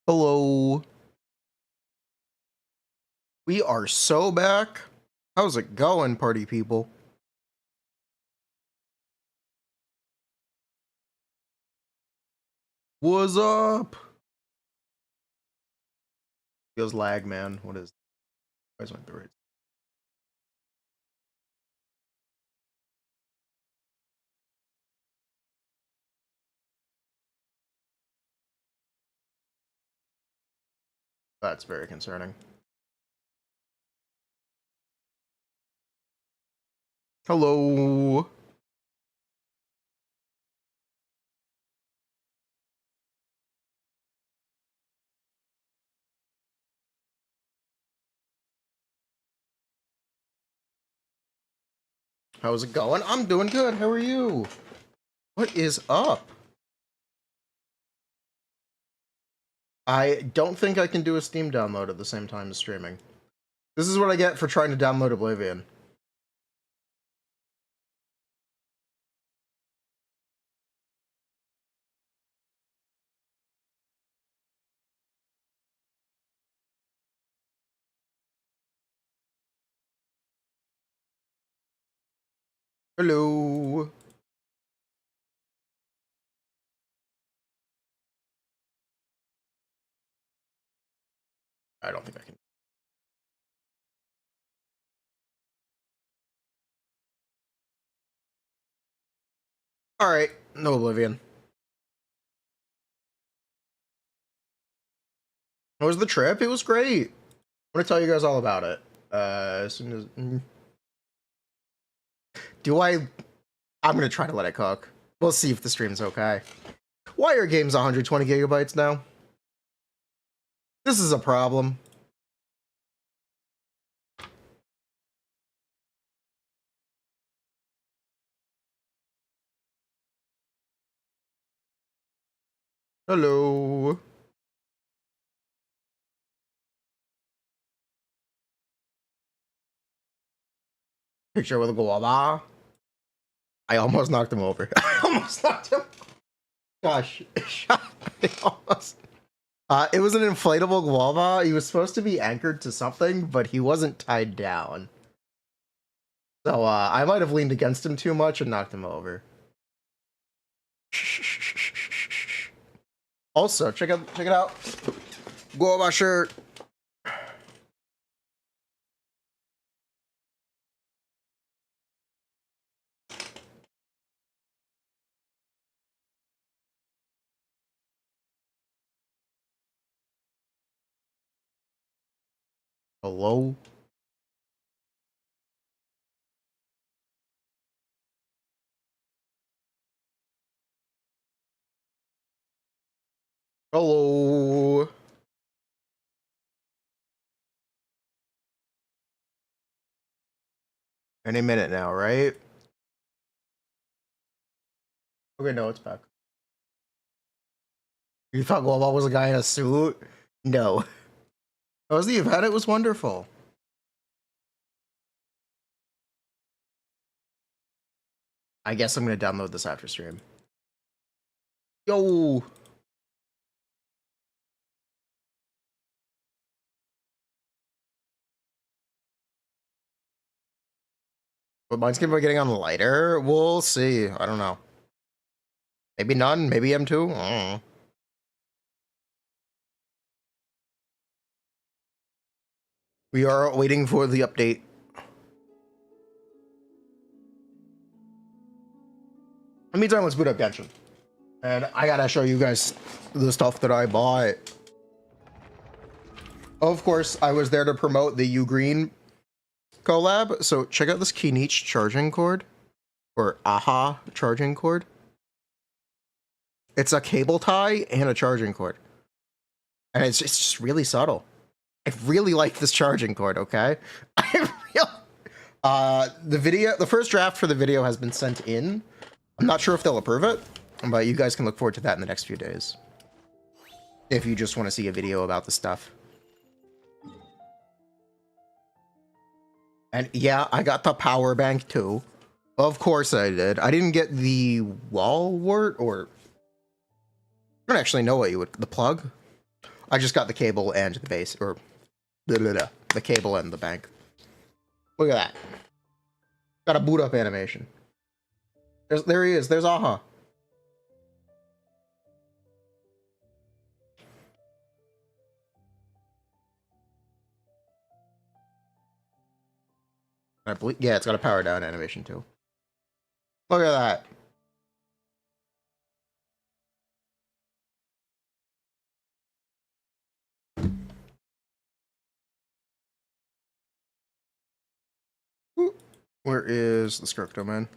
Hello. We are so back. How's it going, party people? What's up? Feels lag, man. What is? Where's my thread? That's very concerning. Hello. How's it going? I'm doing good. How are you? What is up? I don't think I can do a Steam download at the same time as streaming. This is what I get for trying to download Oblivion. Hello. I don't think I can. All right, no Oblivion. How was the trip? It was great. I'm gonna tell you guys all about it. As soon as I'm gonna try to let it cook. We'll see if the stream's okay. Why are games 120 gigabytes now? This is a problem. Hello. Picture with a guava. I almost knocked him over. I almost knocked him. Gosh, almost. It was an inflatable guava. He was supposed to be anchored to something, but he wasn't tied down. So I might have leaned against him too much and knocked him over. Also, check it out. Guava shirt. Hello? Hello? Any minute now, right? Okay, no, it's back. You thought Guava was a guy in a suit? No. How was the event? It was wonderful. I guess I'm gonna download this after stream. Yo! But mine's gonna be getting on lighter? We'll see. I don't know. Maybe none, maybe M2? I don't know. We are waiting for the update. In the meantime, let's boot up Genshin. And I gotta show you guys the stuff that I bought. Of course, I was there to promote the UGREEN collab. So check out this Kinich charging cord. Or AHA charging cord. It's a cable tie and a charging cord. And it's just really subtle. I really like this charging cord, okay? The first draft for the video has been sent in. I'm not sure if they'll approve it, but you guys can look forward to that in the next few days. If you just want to see a video about the stuff. And yeah, I got the power bank too. Of course I did. I didn't get the wall wart or... I don't actually know what you would... The plug? I just got the cable and the base, or the cable and the bank. Look at that. Got a boot up animation. There he is. There's Aha. I believe, yeah, it's got a power down animation too. Look at that. Where is the Skirk domain?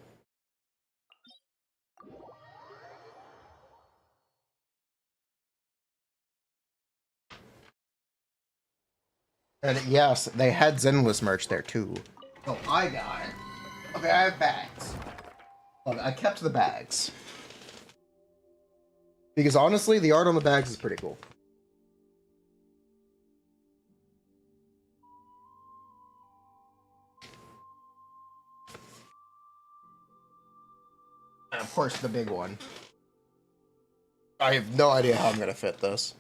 And yes, they had Zenless merch there too. Oh, I got it. Okay, I have bags. Look, I kept the bags. Because honestly, the art on the bags is pretty cool. And of course, the big one. I have no idea how I'm gonna fit this.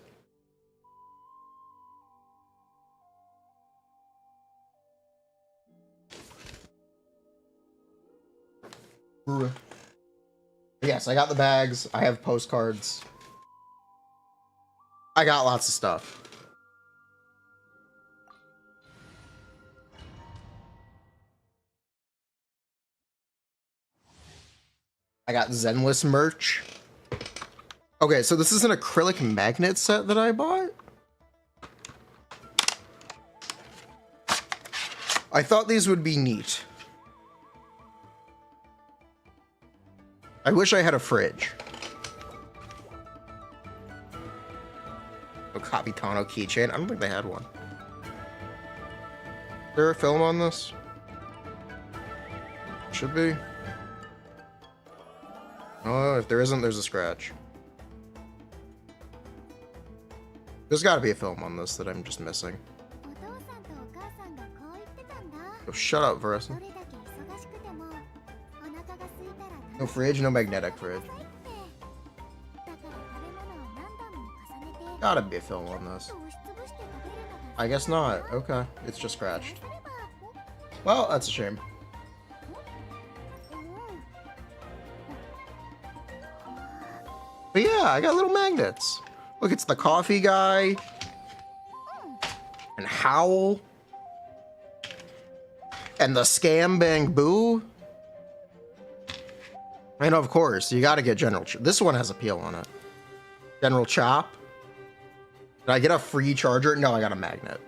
Yes, I got the bags. I have postcards. I got lots of stuff. I got Zenless merch. Okay, so this is an acrylic magnet set that I bought. I thought these would be neat. I wish I had a fridge. A Capitano keychain. I don't think they had one. Is there a film on this? Should be. Oh, if there isn't, there's a scratch. There's gotta be a film on this that I'm just missing. Oh, shut up, Versa. No fridge, no magnetic fridge. Gotta be a film on this. I guess not. Okay, it's just scratched. Well, that's a shame. But yeah, I got little magnets. Look, it's the coffee guy. And Howl. And the Scam Bang Boo. And of course, you gotta get General Chop. This one has a peel on it. General Chop. Did I get a free charger? No, I got a magnet.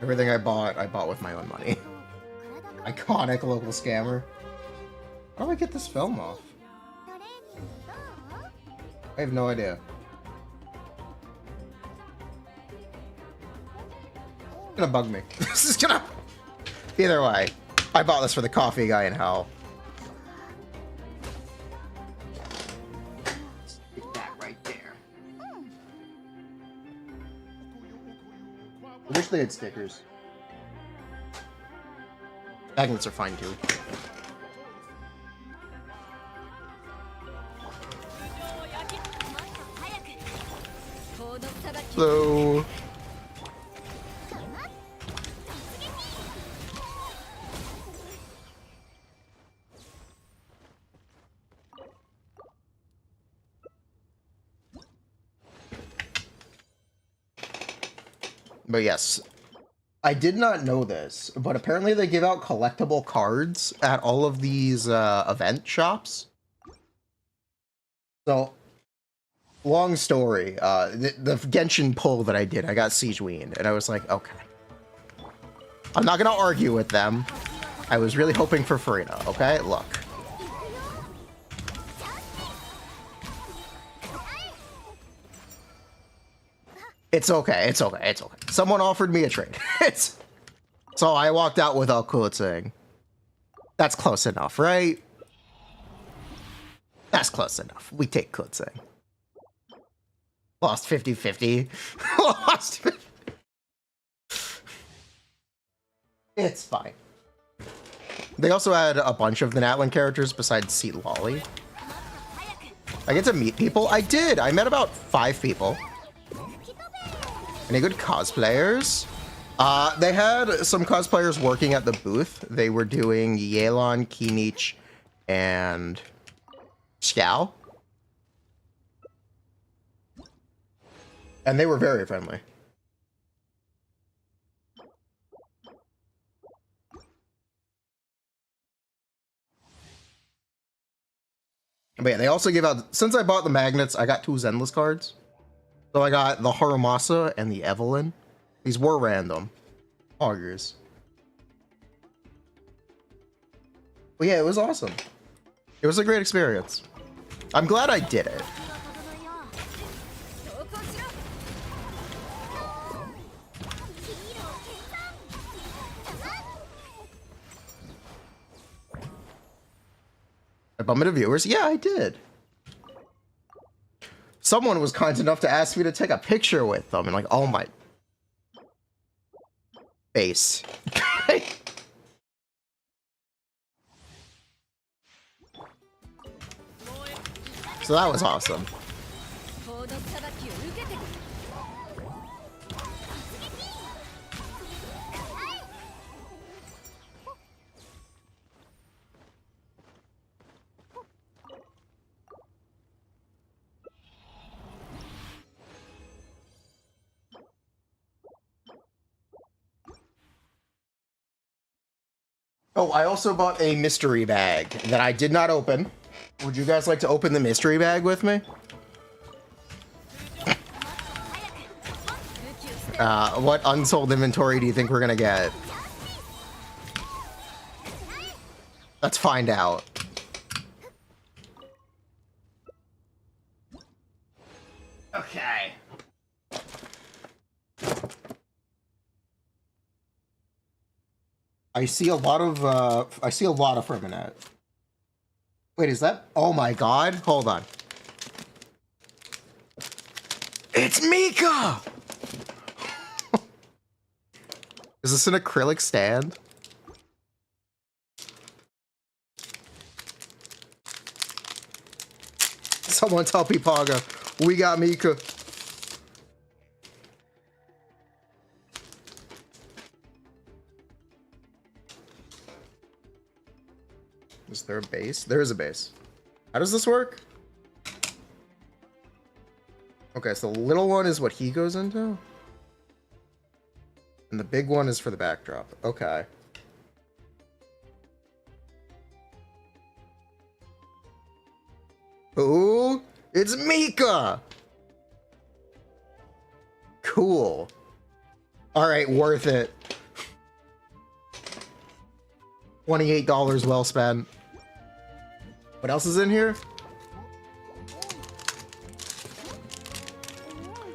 Everything I bought with my own money. Iconic local scammer. How do I get this film off? I have no idea. It's gonna bug me. This is gonna... Either way, I bought this for the coffee guy and Hal. Stick that right there. I wish they had stickers. Magnets are fine too. So... But yes, I did not know this, but apparently they give out collectible cards at all of these event shops. So, long story, the Genshin pull that I did, I got Siege Ween, and I was like, okay. I'm not gonna argue with them. I was really hoping for Furina, okay? Look. It's okay, it's okay, it's okay. Someone offered me a trade. So I walked out without Kulitzing. That's close enough, right? That's close enough. We take Kulitzing. Lost 50-50. Lost 50. It's fine. They also had a bunch of the Natlan characters besides Seat Lolly. I get to meet people. I did. I met about 5 people. Any good cosplayers? They had some cosplayers working at the booth. They were doing Yelan, Kinich, and Scow. And they were very friendly. But yeah, they also give out, since I bought the magnets, I got 2 Zenless cards. So I got the Harumasa and the Evelyn. These were random. Augurs. But yeah, it was awesome. It was a great experience. I'm glad I did it. I bumped into viewers? Yeah, I did. Someone was kind enough to ask me to take a picture with them, and like, oh my face. So that was awesome. Oh, I also bought a mystery bag that I did not open. Would you guys like to open the mystery bag with me? What unsold inventory do you think we're gonna get? Let's find out. Okay. I see a lot of Furina. Wait, is that? Oh my god! Hold on. It's Mika! Is this an acrylic stand? Someone tell Pipaga, we got Mika. Is there a base? There is a base. How does this work? Okay, so the little one is what he goes into? And the big one is for the backdrop. Okay. Ooh, it's Mika! Cool. Alright, worth it. $28 well spent. What else is in here?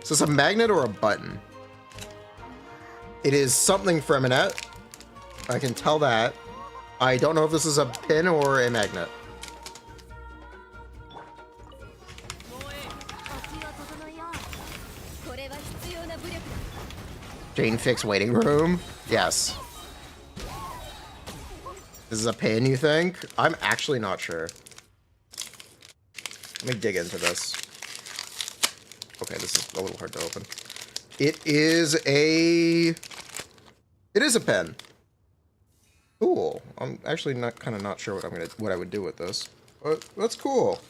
Is this a magnet or a button? It is something Furina. I can tell that. I don't know if this is a pin or a magnet. Jane Fix waiting room? Yes. This is a pin, you think? I'm actually not sure. Let me dig into this. Okay, this is a little hard to open. It is a pen. Cool. I'm actually not sure what I would do with this. But that's cool.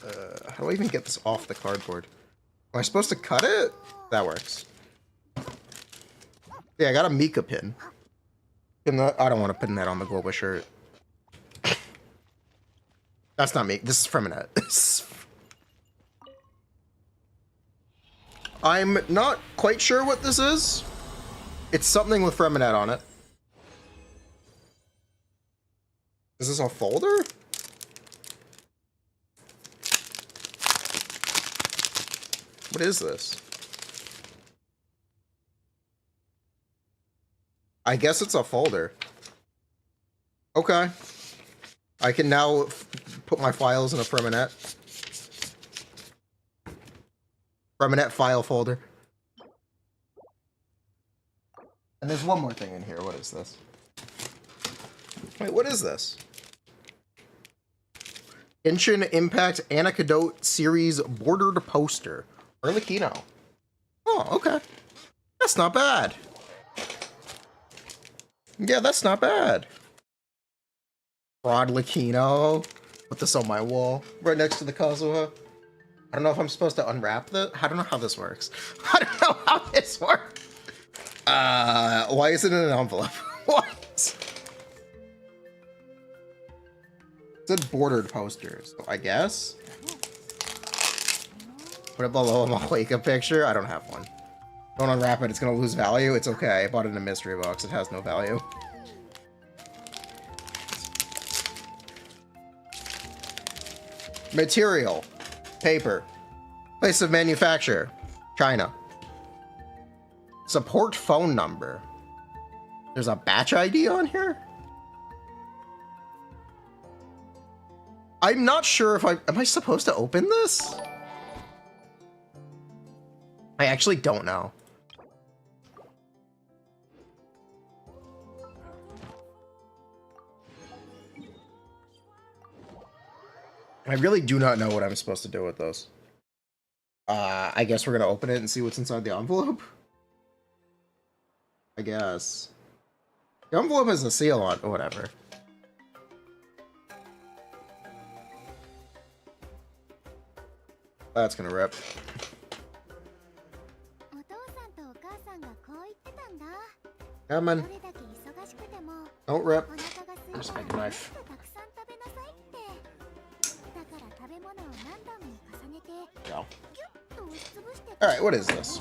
How do I even get this off the cardboard? Am I supposed to cut it? That works. Yeah, I got a Mika pin. I don't want to put that on the Global shirt. That's not me. This is Furina. I'm not quite sure what this is. It's something with Furina on it. Is this a folder? What is this? I guess it's a folder. Okay. I can now put my files in a Furina file folder. And there's one more thing in here. What is this? Wait, what is this? Genshin Impact Anecdote Series bordered poster. Arlecchino. Oh, okay. That's not bad. Yeah, that's not bad. Arlecchino. Put this on my wall, right next to the Kazuha. I don't know if I'm supposed to unwrap this. I don't know how this works. I don't know how this works. Why is it in an envelope? What? It's a bordered posters, so I guess. Put it below a Malika picture. I don't have one. Don't unwrap it. It's gonna lose value. It's okay. I bought it in a mystery box. It has no value. Material. Paper. Place of manufacture. China. Support phone number. There's a batch ID on here? I'm not sure if am I supposed to open this? I actually don't know. I really do not know what I'm supposed to do with those. I guess we're gonna open it and see what's inside the envelope. I guess. The envelope has a seal on, or whatever. That's gonna rip. Come on. Don't rip. Just make a knife. Go. Alright, what is this?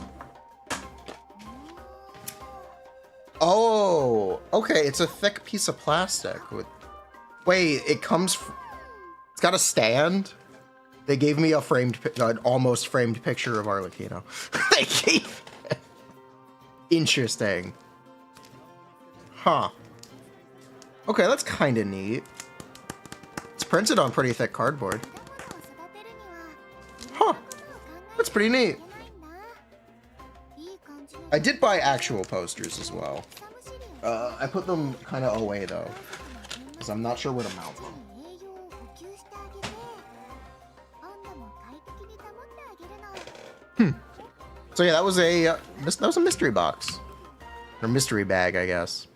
Oh, okay, it's a thick piece of plastic with... Wait, it comes... It's got a stand? They gave me a framed, an almost framed picture of Arlecchino. They gave... Interesting. Huh. Okay, that's kind of neat. It's printed on pretty thick cardboard. Huh. That's pretty neat. I did buy actual posters as well. I put them kind of away though, because I'm not sure where to mount them. So yeah, that was a mystery box, or mystery bag, I guess.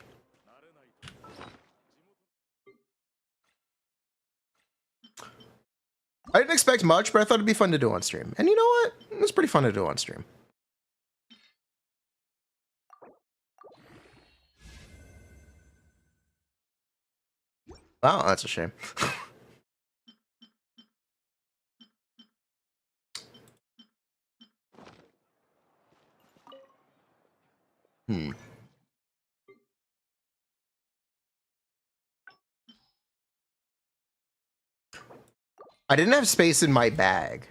I didn't expect much, but I thought it'd be fun to do on stream. And you know what? It was pretty fun to do on stream. Oh, that's a shame. I didn't have space in my bag,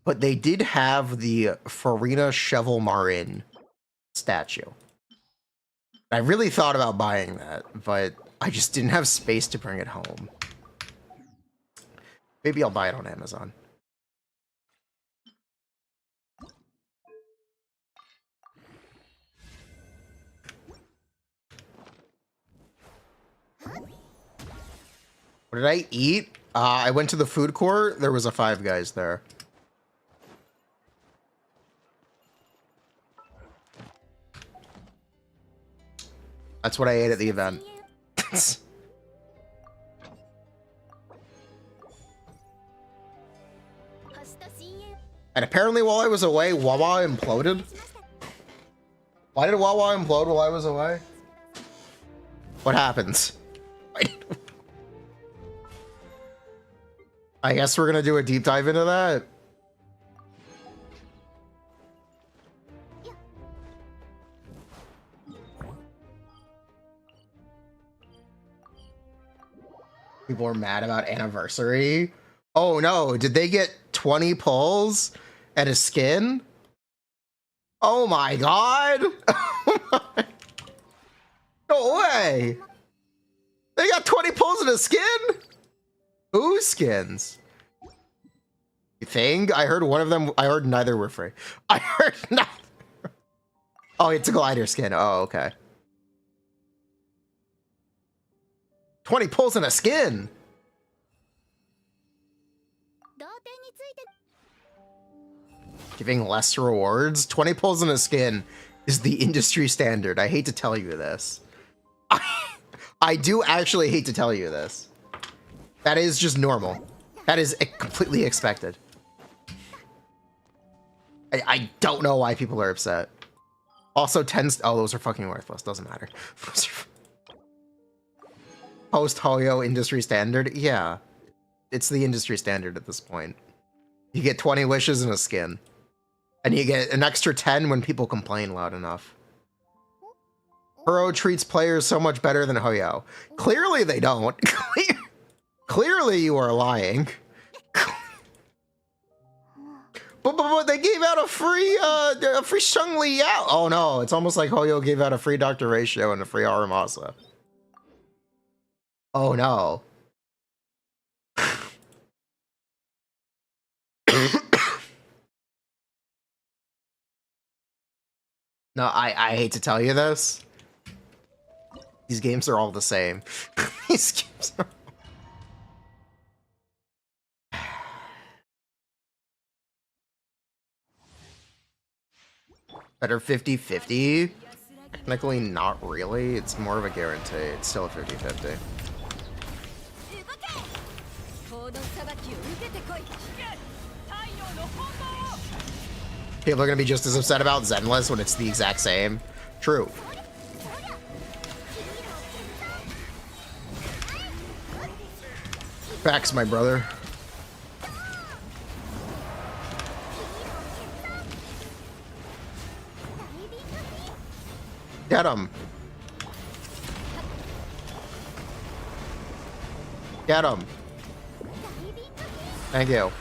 but they did have the Furina Cheval Marin statue. I really thought about buying that, but I just didn't have space to bring it home. Maybe I'll buy it on Amazon. What did I eat? I went to the food court. There was a Five Guys there. That's what I ate at the event. And apparently while I was away, Wawa imploded. Why did Wawa implode while I was away? What happens? I guess we're gonna do a deep dive into that. People are mad about anniversary. Oh no, did they get 20 pulls and a skin? Oh my god! No way! They got 20 pulls and a skin? Whose skins? You think? I heard one of them. I heard neither were free. I heard neither. Oh, it's a glider skin. Oh, okay. 20 pulls and a skin. Giving less rewards? 20 pulls in a skin is the industry standard. I hate to tell you this. I do actually hate to tell you this. That is just normal. That is completely expected. I don't know why people are upset. Also, oh, those are fucking worthless. Doesn't matter. Post-Hoyo industry standard? Yeah. It's the industry standard at this point. You get 20 wishes and a skin. And you get an extra 10 when people complain loud enough. Huro treats players so much better than Hoyo. Clearly they don't. Clearly you are lying. But they gave out a free Shengli Yao. Oh no, it's almost like Hoyo gave out a free Dr. Ratio and a free Aramasa. Oh no. No, I hate to tell you this. These games are all the same. These games are... Better 50-50? Technically not really. It's more of a guarantee. It's still a 50-50. People are gonna be just as upset about Zenless when it's the exact same. True. Facts, my brother. Get him. Get him. Thank you.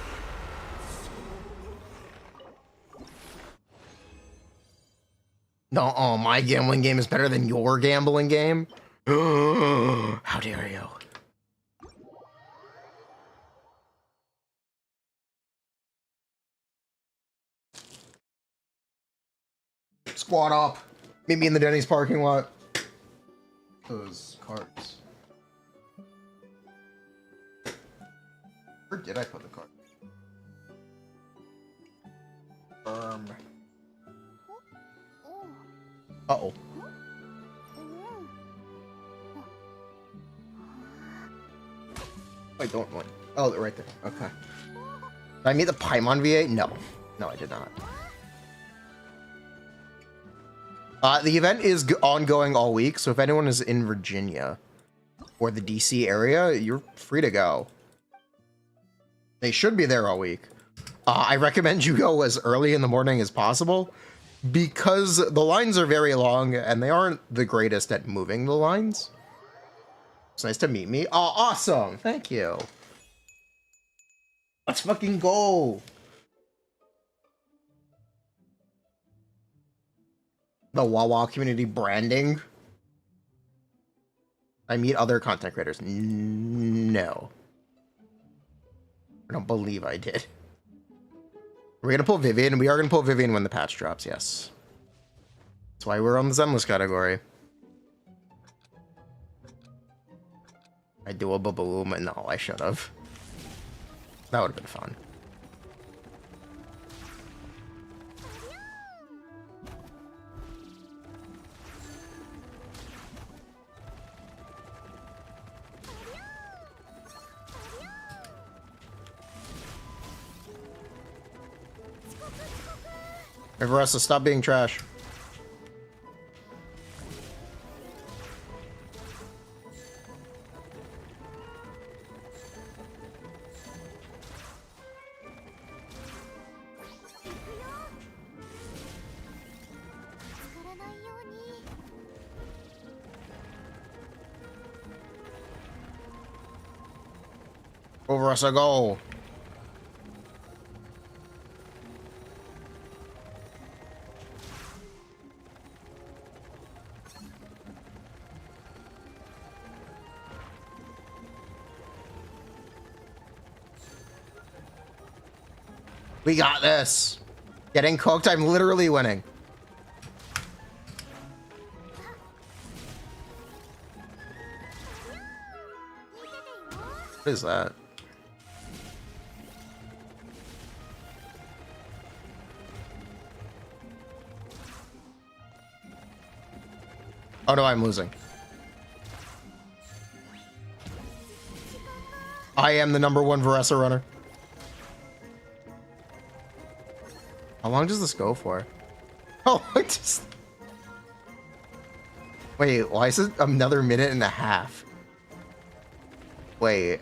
No, oh, my gambling game is better than your gambling game? How dare you? Squad up. Meet me in the Denny's parking lot. Those cards. Where did I put the card? Uh-oh. I don't want. Oh, they're right there. Okay. Did I meet the Paimon VA? No. No, I did not. The event is ongoing all week, so if anyone is in Virginia or the DC area, you're free to go. They should be there all week. I recommend you go as early in the morning as possible because the lines are very long and they aren't the greatest at moving the lines. It's nice to meet me. Oh, awesome. Thank you. Let's fucking go. The Wawa community branding. I meet other content creators. No. I don't believe I did. We're gonna pull Vivian. We are gonna pull Vivian when the patch drops, yes. That's why we're on the Zenless category. I do a baboom. No, I should have. That would have been fun. Everessa, stop being trash. Over us a goal. We got this. Getting cooked, I'm literally winning. What is that? Oh no, I'm losing. I am the #1 Varesa runner. How long does this go for? Oh, I just... Wait, why is it another minute and a half? Wait.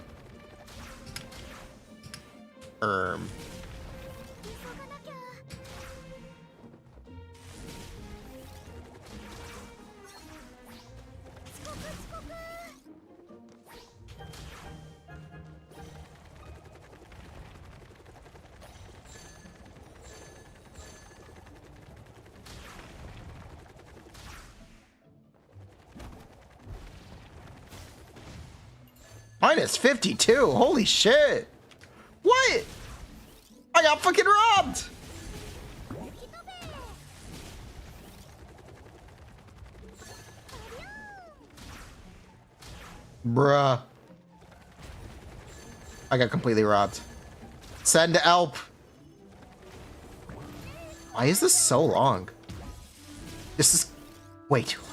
Minus 52. Holy shit. What? I got fucking robbed. Bruh. I got completely robbed. Send help. Why is this so long? This is way too long.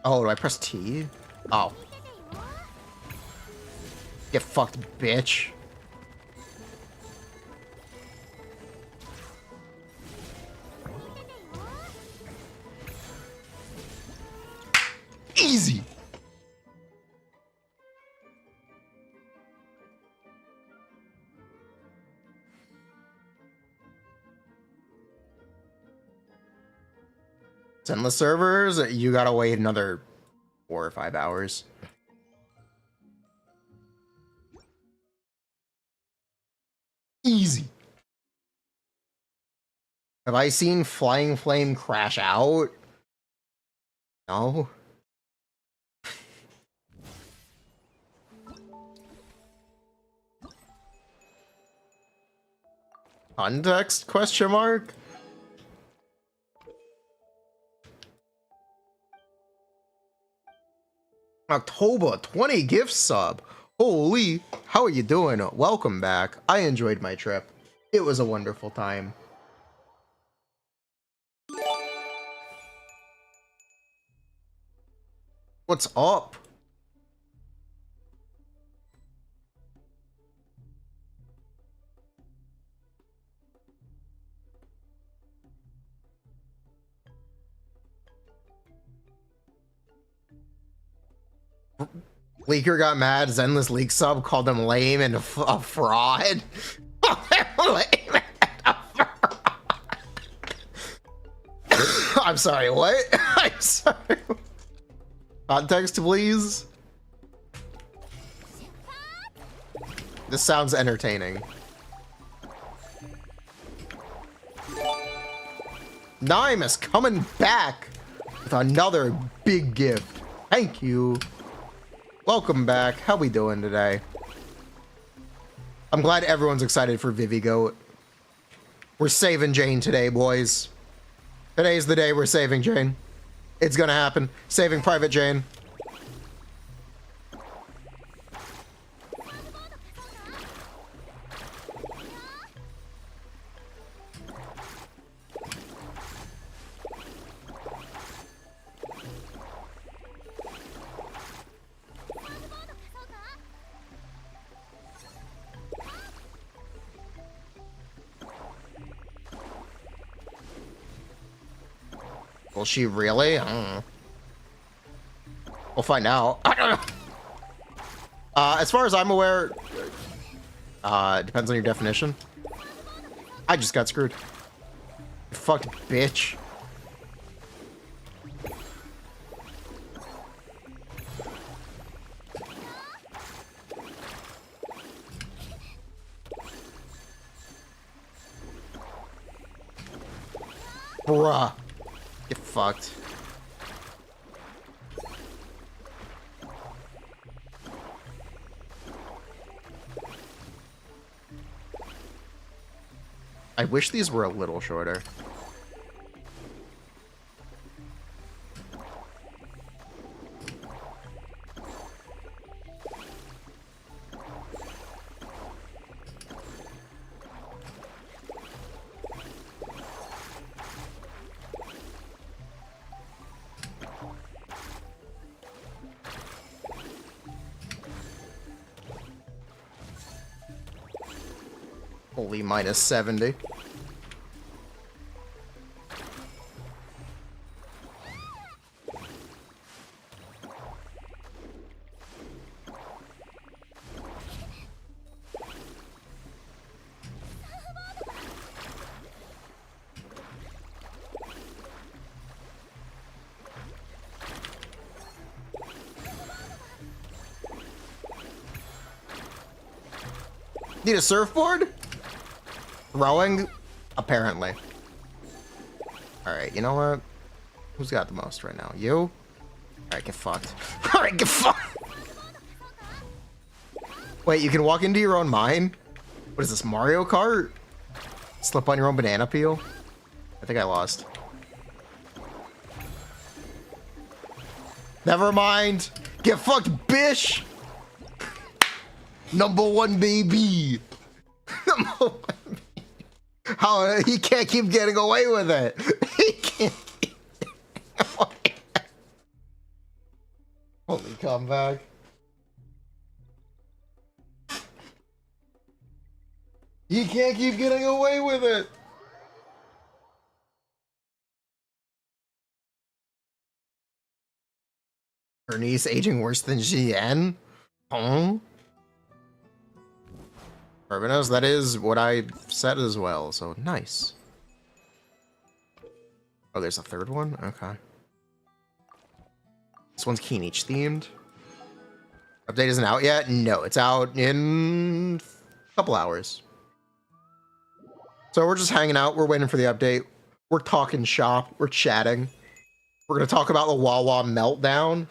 Oh, do I press T? Oh. Get fucked, bitch. Easy. Zenless servers, you gotta wait another 4 or 5 hours. Easy. Have I seen Flying Flame crash out? No. Context question mark? October 20 gift sub. Holy, how are you doing? Welcome back. I enjoyed my trip. It was a wonderful time. What's up? Leaker got mad. Zenless leak sub called him lame and a fraud. Lame and a fraud. I'm sorry, what? I'm sorry. Context, please. This sounds entertaining. Nime is coming back with another big gift. Thank you. Welcome back. How we doing today? I'm glad everyone's excited for Vivigoat. We're saving Jane today, boys. Today's the day we're saving Jane. It's gonna happen. Saving Private Jane. Will she really? I don't know. We'll find out. I don't know. As far as I'm aware, it depends on your definition. I just got screwed. You fucked bitch. Bruh. Get fucked. I wish these were a little shorter. Holy minus 70. Need a surfboard? Rowing? Apparently. Alright, you know what? Who's got the most right now? You? Alright, get fucked. Alright, get fucked! Wait, you can walk into your own mine? What is this, Mario Kart? Slip on your own banana peel? I think I lost. Never mind! Get fucked, bish! Number one, baby. Number one, baby. How he can't keep getting away with it. He can't. Holy comeback. He can't keep getting away with it. Her niece aging worse than Jian? Huh? Urbanos, that is what I said as well, so nice. Oh, there's a third one? Okay. This one's Keenich themed. Update isn't out yet? No, it's out in a couple hours. So we're just hanging out, we're waiting for the update. We're talking shop, we're chatting. We're gonna talk about the Wawa meltdown.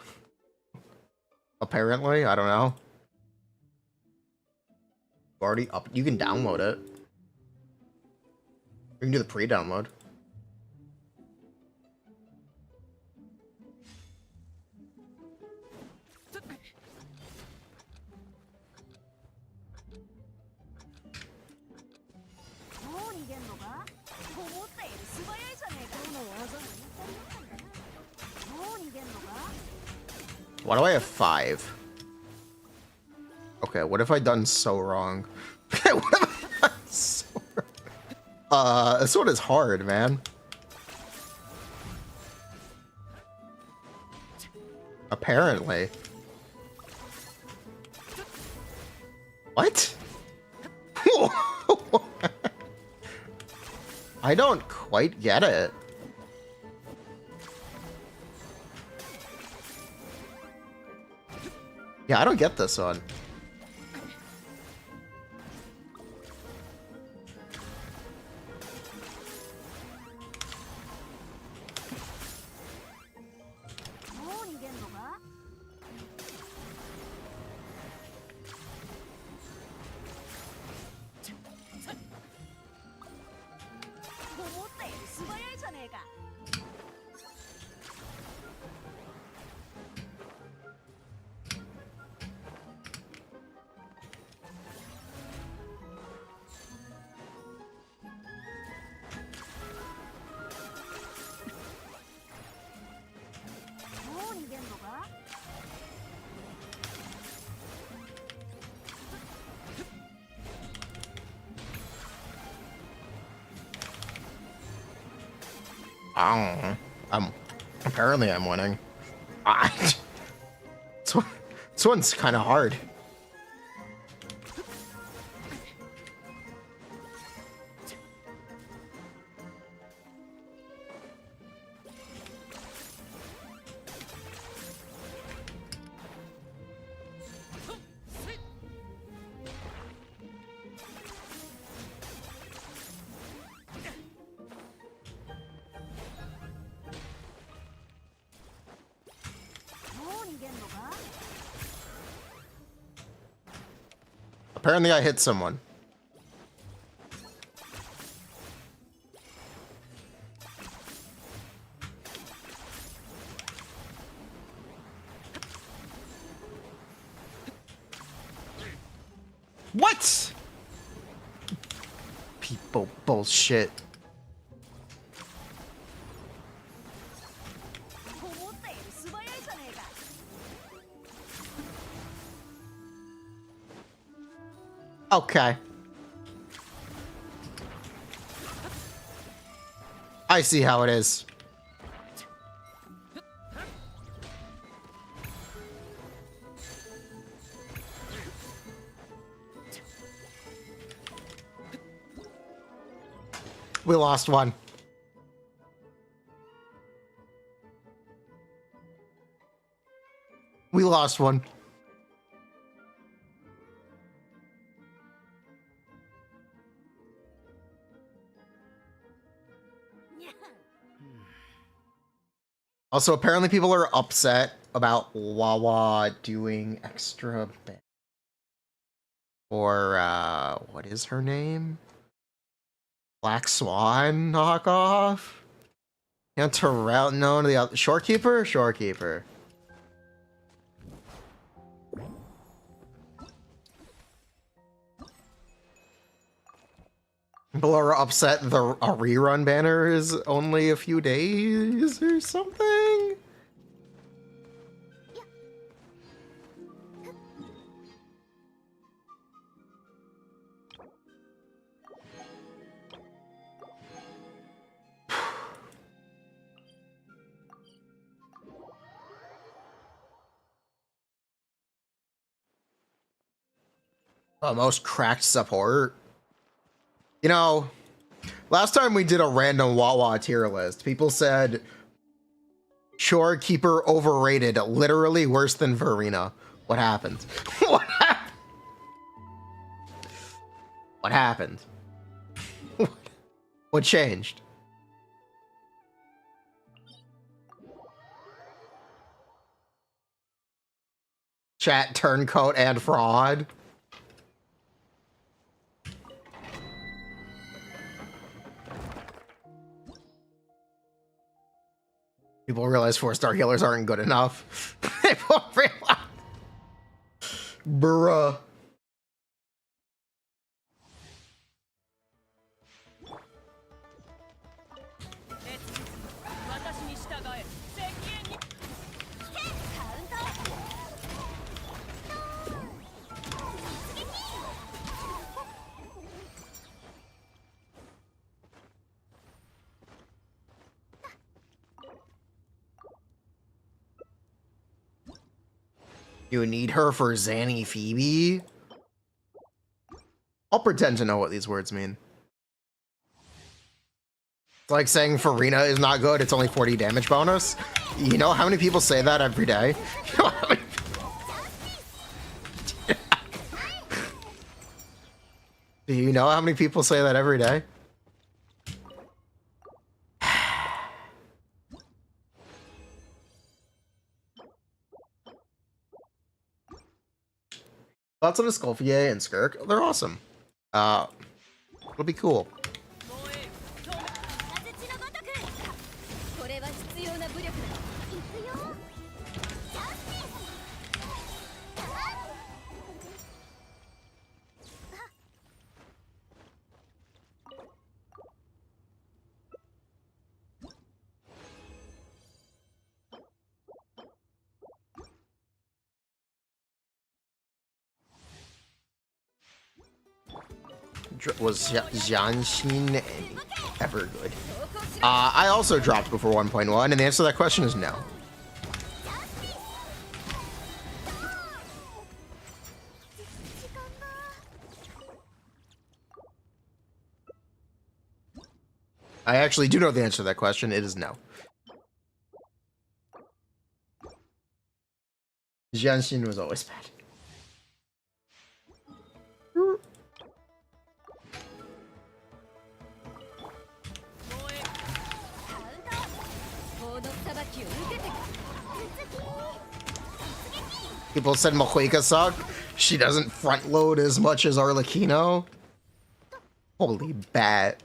Apparently, I don't know. Already up. You can download it. You can do the pre-download. Why do I have 5? Okay, what have I done so wrong? What have I done so wrong? This one is hard, man. Apparently. What? I don't quite get it. Yeah, I don't get this one. Apparently I'm winning. This one's kind of hard. Apparently I hit someone. What? People bullshit. Okay. I see how it is. We lost one. We lost one. Also, apparently people are upset about Wawa doing extra or what is her name? Black Swan knockoff? Yeah, Terrell, no, the other Shorekeeper? Shorekeeper. People are upset a rerun banner is only a few days or something? Most cracked support. You know, last time we did a random Wawa tier list, people said Shorekeeper overrated, literally worse than Furina. What happened? What happened? What happened? What changed? Chat, turncoat, and fraud. People realize 4-star healers aren't good enough. People realize. Bruh. You need her for Zanny Phoebe? I'll pretend to know what these words mean. It's like saying Furina is not good, it's only 40 damage bonus. You know how many people say that every day? Do you know how many people say that every day? Thoughts on Escoffier and Skirk? They're awesome. It'll be cool. Was Genshin ever good? I also dropped before 1.1, and the answer to that question is no. I actually do know the answer to that question. It is no. Genshin was always bad. People said Mahuika sucked. She doesn't front load as much as Arlecchino. Holy bat.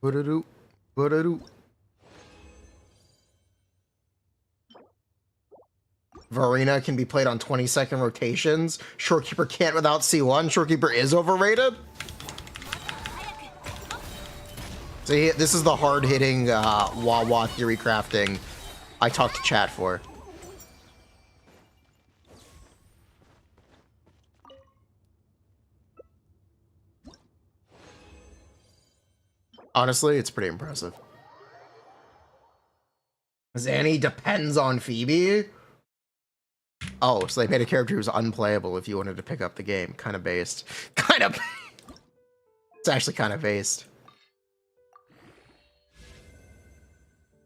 Ba-da-doo, ba-da-doo. Furina can be played on 20-second rotations. Shorekeeper can't without C1. Shorekeeper is overrated. See, this is the hard-hitting wah-wah theory crafting I talk to chat for. Honestly, it's pretty impressive. Zanny depends on Phoebe? Oh, so they made a character who's unplayable if you wanted to pick up the game. Kind of based. Kind of. It's actually kind of based.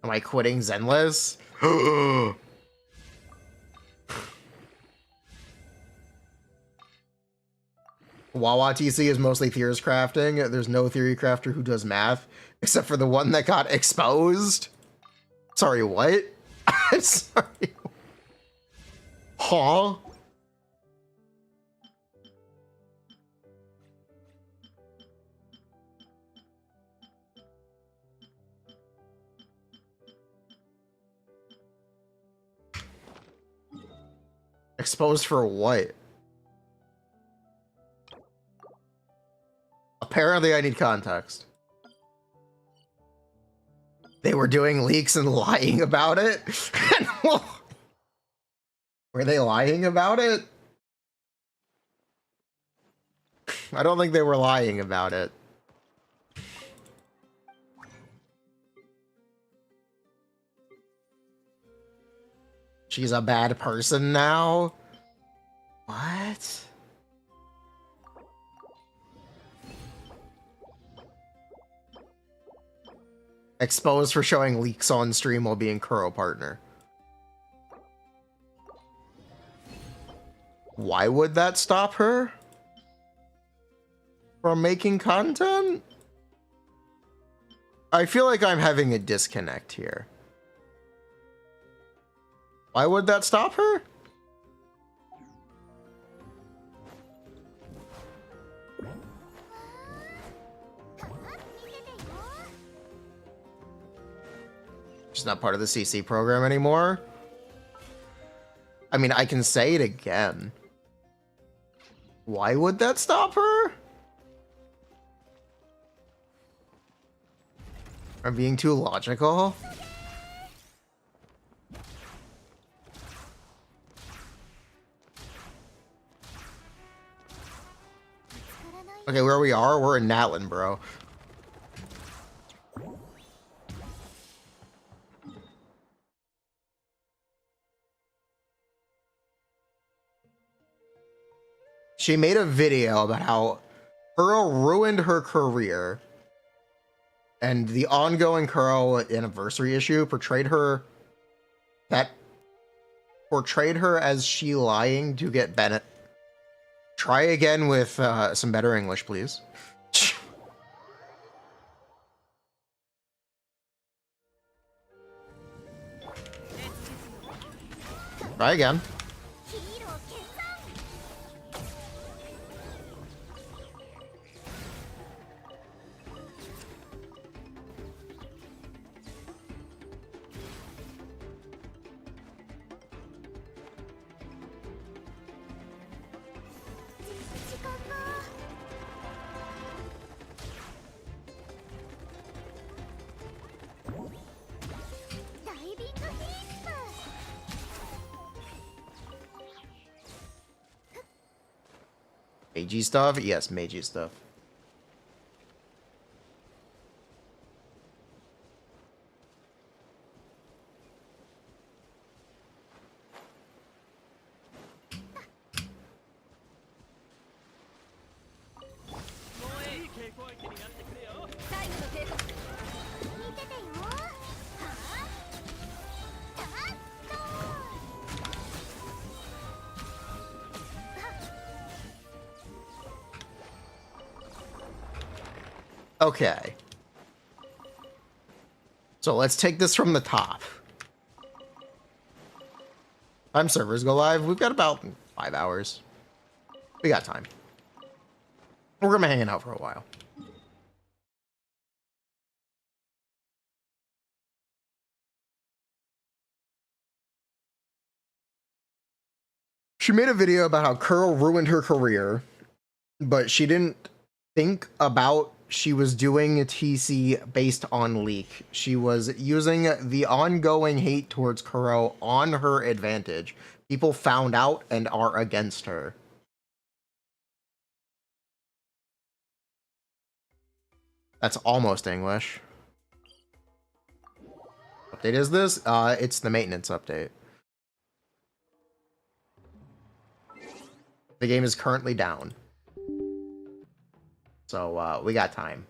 Am I quitting Zenless? Wawa TC is mostly Theorycrafting. There's no Theorycrafter who does math, except for the one that got exposed. Sorry, what? Sorry. Huh? Exposed for what? Apparently I need context. They were doing leaks and lying about it? Were they lying about it? I don't think they were lying about it. She's a bad person now? What? Exposed for showing leaks on stream while being Kuro partner. Why would that stop her from making content? I feel like I'm having a disconnect here. Why would that stop her? She's not part of the CC program anymore. I mean, I can say it again. Why would that stop her? I'm being too logical. Okay, where we are, we're in Natlin, bro. She made a video about how Kuro ruined her career, and the ongoing Kuro anniversary issue portrayed her as she lying to get Bennett. Try again with some better English, please. Try again. Meiji stuff? Yes, Meiji stuff. Okay. So let's take this from the top. Time servers go live. We've got about 5 hours. We got time. We're gonna be hanging out for a while. She made a video about how Kuro ruined her career, but she didn't think about she was doing a TC based on leak. She was using the ongoing hate towards Kuro on her advantage. People found out and are against her. That's almost English. Update is this? It's the maintenance update. The game is currently down. So, we got time.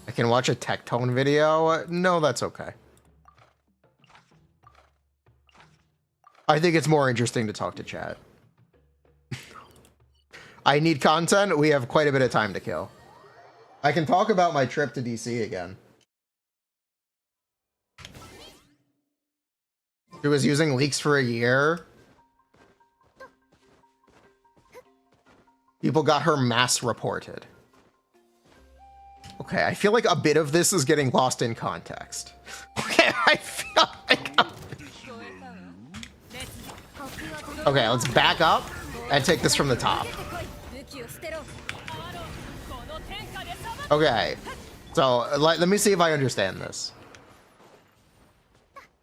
I can watch a Tectone video? No, that's okay. I think it's more interesting to talk to chat. I need content. We have quite a bit of time to kill. I can talk about my trip to DC again. She was using leaks for a year. People got her mass reported. Okay, I feel like a bit of this is getting lost in context. Okay, I feel like... Okay, let's back up and take this from the top. Okay, so let me see if I understand this.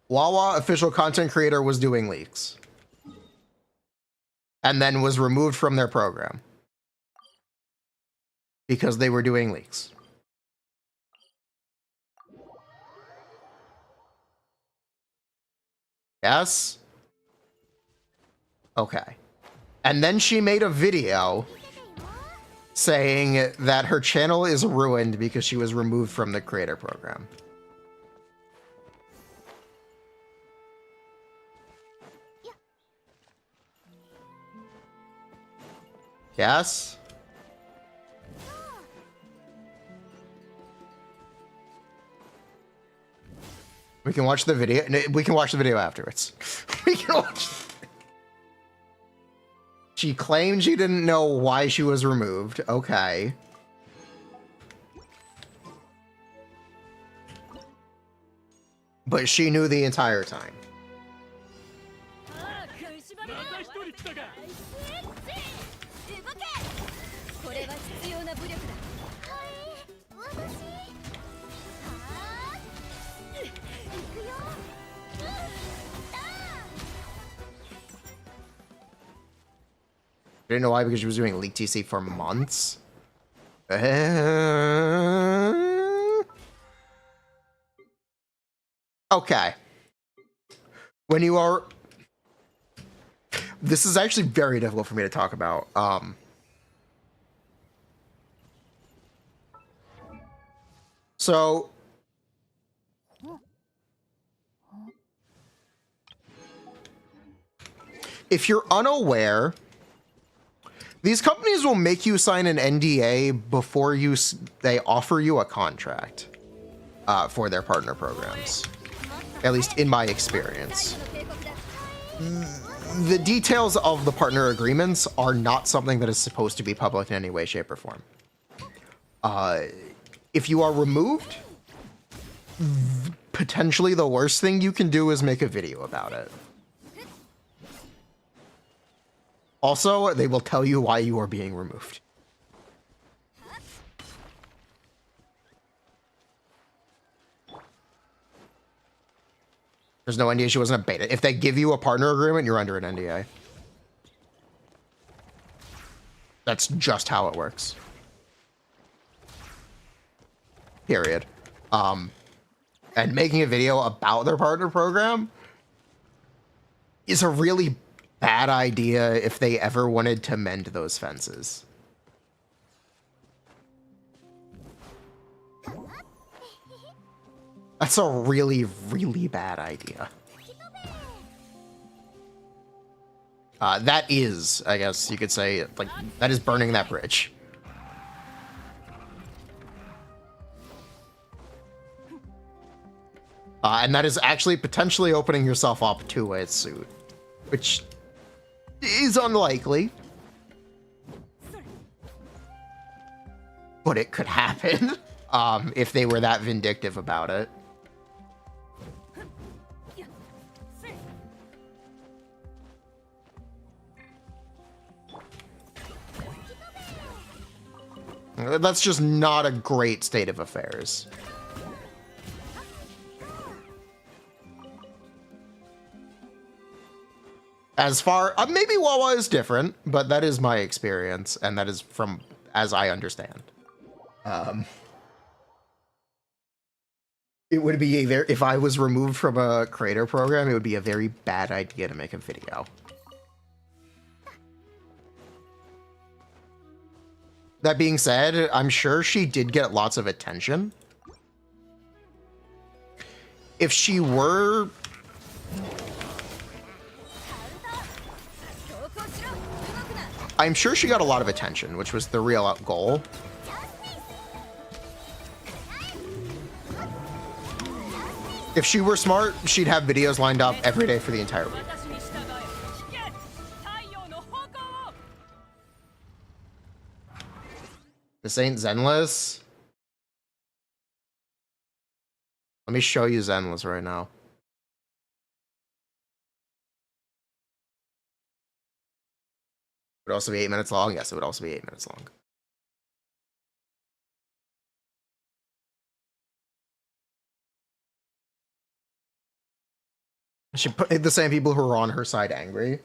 Wawa official content creator was doing leaks. And then was removed from their program. Because they were doing leaks. Yes? Okay. And then she made a video saying that her channel is ruined because she was removed from the creator program. Yes? We can watch the video. We can watch the video afterwards. We can watch. She claimed she didn't know why she was removed. Okay. But she knew the entire time. I didn't know why, because she was doing leak TC for months. Okay. When you are... This is actually very difficult for me to talk about. So... If you're unaware... These companies will make you sign an NDA before they offer you a contract for their partner programs. At least in my experience. The details of the partner agreements are not something that is supposed to be public in any way, shape, or form. If you are removed, potentially the worst thing you can do is make a video about it. Also, they will tell you why you are being removed. There's no NDA. She wasn't a beta. If they give you a partner agreement, you're under an NDA. That's just how it works. Period. And making a video about their partner program is a really bad idea if they ever wanted to mend those fences. That's a really, really bad idea. That is, I guess you could say, like, that is burning that bridge. And that is actually potentially opening yourself up to a suit, which is unlikely. But it could happen, if they were that vindictive about it. That's just not a great state of affairs. As far, maybe Wawa is different, but that is my experience, and that is from, as I understand. It would be a very, if I was removed from a creator program, it would be a very bad idea to make a video. That being said, I'm sure she did get lots of attention. If she were... I'm sure she got a lot of attention, which was the real goal. If she were smart, she'd have videos lined up every day for the entire week. This ain't Zenless. Let me show you Zenless right now. It would also be 8 minutes long. Yes, it would also be 8 minutes long. She put the same people who were on her side angry.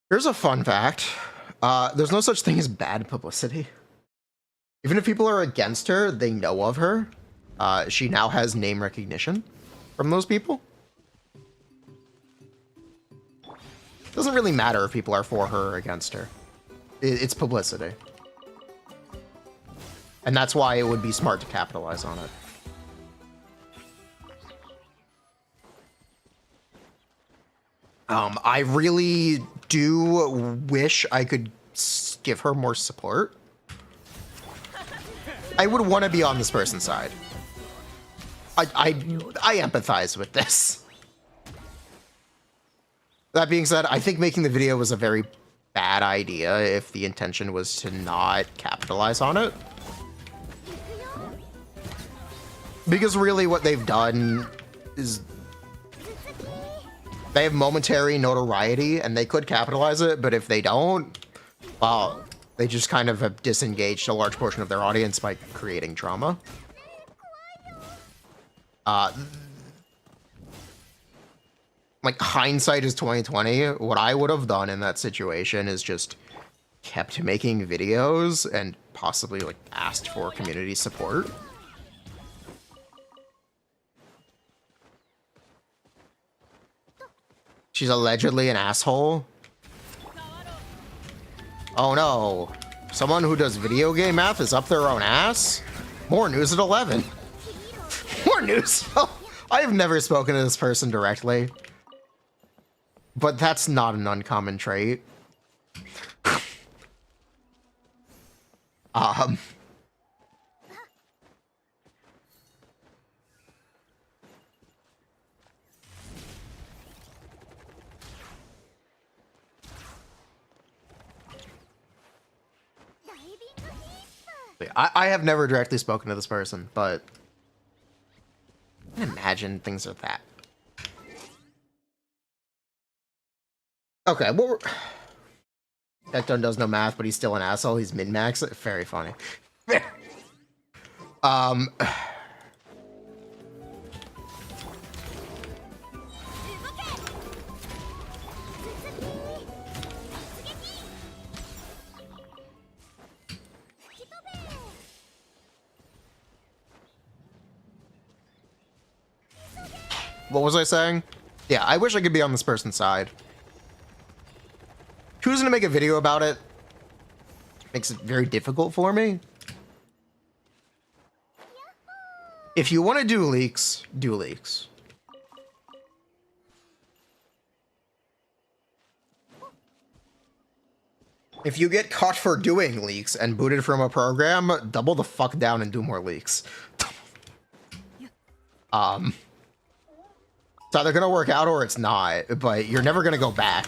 Here's a fun fact. There's no such thing as bad publicity. Even if people are against her, they know of her. She now has name recognition from those people. Doesn't really matter if people are for her or against her. It's publicity. And that's why it would be smart to capitalize on it. I really do wish I could give her more support. I would want to be on this person's side. I empathize with this. That being said, I think making the video was a very bad idea if the intention was to not capitalize on it. Because really what they've done is they have momentary notoriety and they could capitalize it, but if they don't, well, they just kind of have disengaged a large portion of their audience by creating drama. Like, hindsight is 2020. What I would have done in that situation is just kept making videos and possibly, like, asked for community support. She's allegedly an asshole. Oh no. Someone who does video game math is up their own ass? More news at 11. More news? Oh, I have never spoken to this person directly. But that's not an uncommon trait. I have never directly spoken to this person, but I can imagine things are that. Okay, well, Tecton does no math, but he's still an asshole. He's min-max. Very funny. What was I saying? Yeah, I wish I could be on this person's side. Choosing to make a video about it makes it very difficult for me. If you want to do leaks, do leaks. If you get caught for doing leaks and booted from a program, double the fuck down and do more leaks. It's either gonna work out or it's not, but you're never gonna go back.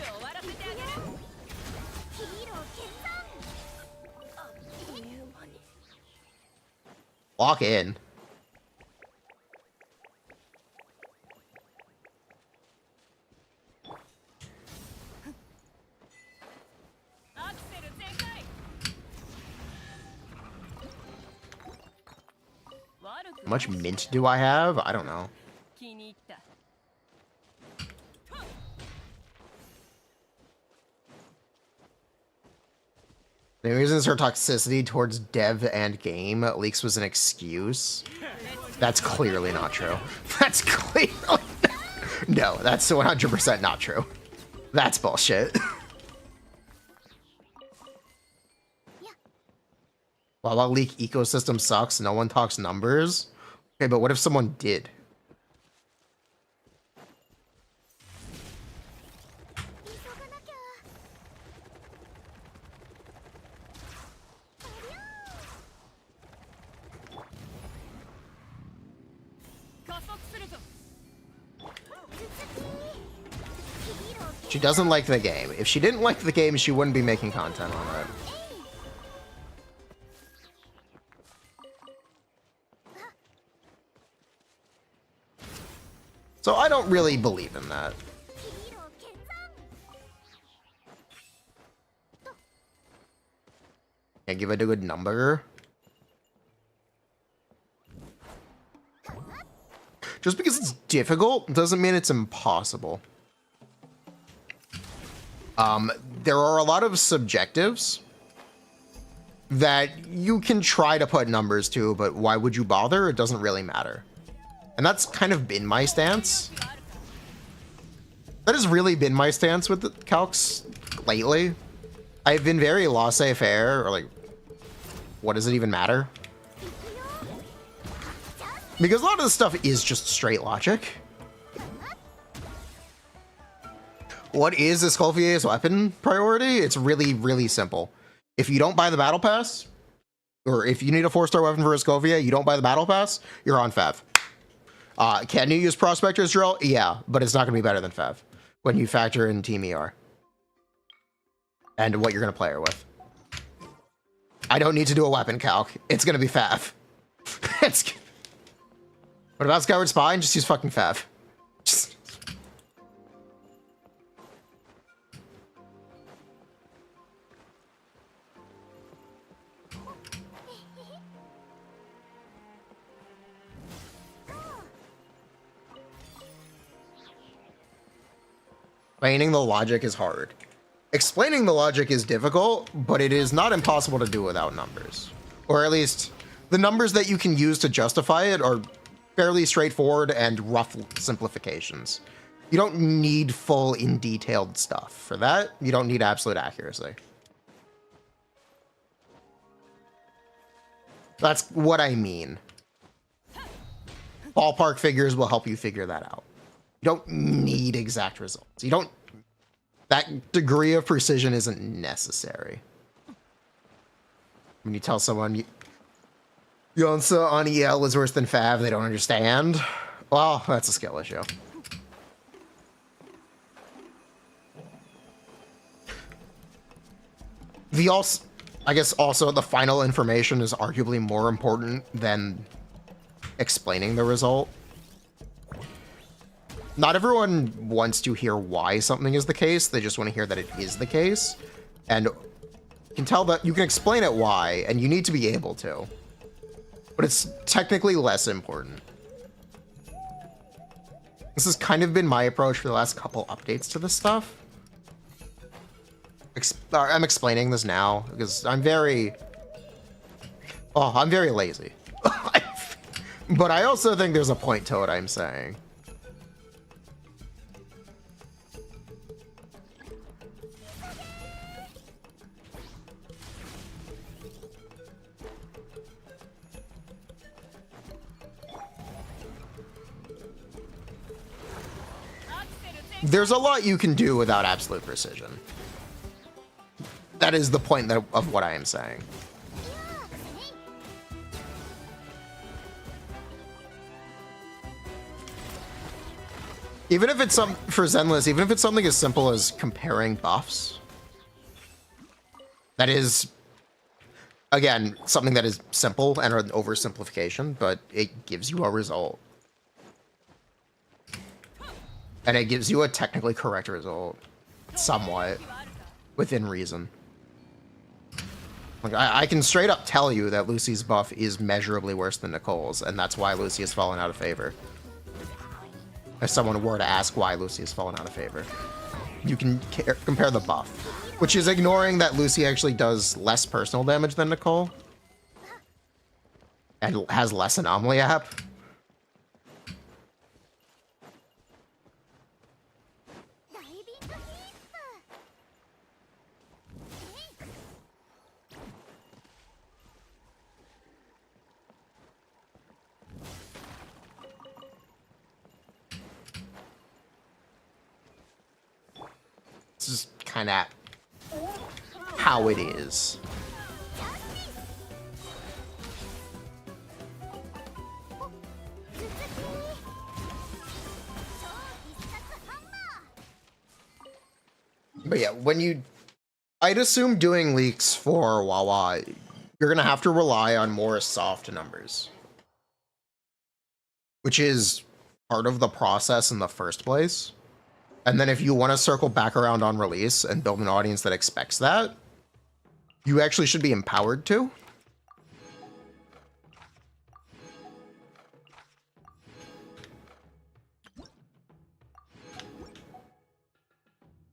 Lock in. How much mint do I have? I don't know. The reason her toxicity towards dev and game leaks was an excuse. That's clearly not true. That's clearly... No, that's 100% not true. That's bullshit. While leak ecosystem sucks, no one talks numbers. Okay, but what if someone did? She doesn't like the game. If she didn't like the game, she wouldn't be making content on it. So I don't really believe in that. Can't give it a good number. Just because it's difficult doesn't mean it's impossible. There are a lot of subjectives that you can try to put numbers to, but why would you bother? It doesn't really matter. And that's kind of been my stance. That has really been my stance with the calcs lately. I've been very laissez-faire, or like, what does it even matter? Because a lot of this stuff is just straight logic. What is Escoffier's weapon priority? It's really, really simple. If you don't buy the battle pass, or if you need a 4-star weapon for Escoffier, you don't buy the battle pass, you're on Fev. Can you use Prospector's Drill? Yeah, but it's not going to be better than Fev when you factor in Team ER and what you're going to play her with. I don't need to do a weapon calc. It's going to be Fev. What about Skyward Spine? Just use fucking Fev. Explaining the logic is hard. Explaining the logic is difficult, but it is not impossible to do without numbers. Or at least, the numbers that you can use to justify it are fairly straightforward and rough simplifications. You don't need full in detailed stuff. For that, you don't need absolute accuracy. That's what I mean. Ballpark figures will help you figure that out. You don't need exact results. You don't... That degree of precision isn't necessary. When you tell someone Yonsa on EL is worse than Fav, they don't understand. Well, that's a skill issue. I guess also the final information is arguably more important than explaining the result. Not everyone wants to hear why something is the case. They just want to hear that it is the case. And you can tell that you can explain it why, and you need to be able to. But it's technically less important. This has kind of been my approach for the last couple updates to this stuff. I'm explaining this now because I'm very lazy. But I also think there's a point to what I'm saying. There's a lot you can do without absolute precision. That is the point of what I am saying. Even if it's for Zenless, even if it's something as simple as comparing buffs, that is, again, something that is simple and an oversimplification, but it gives you a result. And it gives you a technically correct result, somewhat, within reason. Like, I can straight up tell you that Lucy's buff is measurably worse than Nicole's, and that's why Lucy has fallen out of favor. If someone were to ask why Lucy has fallen out of favor, you can compare the buff, which is ignoring that Lucy actually does less personal damage than Nicole and has less anomaly app. This is kind of how it is. But yeah, I'd assume doing leaks for Wawa, you're gonna have to rely on more soft numbers, which is part of the process in the first place. And then if you want to circle back around on release and build an audience that expects that, you actually should be empowered to.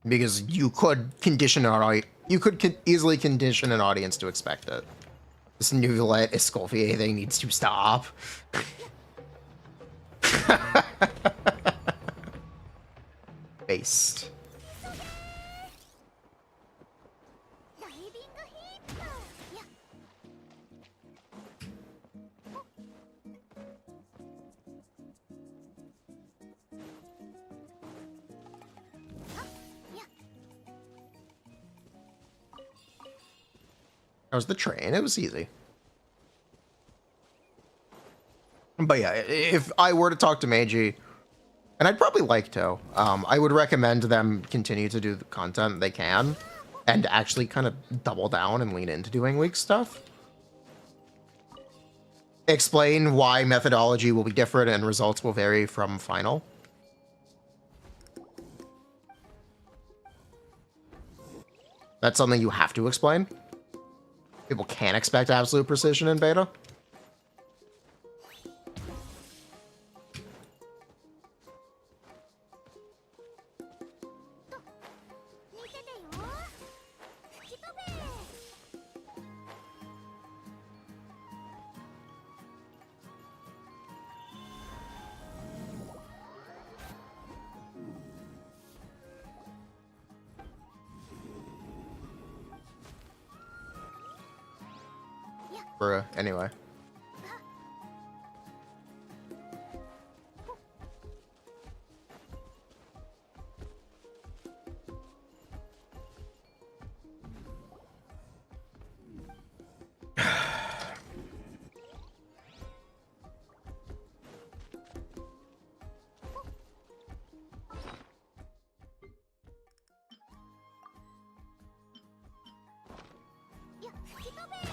Because you could condition easily condition an audience to expect it. This Neuvillette Escoffier thing needs to stop. Based. That was the train. It was easy. But yeah, if I were to talk to Meiji, and I'd probably like to, I would recommend them continue to do the content they can and actually kind of double down and lean into doing weak stuff. Explain why methodology will be different and results will vary from final. That's something you have to explain. People can't expect absolute precision in beta. Anyway.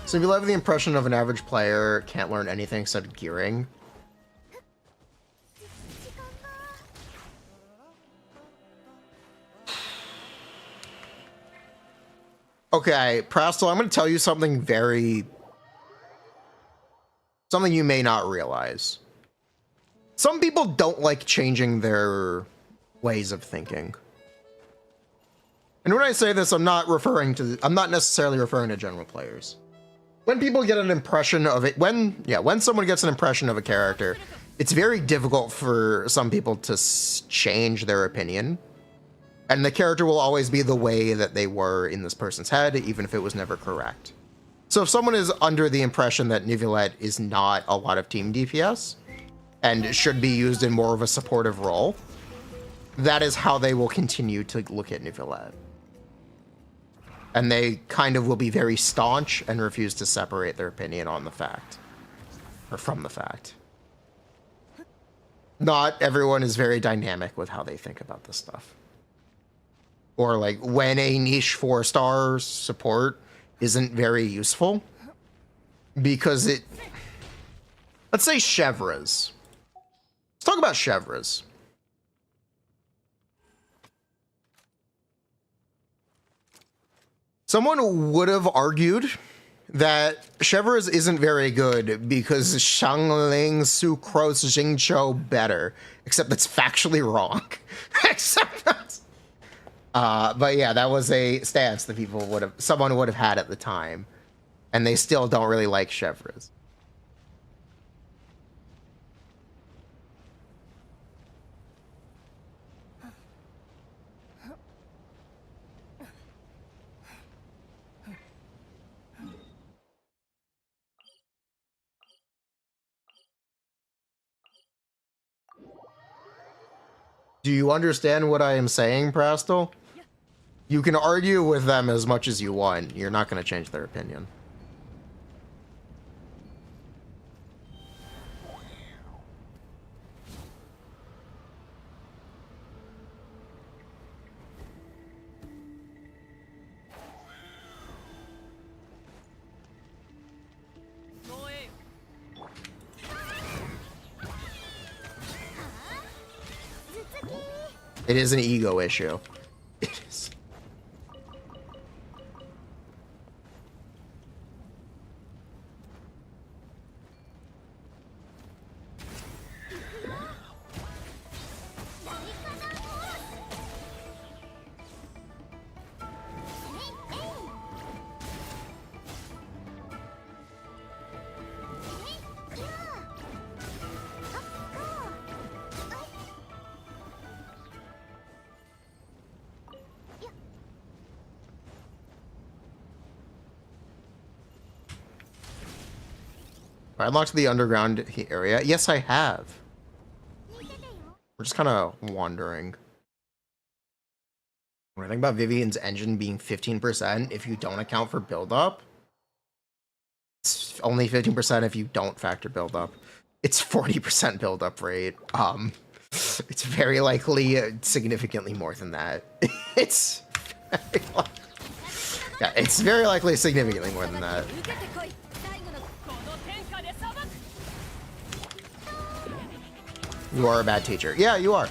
So if you have the impression of an average player can't learn anything except gearing. Okay, Prastel, I'm going to tell you something something you may not realize. Some people don't like changing their ways of thinking. And when I say this, I'm not necessarily referring to general players. When people get an impression of it, when someone gets an impression of a character, it's very difficult for some people to change their opinion. And the character will always be the way that they were in this person's head, even if it was never correct. So if someone is under the impression that Neuvillette is not a lot of team DPS, and should be used in more of a supportive role, that is how they will continue to look at Neuvillette. And they kind of will be very staunch and refuse to separate their opinion on the fact. Or from the fact. Not everyone is very dynamic with how they think about this stuff. Or like when a niche 4-star support isn't very useful. Because let's say Chevres. Let's talk about Chevres. Someone would have argued that Chevreuse isn't very good because Shangling Sucrose Jingcho better, except that's factually wrong. Except that's... but yeah, that was a stance that someone would have had at the time, and they still don't really like Chevreuse. Do you understand what I am saying, Prastel? You can argue with them as much as you want. You're not going to change their opinion. It is an ego issue. It is. I unlocked the underground area. Yes, I have. We're just kind of wandering. When I think about Vivian's engine being 15% if you don't account for buildup, it's only 15% if you don't factor buildup. It's 40% buildup rate. It's very likely significantly more than that. It's very yeah, it's very likely significantly more than that. You are a bad teacher. Yeah, you are.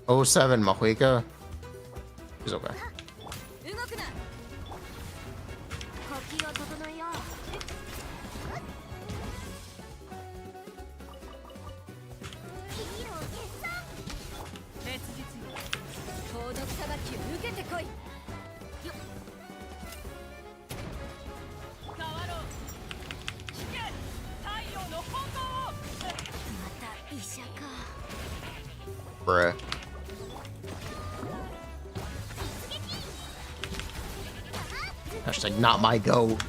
Oh, 07 Mahuika. He's okay. Bruh. Hashtag not my goat.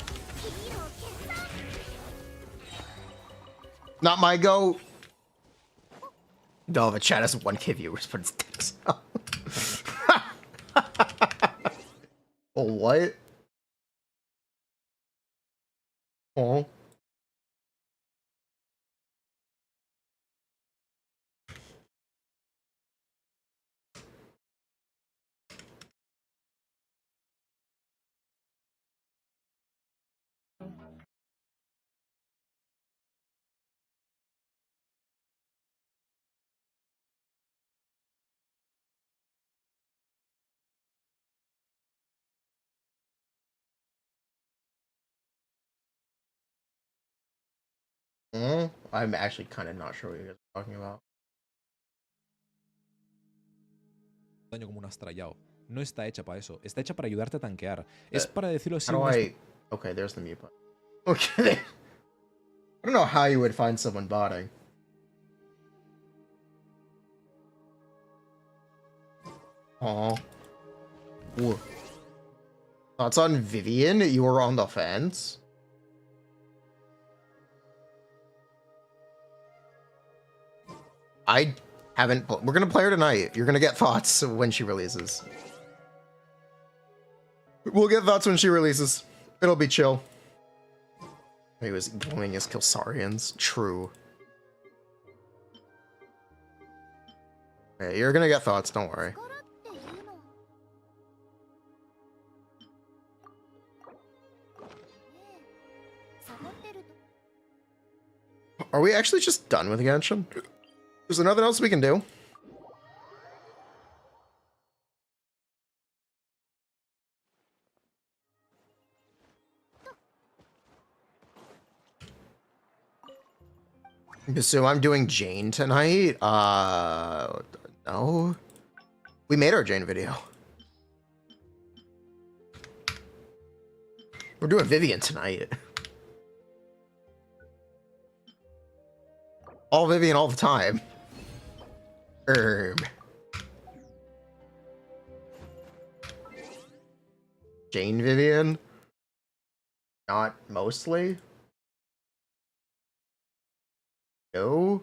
Not my goat. No, the chat has 1K viewers, but it's dicks. Oh, what? Oh. I'm actually kind of not sure what you guys are talking about. Daño como un astrayao. No está hecha para eso. Está hecha para ayudarte a tanquear. Es para decirlo así. Okay, there's the mute button. Okay. I don't know how you would find someone botting. Aw. Ooh. Thoughts on Vivian? You were on the fence? We're gonna play her tonight. You're gonna get thoughts when she releases. We'll get thoughts when she releases. It'll be chill. He was going as Kelsarians. True. Hey, you're gonna get thoughts, don't worry. Are we actually just done with Genshin? Is there nothing else we can do? So I'm doing Jane tonight. No. We made our Jane video. We're doing Vivian tonight. All Vivian all the time. Jane Vivian? Not mostly? No?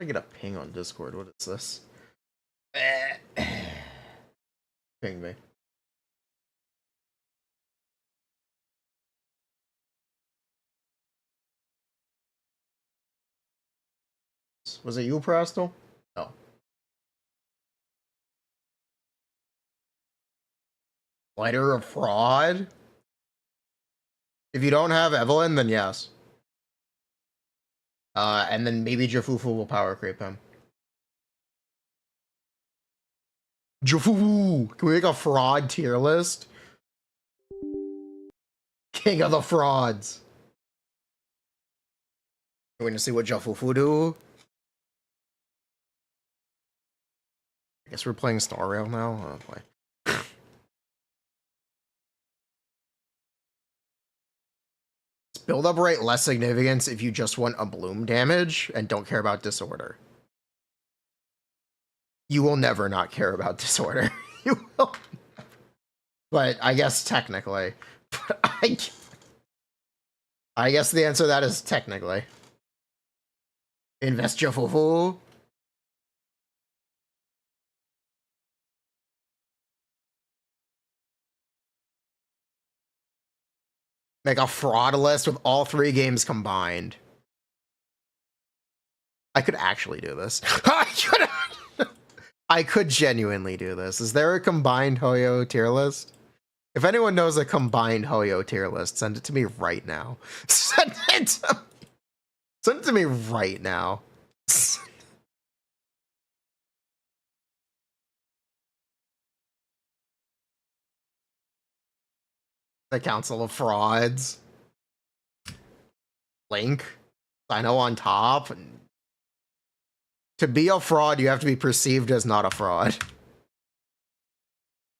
I get a ping on Discord. What is this? Ping me. Was it you, Prastal? No. Lighter of fraud? If you don't have Evelyn, then yes. And then maybe Jafufu will power creep him. Jafufu! Can we make a fraud tier list? King of the frauds. We're going to see what Jafufu do. I guess we're playing Star Rail now. Oh, boy. Build up rate less significance if you just want a bloom damage and don't care about disorder. You will never not care about disorder. You will. But I guess technically. I guess the answer to that is technically. Invest your fufu. Make a fraud list with all 3 games combined. I could actually do this. I could genuinely do this. Is there a combined Hoyo tier list? If anyone knows a combined Hoyo tier list, send it to me right now. Send it to me right now. The Council of Frauds. Link. I know on top. To be a fraud, you have to be perceived as not a fraud.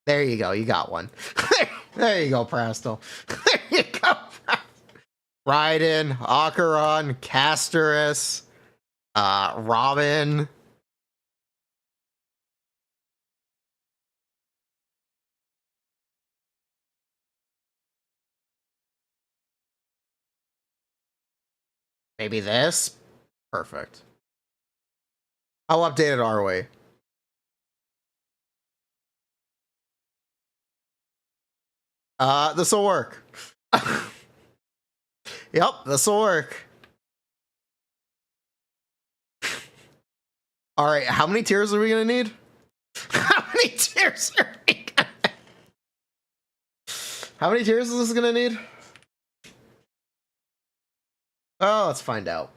There you go. You got one. There you go, Prastal. There you go. Raiden, Acheron, Casterus, Robin. Maybe this? Perfect. How updated are we? This'll work. Yep, this'll work. Alright, how many tiers are we gonna need? How many tiers are we gonna need? How many tiers is this gonna need? Oh, let's find out.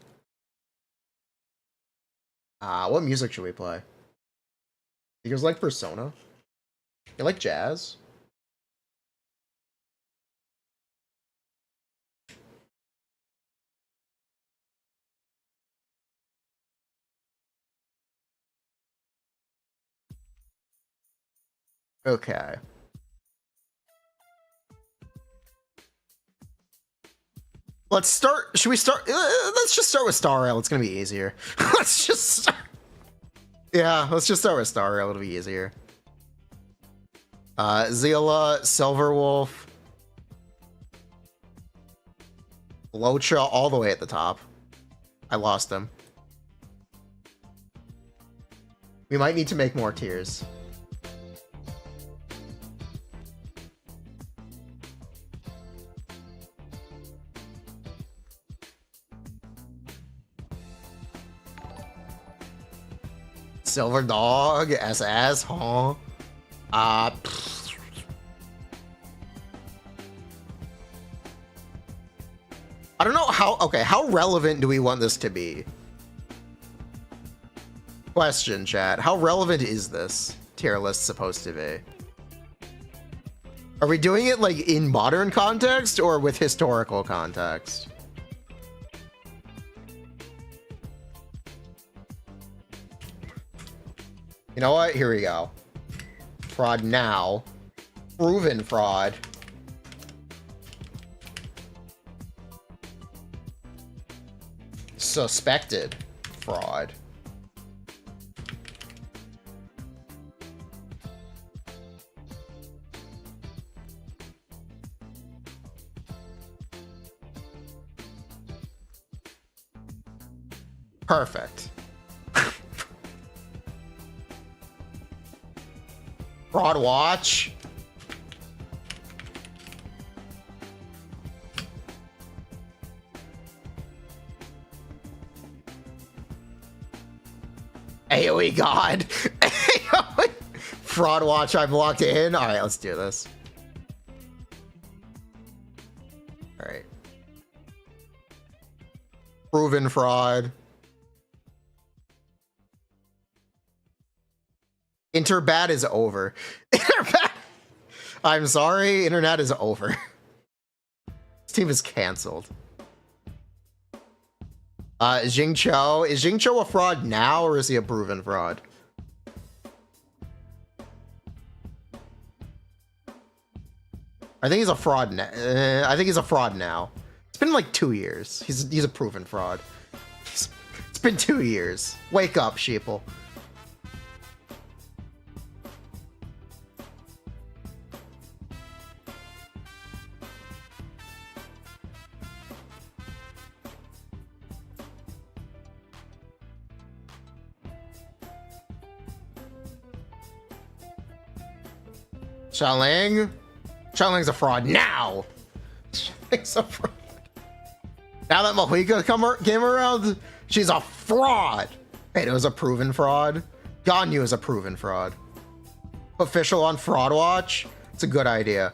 What music should we play? You guys like Persona? You like jazz? Okay. Let's start. Should we start? Let's just start with Star Rail. It's gonna be easier. Let's just start. Yeah, let's just start with Star Rail. It'll be easier. Zila, Silverwolf, Locha, all the way at the top. I lost him. We might need to make more tiers. Silver Dog, SS, huh? I don't know how, okay, how relevant do we want this to be? Question, chat. How relevant is this tier list supposed to be? Are we doing it like in modern context or with historical context? You know what? Here we go. Fraud now. Proven fraud. Suspected fraud. Perfect. Fraud watch. AoE God. Fraud watch, I'm locked in. All right, let's do this. All right. Proven fraud. Interbat is over. Interbat. I'm sorry, internet is over. This team is canceled. Jingcho. Is Jingcho a fraud now or is he a proven fraud? I think he's a fraud now. I think he's a fraud now. It's been like 2 years. He's a proven fraud. It's been 2 years. Wake up, sheeple. Xiaoling? Xiaoling's a fraud now! Xiaoling's a fraud. Now that Mahika came around, she's a fraud! Wait, it was a proven fraud? Ganyu is a proven fraud. Official on Fraud Watch? It's a good idea.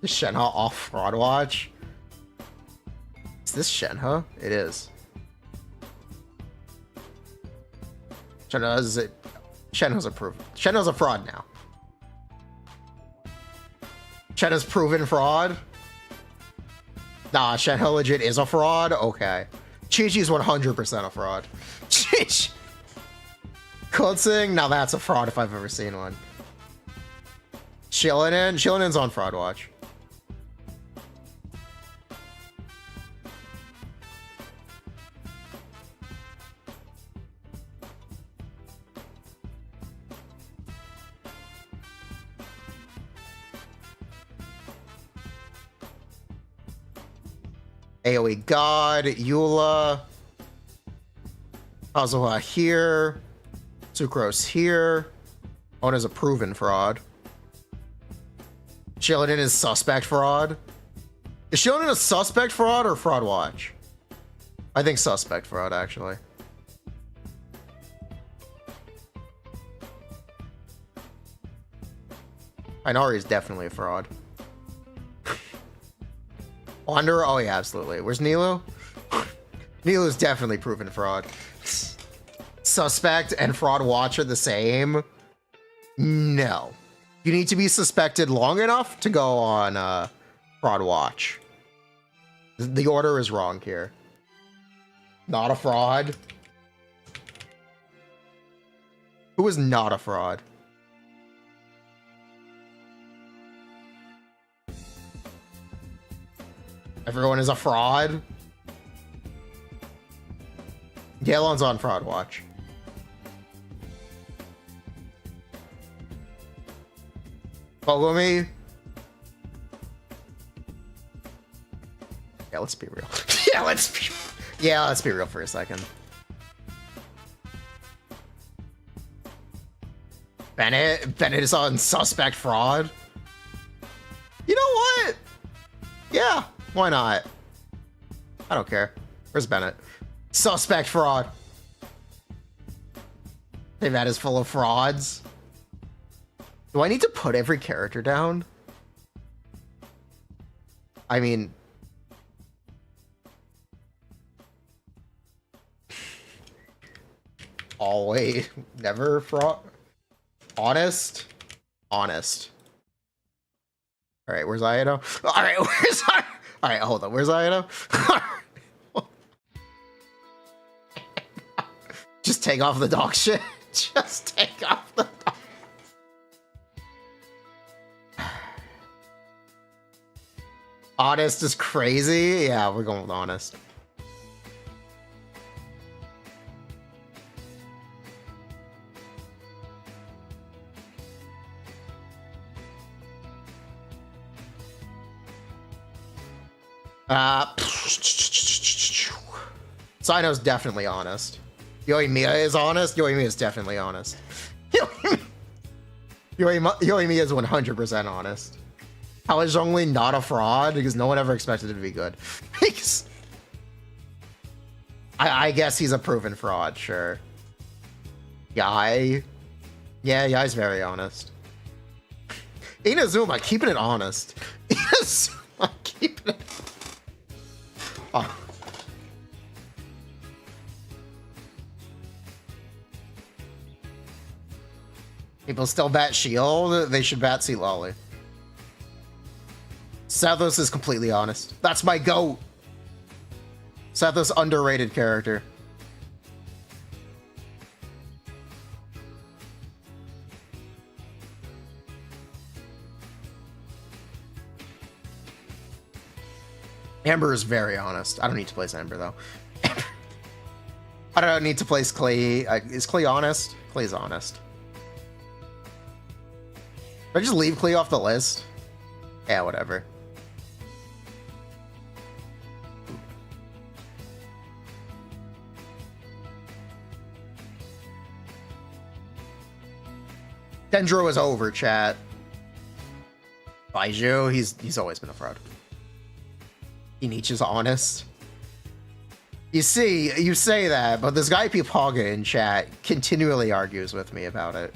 Is Shenhe off Fraud Watch? Is this Shenhe? It is. Shenhe's a proven. Shenhe's a fraud now. Shenhe's proven fraud? Nah, Shenhe legit is a fraud? Okay. Chi-Chi's 100% a fraud. Chi-Chi! Kunsing? Now that's a fraud if I've ever seen one. Shilinen? Shilinen's on Fraud Watch. AoE God, Eula, Kazuha here, Sucrose here. Ona's a proven fraud. Shilinen is suspect fraud. Is Shilinen a suspect fraud or Fraud Watch? I think suspect fraud, actually. Inari is definitely a fraud. Wanderer? Oh yeah, absolutely. Where's Nilo? Nilo's definitely proven fraud. Suspect and Fraud Watch are the same? No. You need to be suspected long enough to go on Fraud Watch. The order is wrong here. Not a fraud. Who is not a fraud? Everyone is a fraud. Galon's on fraud watch. Kogumi. Yeah, let's be real. Let's be real for a second. Bennett is on suspect fraud. You know what? Yeah, why not? I don't care. Where's Bennett? Suspect fraud. Teyvat is full of frauds. Do I need to put every character down? I mean... always, never fraud. Honest. Honest. Alright, where's Ayato? Alright, where's Ayato? Alright, hold on, where's Ayato? Just take off the dog shit. Just take off the dog. Honest is crazy? Yeah, we're going with honest. Sino's definitely honest. Yoimiya is honest. Yoimiya is definitely honest. Yoimiya is 100% honest. How is Zhongli not a fraud? Because no one ever expected it to be good. I guess he's a proven fraud, sure. Yai. Yeah, Yai's very honest. Inazuma, keeping it honest. Inazuma, keeping it... Oh. People still bat Shield? They should bat Hauly. Sethos is completely honest. That's my GOAT. Sethos, underrated character. Amber is very honest. I don't need to place Amber, though. I don't need to place Clay. Is Clay honest? Clay's honest. Did I just leave Clay off the list? Yeah, whatever. Dendro is over, chat. Baiju, he's always been a fraud. Inichi is honest. You see, you say that, but this guy Pipaga in chat continually argues with me about it.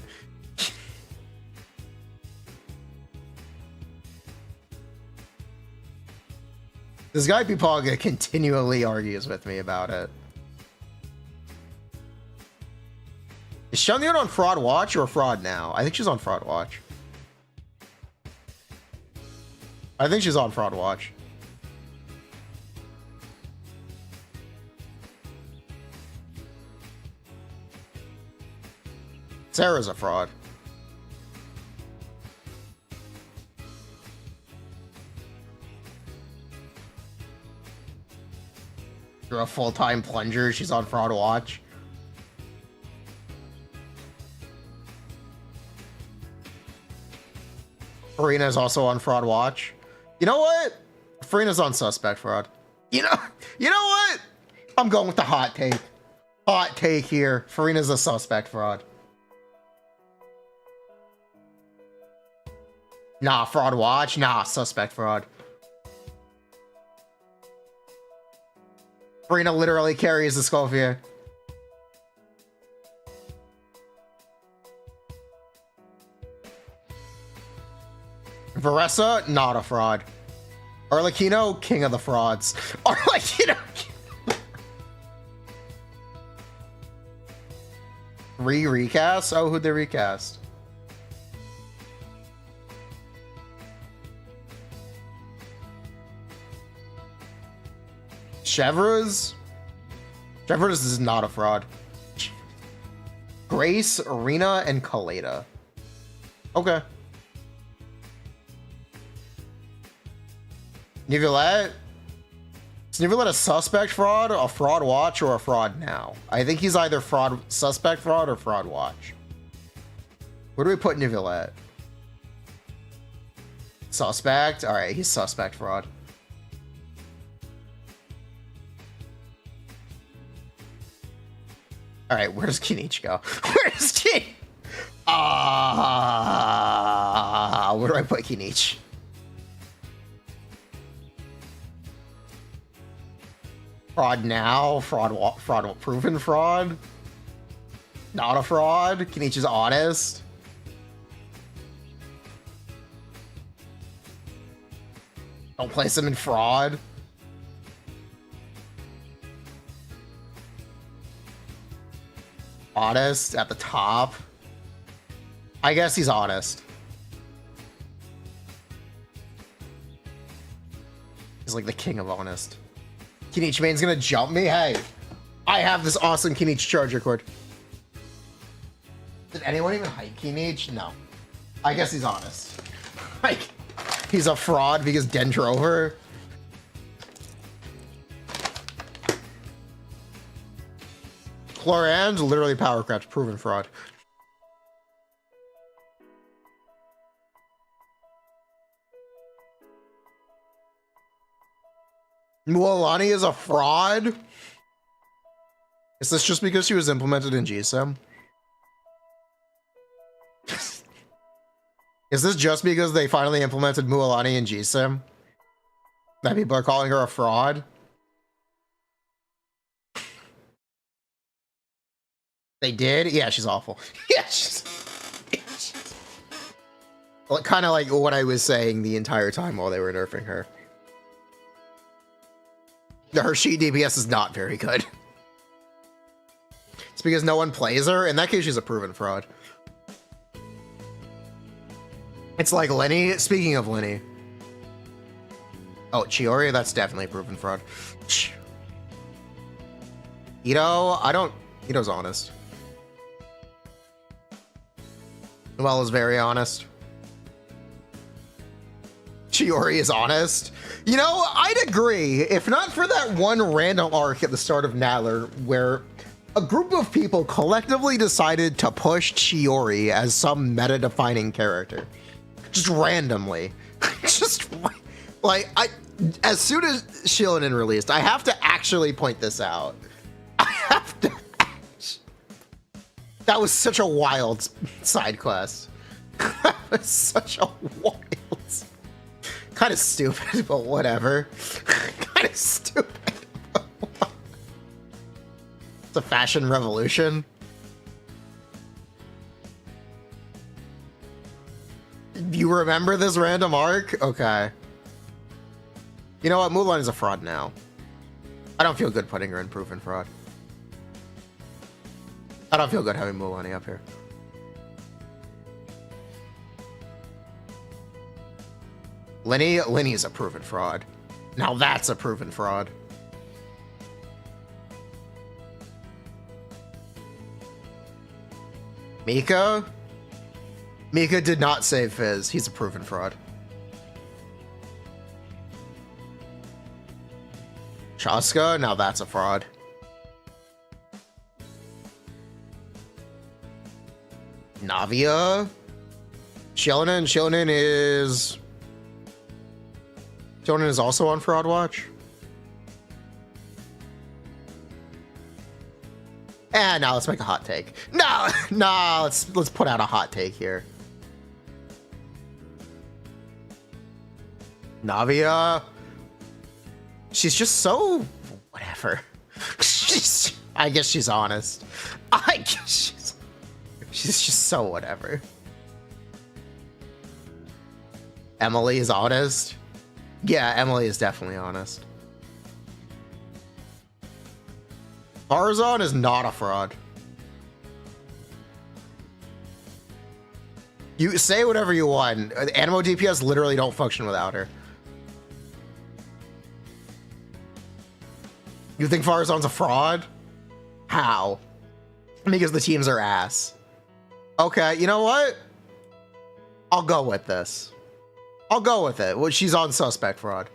This guy Pipaga continually argues with me about it. Is Shunyun on fraud watch or fraud now? I think she's on fraud watch. I think she's on fraud watch. Sarah's a fraud. You're a full-time plunger. She's on fraud watch. Furina is also on fraud watch. You know what? Furina's on suspect fraud. You know what? I'm going with the hot take. Hot take here. Furina's a suspect fraud. Nah, fraud watch. Nah, suspect fraud. Furina literally carries the Scopia. Varessa, not a fraud. Arlecchino, king of the frauds. Arlecchino. Recast? Oh, who'd they recast? Chevreuse? Chevreuse is not a fraud. Grace, Arena, and Kaleda. Okay. Nivelette? Snivelet a suspect fraud, a fraud watch, or a fraud now? I think he's either suspect fraud or fraud watch. Where do we put Nivelet? Suspect? Alright, he's suspect fraud. Alright, where does Kinich go? Where does Kinich? Where do I put Kinich? Fraud now? Fraud proven fraud? Not a fraud? Kinich is honest? Don't place him in fraud? Honest at the top? I guess he's honest. He's like the king of honest. Kinich Main's gonna jump me? Hey, I have this awesome Kinich charger cord. Did anyone even hype Kinich? No. I guess he's honest. Like, he's a fraud because Den drove her. Cloran's literally Powercraft, proven fraud. Mualani is a fraud? Is this just because she was implemented in GSM? Is this just because they finally implemented Mualani in GSM? That people are calling her a fraud? They did? Yeah, she's awful. Yeah, she's well, kind of like what I was saying the entire time while they were nerfing her. Her sheet DPS is not very good. It's because no one plays her. In that case, she's a proven fraud. It's like Lenny. Speaking of Lenny. Oh, Chiori, that's definitely a proven fraud. Ito, Ito's honest. Noelle is very honest. Chiori is honest. You know, I'd agree. If not for that one random arc at the start of Nadler where a group of people collectively decided to push Chiori as some meta-defining character. Just randomly. Just like, as soon as Shilinen released, I have to actually point this out. I have to. That was such a wild side quest. That was such a wild. Kind of stupid, but whatever. Kind of stupid. It's a fashion revolution. You remember this random arc? Okay. You know what? Mulan is a fraud now. I don't feel good putting her in proven fraud. I don't feel good having Mulani up here. Lenny is a proven fraud. Now that's a proven fraud. Mika? Mika did not save Fizz. He's a proven fraud. Chaska? Now that's a fraud. Navia? Shilinen is... Shilinen is also on Fraud Watch? Now let's make a hot take. No, let's put out a hot take here. Navia, she's just so whatever. I guess she's honest. I guess she's just so whatever. Emily is honest. Yeah, Emily is definitely honest. Farazan is not a fraud. You say whatever you want. Animo DPS literally don't function without her. You think Farazan's a fraud? How? Because the teams are ass. Okay, you know what? I'll go with this. I'll go with it. Well, she's on suspect fraud.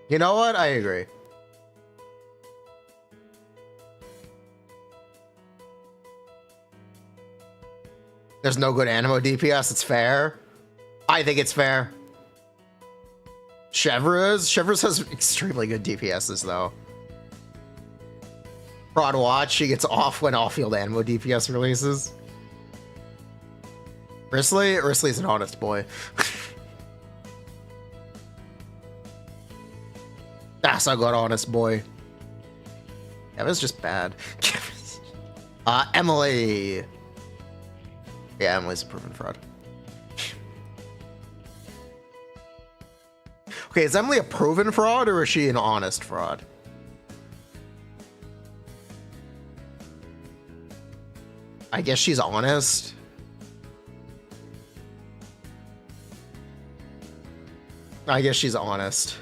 You know what? I agree. There's no good Animo DPS. It's fair. I think it's fair. Chevreuse has extremely good DPSs though. Fraud Watch, she gets off when off-field Animo DPS releases. Wriothesley's an honest boy. That's a good honest boy. Kevin's just bad. Emily. Yeah, Emily's a proven fraud. Okay, is Emily a proven fraud or is she an honest fraud? I guess she's honest. I guess she's honest.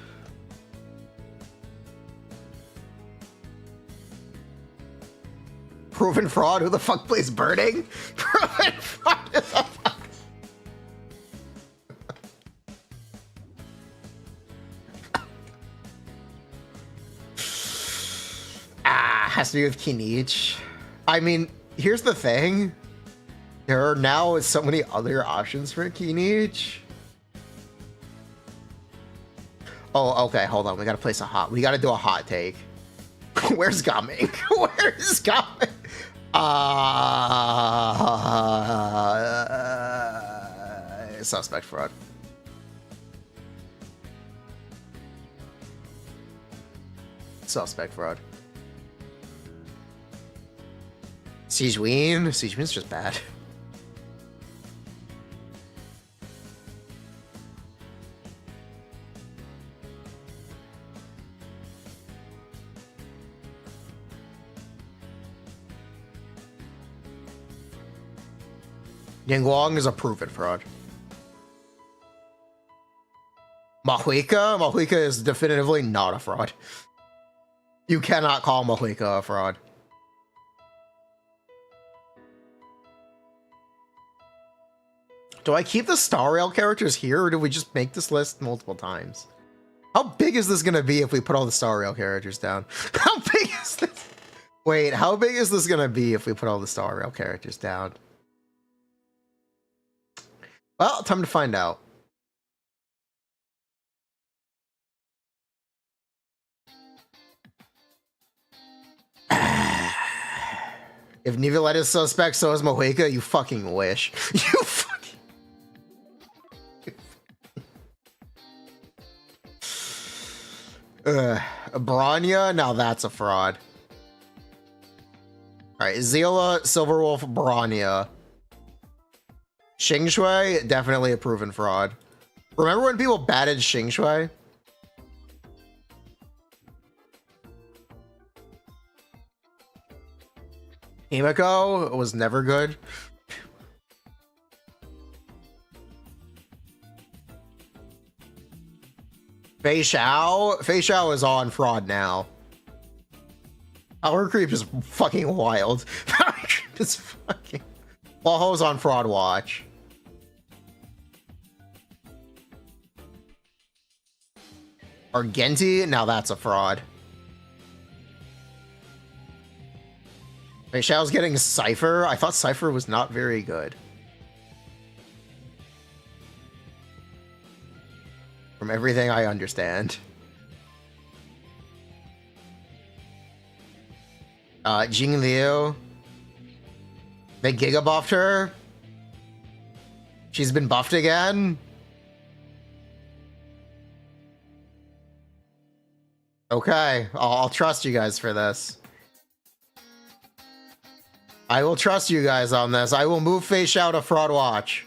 Proven fraud? Who the fuck plays Burning? Proven fraud? Who the fuck? Has to be with Kinich. I mean, here's the thing. There are now so many other options for Kinich. Oh, okay, hold on. We gotta place we gotta do a hot take. Where's Gaming? Where's Gaming? Suspect fraud. Suspect fraud. Siegeween's just bad. Yingguang is a proven fraud. Mahuika is definitively not a fraud. You cannot call Mahuika a fraud. Do I keep the Star Rail characters here, or do we just make this list multiple times? How big is this gonna be if we put all the Star Rail characters down? How big is this? Wait, how big is this gonna be if we put all the Star Rail characters down? Well, time to find out. If Nicolette is suspect, so is Mahuika. You fucking wish. You fucking... Bronya? Now that's a fraud. Alright, Zeala, Silverwolf, Bronya. Xingshui? Definitely a proven fraud. Remember when people batted Xingshui? Himiko was never good. Fei Xiao is on fraud now. Power creep is fucking wild. Power creep is fucking... Walho's on fraud watch. Argenti? Now that's a fraud. Fei Xiao's getting Cypher? I thought Cypher was not very good. From everything I understand. Jing Liu. They giga buffed her. She's been buffed again. Okay, I'll trust you guys for this. I will trust you guys on this. I will move Fei Xiao to fraud watch.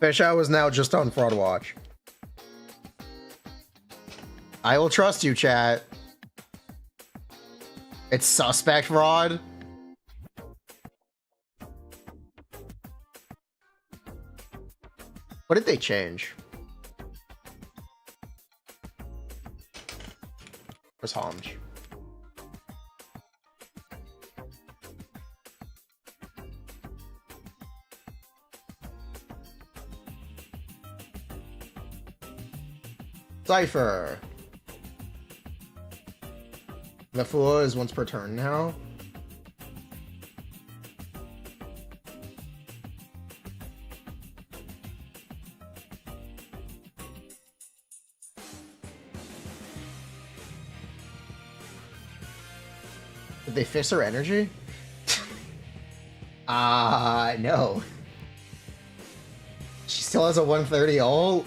Fei Xiao is now just on fraud watch. I will trust you, chat. It's suspect fraud. What did they change? Where's Homage? Cypher. The Fool is once per turn now. Did they fix her energy? No. She still has a 130 ult.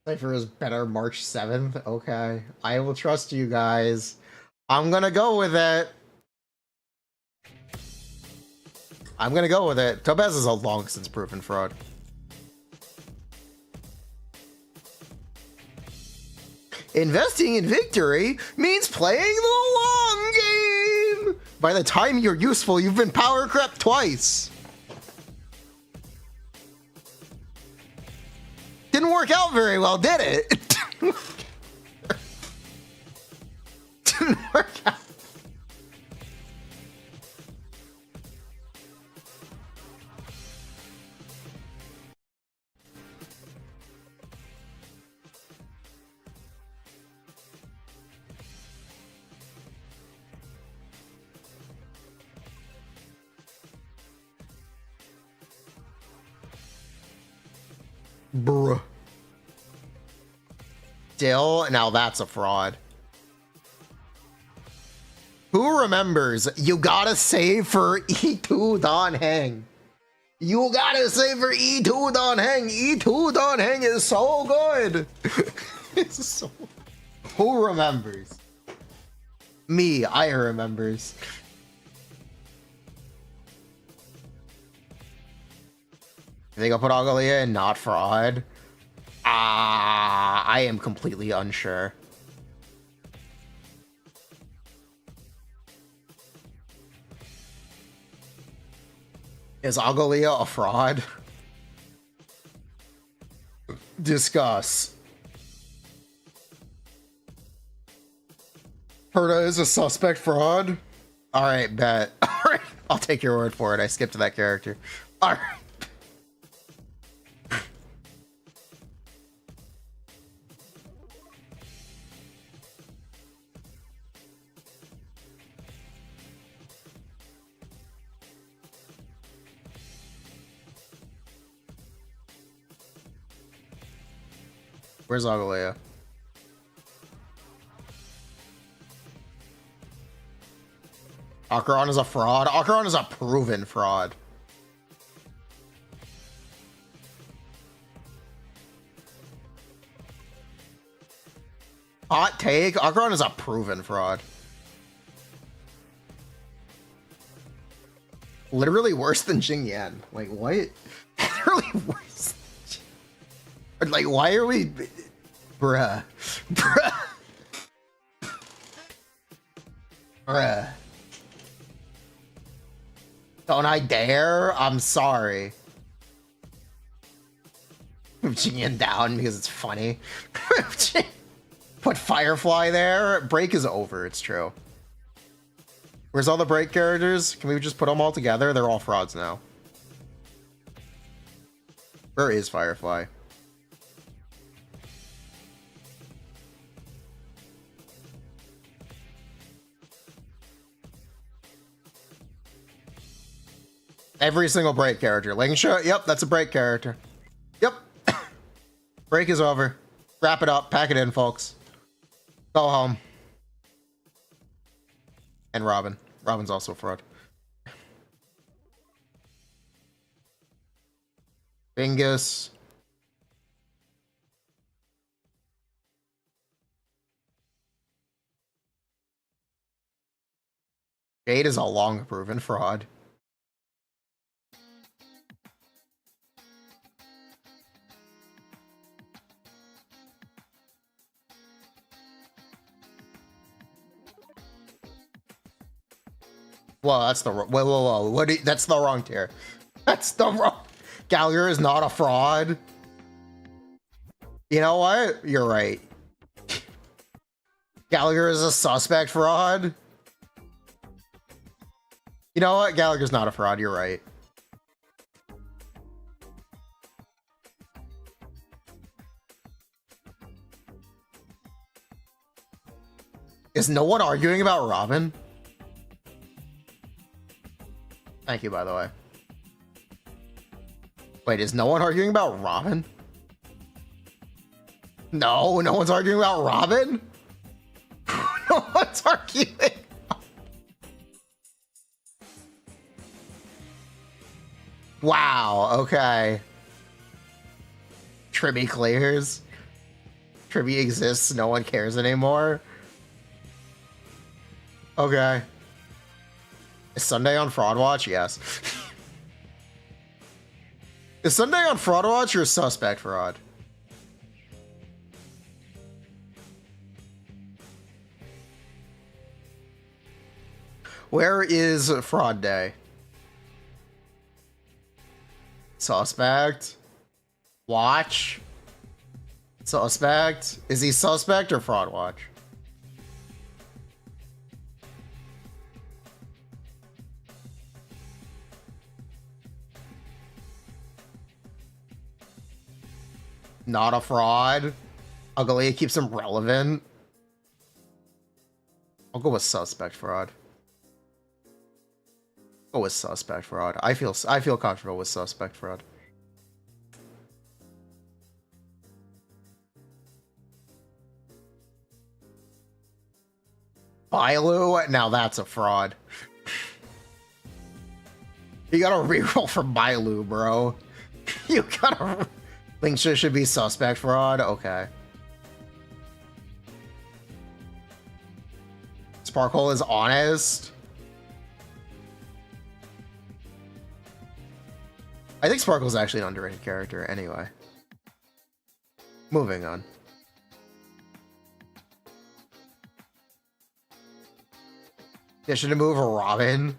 Cypher is better March 7th. Okay. I will trust you guys. I'm gonna go with it. I'm gonna go with it. Topaz is a long since proven fraud. Investing in victory means playing the long game. By the time you're useful, you've been power crept twice. Didn't work out very well, did it? Didn't work out. Bruh. Still, now that's a fraud. Who remembers? You gotta save for E2 Don Heng. You gotta save for E2 Don Heng. E2 Don Heng is so good. It's so... Who remembers? Me, I remembers. I think I'll put Agalia and not fraud. I am completely unsure. Is Agalia a fraud? Discuss. Herta is a suspect fraud? Alright, bet. Alright, I'll take your word for it. I skipped that character. Alright. Where's Agalia? Acheron is a fraud. Acheron is a proven fraud. Hot take. Acheron is a proven fraud. Literally worse than Jing Yan. Like, what? Literally worse. Like, why are we... Bruh. Bruh. Bruh. Don't I dare? I'm sorry. Move Jing down because it's funny. Put Firefly there. Break is over, it's true. Where's all the break characters? Can we just put them all together? They're all frauds now. Where is Firefly? Every single break character. Lingsha, yep, that's a break character. Yep. Break is over. Wrap it up. Pack it in, folks. Go home. And Robin. Robin's also a fraud. Bingus. Jade is a long proven fraud. Whoa, that's the whoa. What? That's the wrong tier. That's the wrong. Gallagher is not a fraud. You know what? You're right. Gallagher is a suspect fraud. You know what? Gallagher's not a fraud. You're right. Is no one arguing about Robin? Thank you, by the way. Wait, is no one arguing about Robin? No, no one's arguing about Robin? No one's arguing. Wow, okay. Tribby clears. Tribby exists, no one cares anymore. Okay. Is Sunday on Fraud Watch? Yes. Is Sunday on Fraud Watch or Suspect Fraud? Where is Fraud Day? Suspect. Watch. Suspect. Is he suspect or Fraud Watch? Not a fraud. Ugly keeps him relevant. I'll go with suspect fraud. Go with suspect fraud. I feel comfortable with suspect fraud. Bailu? Now that's a fraud. You gotta reroll for Bailu, bro. You gotta... Linkshare should be suspect fraud? Okay. Sparkle is honest. I think Sparkle's actually an underrated character anyway. Moving on. Yeah, should I move a Robin?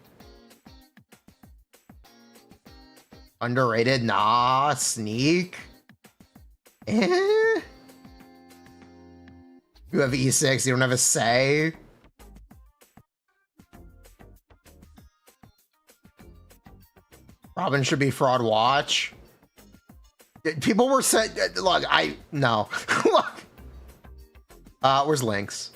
Underrated? Nah, Sneak. Eh? You have E6, you don't have a say. Robin should be Fraud Watch. People were saying, look, no. Look. Where's Lynx?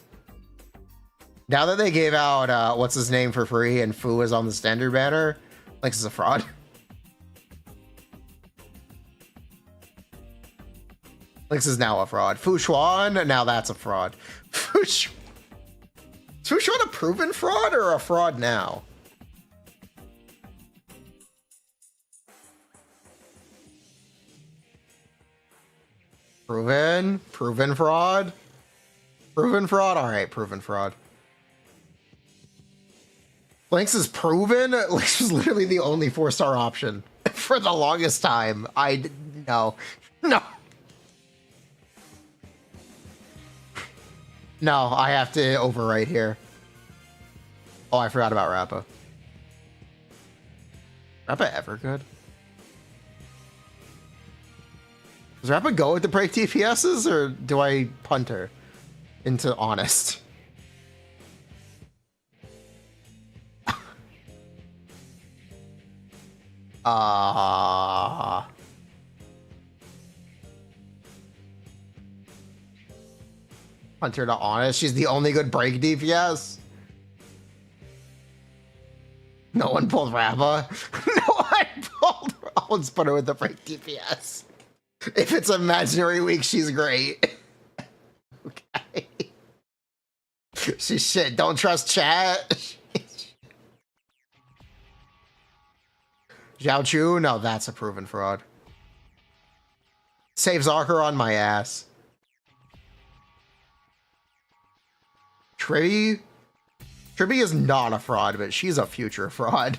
Now that they gave out, what's his name for free and Fu is on the standard banner, Lynx is a fraud. Lynx is now a fraud. Fu Xuan, now that's a fraud. Is Fu Xuan a proven fraud or a fraud now? Proven fraud? Proven fraud? Alright, proven fraud. Lynx is proven? Lynx was literally the only 4-star option for the longest time. No. No, I have to overwrite here. Oh, I forgot about Rappa. Rappa ever good? Does Rappa go with the break DPSs or do I punt her into honest? Hunter to honest. She's the only good break DPS. No one pulled Rappa. No one pulled. Let's put her with the break DPS. If it's imaginary week, she's great. Okay. She's shit. Don't trust chat. Zhao Chu? No, that's a proven fraud. Save Zarker on my ass. Tribby is not a fraud, but she's a future fraud.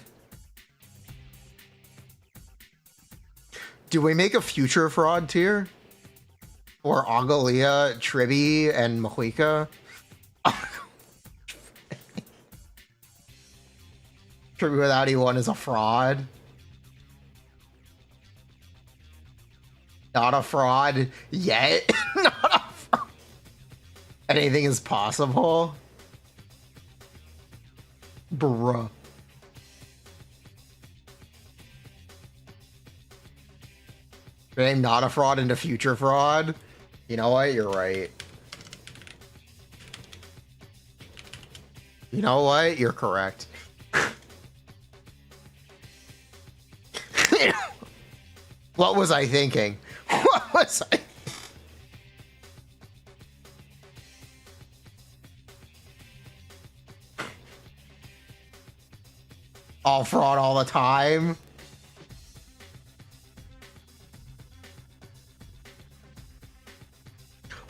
Do we make a future fraud tier? Or Angalia, Tribby, and Mahuika? Tribby without E1 is a fraud. Not a fraud yet. Not a fraud. Anything is possible. Bruh. Name not a fraud into future fraud. You know what? You're right. You know what? You're correct. What was I thinking? What was I? All fraud all the time.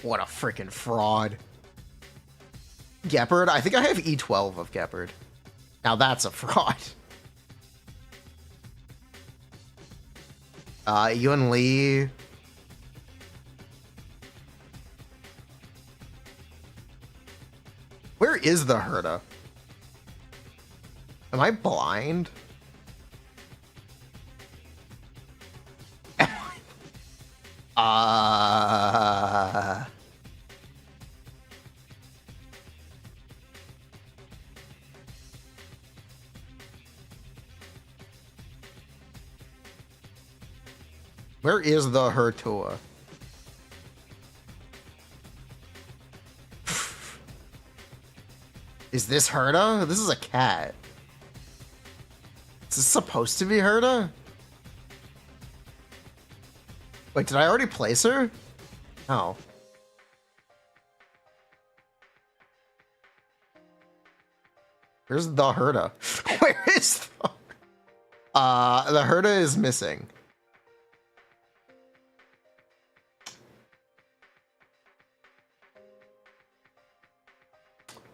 What a freaking fraud. Gepard? I think I have E12 of Gepard. Now that's a fraud. Yun Lee. Where is the Herda? Am I blind? Where is the Hertua? Is this Herda? This is a cat. Is this supposed to be Herda? Wait, did I already place her? No. Where's the Herda? Where is the Herda is missing.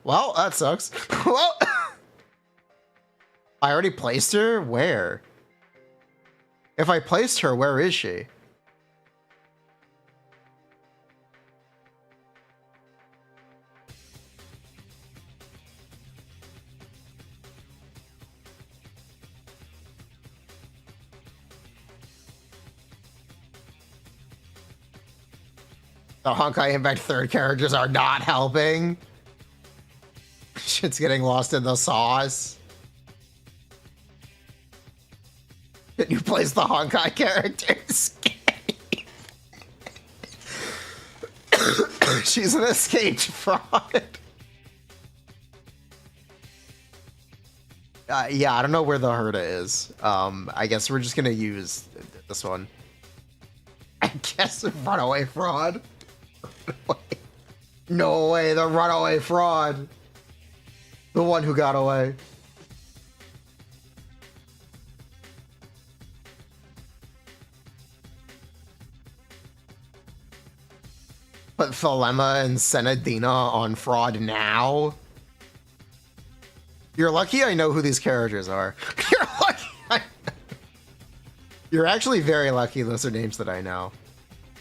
Well, that sucks. Well, I already placed her? Where? If I placed her, where is she? The Honkai Impact third characters are not helping. Shit's getting lost in the sauce. Can you place the Honkai characters? She's an escaped fraud. Yeah, I don't know where the Herda is. I guess we're just gonna use this one. I guess runaway fraud. No way, the runaway fraud. The one who got away. Put Thelema and Senadina on fraud now. You're lucky I know who these characters are. You're lucky. You're actually very lucky those are names that I know.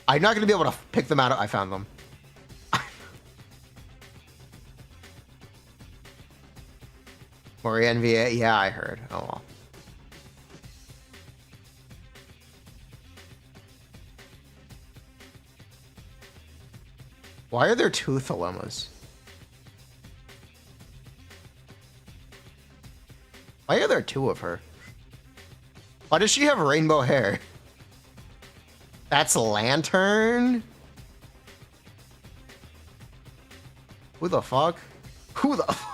I'm not going to be able to pick them out. I found them. Mori NVA? Yeah, I heard. Oh well. Why are there two Thelemas? Why are there two of her? Why does she have rainbow hair? That's Lantern? Who the fuck? Who the fuck?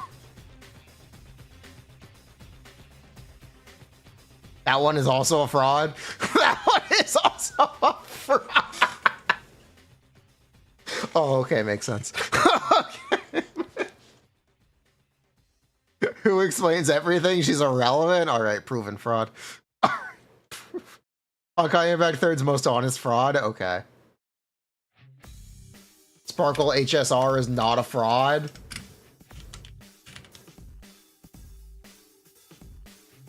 That one is also a fraud. That one is also a fraud. Oh, okay, makes sense. Okay. Who explains everything? She's irrelevant? Alright, proven fraud. Honkai Impact 3's most honest fraud? Okay. Sparkle HSR is not a fraud.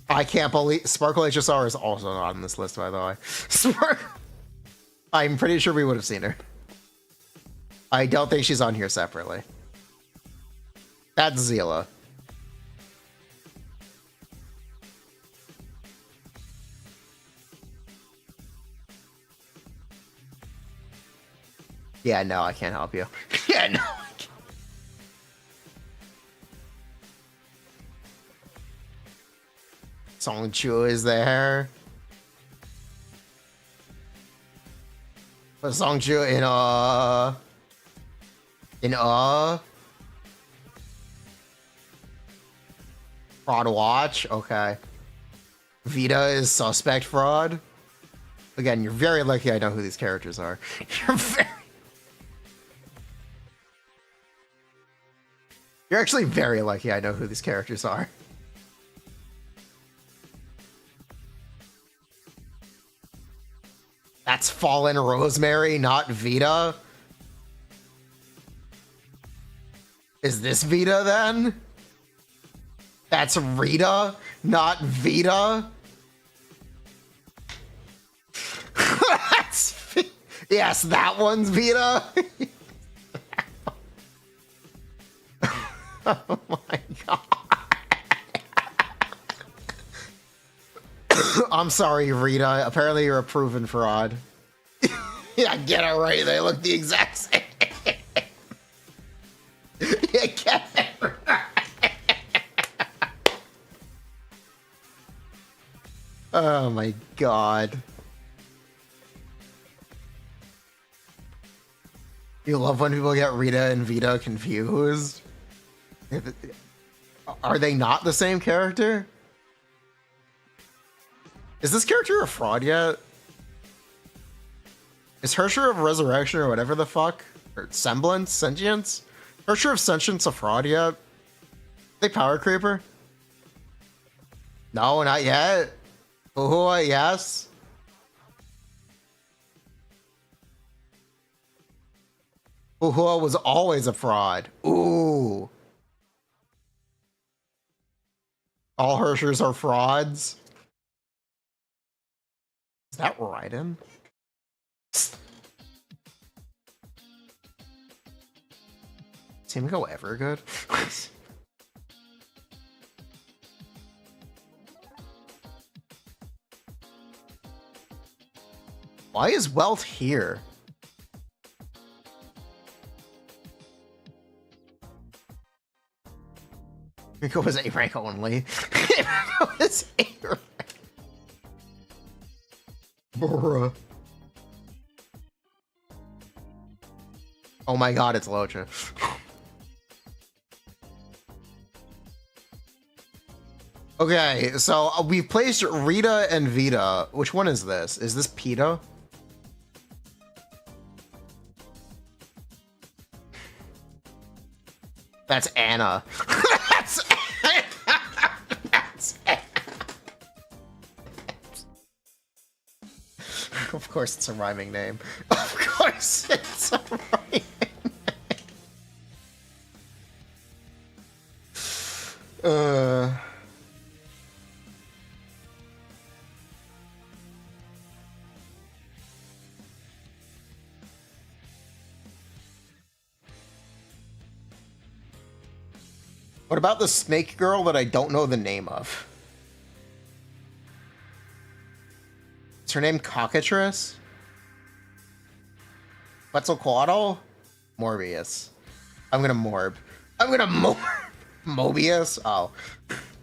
I can't believe Sparkle HSR is also not on this list, by the way. I'm pretty sure we would have seen her. I don't think she's on here separately. That's Zila. Yeah, no, I can't help you. Yeah, no. Songchu is there. But Songchu in Fraud Watch, okay. Vita is suspect fraud. Again, you're very lucky I know who these characters are. You're actually very lucky I know who these characters are. That's Fallen Rosemary, not Vita. Is this Vita then? That's Rita, not Vita. Yes, that one's Vita. Oh my god. I'm sorry, Rita. Apparently you're a proven fraud. Yeah, get it right. They look the exact same. Yeah, get it right. Oh my god. You love when people get Rita and Vita confused. Are they not the same character? Is this character a fraud yet? Is Hersher of Resurrection or whatever the fuck? Or Semblance? Sentience? Hersher of Sentience a fraud yet? They Power Creeper? No, not yet. Uhua, yes. Uhua was always a fraud. Ooh. All Hershers are frauds. Is that Raiden? Team go ever good? Why is Welt here? Miko was A rank only. Miko was A rank. Bruh. Oh my god, it's Locha. Okay, so we've placed Rita and Vita. Which one is this? Is this Peta? That's Anna. That's Anna. That's Anna. Of course it's a rhyming name. Of course it's a rhyming name. What about the snake girl that I don't know the name of? Is her name Cockatrice? Quetzalcoatl? Morbius. I'm gonna Morb. I'm gonna Morb. Mobius? Oh.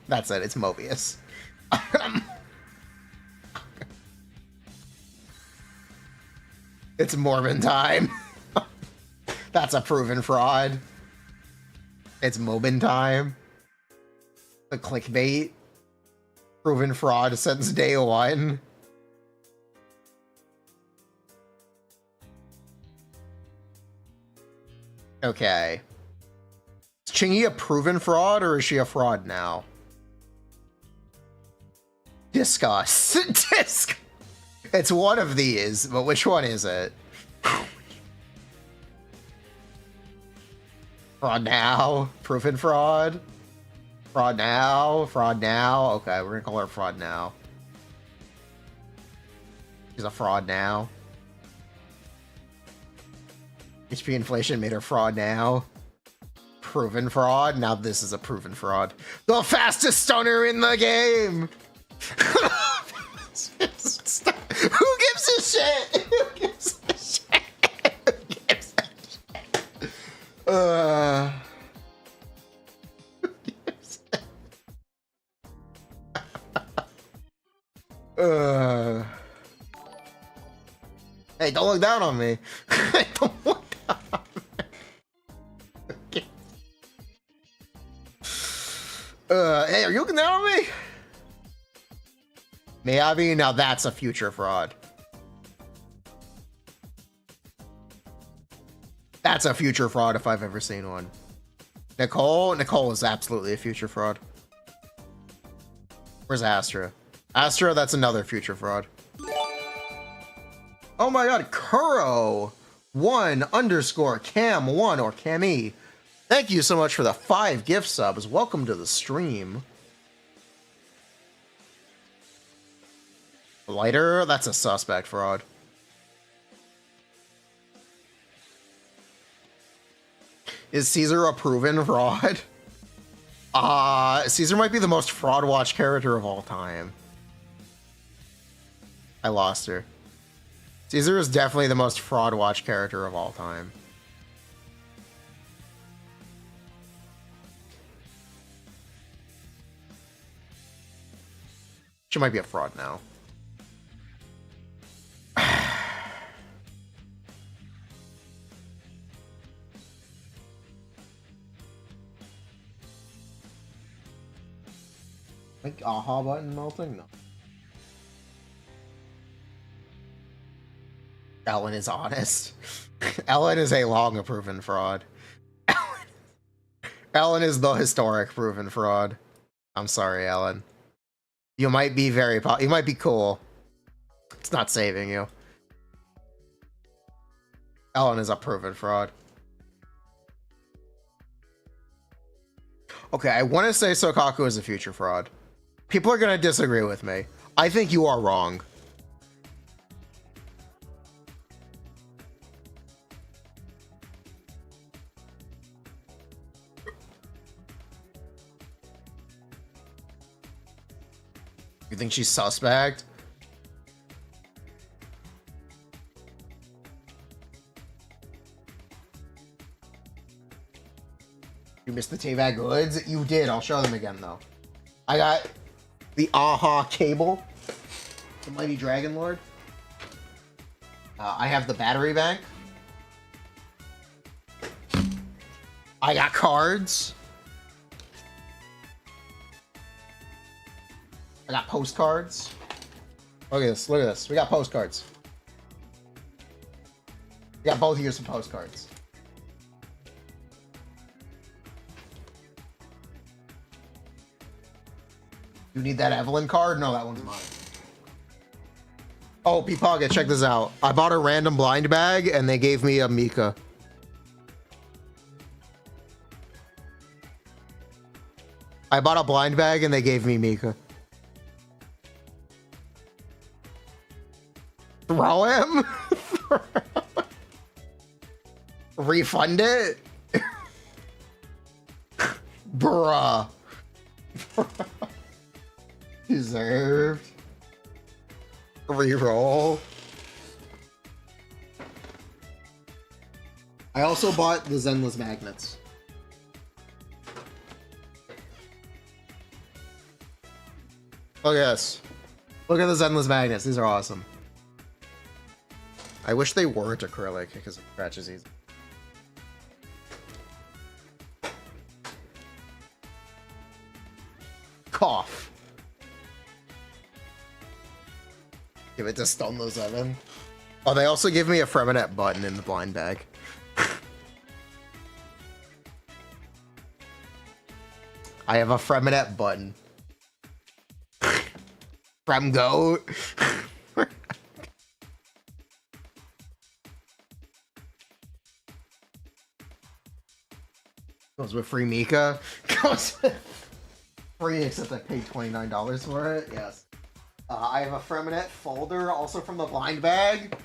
That's it, it's Mobius. It's Morbin time. That's a proven fraud. It's Mobin time. The clickbait. Proven fraud since day one. Okay. Is Chingy a proven fraud or is she a fraud now? Discuss. It's one of these, but which one is it? Fraud now. Proven fraud. Fraud now. Fraud now. Okay, we're gonna call her fraud now. She's a fraud now. HP inflation made her fraud now. Proven fraud. Now this is a proven fraud. The fastest stunner in the game. Who gives a shit? Who gives a shit? Who gives Uh. Hey, don't look down on me. Don't look down on me. Okay. Hey, are you looking down on me? Maybe now that's a future fraud. That's a future fraud if I've ever seen one. Nicole is absolutely a future fraud. Where's Astra? Astra, that's another future fraud. Oh my god, Kuro 1_Cam1 or Cami. Thank you so much for the 5 gift subs. Welcome to the stream. Lighter, that's a suspect fraud. Is Caesar a proven fraud? Caesar might be the most fraud watch character of all time. I lost her. Caesar is definitely the most fraud watch character of all time. She might be a fraud now. Like aha button melting? No. Ellen is honest. Ellen is a long proven fraud. Ellen is the historic proven fraud. I'm sorry, Ellen. You might be you might be cool. It's not saving you. Ellen is a proven fraud. Okay, I want to say Sokaku is a future fraud. People are going to disagree with me. I think you are wrong. You think she's suspect? You missed the Teyvat goods? You did. I'll show them again, though. I got the AHA cable. The Mighty Dragon Lord. I have the battery bank. I got cards. I got postcards. Look at this. Look at this. We got postcards. We got both of you some postcards. You need that Evelyn card? No, that one's mine. Oh, Peepocket, check this out. I bought a random blind bag and they gave me a Mika. I bought a blind bag and they gave me Mika. Throw him? Refund it? Bruh. Deserved. Reroll. I also bought the Zenless magnets. Look at this. Look at the Zenless magnets. These are awesome. I wish they weren't acrylic because it scratches easy. Cough. Give it to Stoneless 7. Oh, they also give me a Freminette button in the blind bag. I have a Freminette button. Frem Goat. Goes with free Mika. Goes with free, except I paid $29 for it. Yes. I have a Freminette folder, also from the blind bag,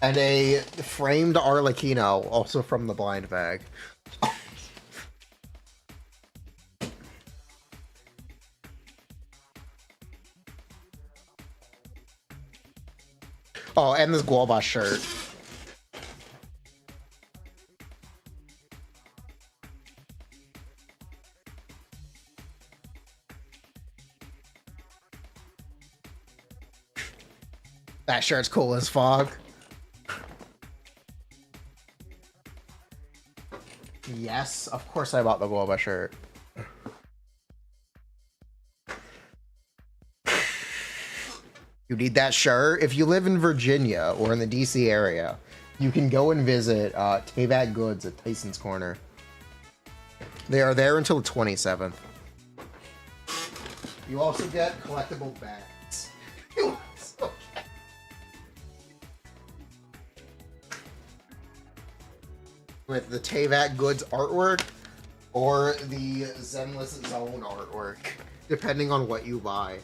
and a framed Arlecchino, also from the blind bag. Oh, and this Guoba shirt. That shirt's cool as fog. Yes, of course I bought the Guava shirt. You need that shirt? If you live in Virginia or in the DC area, you can go and visit Teyvat Goods at Tyson's Corner. They are there until the 27th. You also get collectible bags. With the Teyvat Goods artwork or the Zenless Zone artwork, depending on what you buy.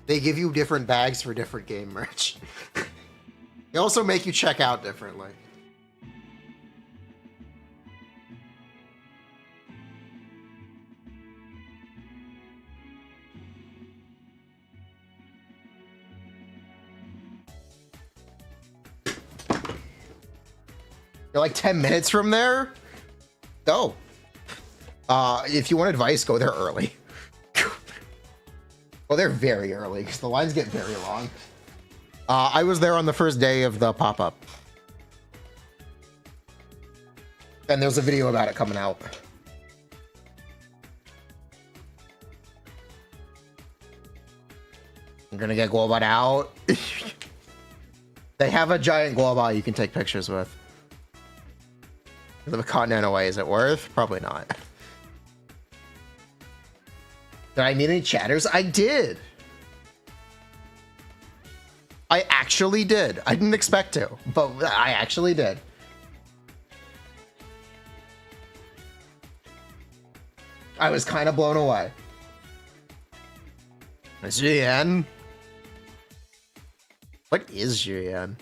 They give you different bags for different game merch. They also make you check out differently. You're like 10 minutes from there? Go. If you want advice, go there early. Well, they're very early because the lines get very long. I was there on the first day of the pop-up. And there's a video about it coming out. I'm gonna get Globot out. They have a giant Globot you can take pictures with. The continent away, is it worth? Probably not. Did I meet any chatters? I did. I actually did. I didn't expect to, but I actually did. I was kind of blown away. Julian? What is Julian?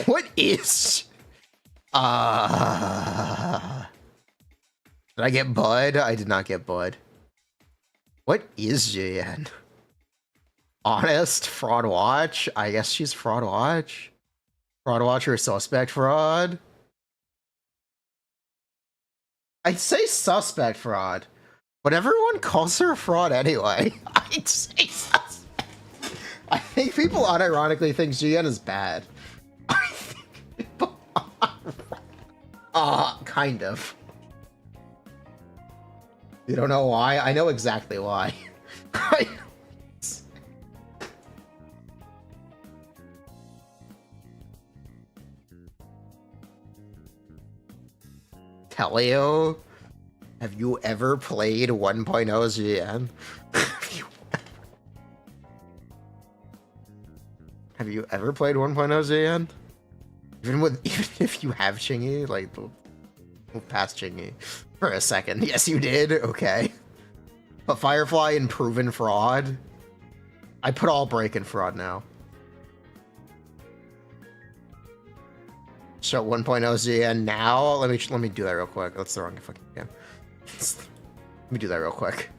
What is... Did I get Bud? I did not get Bud. What is Jan? Honest fraud watch? I guess she's fraud watch. Fraud watch or suspect fraud? I'd say suspect fraud, but everyone calls her fraud anyway. I'd say suspect. I think people unironically think Jan is bad. I think people kind of. You don't know why? I know exactly why. Telio, have you ever played 1.0 GN? Have you ever played 1.0 GN? Even if you have Chingy, like, move past Chingy for a second. Yes, you did. Okay. But Firefly and Proven Fraud. I put all break in fraud now. Show 1.0 GN now. Let me do that real quick. That's the wrong fucking game. Let me do that real quick.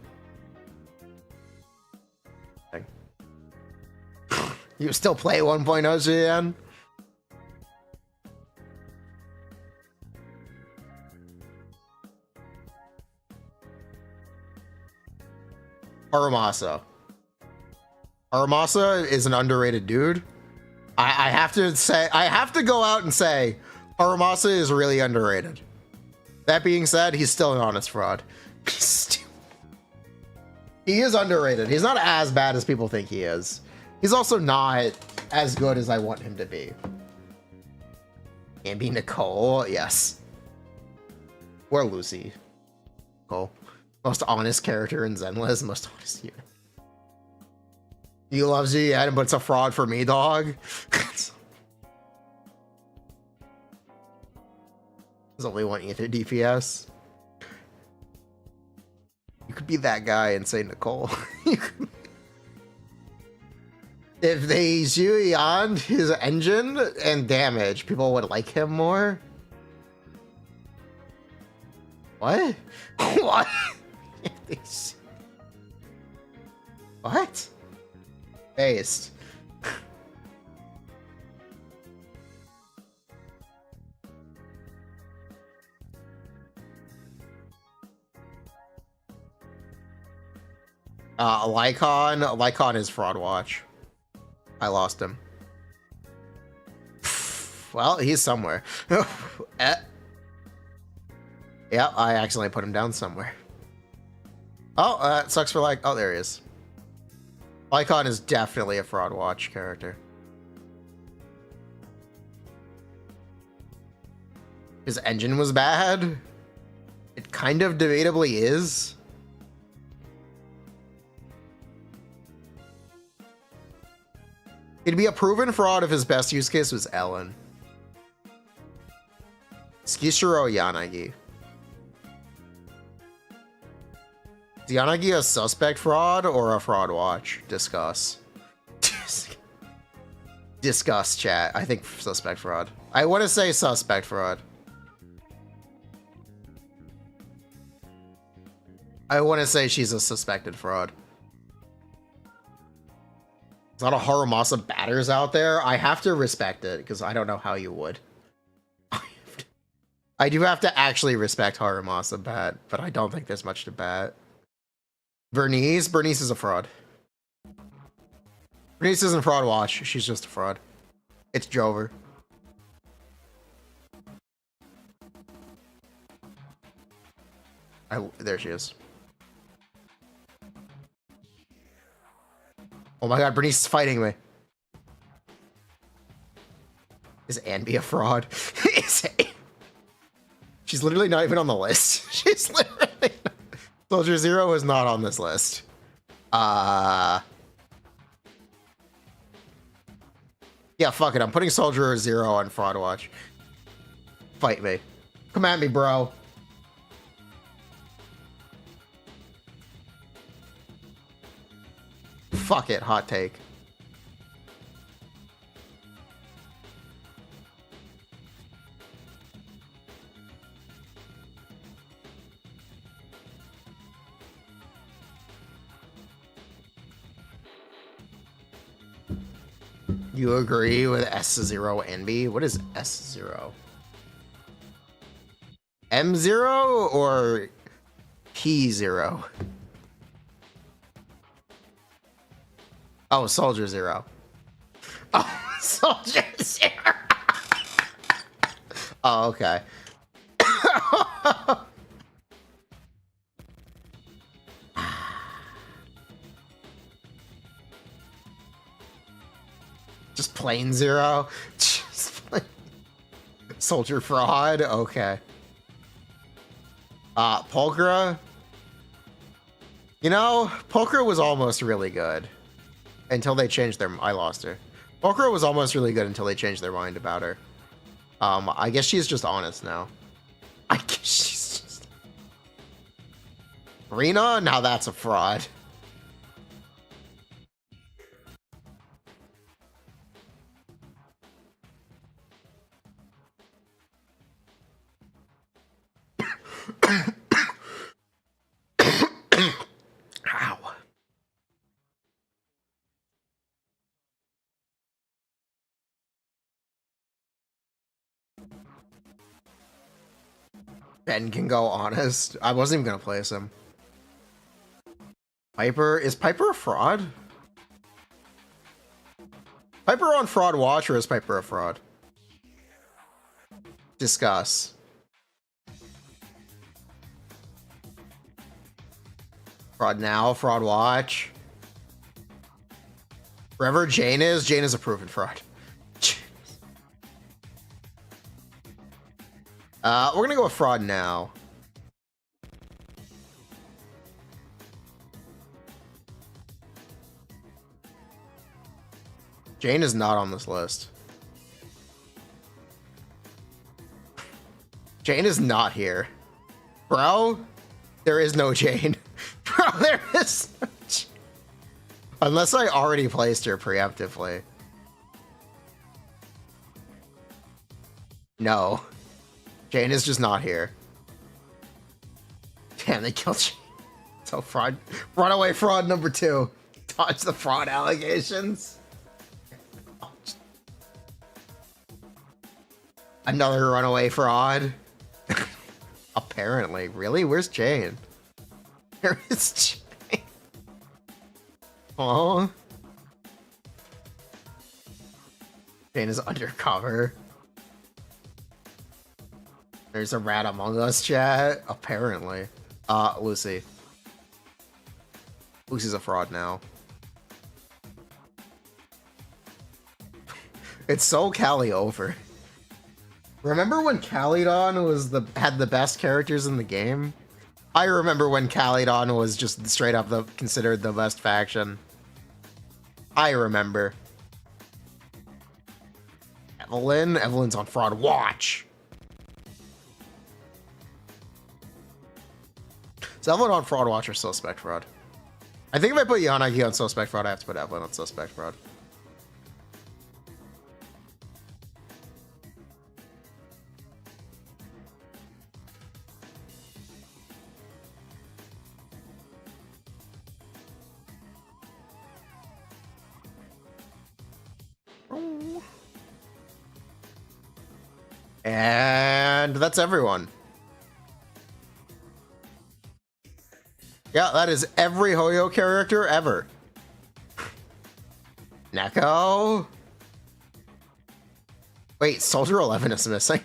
You still play 1.0 GN? Aramasa. Aramasa is an underrated dude. I have to say, I have to go out and say, Aramasa is really underrated. That being said, he's still an honest fraud. He is underrated. He's not as bad as people think he is. He's also not as good as I want him to be. Ambi Nicole, yes. Or Lucy. Nicole. Most honest character in Zenless, most honest here. You love Z, Adam, but it's a fraud for me, dog. There's only one Ether DPS. You could be that guy and say Nicole. If they Zhuian his engine and damage, people would like him more. What? What? What? Based. Lycon is fraud watch. I lost him. Well, he's somewhere. Yeah, I accidentally put him down somewhere. Oh, it sucks for like. Oh, there he is. Lycon is definitely a fraud watch character. His engine was bad. It kind of debatably is. He'd be a proven fraud if his best use case was Ellen. Skishiro Yanagi. Is Yanagi a suspect fraud or a fraud watch? Discuss. Discuss, chat. I think suspect fraud. I want to say suspect fraud. I want to say she's a suspected fraud. There's a lot of Harumasa batters out there. I have to respect it because I don't know how you would. I do have to actually respect Harumasa bat, but I don't think there's much to bat. Bernice is a fraud. Bernice isn't fraud watch. She's just a fraud. It's Jover. There she is. Oh my god, Bernice is fighting me. Is Anby a fraud? She's literally not even on the list. She's literally not. Soldier Zero is not on this list. Yeah, fuck it. I'm putting Soldier Zero on Fraud Watch. Fight me. Come at me, bro. Fuck it. Hot take. You agree with S0 NB? What is S0? M0 or P0? Oh, Soldier Zero. Oh, Soldier Zero. Oh, okay. Just plain Zero. Just plain. Soldier Fraud. Okay. Pulchra. You know, Pulchra was almost really good until they changed their. I lost her. Pulchra was almost really good until they changed their mind about her. I guess she's just honest now. I guess she's just. Furina? Now that's a fraud. Ow. Ben can go honest. I wasn't even gonna place him. Piper? Is Piper a fraud? Piper on Fraud Watch or is Piper a fraud? Discuss. Fraud now, Fraud Watch. Wherever Jane is a proven fraud. We're gonna go with Fraud now. Jane is not on this list. Jane is not here. Bro, there is no Jane. Bro, there is no Jane. Unless I already placed her preemptively. No. Jane is just not here. Damn, they killed Jane. So fraud. Runaway fraud number 2. Dodge the fraud allegations. Another runaway fraud. Apparently. Really? Where's Jane? Where is Jane? Oh. Jane is undercover. There's a rat among us, chat. Apparently. Lucy. Lucy's a fraud now. It's so Callie over. Remember when Calydon was had the best characters in the game? I remember when Calydon was just straight up considered the best faction. I remember. Evelyn's on fraud watch. Is Evelyn on fraud watch or suspect fraud? I think if I put Yanagi on suspect fraud, I have to put Evelyn on suspect fraud. And that's everyone. Yeah, that is every Hoyo character ever. Neko. Wait, Soldier 11 is missing.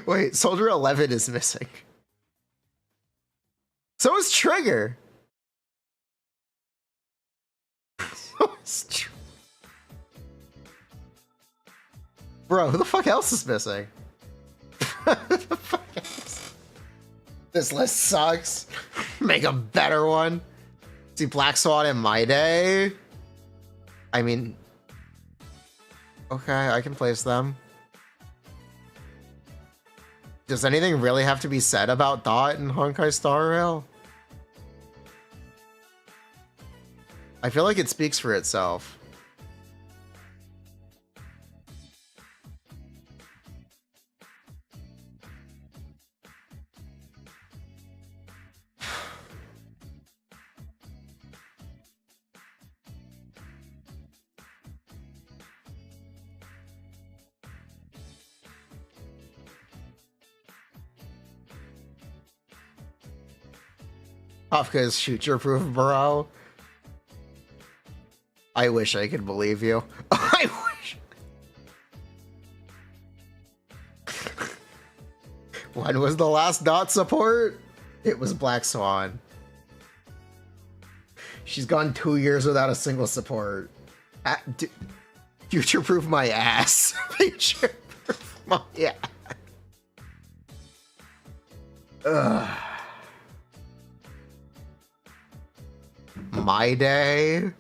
Wait, Soldier 11 is missing. So is Trigger. Bro, who the fuck else is missing? Who the fuck else? This list sucks. Make a better one. See Black Swan in my day. I mean, okay, I can place them. Does anything really have to be said about Dot and Honkai Star Rail? I feel like it speaks for itself. Kafka's future-proof, bro. I wish I could believe you. I wish. When was the last Dot support? It was Black Swan. She's gone 2 years without a single support. Future-proof my ass. Future-proof my ass. Ugh. My day.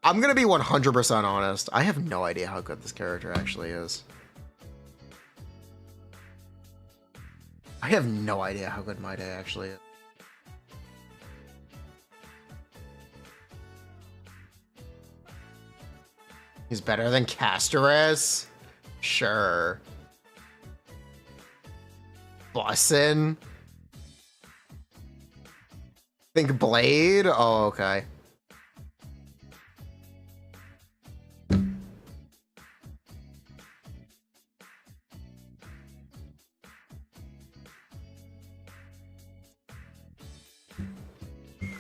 I'm gonna be 100% honest. I have no idea how good this character actually is. I have no idea how good My Day actually is. He's better than Castoris? Sure. Bussin'? Think Blade? Oh, okay.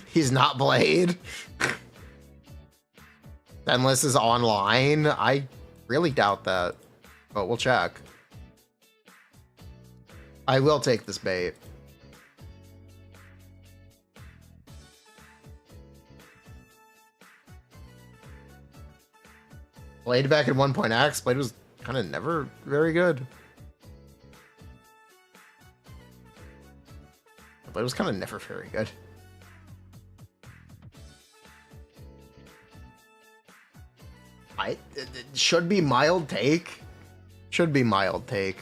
He's not Blade. Zenless is online. I really doubt that, but we'll check. I will take this bait. Blade back in 1.x. Blade was kind of never very good. Blade was kind of never very good. It should be mild take. Should be mild take.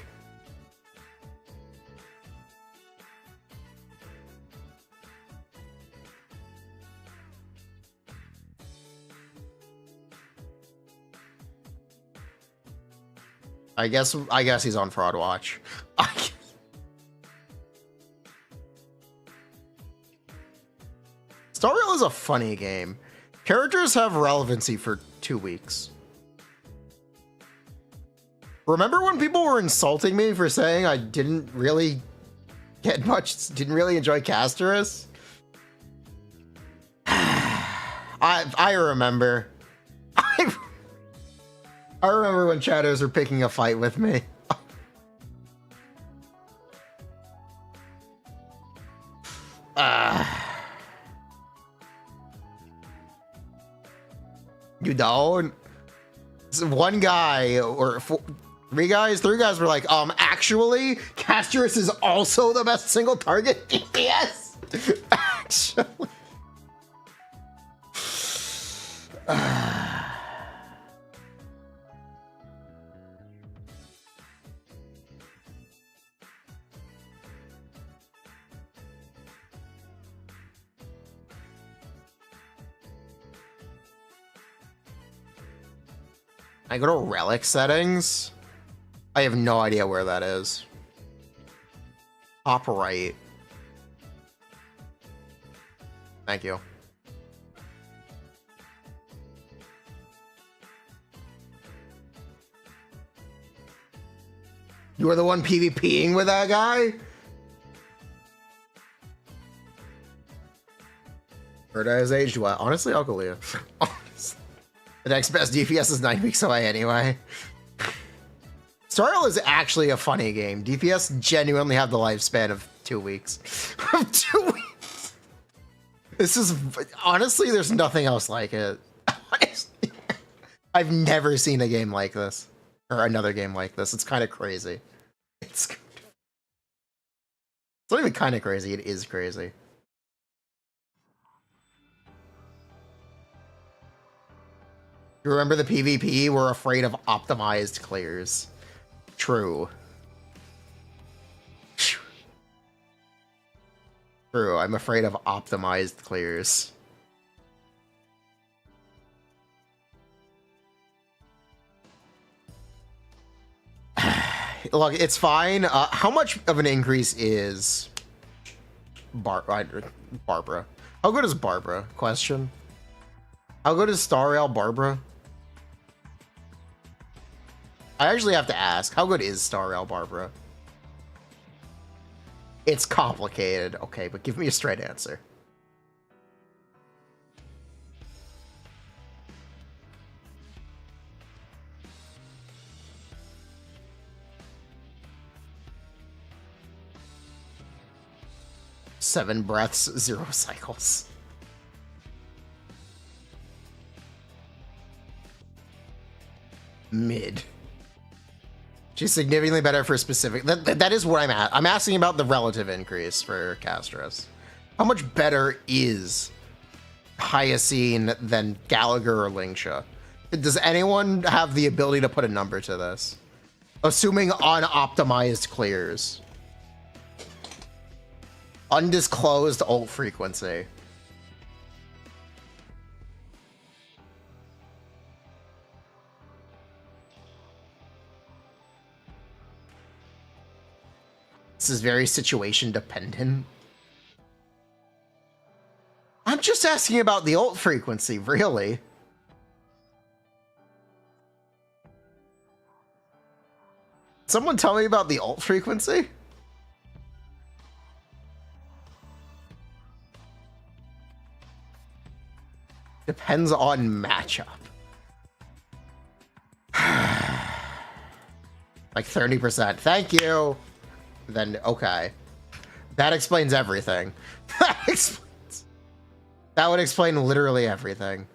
I guess he's on fraud watch. Star Rail is a funny game. Characters have relevancy for 2 weeks. Remember when people were insulting me for saying I didn't really enjoy Castoris? I remember. I I remember when chatters were picking a fight with me. You don't? So one guy or three guys were like, actually, Castris is also the best single target DPS. Actually. I go to relic settings. I have no idea where that is. Top right. Thank you. You were the one PvPing with that guy? Heard I has aged well. Honestly, Alkalia. Honestly. The next best DPS is 9 weeks away anyway. Starl is actually a funny game. DPS genuinely have the lifespan of 2 weeks. 2 weeks. This is honestly, there's nothing else like it. Honestly, I've never seen a game like this or another game like this. It's kind of crazy. It's not even kind of crazy. It is crazy. You remember the PvP? We're afraid of optimized clears. True. True, I'm afraid of optimized clears. Look, it's fine. How much of an increase is Barbara? How good is Barbara? Question. How good is Stariel Barbara? I actually have to ask, how good is Stariel Barbara? It's complicated. Okay, but give me a straight answer. Seven breaths, 0 cycles. Mid. She's significantly better for specific. That is what I'm at. I'm asking about the relative increase for Castris. How much better is Hyacine than Gallagher or Lingsha? Does anyone have the ability to put a number to this? Assuming unoptimized clears. Undisclosed ult frequency. This is very situation dependent. I'm just asking about the ult frequency, really. Someone tell me about the ult frequency? Depends on matchup. Like 30%. Thank you. Then, okay. That explains everything. That would explain literally everything.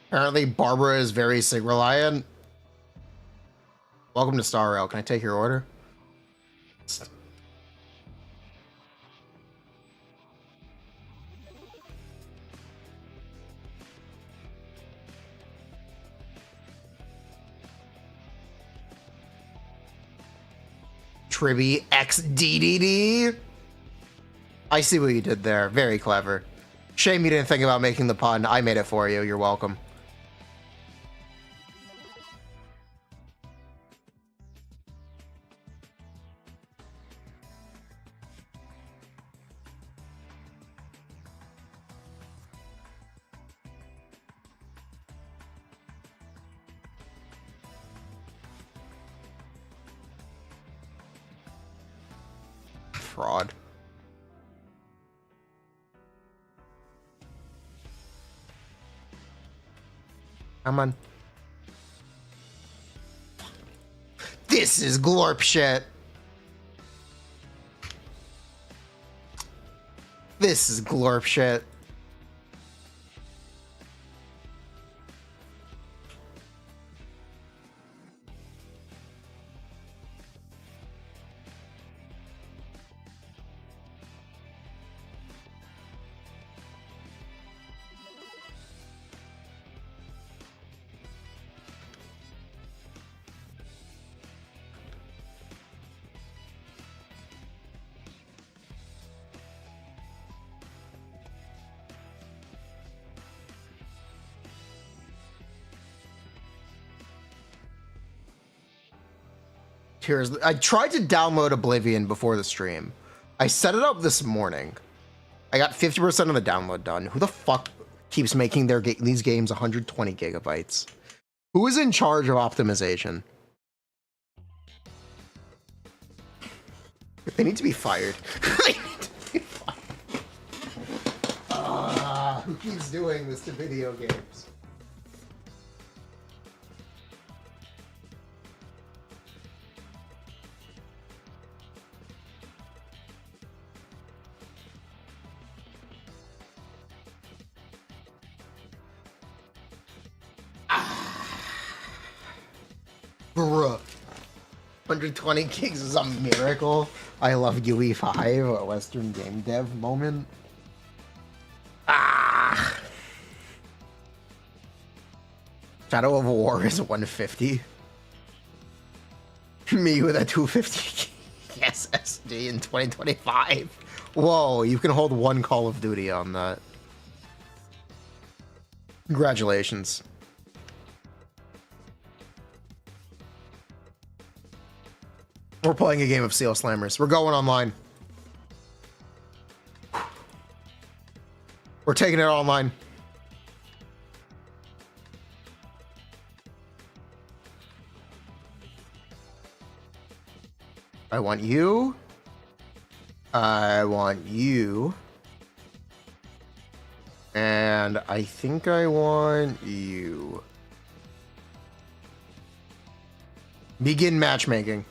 Apparently, Barbara is very sig reliant. Welcome to Star Rail. Can I take your order? Tribby XDDD. I see what you did there. Very clever. Shame you didn't think about making the pun. I made it for you. You're welcome. fraud. Come on. This is glorp shit. This is glorp shit. I tried to download Oblivion before the stream. I set it up this morning. I got 50% of the download done. Who the fuck keeps making these games 120 gigabytes? Who is in charge of optimization? They need to be fired. They need to be fired. Who keeps doing this to video games? Bruh. 120 gigs is a miracle. I love UE5, a Western game dev moment. Shadow of War is 150. Me with a 250 SSD in 2025. Whoa, you can hold one Call of Duty on that. Congratulations. We're playing a game of Seal Slammers. We're going online. We're taking it online. I want you. I want you. And I think I want you. Begin matchmaking.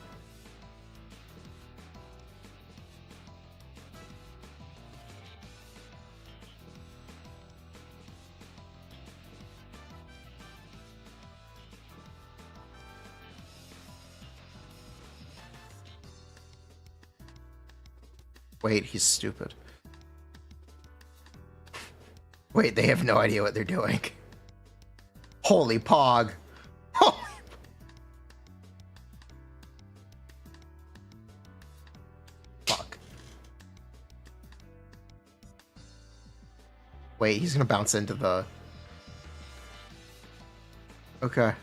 Wait, he's stupid. Wait, they have no idea what they're doing. Holy pog. Fuck. Wait, he's gonna bounce into the... Okay.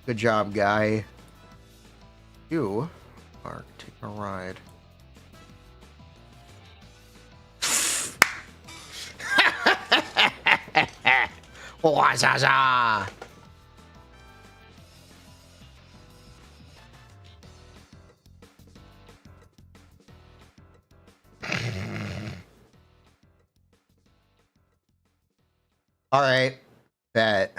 Good job, guy. You are taking a ride. Wazaza! All right, bet.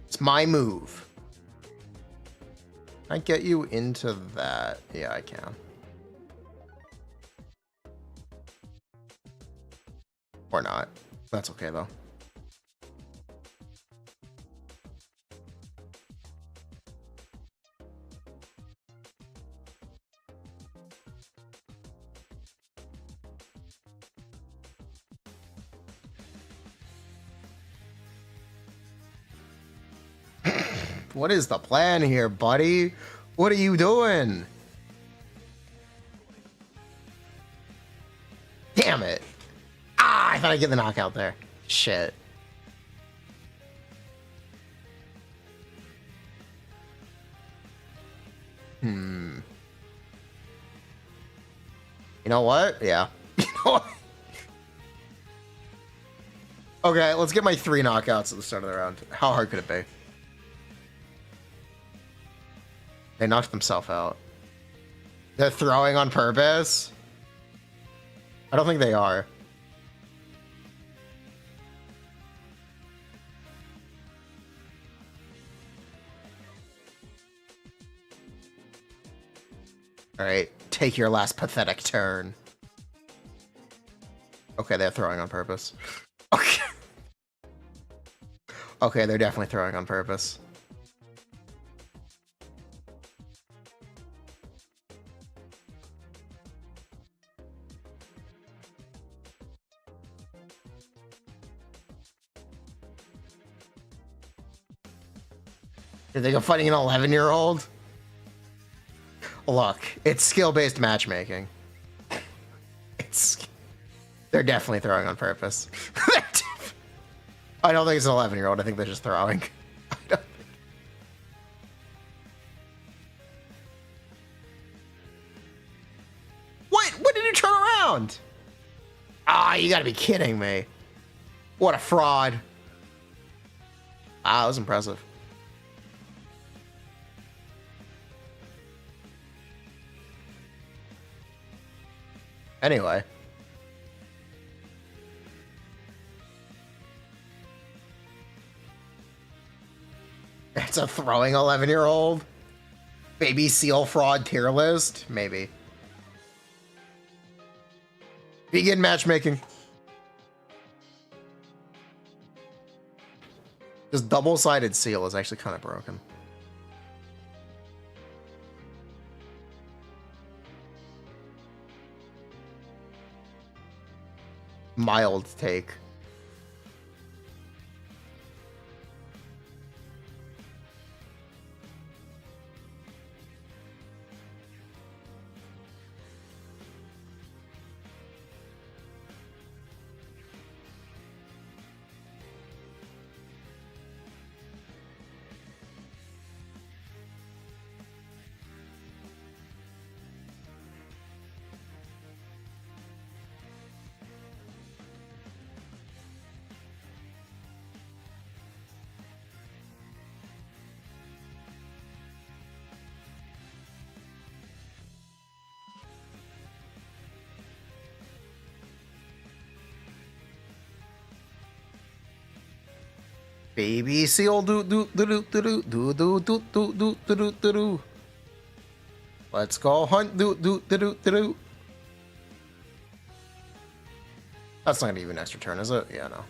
It's my move. Can I get you into that? Yeah, I can. Or not. That's okay, though. What is the plan here, buddy? What are you doing? Damn it. Ah, I thought I'd get the knockout there. Shit. know what? Yeah. You know what? Okay, let's get my 3 knockouts at the start of the round. How hard could it be? They knocked themselves out. They're throwing on purpose? I don't think they are. Alright, take your last pathetic turn. Okay, they're throwing on purpose. Okay. Okay, they're definitely throwing on purpose. You think I'm fighting an 11-year-old? Look, it's skill-based matchmaking. They're definitely throwing on purpose. I don't think it's an 11-year-old. I think they're just throwing. I don't think... What? When did you turn around? Ah, you gotta be kidding me. What a fraud. Ah, that was impressive. Anyway. It's a throwing 11-year-old? Baby seal fraud tier list? Maybe. Begin matchmaking. This double-sided seal is actually kind of broken. Mild take. Baby seal do do do do do do do do do do do do do. Let's go hunt do do do do do. That's not gonna be an extra turn, is it? Yeah, no.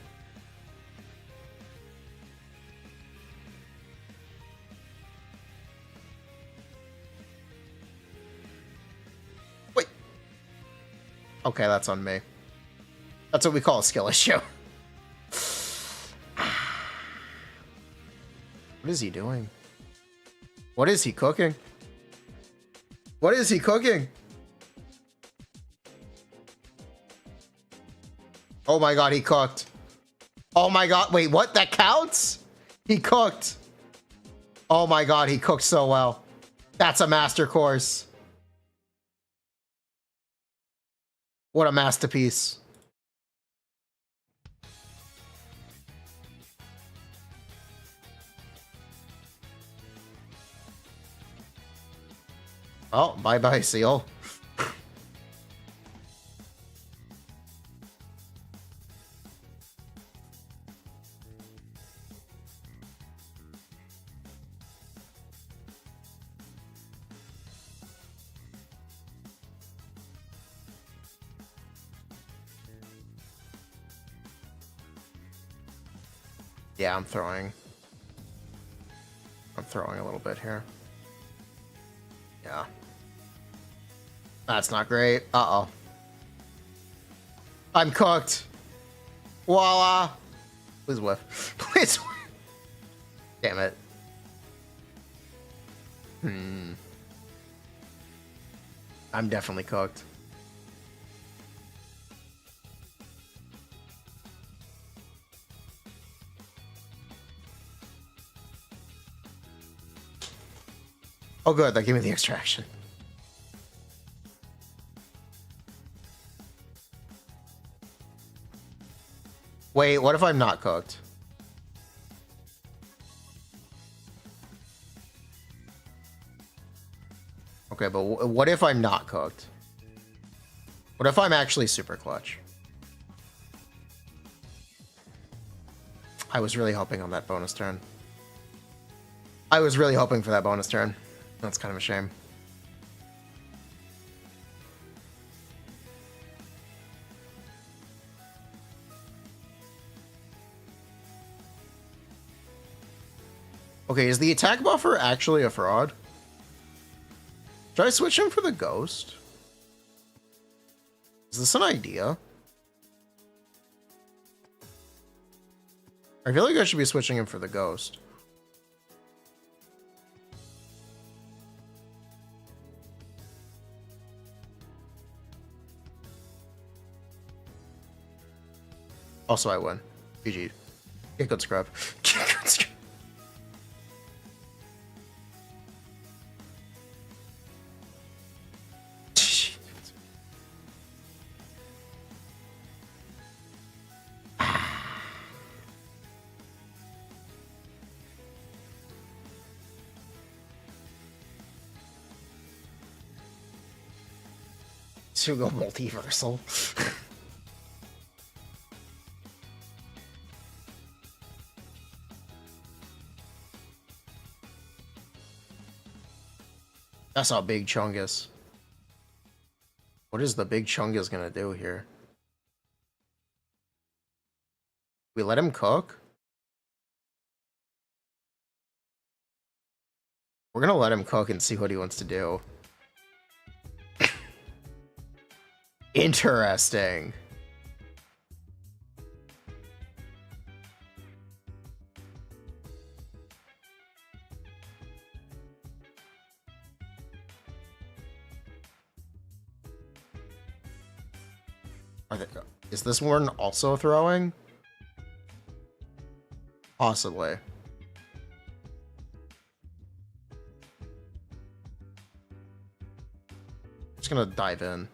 Wait. Okay, that's on me. That's what we call a skill issue. What is he doing? What is he cooking? What is he cooking? Oh my god, he cooked. Oh my god, wait, what? That counts? He cooked. Oh my god, he cooked so well. That's a master course. What a masterpiece. Oh, bye-bye, seal. Yeah, I'm throwing a little bit here. Yeah. That's not great. Uh-oh. I'm cooked. Voila. Please whiff. Please whiff. Damn it. I'm definitely cooked. Oh good, that gave me the extraction. Wait, what if I'm not cooked? Okay, but what if I'm not cooked? What if I'm actually super clutch? I was really hoping on that bonus turn. I was really hoping for that bonus turn. That's kind of a shame. Okay, is the attack buffer actually a fraud? Should I switch him for the ghost? Is this an idea? I feel like I should be switching him for the ghost. Also, I win. GG. Get good scrub. Get good scrub. To go multiversal. That's how big Chungus. What is the big Chungus gonna do here? We let him cook? We're gonna let him cook and see what he wants to do. Interesting. Is this one also throwing? Possibly. Just gonna dive in.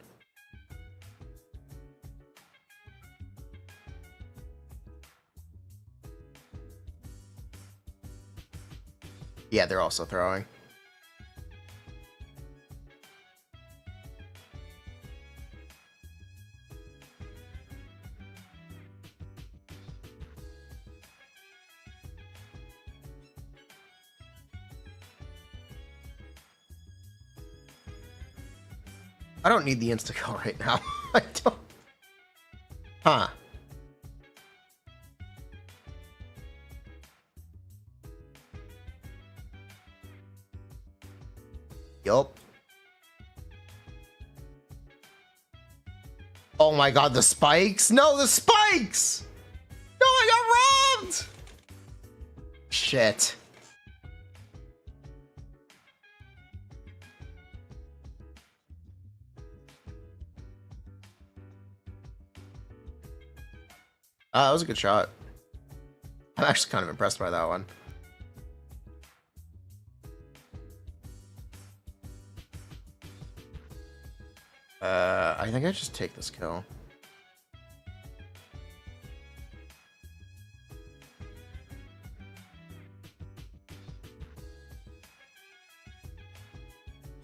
Yeah, they're also throwing. I don't need the insta-kill right now. I don't. Huh. Yup. Oh my god, the spikes? No, the spikes! No, I got robbed! Shit. That was a good shot. I'm actually kind of impressed by that one. I think I just take this kill.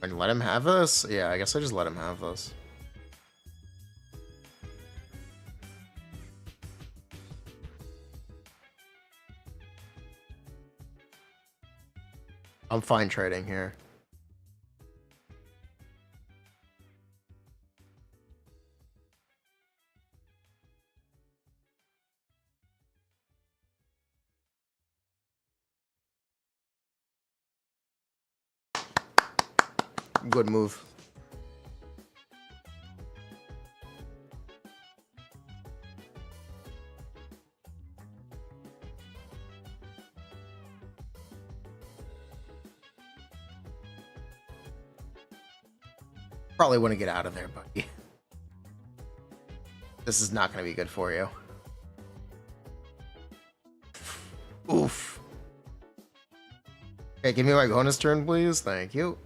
And let him have this? Yeah, I guess I just let him have this. I'm fine trading here. Good move. Probably want to get out of there, buddy. This is not going to be good for you. Oof. Okay, give me my bonus turn, please. Thank you.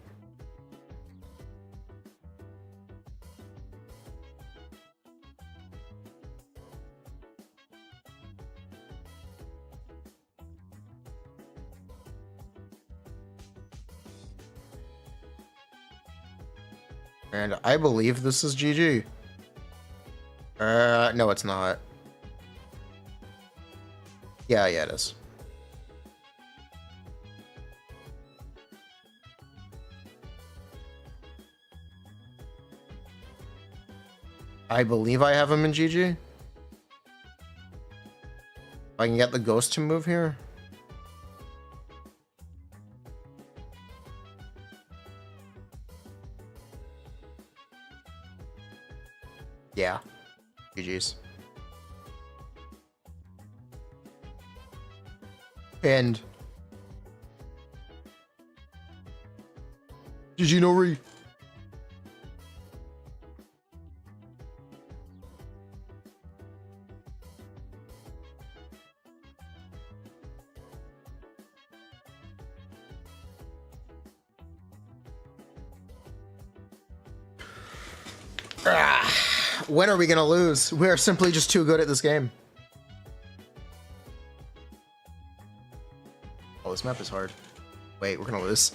And I believe this is GG. No, it's not. Yeah, it is. I believe I have him in GG. If I can get the ghost to move here. Yeah. GG's. And GG no re. When are we gonna lose? We are simply just too good at this game. Oh, this map is hard. Wait, we're gonna lose.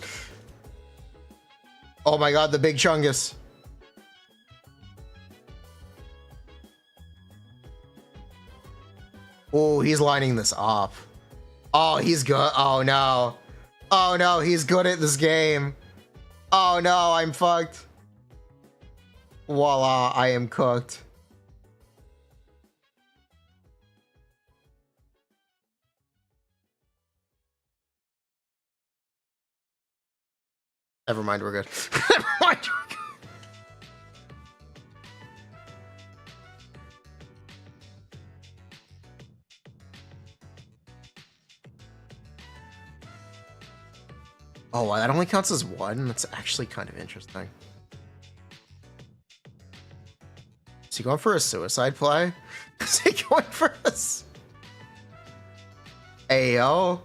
Oh my god, the big Chungus. Oh, he's lining this up. Oh, he's good. Oh no. Oh no, he's good at this game. Oh no, I'm fucked. Voila, I am cooked. Never mind, we're good. Never mind, we're good. Oh, that only counts as one? That's actually kind of interesting. Is he going for a suicide play? Is he going for this? Ayo.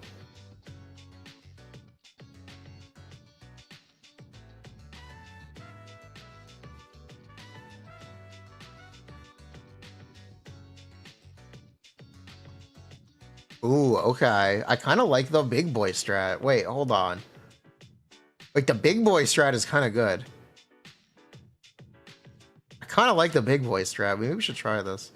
Ooh, okay. I kind of like the big boy strat. Wait, hold on. Like, the big boy strat is kind of good. I kind of like the big boy strat. Maybe we should try this.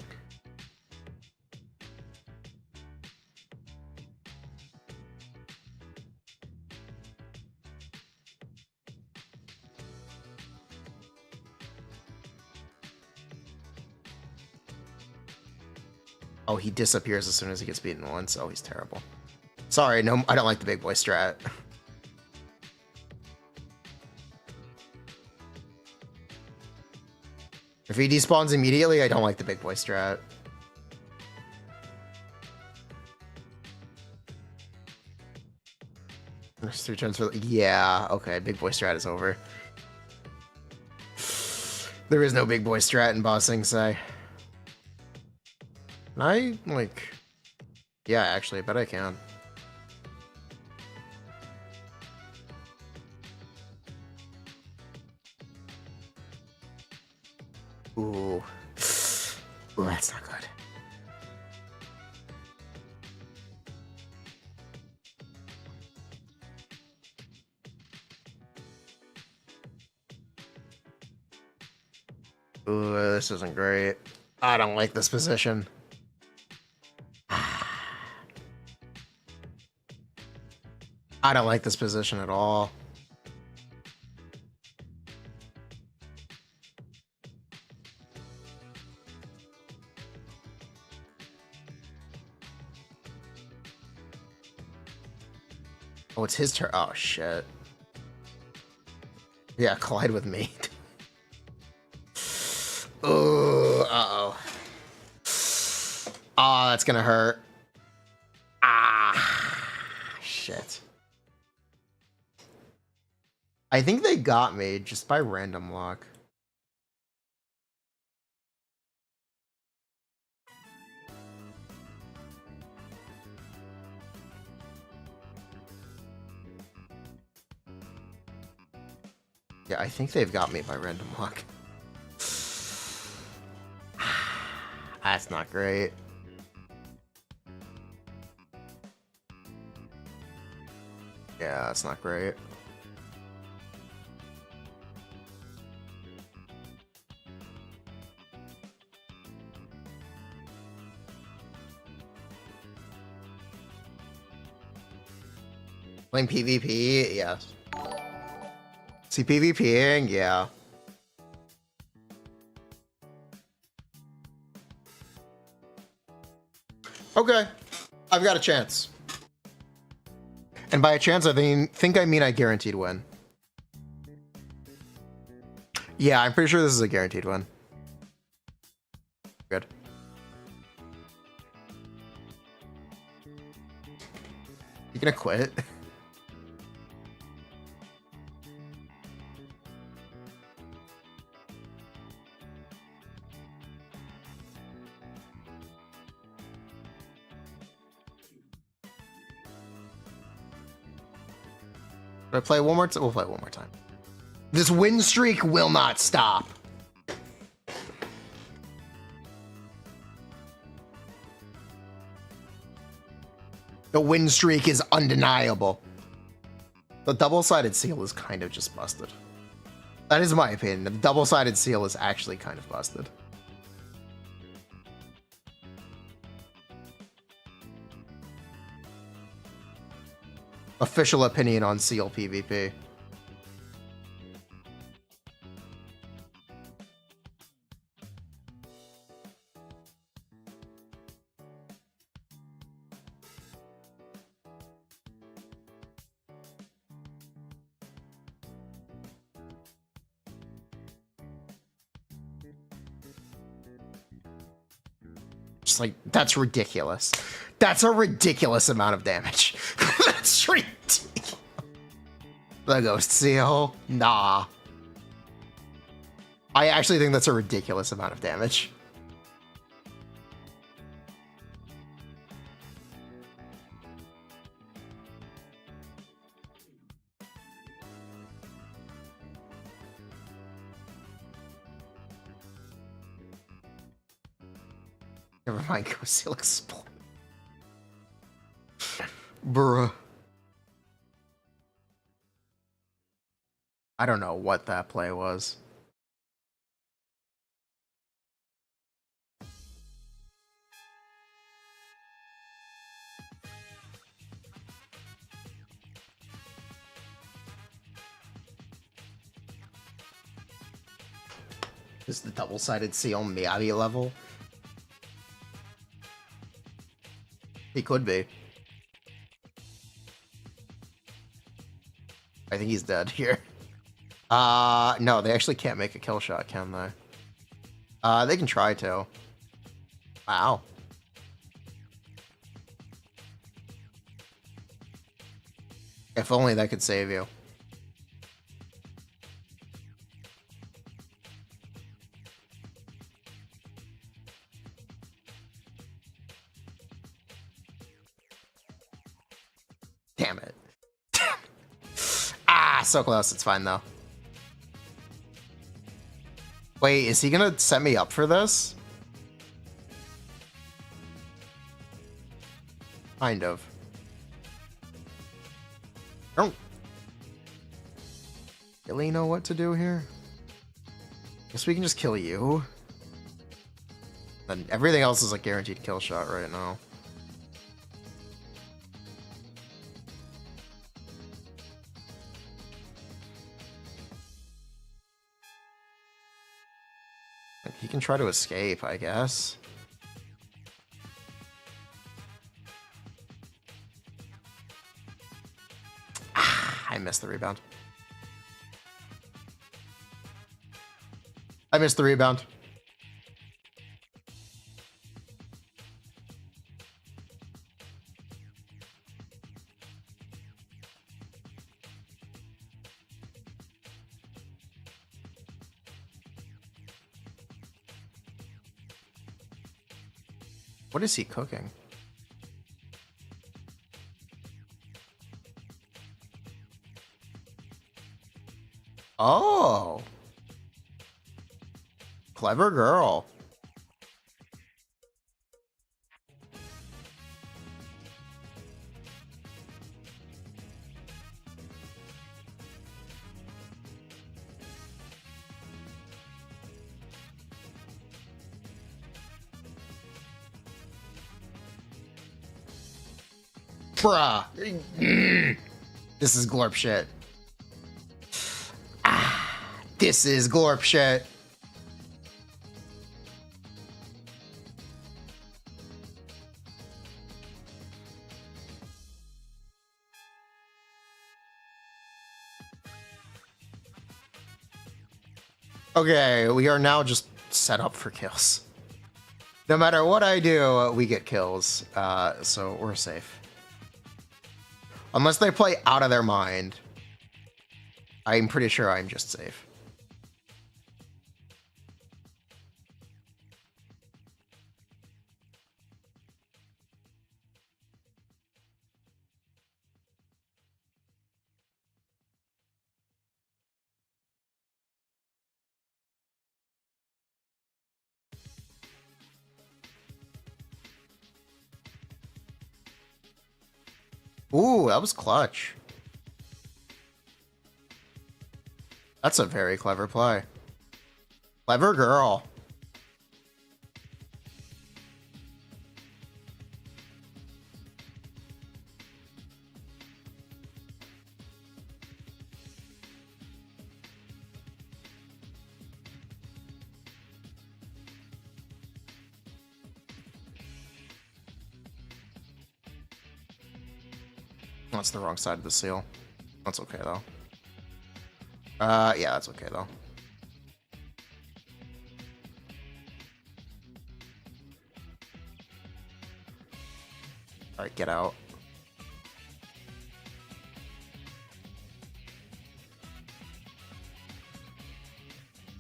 Oh, he disappears as soon as he gets beaten once. Oh, he's terrible. Sorry, no, I don't like the big boy strat. If he despawns immediately, I don't like the big boy strat. There's 3 turns for... Yeah, okay, big boy strat is over. There is no big boy strat in bossing, say. Can I, like... Yeah, actually, I bet I can. Ooh. Ooh, that's not good. Ooh, this isn't great. I don't like this position. I don't like this position at all. Oh, it's his turn. Oh, shit. Yeah, collide with me. Ooh, uh-oh. Oh, that's gonna hurt. Ah, shit. I think they got me just by random luck. Yeah, I think they've got me by random luck. That's not great. Yeah, that's not great. Playing PvP? Yes. See, PvPing? Yeah. Okay. I've got a chance. And by a chance, I think I mean I guaranteed win. Yeah, I'm pretty sure this is a guaranteed win. Good. You gonna quit? Should I play one more time? We'll play one more time. This win streak will not stop. The win streak is undeniable. The double-sided seal is kind of just busted. That is my opinion. The double-sided seal is actually kind of busted. Official opinion on seal PvP. Just like, that's ridiculous. That's a ridiculous amount of damage. That's ridiculous. The ghost seal? Nah. I actually think that's a ridiculous amount of damage. Never mind, ghost seal explode. Bruh. I don't know what that play was. Is the double-sided seal Miyabi level? He could be. I think he's dead here. No, they actually can't make a kill shot, can they? They can try to. Wow. If only that could save you. Damn it. Ah, so close. It's fine, though. Wait, is he gonna set me up for this? Kind of. I don't really know what to do here. Guess we can just kill you. And everything else is a guaranteed kill shot right now. He can try to escape, I guess. Ah, I missed the rebound. I missed the rebound. What is he cooking? Oh. Clever girl. Bruh. This is glorp shit. Ah, this is glorp shit. Okay, we are now just set up for kills. No matter what I do, we get kills, so we're safe. Unless they play out of their mind, I'm pretty sure I'm just safe. Ooh, that was clutch. That's a very clever play. Clever girl. That's the wrong side of the seal. That's okay, though. Yeah, that's okay, though. Alright, get out.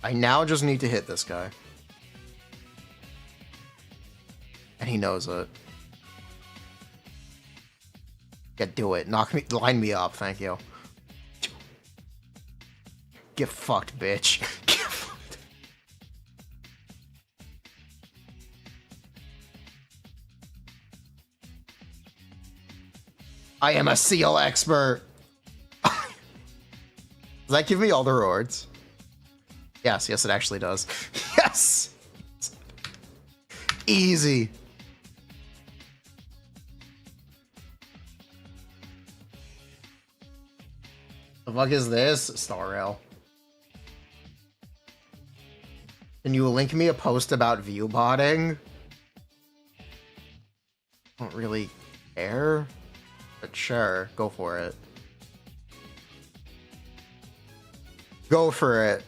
I now just need to hit this guy. And he knows it. Yeah, do it. Line me up, thank you. Get fucked, bitch. Get fucked. I am a seal expert. Does that give me all the rewards? Yes, yes, it actually does. Yes! Easy. The fuck is this? Star Rail. Can you link me a post about view botting? Don't really care, but sure, go for it. Go for it.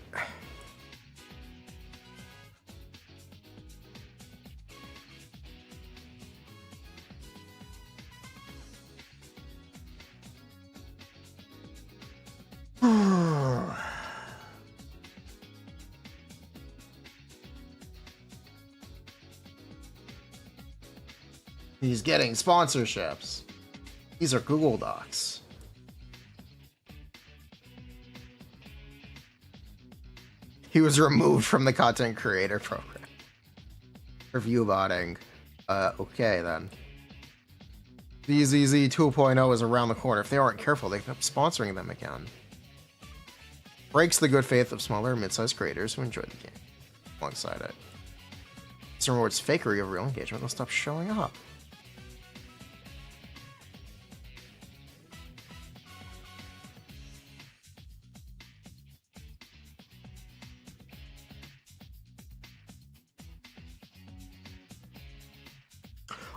He's getting sponsorships. These are Google Docs. He was removed from the content creator program. Review botting. Okay then. VZZ 2.0 is around the corner. If they aren't careful, they end up sponsoring them again. Breaks the good faith of smaller and mid-sized creators who enjoy the game. Alongside it, this rewards fakery of real engagement. They'll stop showing up.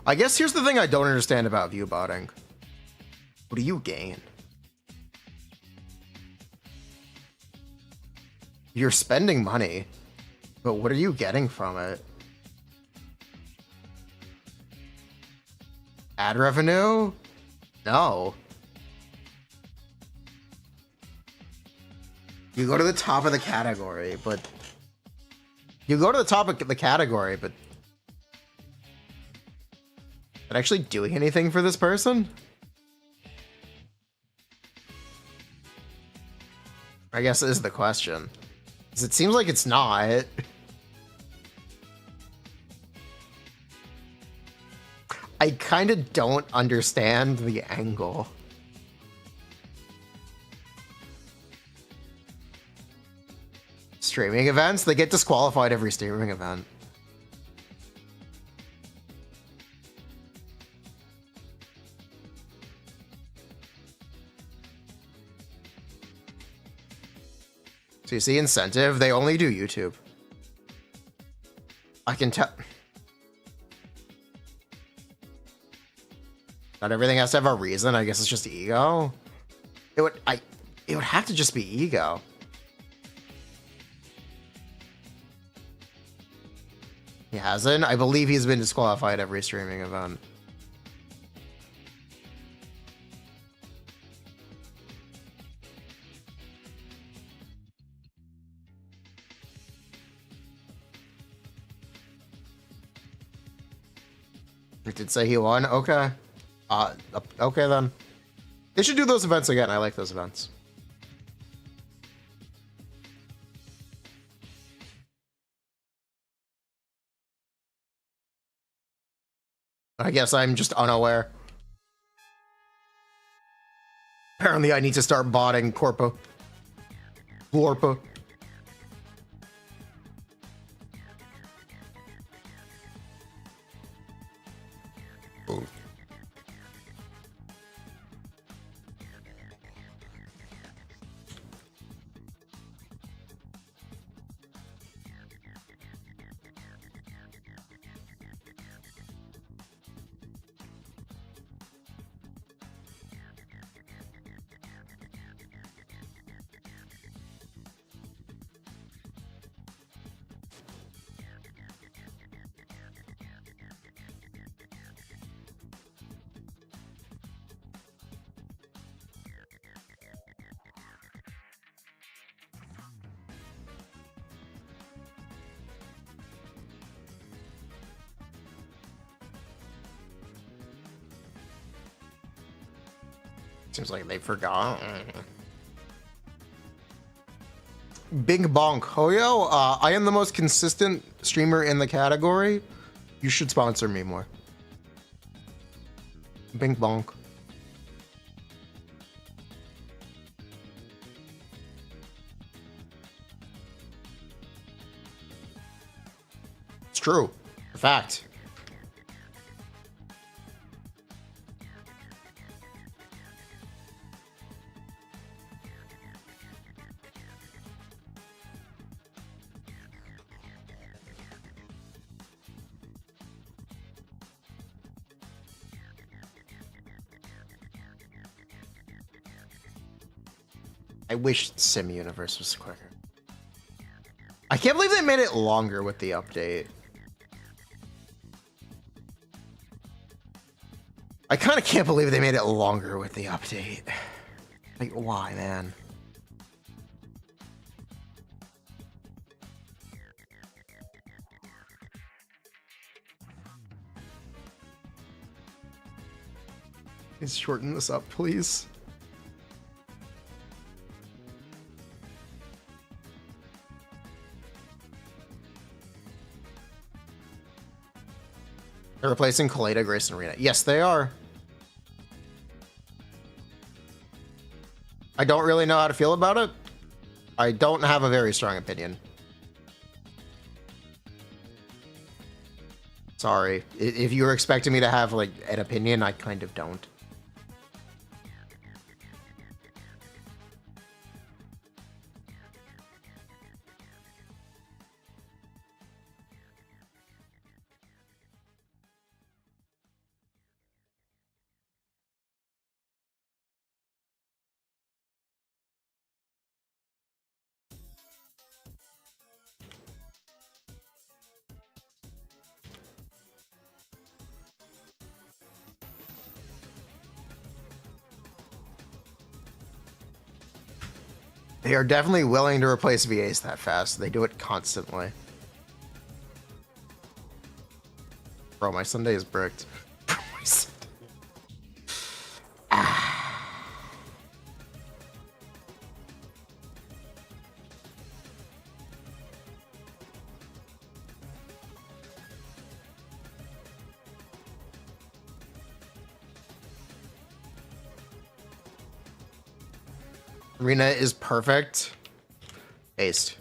I guess here's the thing I don't understand about view botting. What do you gain? You're spending money, but what are you getting from it? Ad revenue? No. You go to the top of the category, but... You go to the top of the category, but... Is it actually doing anything for this person? I guess is the question. Because it seems like it's not. I kind of don't understand the angle. Streaming events? They get disqualified every streaming event. So you see incentive, they only do YouTube. I can tell. Not everything has to have a reason. I guess it's just ego. It would have to just be ego. He hasn't? I believe he's been disqualified every streaming event. It did say he won? Okay. Okay then. They should do those events again. I like those events. I guess I'm just unaware. Apparently I need to start botting Corpo. Glorpa. Ooh. Seems like they forgot. Bing bonk. Hoyo, I am the most consistent streamer in the category. You should sponsor me more. Bing bonk. It's true. A fact. I wish Sim Universe was quicker. I can't believe they made it longer with the update. I kind of can't believe they made it longer with the update. Like, why, man? Please shorten this up, please. They're replacing Kaleda, Grace, and Rena. Yes, they are. I don't really know how to feel about it. I don't have a very strong opinion. Sorry. If you were expecting me to have, like, an opinion, I kind of don't. They are definitely willing to replace VAs that fast. They do it constantly. Bro, my Sunday is bricked. Bro, my Sunday. Rena is perfect. Based.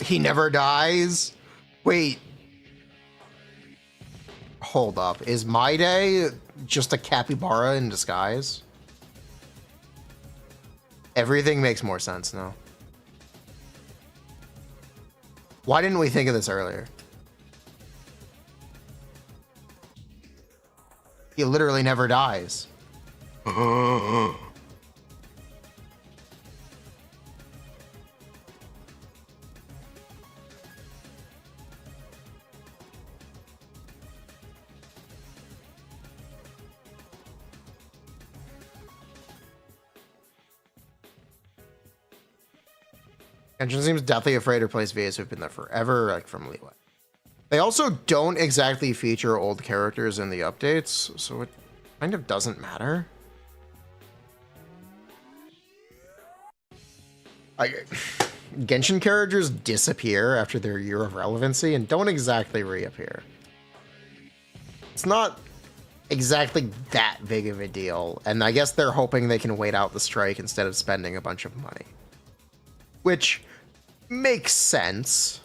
He never dies? Wait. Hold up. Is my day just a capybara in disguise? Everything makes more sense now. Why didn't we think of this earlier? He literally never dies. Genshin seems deathly afraid to replace VAs who've been there forever, like from Leeway. They also don't exactly feature old characters in the updates, so it kind of doesn't matter. Genshin characters disappear after their year of relevancy and don't exactly reappear. It's not exactly that big of a deal, and I guess they're hoping they can wait out the strike instead of spending a bunch of money. Which makes sense.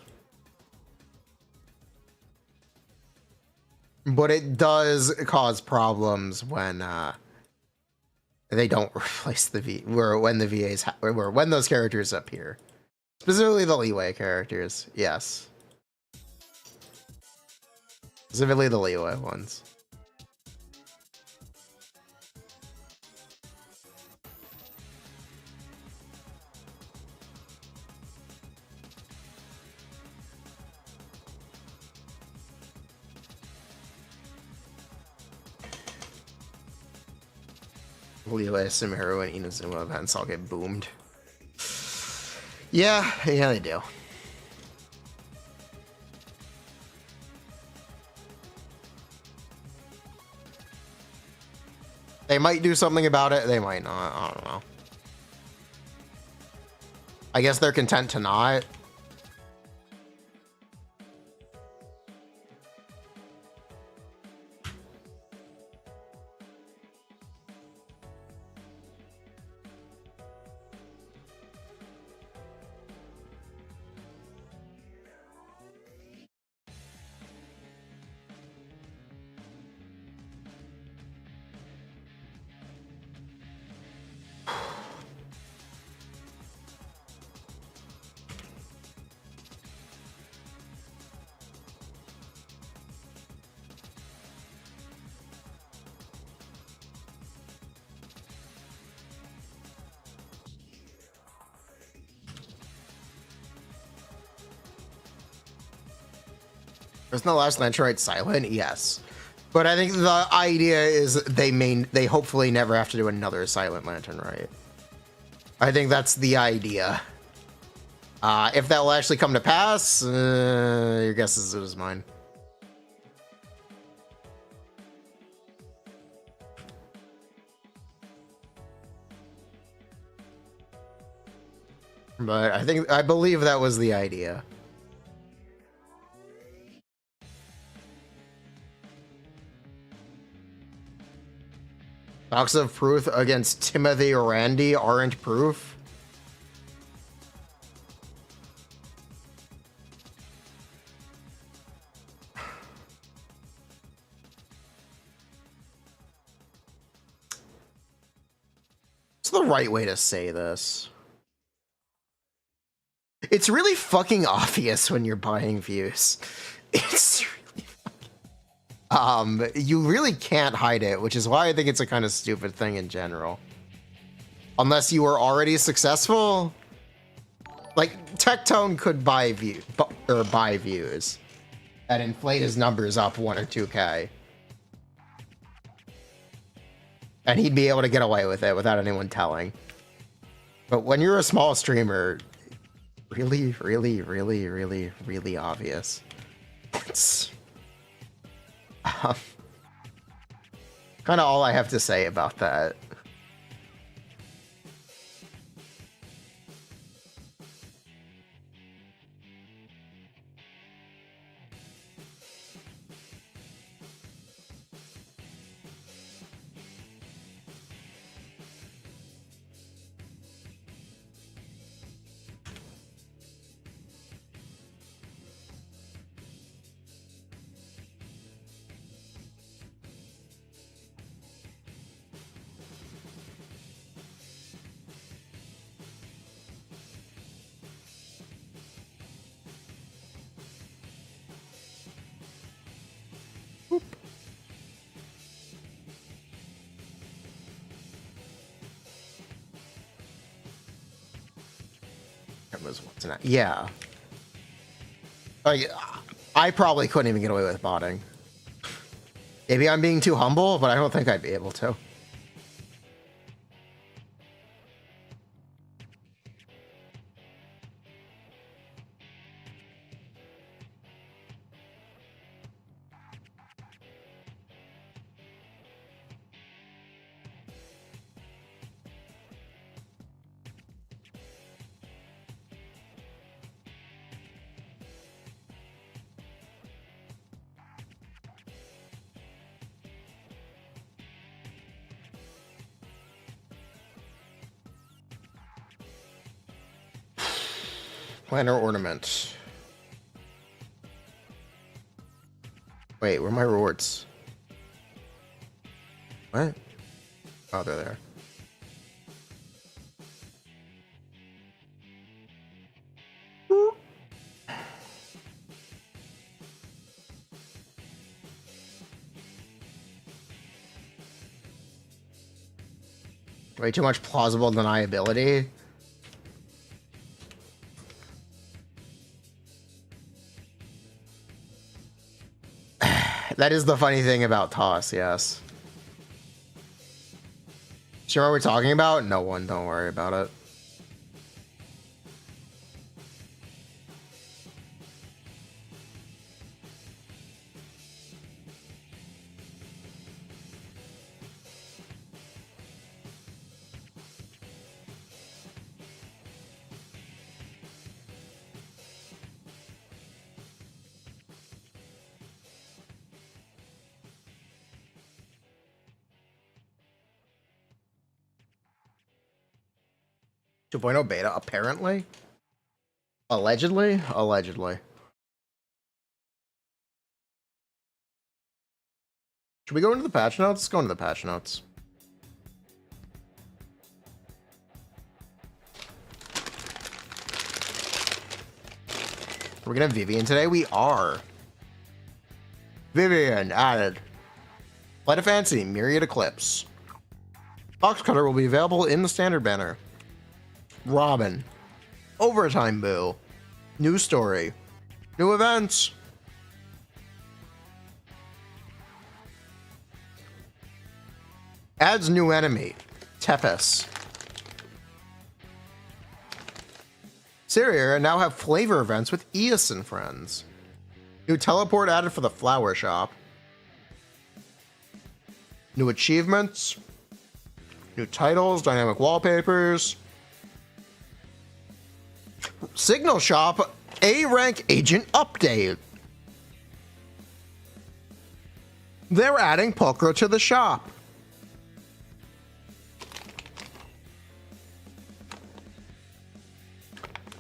But it does cause problems when they don't replace the when the VAs or when those characters appear. Specifically the Leeway characters, yes. Specifically the Leeway ones. Leeway, Sumeru, and Inazuma events all get boomed. Yeah, they do. They might do something about it, they might not, I don't know. I guess they're content to not. Wasn't the last Nitrite silent? Yes. But I think the idea is they hopefully never have to do another Silent Lantern, right? I think that's the idea. If that will actually come to pass, your guess is as good as mine. But I believe that was the idea. Box of proof against Timothy or Randy aren't proof. What's the right way to say this? It's really fucking obvious when you're buying views. It's really fucking... you really can't hide it, which is why I think it's a kind of stupid thing in general. Unless you were already successful. Like, Tectone could buy views and inflate his numbers up 1 or 2K. And he'd be able to get away with it without anyone telling. But when you're a small streamer, really, really, really, really, really obvious. It's kind of all I have to say about that. was what's that? Yeah. Like, I probably couldn't even get away with botting. Maybe I'm being too humble, but I don't think I'd be able to. Planner ornament. Wait, where are my rewards? What? Oh, they're there. Way too much plausible deniability. That is the funny thing about toss, yes. Sure what we're talking about? No one, don't worry about it. Two point oh beta, apparently? Allegedly? Allegedly. Should we go into the patch notes? Let's go into the patch notes. We're gonna have Vivian today? We are. Vivian added. Light of Fancy, Myriad Eclipse. Box Cutter will be available in the standard banner. Robin. Overtime Boo. New story. New events. Adds new enemy. Tepes. Syria now have flavor events with Eos and friends. New teleport added for the flower shop. New achievements. New titles, dynamic wallpapers. Signal shop, A rank agent update. They're adding Pulchra to the shop.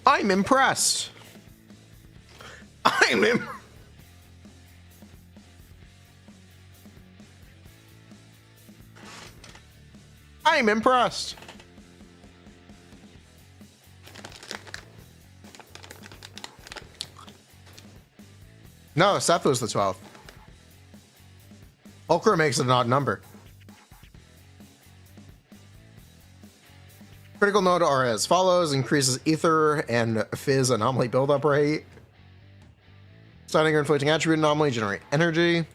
I'm impressed. I'm impressed. No, Seth was the 12th. Pulchra makes it an odd number. Critical node are as follows: increases ether and fizz anomaly buildup rate. Stunning or inflicting attribute anomaly generate energy.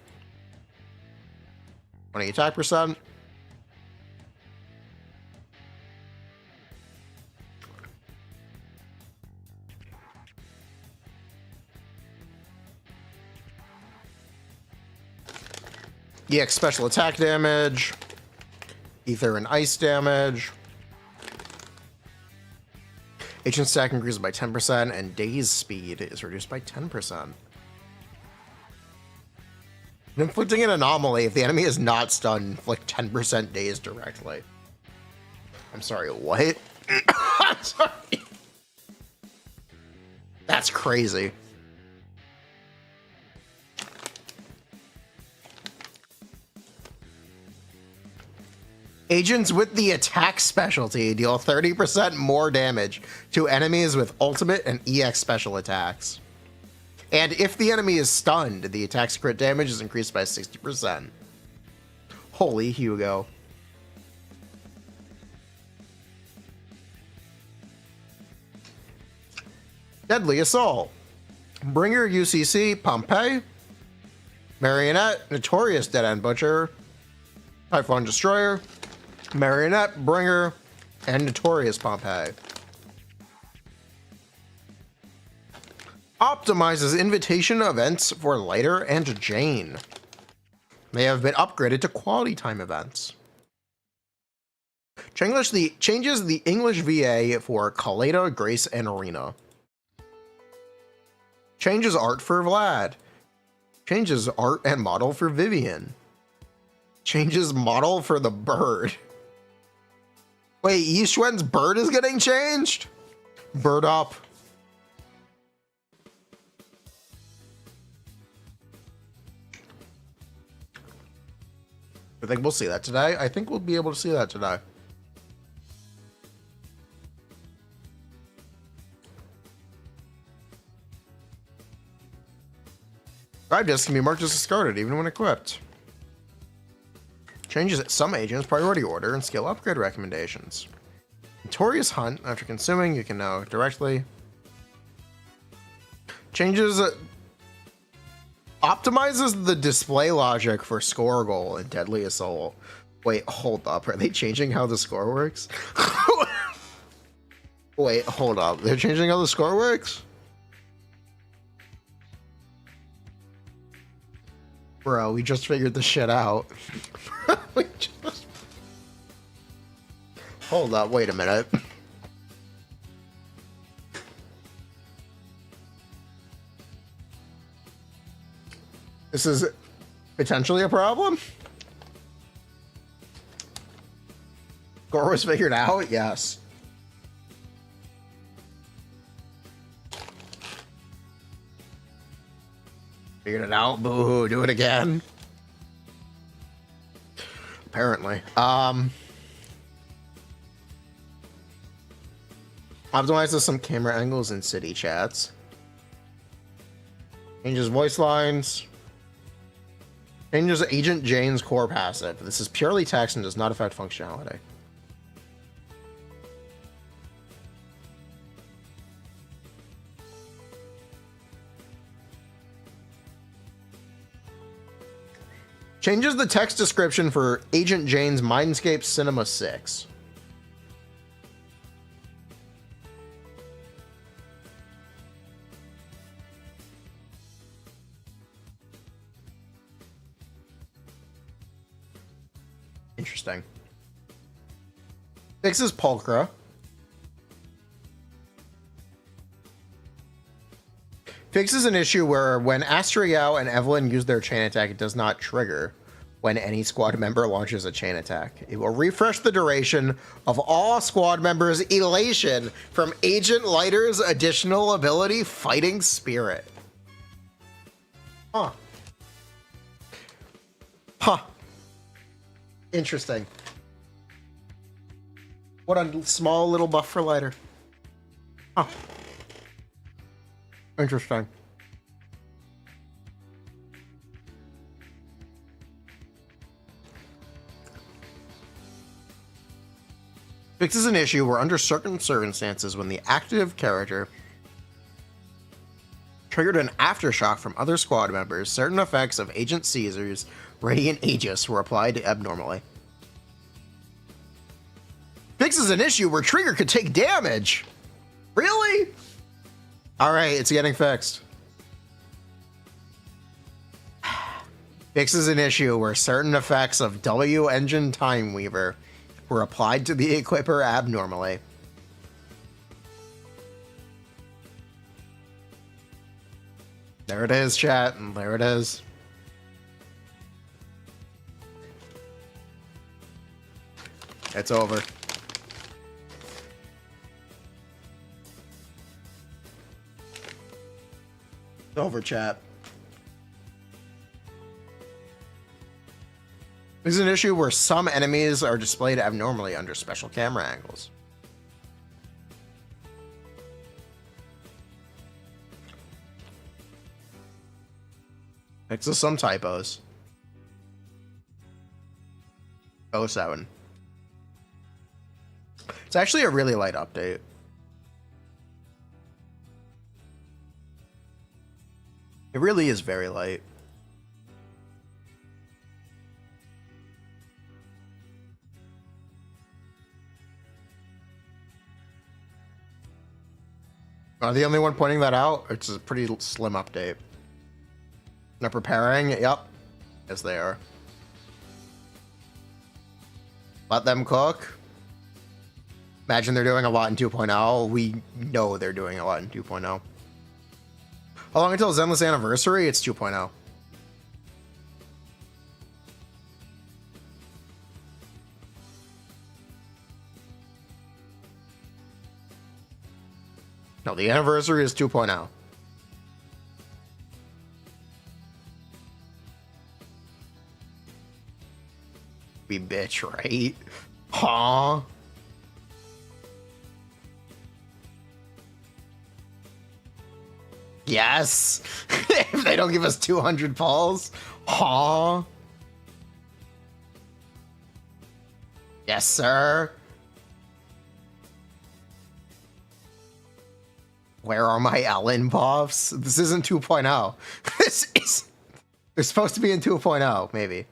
20 attack percent. EX special attack damage. Ether and ice damage. Agent stack increases by 10%, and daze speed is reduced by 10%. Inflicting an anomaly, if the enemy is not stunned, inflict 10% daze directly. I'm sorry, what? I'm sorry. That's crazy. Agents with the attack specialty deal 30% more damage to enemies with ultimate and EX special attacks. And if the enemy is stunned, the attack's crit damage is increased by 60%. Holy Hugo. Deadly Assault. Bringer UCC Pompeii. Marionette Notorious Dead End Butcher. Typhon Destroyer. Marionette Bringer and Notorious Pompeii. Optimizes invitation events for Lighter and Jane. They have been upgraded to quality time events. Changes the English VA for Kaleda, Grace, and Arena. Changes art for Vlad. Changes art and model for Vivian. Changes model for the bird. Wait, Yishuen's bird is getting changed? Bird up. I think we'll see that today. I think we'll be able to see that today. Drive discs can be marked as discarded even when equipped. Changes some agents' priority order and skill upgrade recommendations. Notorious Hunt. After consuming, you can now directly. Changes. Optimizes the display logic for score goal in Deadly Assault. Wait, hold up. Are they changing how the score works? Wait, hold up. They're changing how the score works? Bro, we just figured this shit out. Hold up, wait a minute. This is potentially a problem? Score was figured out? Yes. Figured it out? Boo-hoo, do it again. Apparently. Optimizes some camera angles in city chats. Changes voice lines. Changes Agent Jane's core passive. This is purely text and does not affect functionality. Changes the text description for Agent Jane's Mindscape Cinema 6. Interesting. Fixes Pulchra. Fixes an issue where when Astriel and Evelyn use their chain attack, it does not trigger when any squad member launches a chain attack. It will refresh the duration of all squad members' elation from Agent Lighter's additional ability, Fighting Spirit. Huh. Huh. Interesting. What a small little buff for Lighter. Huh. Interesting. Fixes an issue where under certain circumstances when the active character triggered an aftershock from other squad members, certain effects of Agent Caesar's Radiant Aegis were applied abnormally. Fixes an issue where Trigger could take damage. Really? Alright, it's getting fixed. Fixes an issue where certain effects of W Engine Time Weaver were applied to the equipper abnormally. There it is, chat, and there it is. It's over. It's over, chat. This is an issue where some enemies are displayed abnormally under special camera angles. Fixes some typos. 07. It's actually a really light update. It really is very light. Are the only one pointing that out? It's a pretty slim update. They're preparing? Yep. Yes, they are. Let them cook. Imagine they're doing a lot in 2.0. We know they're doing a lot in 2.0. How long until Zenless Anniversary? It's 2.0. No, the anniversary is 2.0. We bitch, right? Huh? Yes. If they don't give us 200 pulls. Huh? Yes, sir. Where are my Ellen buffs? This isn't 2.0. This is... They're supposed to be in 2.0, maybe.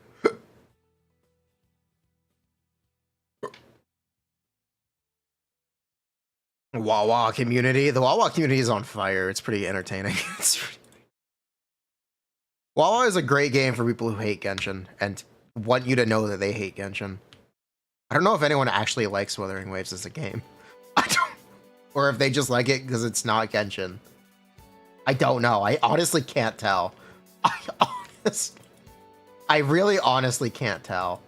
Wawa community. The Wawa community is on fire. It's pretty entertaining. Wawa is a great game for people who hate Genshin and want you to know that they hate Genshin. I don't know if anyone actually likes Wuthering Waves as a game. I don't... Or if they just like it because it's not Genshin. I don't know. I honestly can't tell. I really honestly can't tell.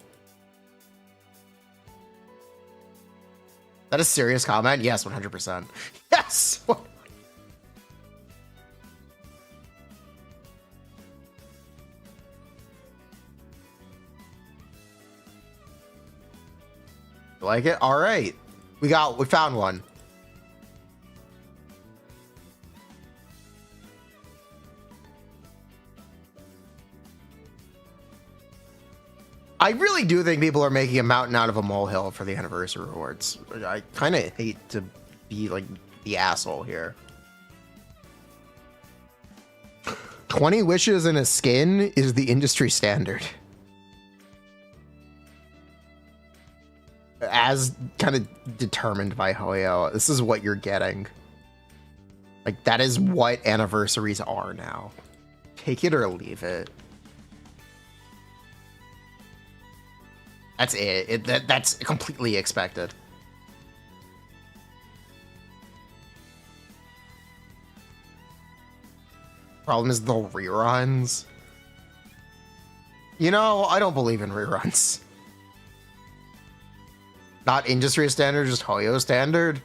That a serious comment? Yes, 100%. Yes! Like it? All right. We found one. I really do think people are making a mountain out of a molehill for the anniversary rewards. I kind of hate to be like the asshole here. 20 wishes in a skin is the industry standard. As kind of determined by Hoyo, this is what you're getting. Like, that is what anniversaries are now. Take it or leave it. That's it. That's completely expected. Problem is the reruns. You know, I don't believe in reruns. Not industry standard, just Hoyo standard.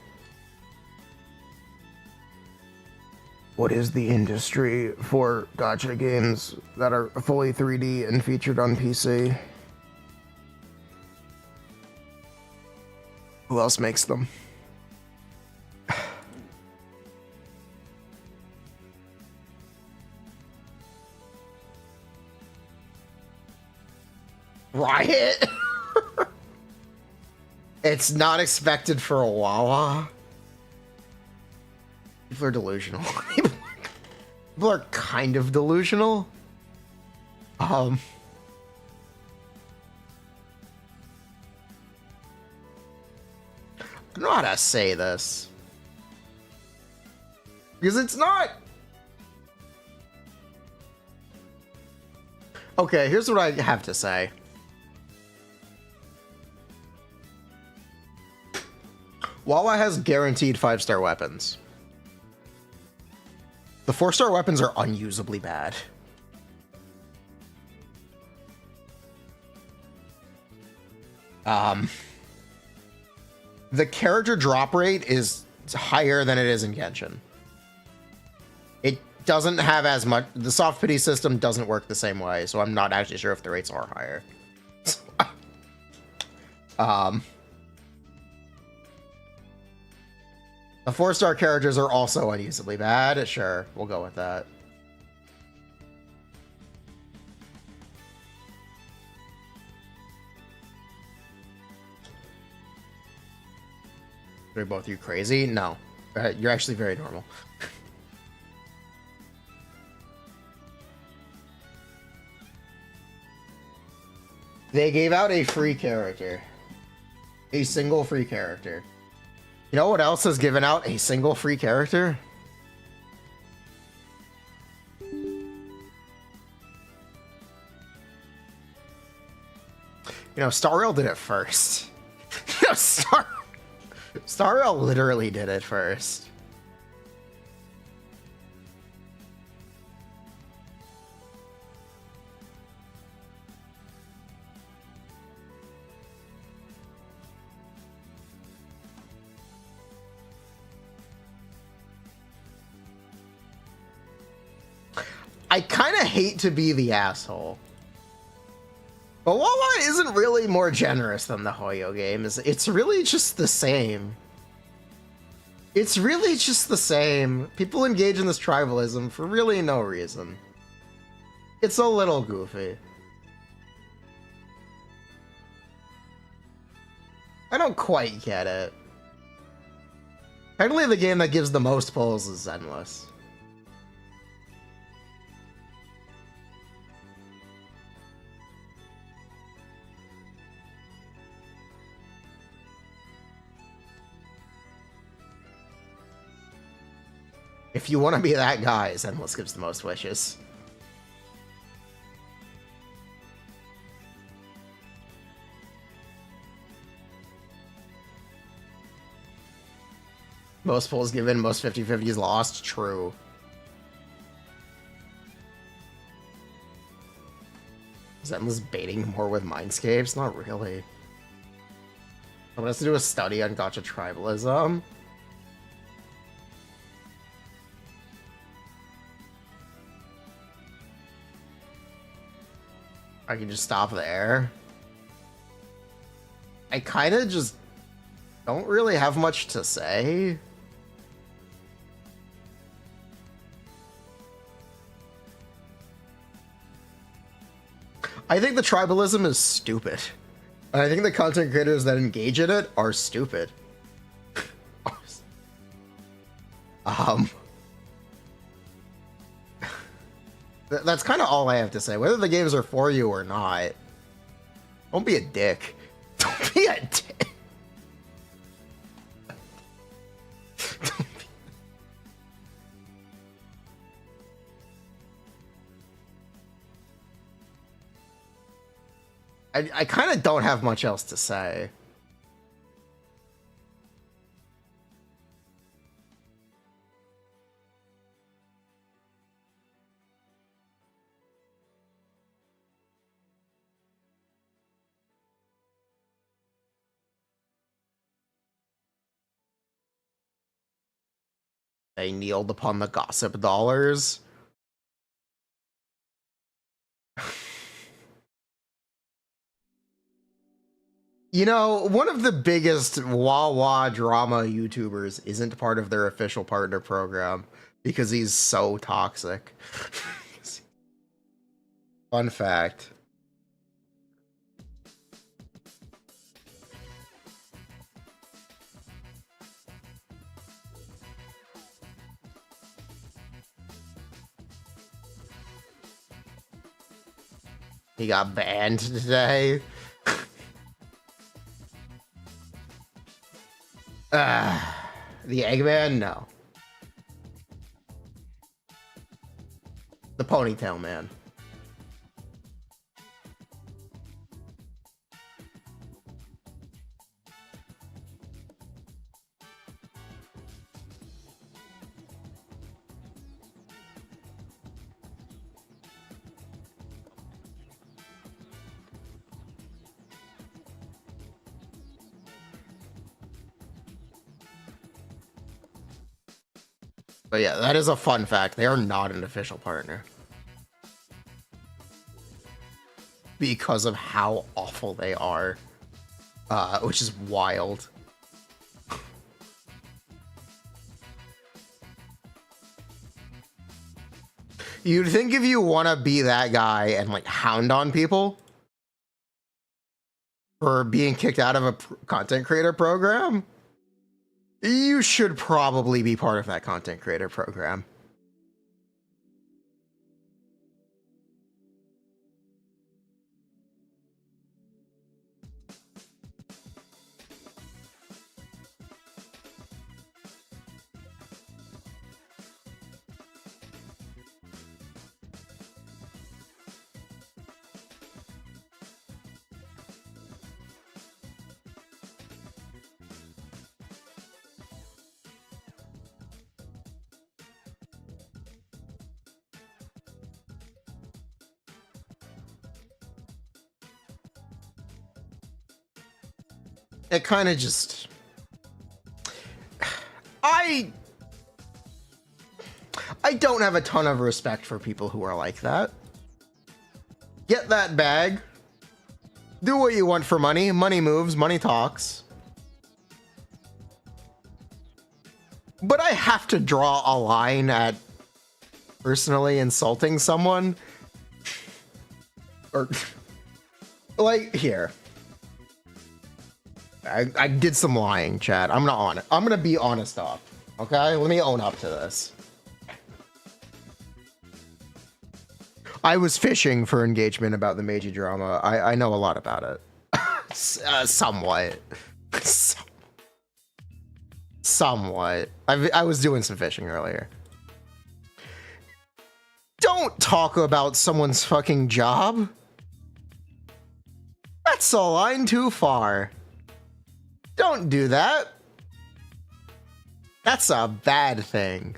What is the industry for gacha games that are fully 3D and featured on PC? Who else makes them? Riot? It's not expected for a Wawa. People are delusional. People are kind of delusional. I don't know how to say this. Because it's not... Okay, here's what I have to say. Wawa has guaranteed 5-star weapons. The 4-star weapons are unusably bad. The character drop rate is higher than it is in Genshin. It doesn't have as much... The soft pity system doesn't work the same way, so I'm not actually sure if the rates are higher. The 4-star characters are also unusably bad. Sure, we'll go with that. Are both you crazy? No. You're actually very normal. They gave out a free character. A single free character. You know what else has given out a single free character? You know, Star Rail did it first. You know, Star Rail literally did it first. I kind of hate to be the asshole. But Wawa isn't really more generous than the Hoyo games. It's really just the same. It's really just the same. People engage in this tribalism for really no reason. It's a little goofy. I don't quite get it. Apparently the game that gives the most pulls is Zenless. If you want to be that guy, Zenless gives the most wishes. Most pulls given, most 50-50s lost. True. Zenless baiting more with Mindscapes? Not really. I want us to do a study on gacha tribalism. I can just stop there. I kind of just don't really have much to say. I think the tribalism is stupid. And I think the content creators that engage in it are stupid. That's kind of all I have to say. Whether the games are for you or not, don't be a dick. Don't be a dick. I kind of don't have much else to say. They kneeled upon the gossip dollars. You know, one of the biggest wah-wah drama YouTubers isn't part of their official partner program because he's so toxic. Fun fact. He got banned today. The Eggman? No. The Ponytail Man. But yeah, that is a fun fact. They are not an official partner. Because of how awful they are. Which is wild. You'd think if you want to be that guy and like hound on people for being kicked out of a content creator program, you should probably be part of that content creator program. it kind of just... I don't have a ton of respect for people who are like that. Get that bag. Do what you want for money. Money moves, money talks. But I have to draw a line at personally insulting someone. Or, like, here. I did some lying, chat. I'm gonna be honest up. Okay? Let me own up to this. I was fishing for engagement about the Meiji drama. I know a lot about it. Somewhat. Somewhat. I was doing some fishing earlier. Don't talk about someone's fucking job. That's a line too far. Don't do that. That's a bad thing.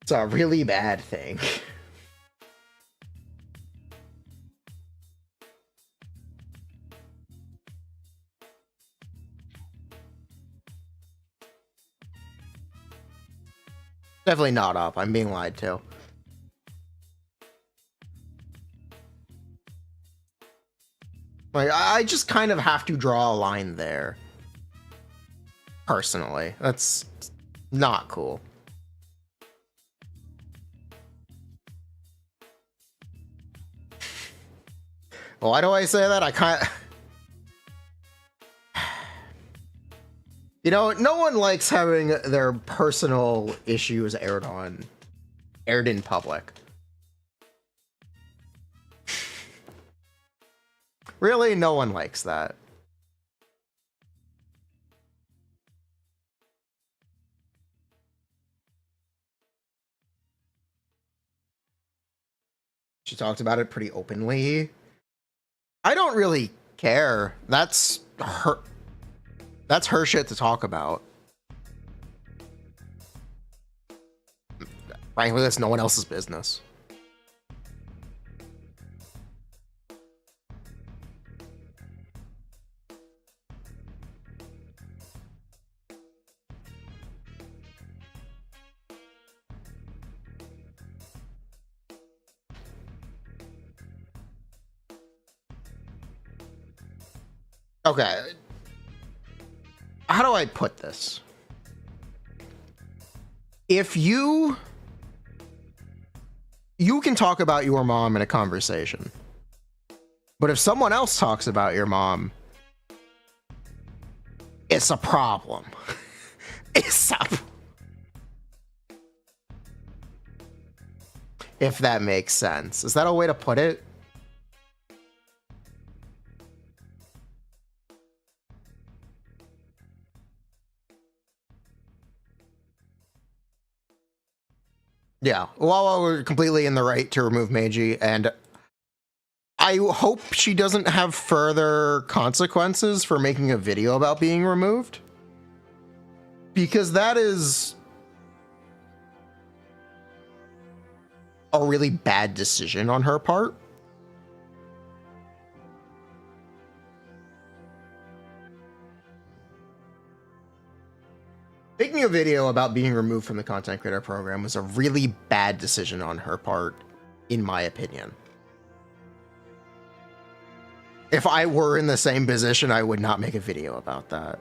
It's a really bad thing. Definitely not up. I'm being lied to. Like, I just kind of have to draw a line there. Personally. That's not cool. Why do I say that? I kind of... You know, no one likes having their personal issues aired in public. Really, no one likes that. She talked about it pretty openly. I don't really care. That's her shit to talk about. Frankly, that's no one else's business. Okay. How do I put this? If you can talk about your mom in a conversation, but if someone else talks about your mom, it's a problem. If that makes sense. Is that a way to put it? Yeah, well, we're completely in the right to remove Meiji, and I hope she doesn't have further consequences for making a video about being removed. Because that is a really bad decision on her part. Making a video about being removed from the content creator program was a really bad decision on her part, in my opinion. If I were in the same position, I would not make a video about that.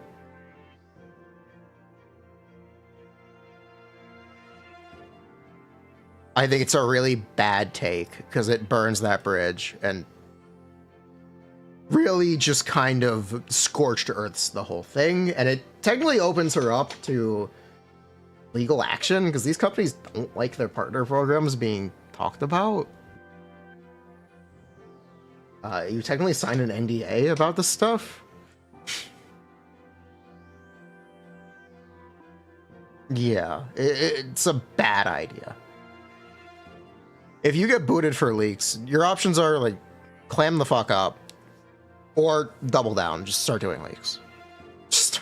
I think it's a really bad take because it burns that bridge and really just kind of scorched earths the whole thing, and it technically opens her up to legal action because these companies don't like their partner programs being talked about. You technically signed an NDA about this stuff. Yeah, it's a bad idea. If you get booted for leaks, your options are like clam the fuck up or double down, just start doing leaks. Just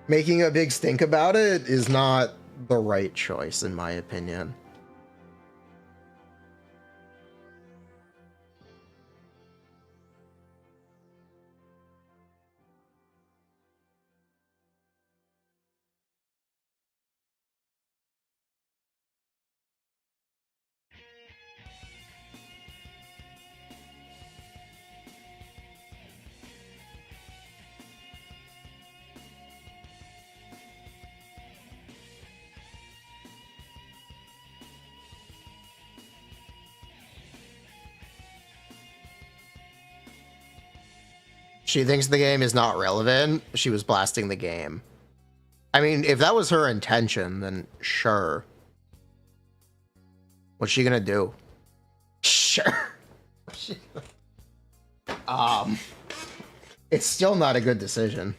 making a big stink about it is not the right choice, in my opinion. She thinks the game is not relevant. She was blasting the game. I mean, if that was her intention, then sure. What's she gonna do? Sure. It's still not a good decision.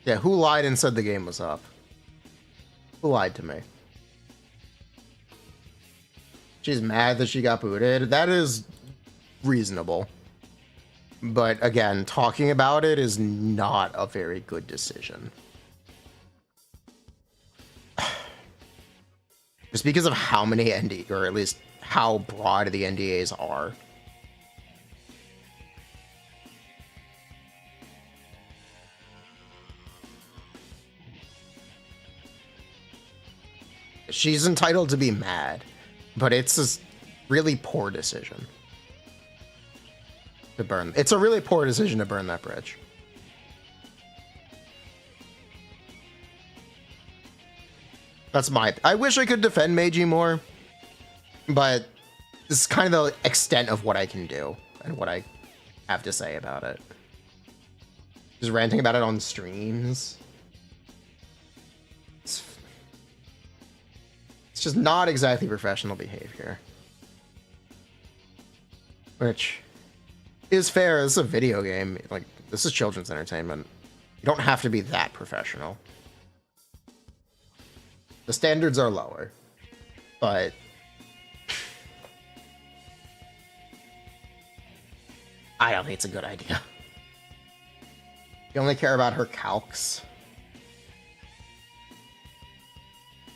Yeah, who lied and said the game was up? Who lied to me? She's mad that she got booted. That is reasonable. But again, talking about it is not a very good decision. Just because of how many NDAs, or at least how broad the NDAs are. She's entitled to be mad, but it's a really poor decision to burn. It's a really poor decision to burn that bridge. That's my... I wish I could defend Meiji more, but this is kind of the extent of what I can do and what I have to say about it. Just ranting about it on streams. It's just not exactly professional behavior. Which is fair. This is a video game. Like, this is children's entertainment. You don't have to be that professional. The standards are lower. But I don't think it's a good idea. You only care about her calcs.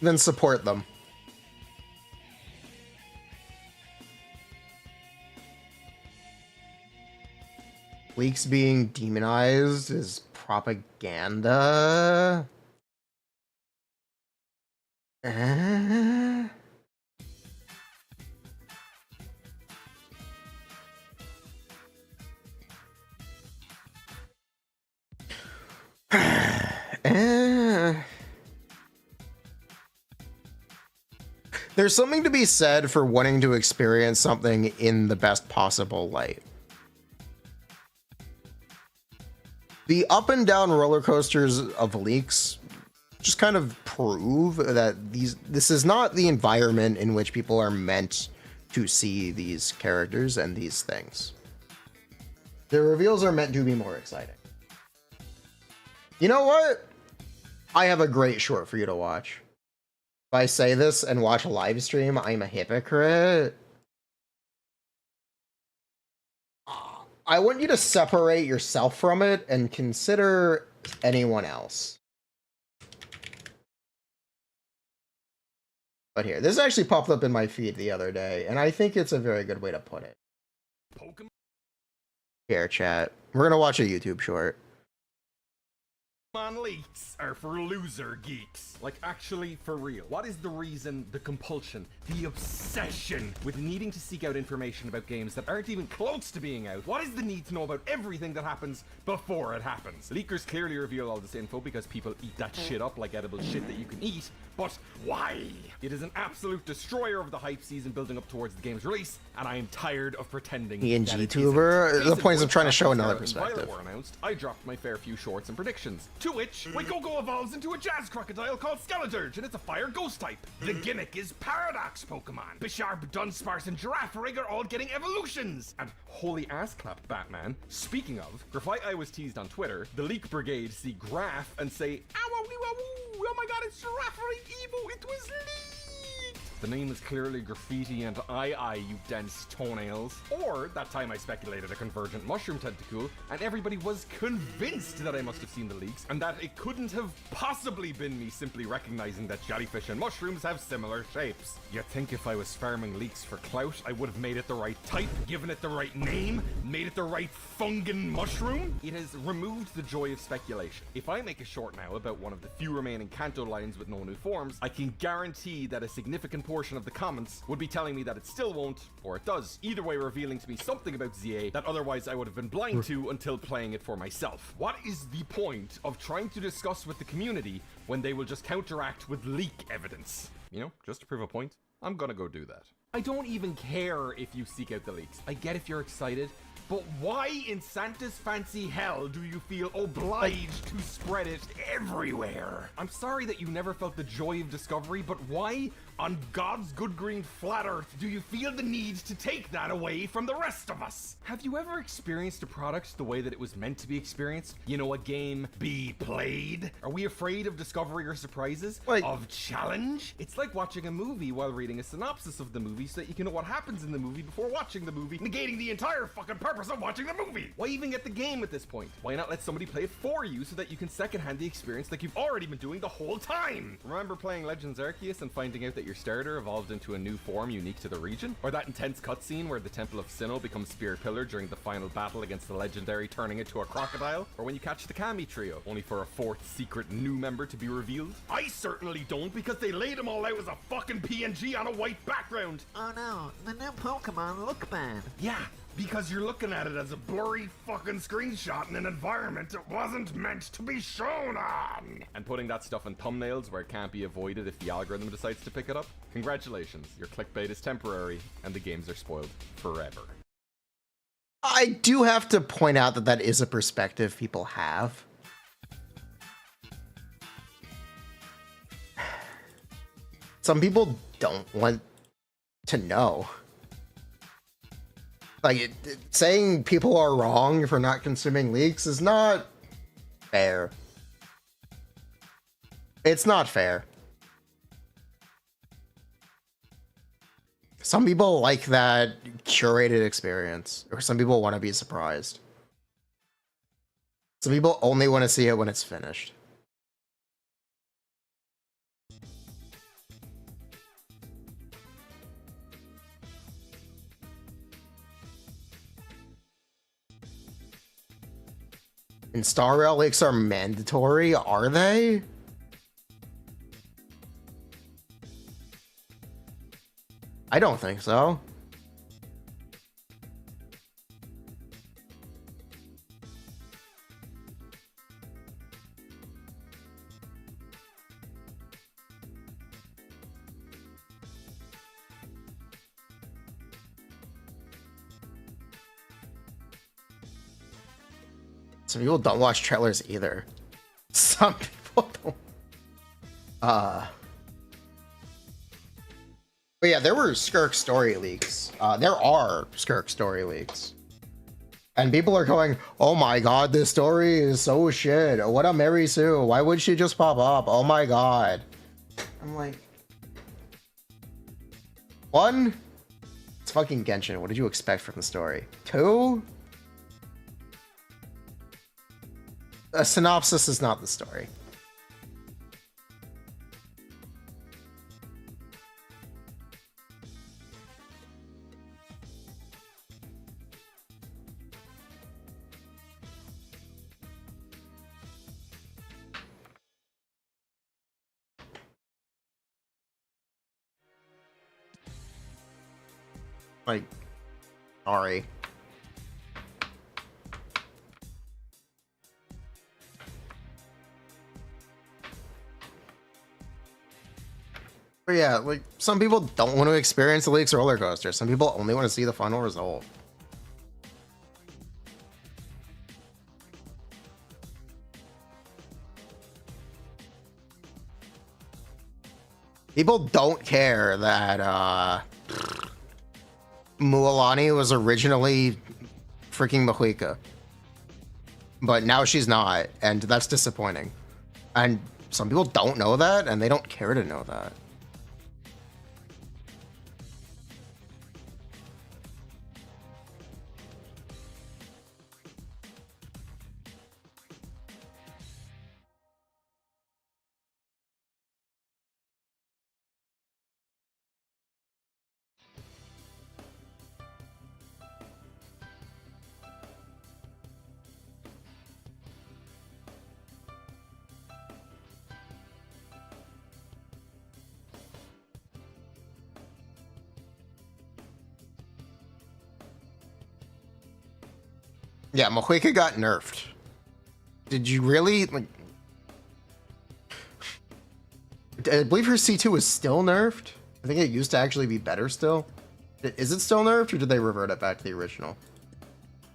Then support them. Leaks being demonized is propaganda. There's something to be said for wanting to experience something in the best possible light. The up and down roller coasters of leaks just kind of prove that this is not the environment in which people are meant to see these characters and these things. The reveals are meant to be more exciting. You know what? I have a great short for you to watch. If I say this and watch a live stream, I'm a hypocrite. I want you to separate yourself from it and consider anyone else. But here, this actually popped up in my feed the other day, and I think it's a very good way to put it. Here, chat. We're gonna watch a YouTube short. Pokemon leaks are for loser geeks. Like, actually, for real. What is the reason, the compulsion, the obsession with needing to seek out information about games that aren't even close to being out? What is the need to know about everything that happens before it happens? Leakers clearly reveal all this info because people eat that shit up like edible shit that you can eat. But why? It is an absolute destroyer of the hype season building up towards the game's release, and I am tired of pretending Me and that it GTuber. isn't. The point is I'm trying to show another Violet perspective. were announced, I dropped my fair few shorts and predictions. To which, Wacoco evolves into a jazz crocodile called Skeledirge, and it's a fire ghost type. The gimmick is Paradox Pokemon. Bisharp, Dunsparce, and Girafarig are all getting evolutions. And holy ass clap, Batman. Speaking of, Graphite I was teased on Twitter, the Leak Brigade see Graph and say, oh my god, it's Girafarig Evo, it was leaked! The name is clearly graffiti and you dense toenails. Or, that time I speculated a convergent mushroom tentacle, and everybody was convinced that I must have seen the leaks, and that it couldn't have possibly been me simply recognizing that jellyfish and mushrooms have similar shapes. You'd think if I was farming leaks for clout, I would have made it the right type, given it the right name, made it the right fungin mushroom? It has removed the joy of speculation. If I make a short now about one of the few remaining Kanto lines with no new forms, I can guarantee that a significant portion of the comments would be telling me that it still won't, or it does. Either way, revealing to me something about ZA that otherwise I would have been blind to until playing it for myself. What is the point of trying to discuss with the community when they will just counteract with leak evidence? You know, just to prove a point, I'm gonna go do that. I don't even care if you seek out the leaks. I get if you're excited, but why in Santa's fancy hell do you feel obliged to spread it everywhere? I'm sorry that you never felt the joy of discovery, but why on God's good green flat earth do you feel the need to take that away from the rest of us? Have you ever experienced a product the way that it was meant to be experienced? You know, a game be played? Are we afraid of discovery or surprises? Of challenge? It's like watching a movie while reading a synopsis of the movie so that you can know what happens in the movie before watching the movie, negating the entire fucking purpose of watching the movie. Why even get the game at this point? Why not let somebody play it for you so that you can secondhand the experience like you've already been doing the whole time? Remember playing Legends Arceus and finding out that your starter evolved into a new form unique to the region? Or that intense cutscene where the Temple of Sinnoh becomes Spear Pillar during the final battle against the legendary, turning into a crocodile? Or when you catch the Kami trio, only for a fourth secret new member to be revealed? I certainly don't, because they laid them all out as a fucking PNG on a white background. Oh no, the new Pokemon look bad. Yeah, because you're looking at it as a blurry fucking screenshot in an environment it wasn't meant to be shown on. And putting that stuff in thumbnails where it can't be avoided if the algorithm decides to pick it up? Congratulations, your clickbait is temporary and the games are spoiled forever. I do have to point out that that is a perspective people have. Some people don't want to know. Like, saying people are wrong for not consuming leaks is not fair. It's not fair. Some people like that curated experience, or some people want to be surprised. Some people only want to see it when it's finished. And Star Rail leaks are mandatory, are they? I don't think so. Some people don't watch trailers either. Some people don't. But yeah, there were Skirk story leaks. There are Skirk story leaks. And people are going, oh my god, this story is so shit. What a Mary Sue. Why would she just pop up? Oh my god. I'm like... One, it's fucking Genshin. What did you expect from the story? Two, a synopsis is not the story. Like, sorry. But yeah, like, some people don't want to experience the leaks roller coaster. Some people only want to see the final result. People don't care that Mualani was originally freaking Mahuika. But now she's not, and that's disappointing. And some people don't know that, and they don't care to know that. Yeah, Mahuika got nerfed. Did you really, like... I believe her C2 is still nerfed. I think it used to actually be better still. Is it still nerfed, or did they revert it back to the original?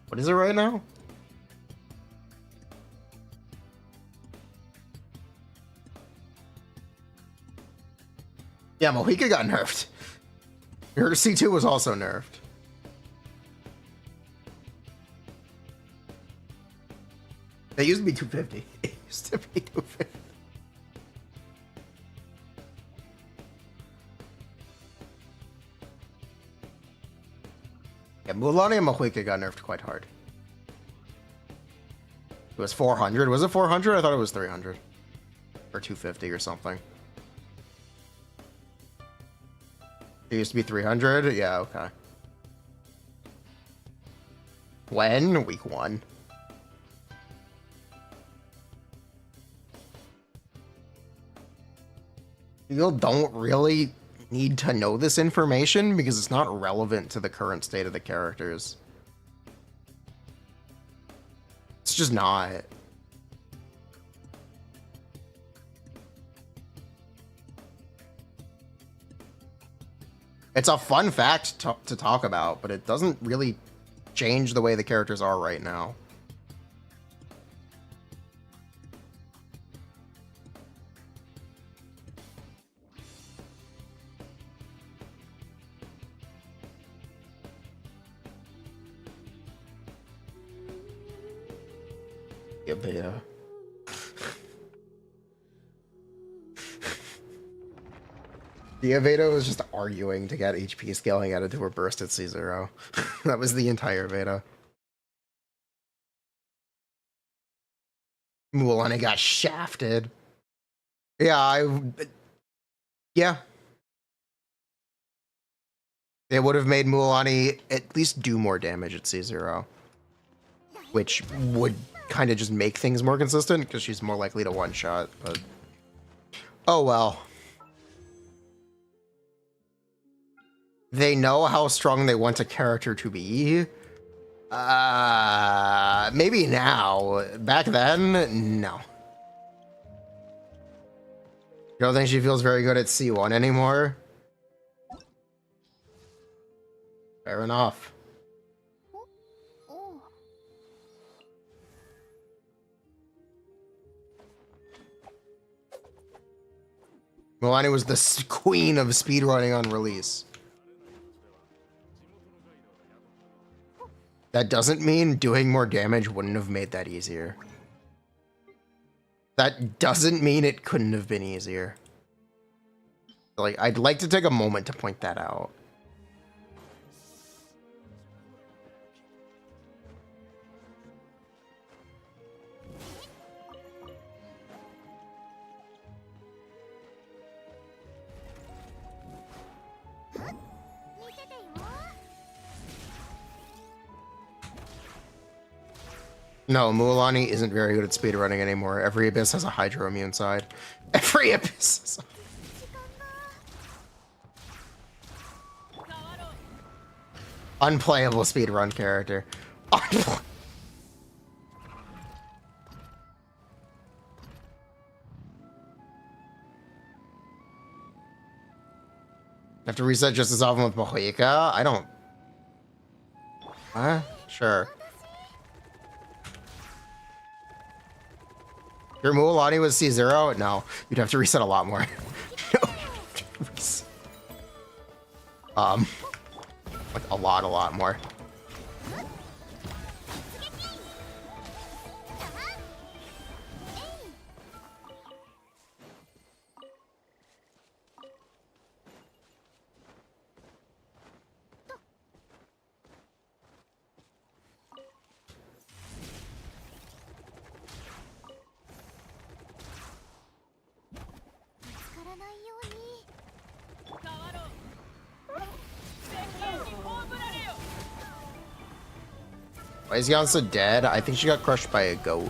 What is it right now? Yeah, Mahuika got nerfed. Her C2 was also nerfed. It used to be 250. It used to be 250. Yeah, Mualani and Mahuika got nerfed quite hard. It was 400. Was it 400? I thought it was 300. Or 250 or something. It used to be 300? Yeah, okay. When? Week 1. People don't really need to know this information because it's not relevant to the current state of the characters. It's just not. It's a fun fact to talk about, but it doesn't really change the way the characters are right now. Yeah, beta. Theorycrafter was just arguing to get HP scaling added to her burst at C0. That was the entire beta. Mualani got shafted. Yeah, yeah. It would have made Mualani at least do more damage at C0. Which would kind of just make things more consistent, because she's more likely to one-shot, but... Oh well. They know how strong they want a character to be. Maybe now. Back then, no. You don't think she feels very good at C1 anymore? Fair enough. Mualani was the queen of speedrunning on release. That doesn't mean doing more damage wouldn't have made that easier. That doesn't mean it couldn't have been easier. Like, I'd like to take a moment to point that out. No, Mualani isn't very good at speedrunning anymore. Every Abyss has a Hydro immune side. Every Abyss has a... Unplayable speedrun character. Have to reset just as often with Mahuika? I don't... Huh? Sure. Your Mualani was C0? No. You'd have to reset a lot more. Um, like a lot more. Why is Yansa dead? I think she got crushed by a goat.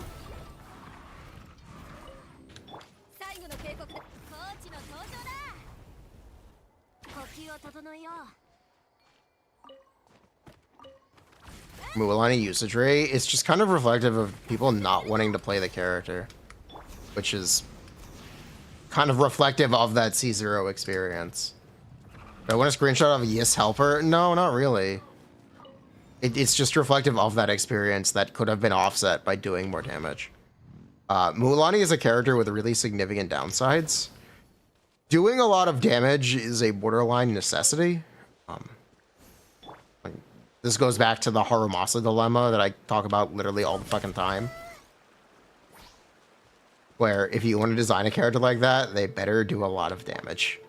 Mualani usage rate, it's just kind of reflective of people not wanting to play the character, which is kind of reflective of that C0 experience. Do I want a screenshot of a Yes Helper? No, not really. It's just reflective of that experience that could have been offset by doing more damage. Mualani is a character with really significant downsides. Doing a lot of damage is a borderline necessity. This goes back to the Harumasa dilemma that I talk about literally all the fucking time. Where if you want to design a character like that, they better do a lot of damage.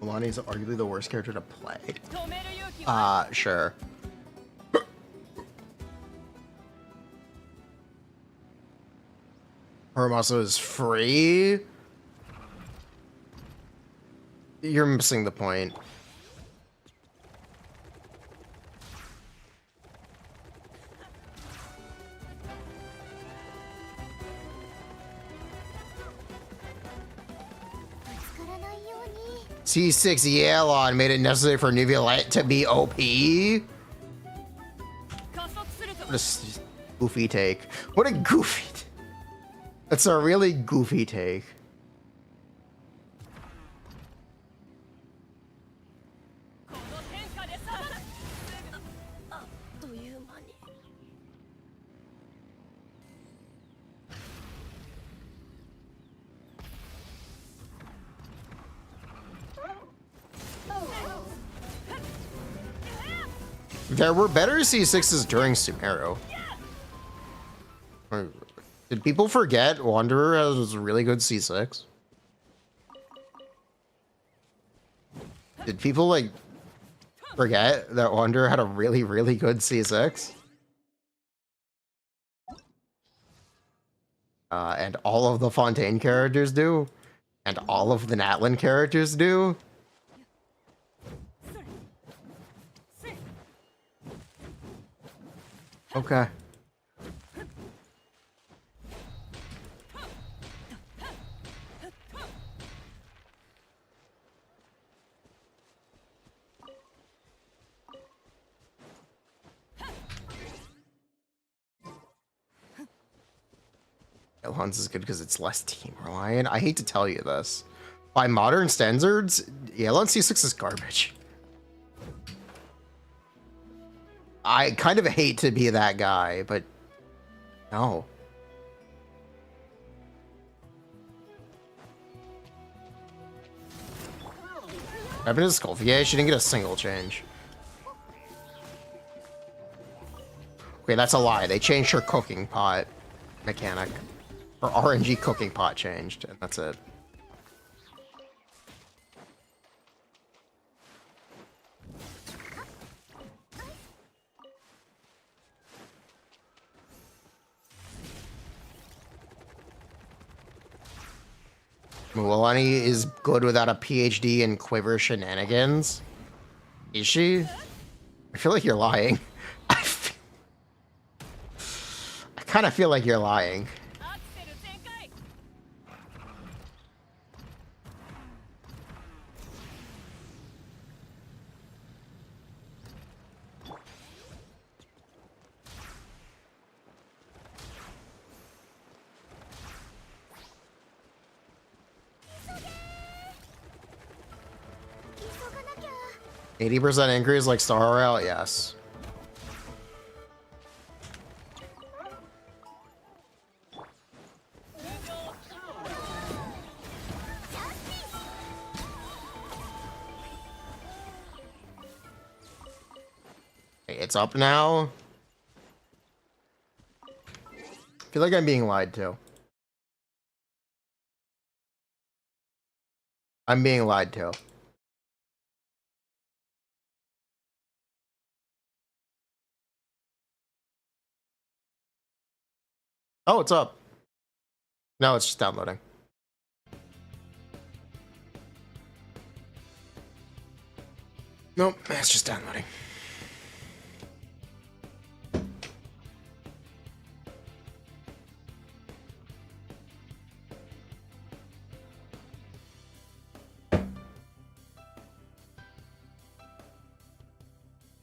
Mualani is arguably the worst character to play. Sure. Harumasa is free? You're missing the point. C6 Yalon made it necessary for New Violette to be OP? What a goofy take. What a goofy take. That's a really goofy take. There were better C6s during Sumeru. Did people forget Wanderer has a really good C6? Did people, like, forget that Wanderer had a really, really good C6? And all of the Fontaine characters do? And all of the Natlin characters do? Okay. Elhan's is good because it's less team reliant. I hate to tell you this. By modern standards, Elhan C6 is garbage. I kind of hate to be that guy, but no. What happened to Sculphier? She didn't get a single change. Okay, that's a lie. They changed her cooking pot mechanic. Her RNG cooking pot changed, and that's it. Mualani is good without a PhD in quiver shenanigans. Is she? I feel like you're lying. I kind of feel like you're lying. 80% increase like Star Rail? Yes. It's up now. I feel like I'm being lied to. I'm being lied to. Oh, it's up. No, it's just downloading. Nope, it's just downloading.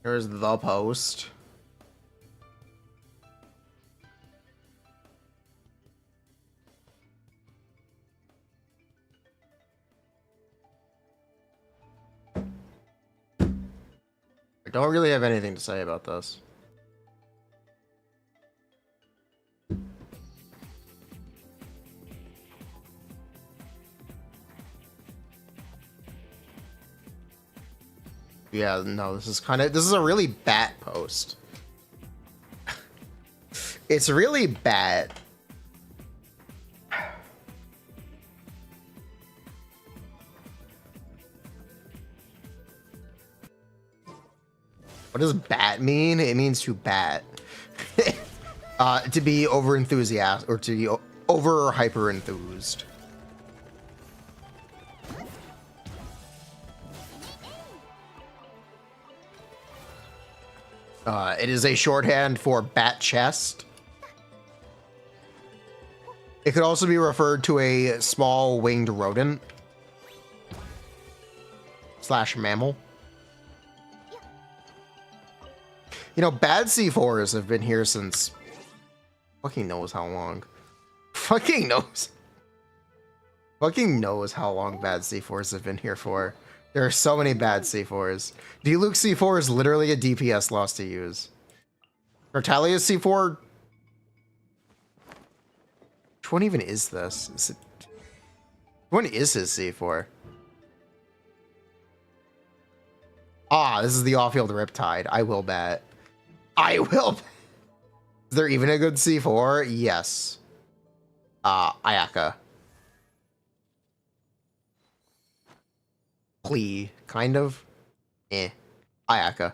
Here's the post. I don't really have anything to say about this. Yeah, no, this is a really bad post. It's really bad. What does bat mean? It means to bat. To be over enthusiastic or to be over hyper enthused. It is a shorthand for bat chest. It could also be referred to a small winged rodent / mammal. You know, bad C4s have been here since fucking knows how long. Fucking knows how long bad C4s have been here for. There are so many bad C4s. Diluc C4 is literally a DPS loss to use. Bertalia's C4... Which one even is this? Which one is his C4? Ah, this is the off-field Riptide. I will bet. I will bet. Is there even a good C4? Yes. Ayaka. Plea, kind of. Ayaka.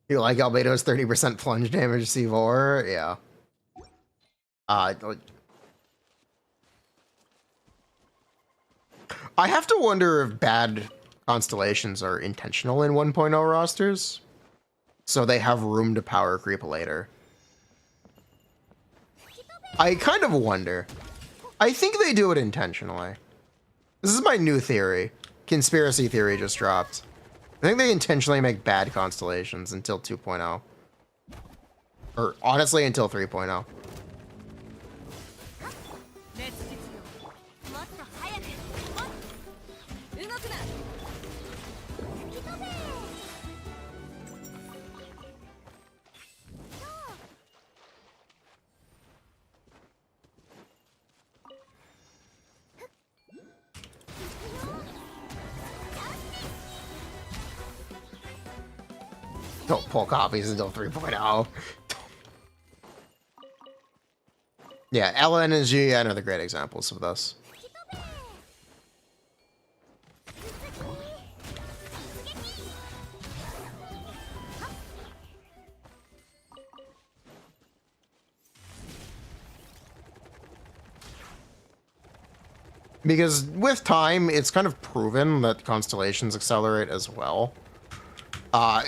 You like Albedo's 30% plunge damage C4? Yeah. I have to wonder if bad constellations are intentional in 1.0 rosters, so they have room to power creep later. I kind of wonder. I think they do it intentionally. This is my new theory. Conspiracy theory just dropped. I think they intentionally make bad constellations until 2.0. Or honestly, until 3.0. Don't pull copies until 3.0. Yeah, Ellen and GN are the great examples of this. Because with time, it's kind of proven that constellations accelerate as well.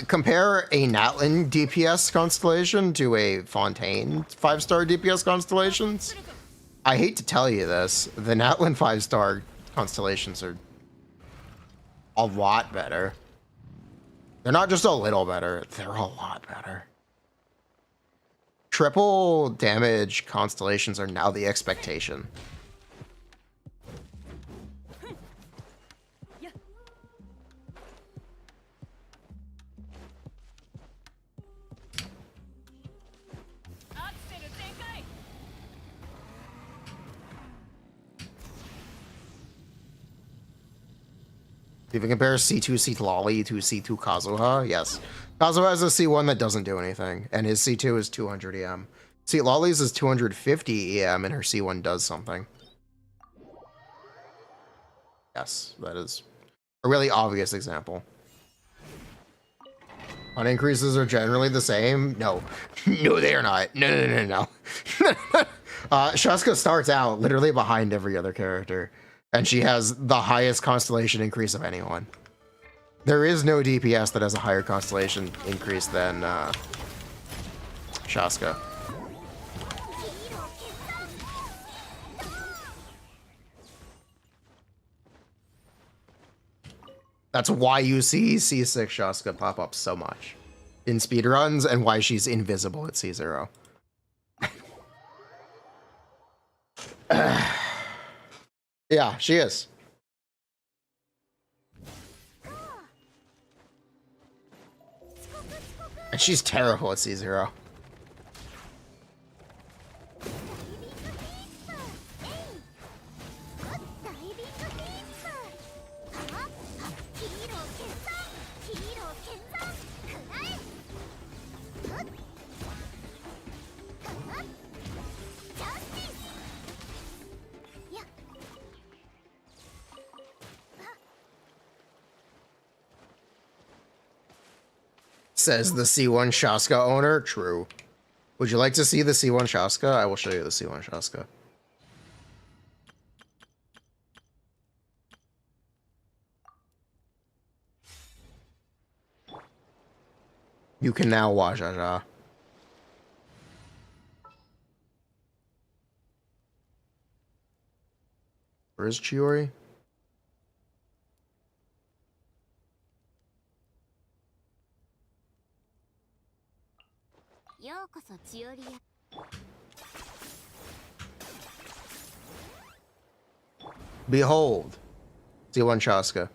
Compare a Natlin DPS constellation to a Fontaine 5-star DPS constellations. I hate to tell you this, the Natlin 5-star constellations are a lot better. They're not just a little better, they're a lot better. Triple damage constellations are now the expectation. If you compare C2 Seat Lolly to C2 Kazuha, yes. Kazuha has a C1 that doesn't do anything, and his C2 is 200 EM. Seat Lolly's is 250 EM, and her C1 does something. Yes, that is a really obvious example. On increases are generally the same. No, no, they are not. No. Shaska starts out literally behind every other character, and she has the highest constellation increase of anyone. There is no DPS that has a higher constellation increase than Shaska. That's why you see C6 Shaska pop up so much in speedruns and why she's invisible at C0. Yeah, she is. And she's terrible at C0. Says the C1 Shaska owner. True. Would you like to see the C1 Shaska? I will show you the C1 Shaska. You can now watch Aja. Where is Chiori? Behold, C1 Shaska.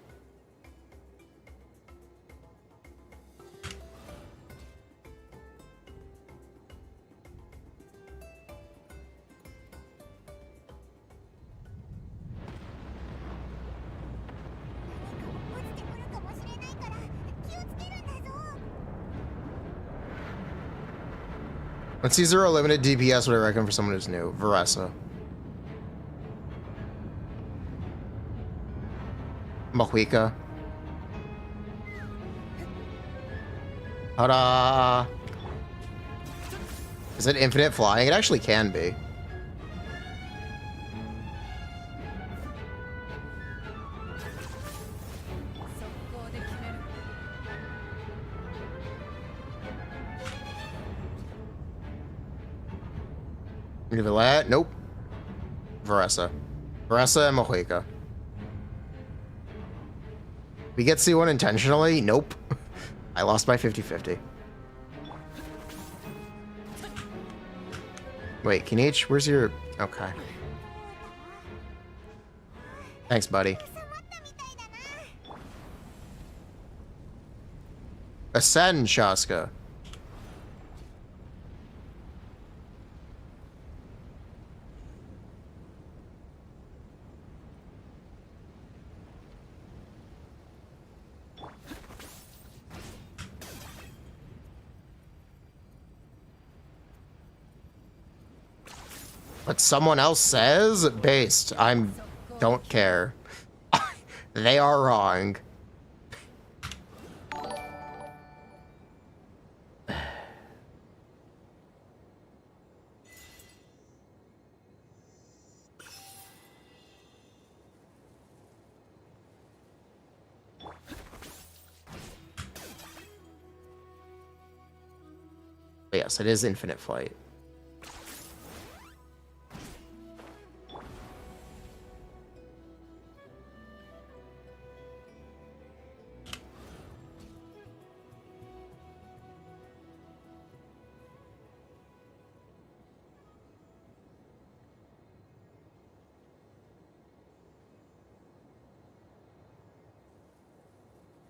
When C0 limited DPS, what I reckon for someone who's new? Varesa. Mahuika. Ta-da! Is it infinite flying? It actually can be. Nivelet? Nope. Varesa. Varesa and Mahuika. We get C1 intentionally? Nope. I lost by 50-50. Wait, Kinich, where's your... Okay. Thanks, buddy. Ascend, Shaska. What someone else says? Based. Don't care. They are wrong. But yes, it is infinite flight.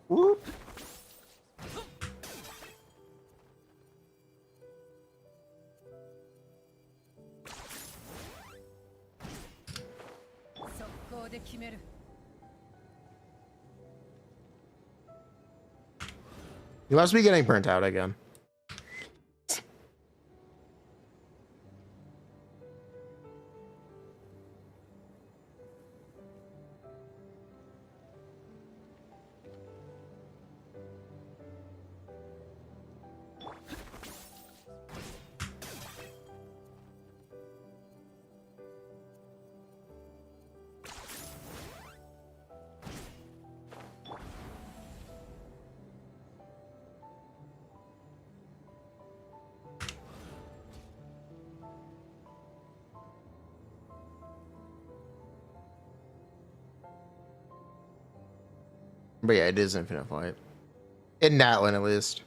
Whoop. You must be getting burnt out again. But yeah, it is infinite flight. In Natlin, at least.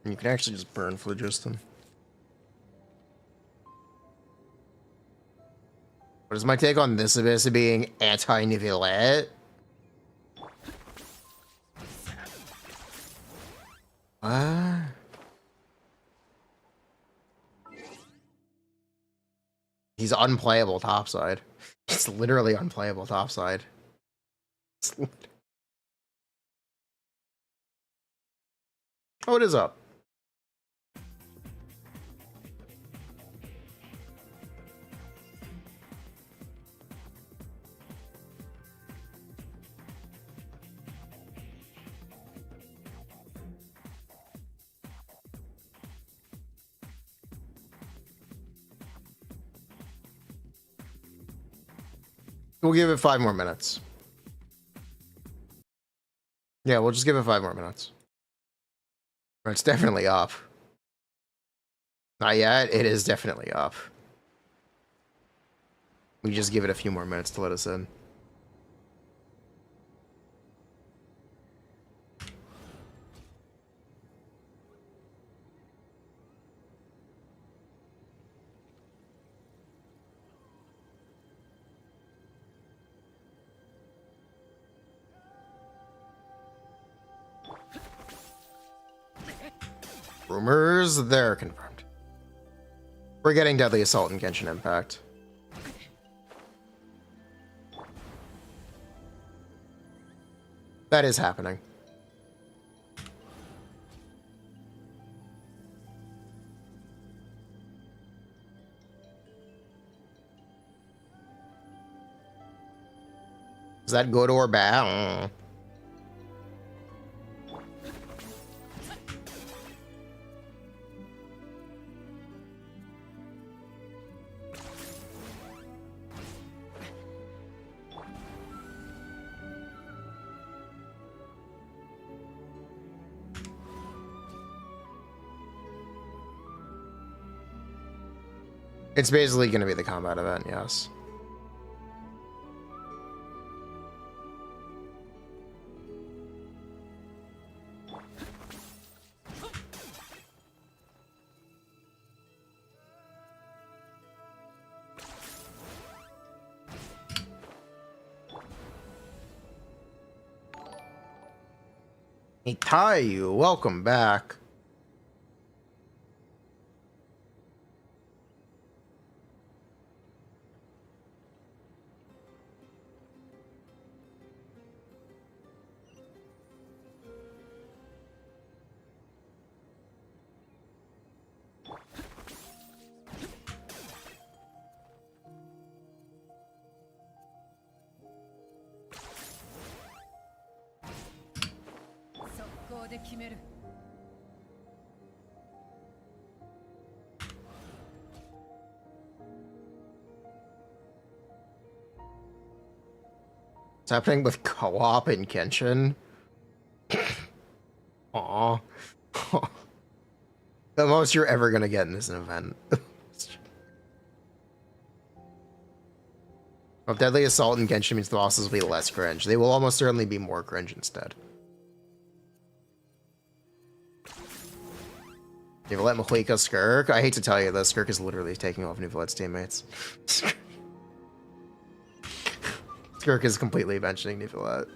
You can actually just burn phlogiston. What is my take on this abyss being anti-Nivellette? What? He's unplayable topside. It's literally unplayable topside. Oh, it is up. We'll give it 5 more minutes. Yeah, we'll just give it 5 more minutes. It's definitely up. Not yet. It is definitely up. We just give it a few more minutes to let us in. Rumors, they're confirmed. We're getting Deadly Assault and Genshin Impact. That is happening. Is that good or bad? It's basically going to be the combat event, yes. Hey, Taiyu, welcome back. What's happening with co-op in Genshin? Aw. The most you're ever gonna get in this event. If Deadly Assault in Genshin means the bosses will be less cringe, they will almost certainly be more cringe instead. Nivellette Mahuika Skirk? I hate to tell you this, Skirk is literally taking off Nivellette's teammates. Skirk is completely benching Nivellette.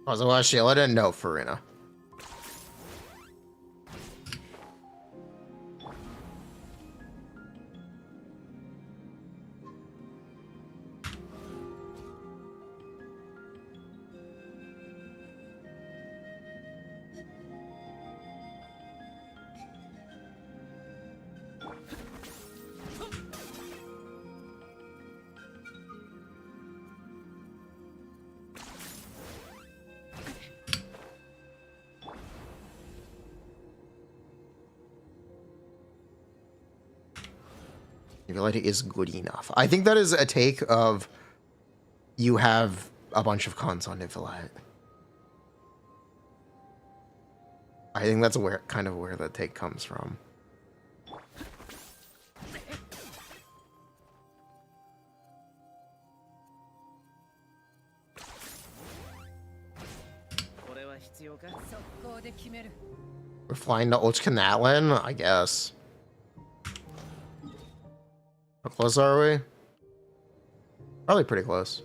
Was it last Sheila? I didn't know Furina. Ability is good enough. I think that is a take of you have a bunch of cons on Nivelite. I think that's where kind of where the take comes from. We're flying to Ochkanatlin, I guess. How close are we? Probably pretty close.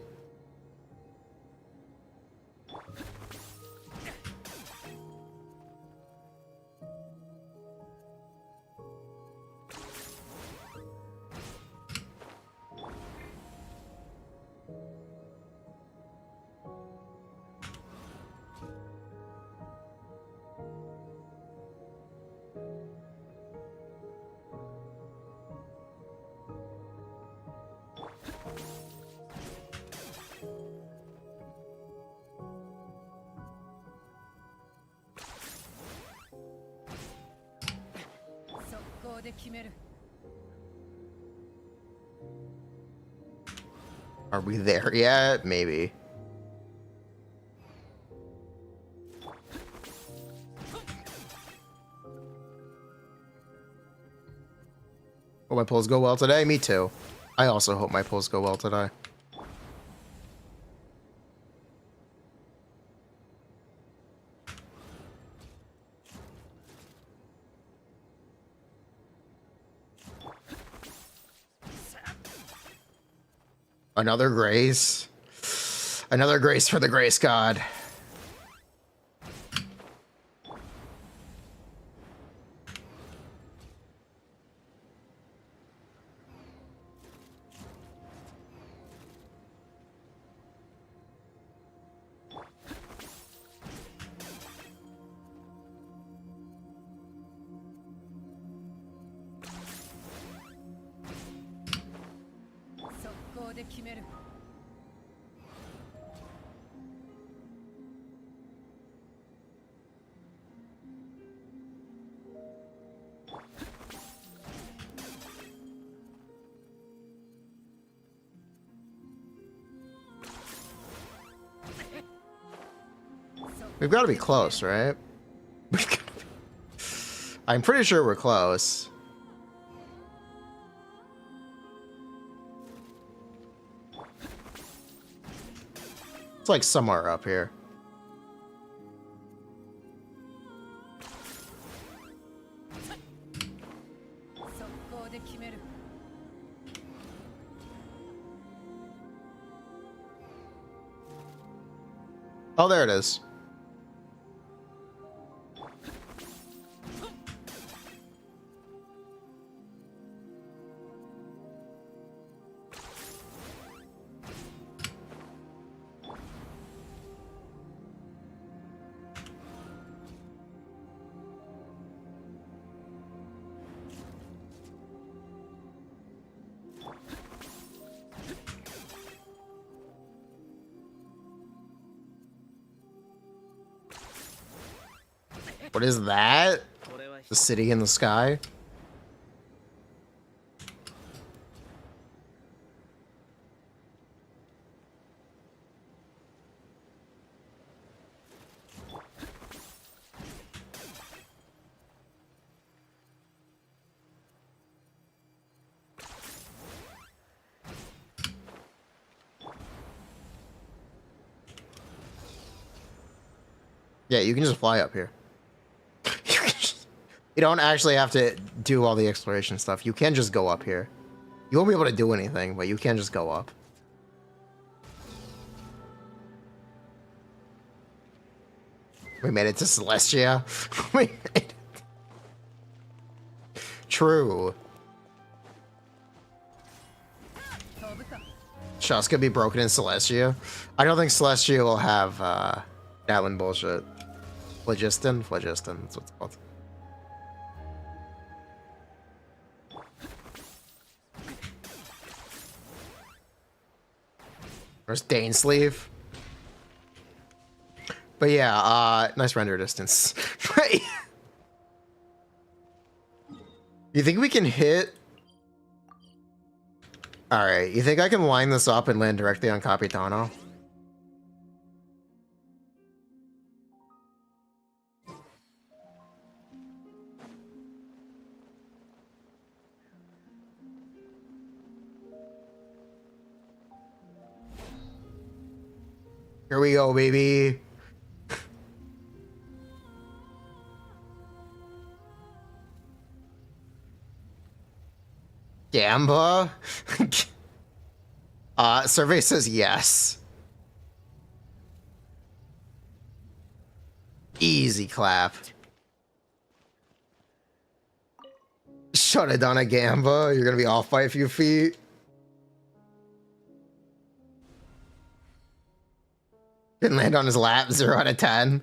Are we there yet? Maybe. Hope my pulls go well today. Me too. I also hope my pulls go well today. Another grace. Another grace for the grace god. We've got to be close, right? I'm pretty sure we're close. It's like somewhere up here. Oh, there it is. What is that? The city in the sky? Yeah, you can just fly up here. You don't actually have to do all the exploration stuff. You can just go up here. You won't be able to do anything, but you can just go up. We made it to Celestia. We made it. True. Shots could be broken in Celestia. I don't think Celestia will have that one bullshit. Phlogiston? Phlogiston, that's what it's called. There's Dainsleeve. But yeah, nice render distance. You think we can hit? Alright, you think I can line this up and land directly on Capitano? Here we go, baby. Gamba? Survey says yes. Easy clap. Shut it down a Gamba. You're gonna be off by a few feet. Didn't land on his lap. 0 out of 10.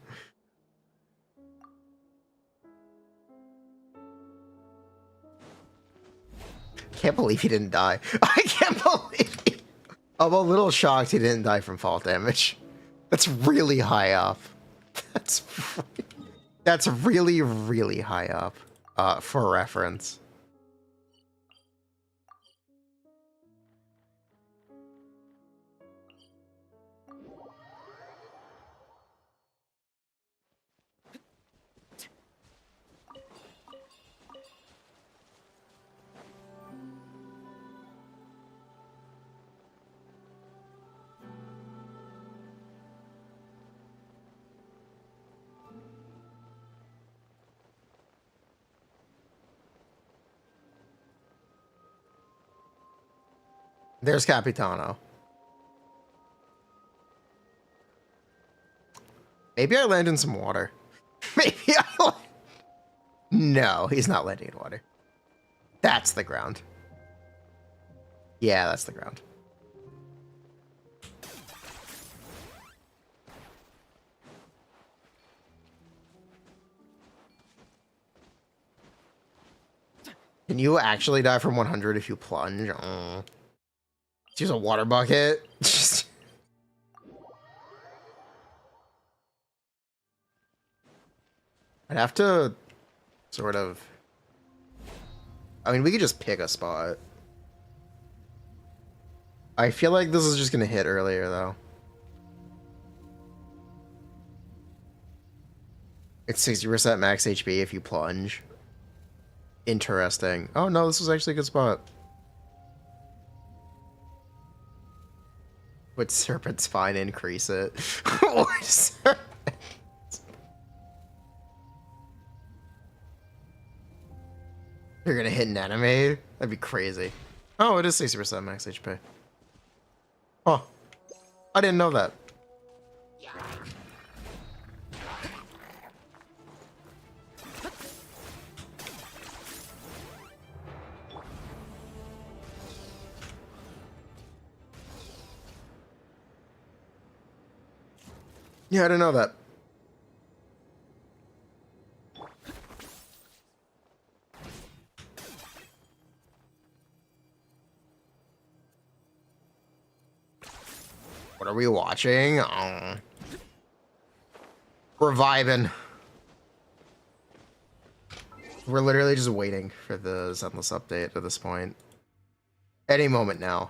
Can't believe he didn't die. I can't believe I'm a little shocked he didn't die from fall damage. That's really high up. That's really, really high up. For reference. There's Capitano. Maybe I land in some water. Maybe I... No, he's not landing in water. That's the ground. Yeah, that's the ground. Can you actually die from 100 if you plunge? Use a water bucket. I'd have to sort of... I mean, we could just pick a spot. I feel like this is just gonna hit earlier, though. It's 60% max HP if you plunge. Interesting. Oh no, this was actually a good spot. Would Serpent's Fine increase it? What Serpent? You're gonna hit an enemy? That'd be crazy. Oh, it is 60% max HP. Oh, I didn't know that. Yeah, I didn't know that. What are we watching? Oh. We're vibing. We're literally just waiting for the Zenless update at this point. Any moment now.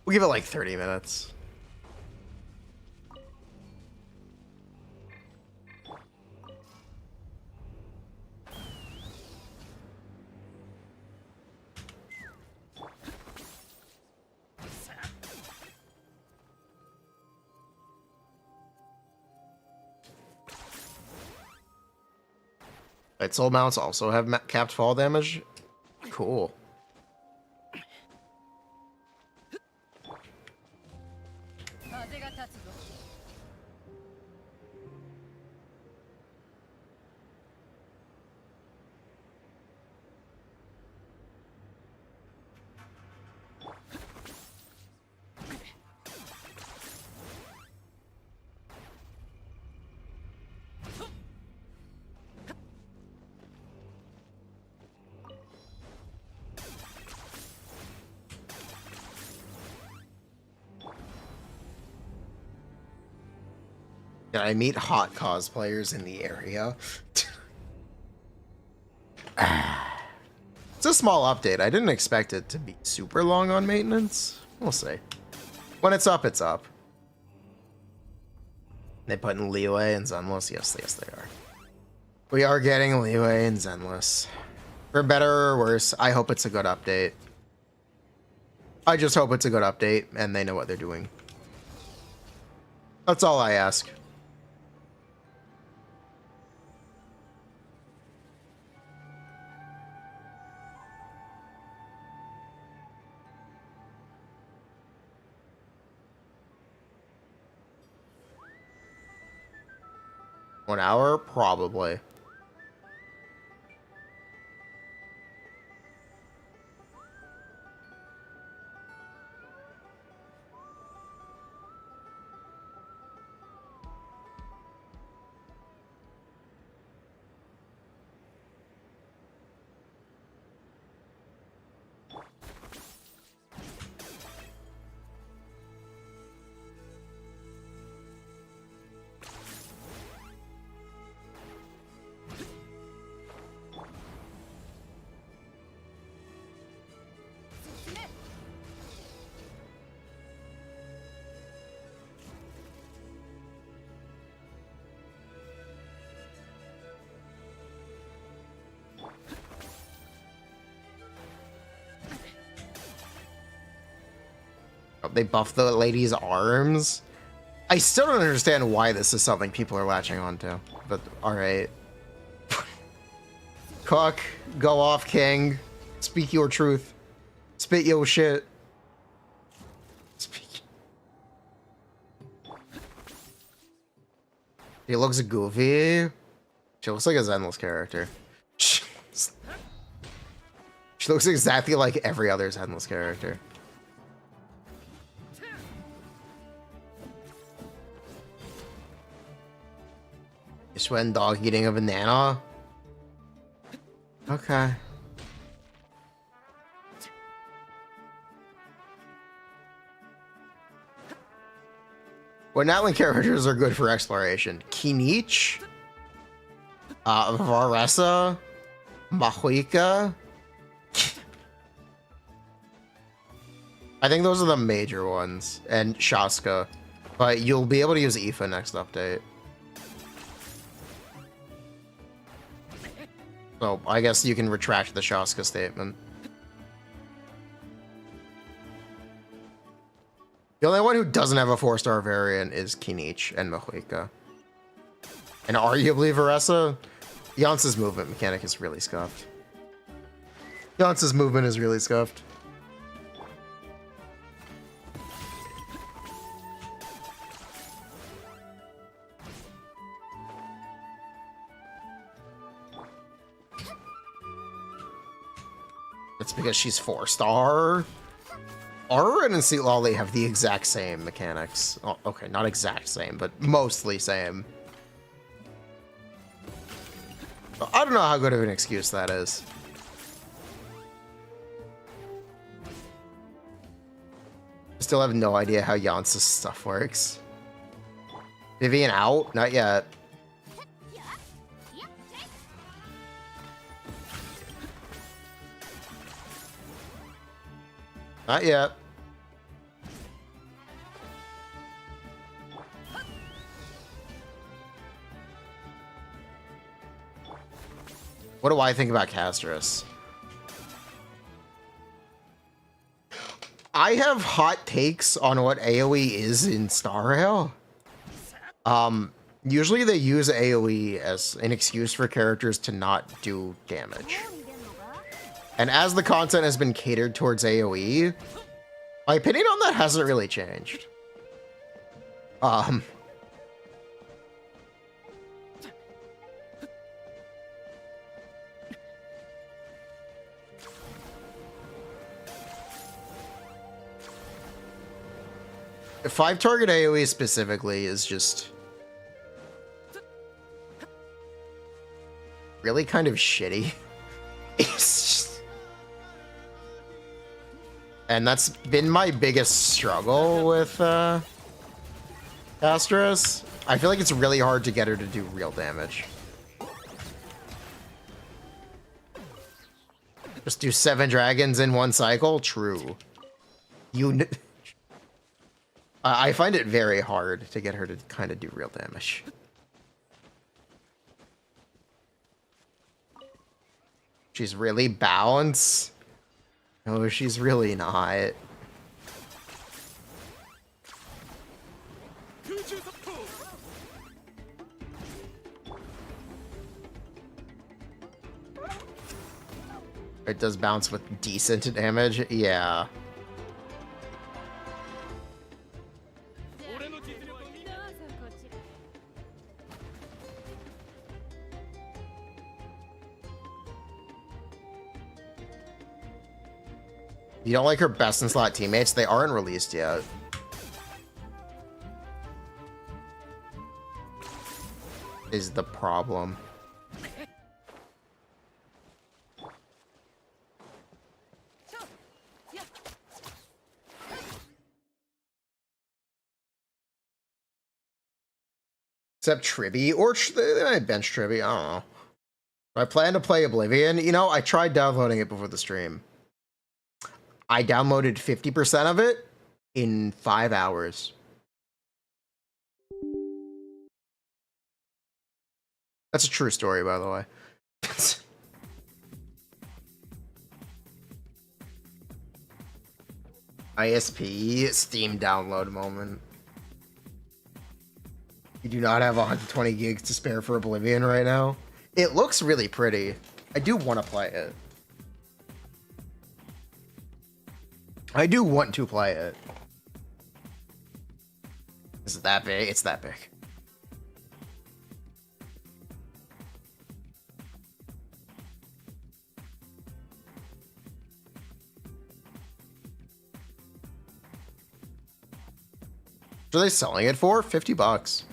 We'll give it like 30 minutes. Light soul mounts also have capped fall damage? Cool. Did I meet hot cosplayers in the area? It's a small update. I didn't expect it to be super long on maintenance. We'll see. When it's up, it's up. They put in leeway in Zenless? Yes, yes, they are. We are getting leeway in Zenless. For better or worse, I hope it's a good update. I just hope it's a good update and they know what they're doing. That's all I ask. 1 hour? Probably. They buffed the lady's arms. I still don't understand why this is something people are latching onto, but alright. Cook, go off, king. Speak your truth. Spit your shit. Speak. She looks goofy. She looks like a Zenless character. She looks exactly like every other Zenless character. Just went dog eating a banana. Okay. What Natlan characters are good for exploration? Kinich, Varesa, Mahuika. I think those are the major ones, and Shaska. But you'll be able to use Aoife next update. So I guess you can retract the Shaska statement. The only one who doesn't have a 4-star variant is Kinich and Mahuika. And arguably Varesa. Jance's movement mechanic is really scuffed. Jance's movement is really scuffed. It's because she's 4-star. Aura and Seat Lolly have the exact same mechanics. Oh, okay, not exact same, but mostly same. I don't know how good of an excuse that is. I still have no idea how Jance's stuff works. Vivian out? Not yet. Not yet. What do I think about Castris? I have hot takes on what AoE is in Star Rail. Usually they use AoE as an excuse for characters to not do damage. And as the content has been catered towards AoE, my opinion on that hasn't really changed. If 5-target AoE specifically is just really kind of shitty. It's just... And that's been my biggest struggle with Castris. I feel like it's really hard to get her to do real damage. Just do 7 dragons in one cycle? True. I find it very hard to get her to kind of do real damage. She's really balanced. No, she's really not. It does bounce with decent damage. Yeah. You don't like her best in slot teammates? They aren't released yet. Is the problem. Except Tribby, or they might bench Tribby, I don't know. I plan to play Oblivion. You know, I tried downloading it before the stream. I downloaded 50% of it in 5 hours. That's a true story, by the way. ISP Steam download moment. You do not have 120 gigs to spare for Oblivion right now. It looks really pretty. I do want to play it. I do want to play it. Is it that big? It's that big. What are they selling it for? $50.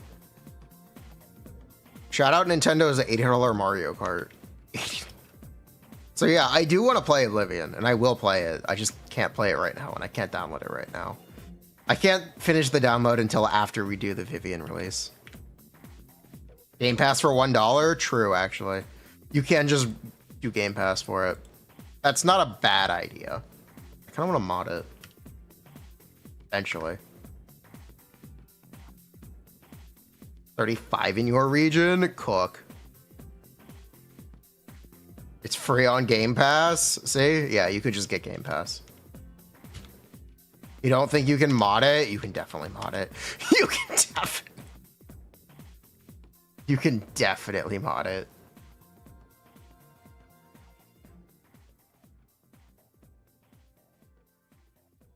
Shout out Nintendo's $800 Mario Kart. So yeah, I do want to play Oblivion, and I will play it. I just can't play it right now, and I can't download it right now. I can't finish the download until after we do the Vivian release. Game Pass for $1? True, actually. You can just do Game Pass for it. That's not a bad idea. I kind of want to mod it. Eventually. 35 in your region? Cook. It's free on Game Pass. See? Yeah, you could just get Game Pass. You don't think you can mod it? You can definitely mod it. You can definitely mod it.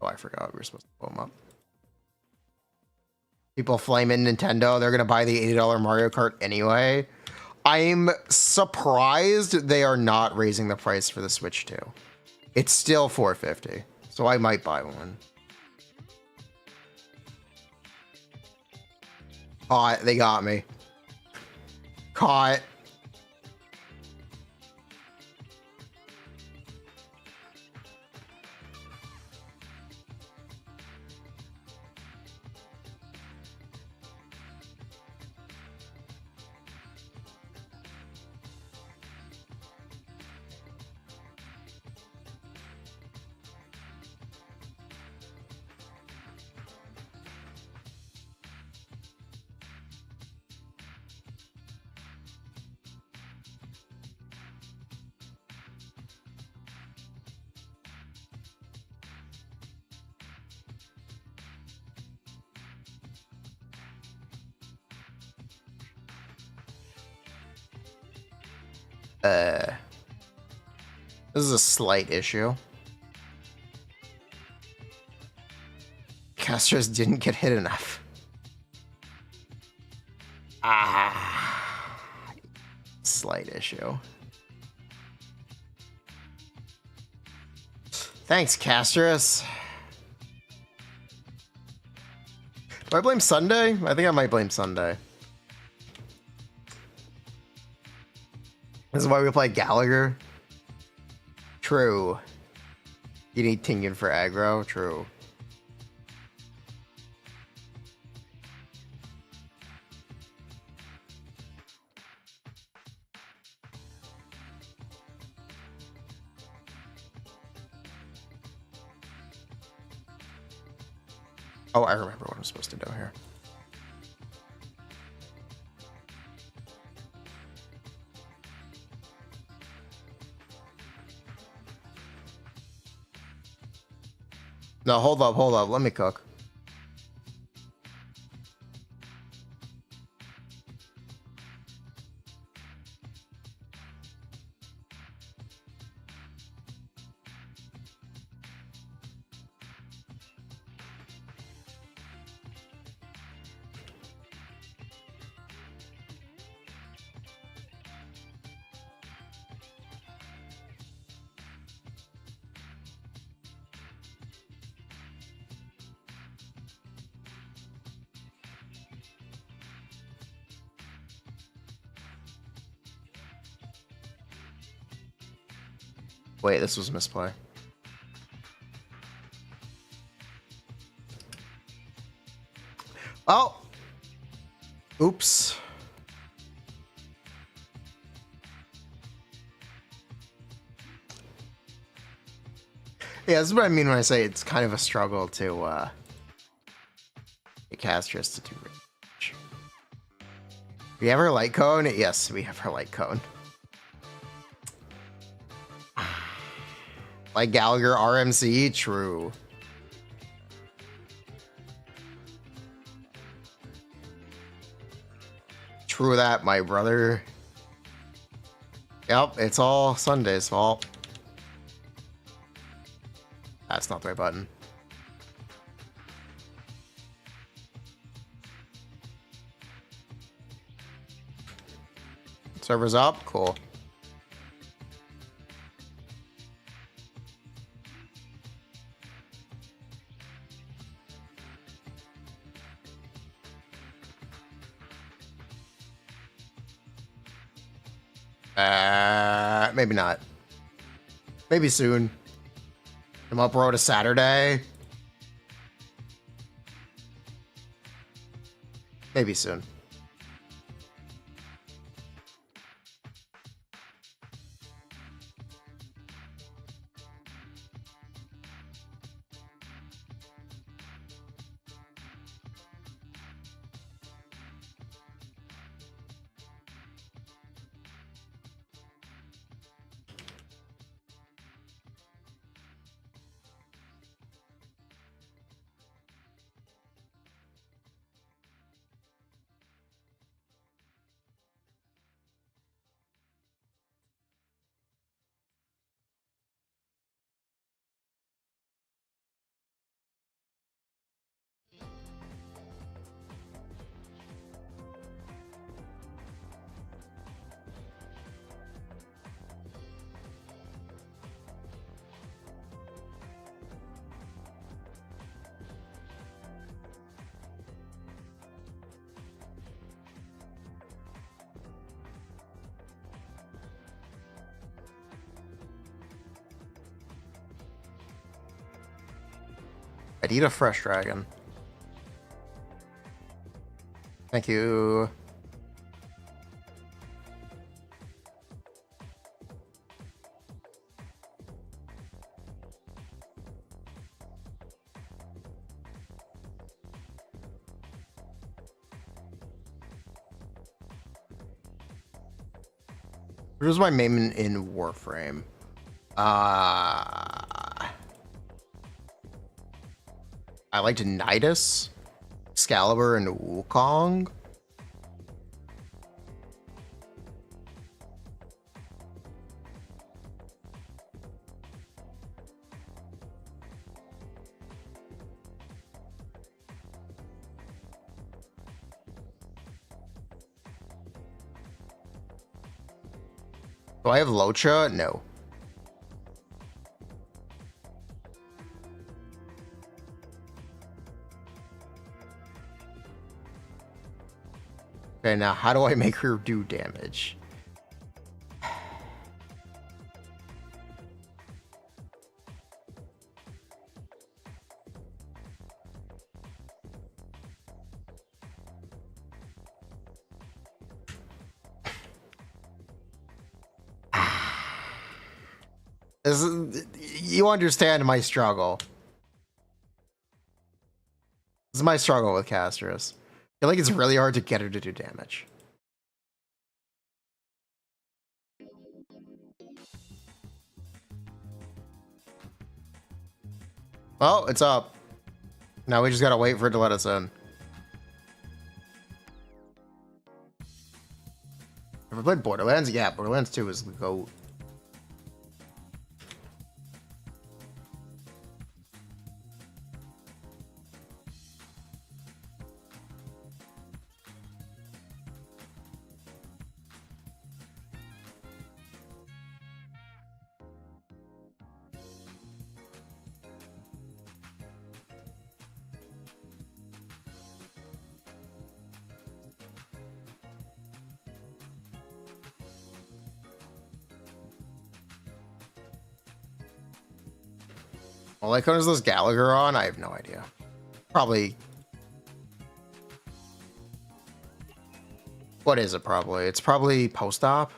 Oh, I forgot we were supposed to pull them up. People flaming Nintendo. They're going to buy the $80 Mario Kart anyway. I'm surprised they are not raising the price for the Switch 2. It's still $450, so I might buy one. Caught. They got me. Caught. This is a slight issue. Casters didn't get hit enough. Slight issue. Thanks, Castris. Do I blame Sunday? I think I might blame Sunday. This is why we play Gallagher. True. You need Tingyun for aggro. True. Oh, I remember what I'm supposed to do here. No, hold up, hold up. Let me cook. Wait, this was misplay. Oh! Oops. Yeah, this is what I mean when I say it's kind of a struggle to get casters to do range. We have our light cone? Yes, we have our light cone. Like Gallagher RMC? True. True that, my brother. Yep, it's all Sunday's fault. That's not the right button. Server's up? Cool. Maybe not. Maybe soon. I'm up road a Saturday. Maybe soon. I'd eat a fresh dragon. Thank you. What was my main in Warframe? I liked Nidus, Excalibur, and Wukong. Do I have Locha? No. Okay, now how do I make her do damage? You understand my struggle. This is my struggle with casters. I feel like it's really hard to get her to do damage. Well, it's up. Now we just gotta wait for it to let us in. Ever played Borderlands? Yeah, Borderlands 2 is the GOAT. Well, like, when is this Gallagher on? I have no idea. Probably. What is it, probably? It's probably post-op.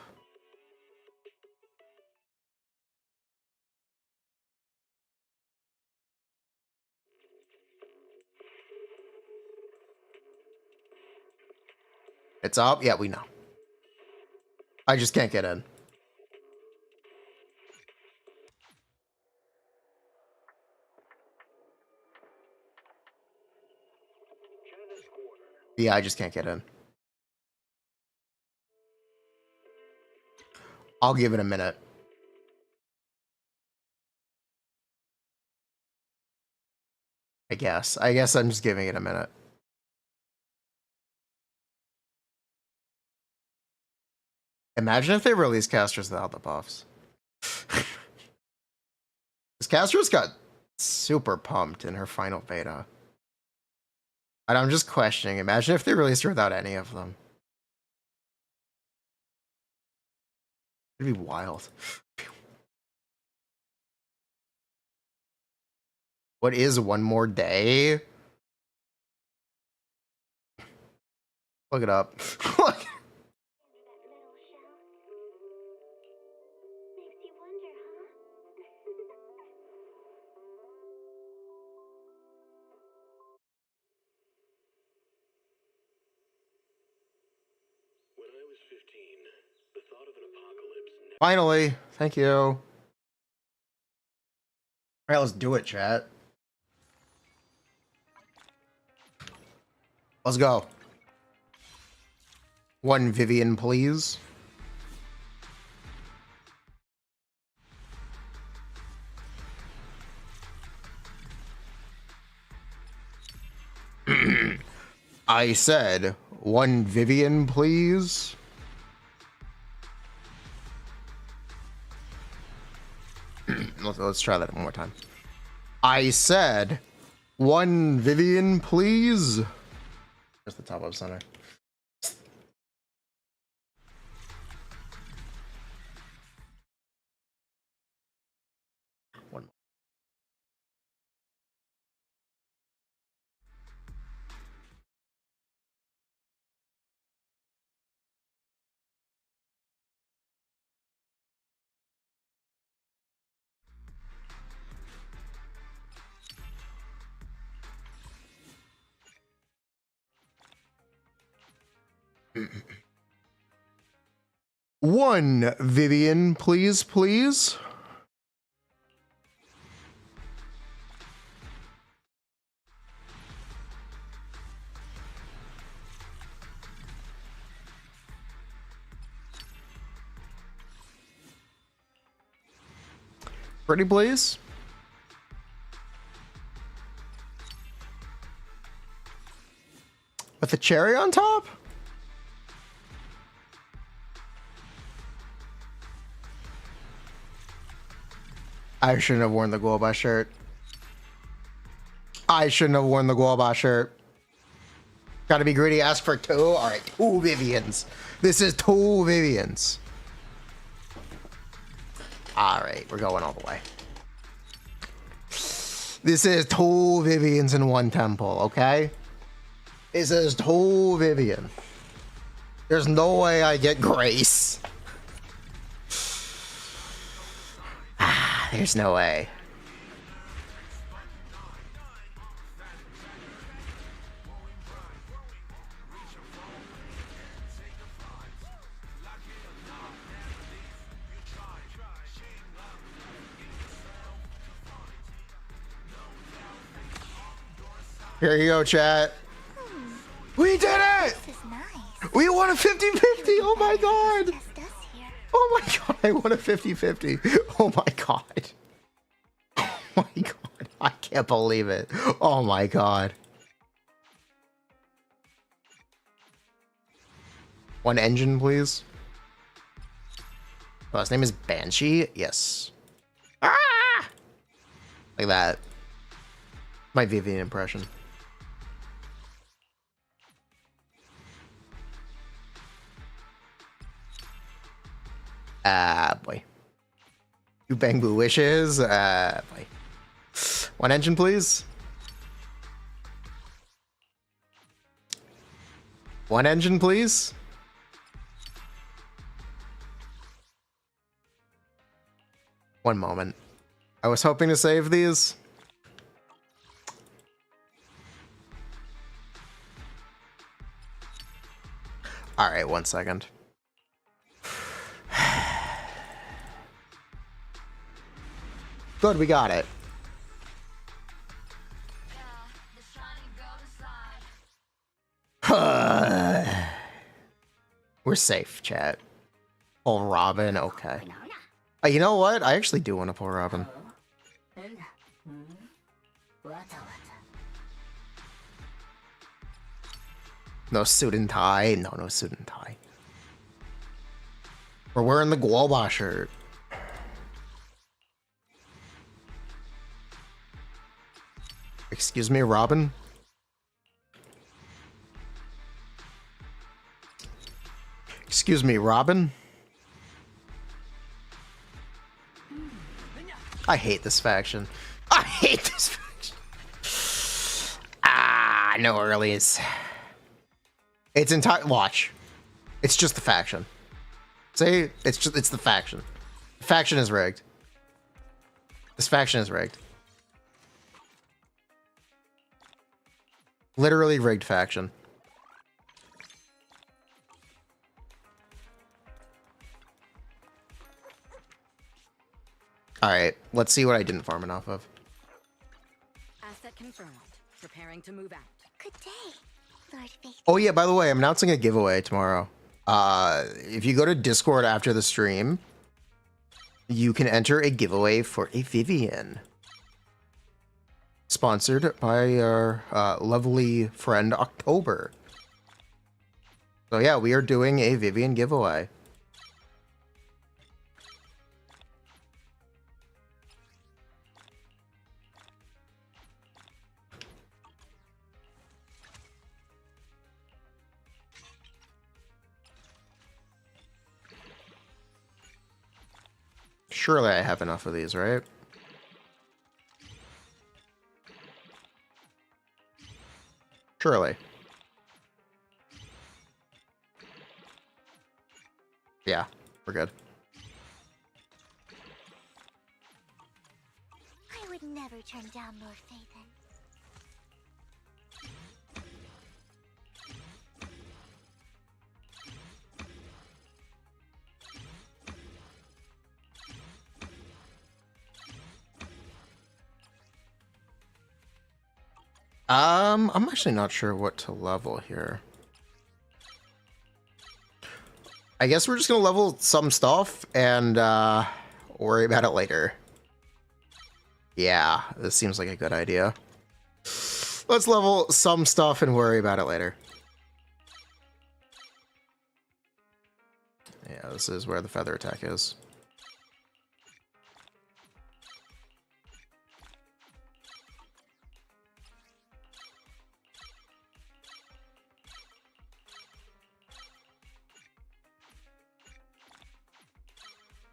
It's up? Yeah, we know. I just can't get in. Yeah, I just can't get in. I'll give it a minute. I guess I'm just giving it a minute. Imagine if they release casters without the buffs. This caster's got super pumped in her final beta. And I'm just questioning. Imagine if they released her without any of them. It'd be wild. What is one more day? Look it up. Look. Finally, thank you. All right, let's do it, chat. Let's go. One Vivian, please. I said one Vivian, please. Let's try that one more time. I said one Vivian, please. Just the top of center. One. One Vivian, please, please. Pretty please. With the cherry on top? I shouldn't have worn the Guoba shirt. I shouldn't have worn the Guoba shirt. Gotta be greedy, ask for two. Alright, two Vivians. This is two Vivians. Alright, we're going all the way. This is two Vivians in one temple, okay? This is two Vivian. There's no way I get Grace. There's no way. Here you go, chat. We did it! This is nice. We won a 50-50. Oh my god. Just us here. Oh my god, I won a 50-50. Oh my god. Oh my god. I can't believe it. Oh my god. One engine, please. Oh, his name is Banshee? Yes. Ah! Like that. My Vivian impression. Boy. Two bamboo wishes. Boy. One engine, please. One engine, please. One moment. I was hoping to save these. All right, 1 second. Good, we got it. We're safe, chat. Pull Robin, okay. You know what? I actually do want to pull Robin. No suit and tie. No, no suit and tie. We're wearing the Guoba shirt. Excuse me, Robin? Excuse me, Robin? I hate this faction. I hate this faction. Ah, no earlies. It's entire. Watch. It's just the faction. See? It's the faction. The faction is rigged. This faction is rigged. Literally rigged faction. Alright, let's see what I didn't farm enough of. Asset confirmed. Preparing to move out. Good day, Lord Faith. Oh yeah, by the way, I'm announcing a giveaway tomorrow. If you go to Discord after the stream, you can enter a giveaway for a Vivian. Sponsored by our lovely friend October. So yeah, we are doing a Vivian giveaway. Surely I have enough of these, right? Surely. Yeah, we're good. I would never turn down Lord Phaethon. I'm actually not sure what to level here. I guess we're just gonna level some stuff and worry about it later. Yeah, this seems like a good idea. Let's level some stuff and worry about it later. Yeah, this is where the feather attack is.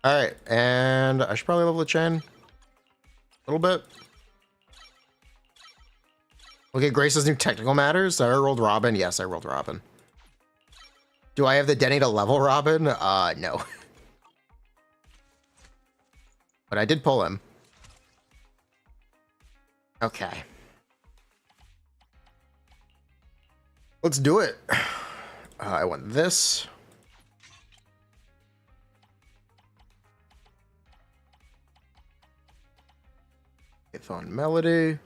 Alright, and I should probably level the chain a little bit. Okay, Grace's new technical matters. I rolled Robin. Yes, I rolled Robin. Do I have the Denny to level Robin? No. But I did pull him. Okay. Let's do it. I want this. Python Melody.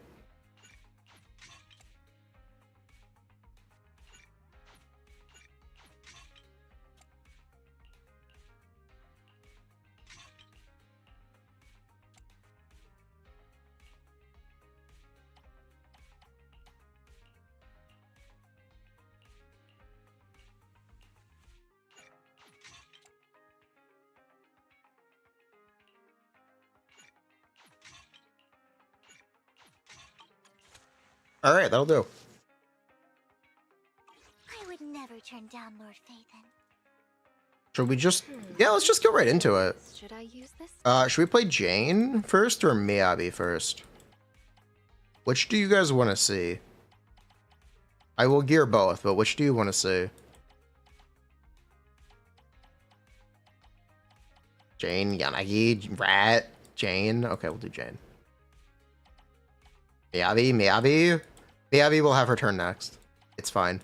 All right, that'll do. I would never turn down Lord Phaethon. Should we just... Yeah, let's just go right into it. Should I use this? Should we play Jane first or Miyabi first? Which do you guys want to see? I will gear both, but which do you want to see? Jane, Yanagi, Rat, Jane. Okay, we'll do Jane. Miyabi. Miyabi will have her turn next. It's fine.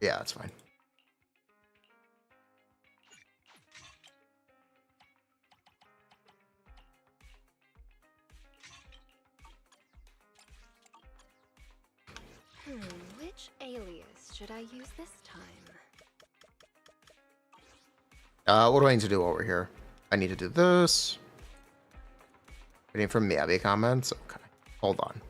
Yeah, that's fine. Which alias should I use this time? What do I need to do while we're here? I need to do this. Waiting for Miyabi comments. Okay, hold on.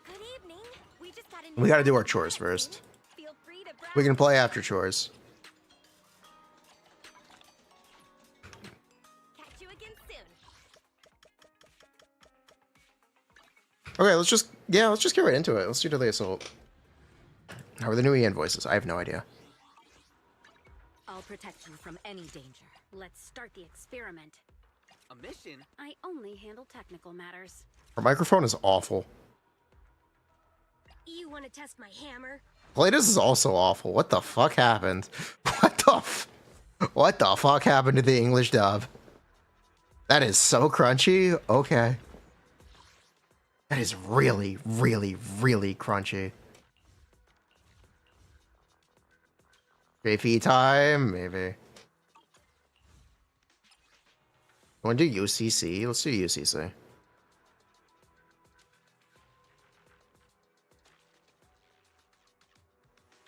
Good evening. We just got We gotta do our chores first. Feel free to browse. We can play after chores. Catch you again soon. Okay, let's just get right into it. Let's do the assault. How are the new invoices? I have no idea. I'll protect you from any danger. Let's start the experiment. A mission? I only handle technical matters. Our microphone is awful. You want to test my hammer? Playtest is also awful. What the fuck happened? What the fuck happened to the English dub? That is so crunchy. Okay. That is really, really, really crunchy. JP time, maybe. Want to do UCC? Let's do UCC.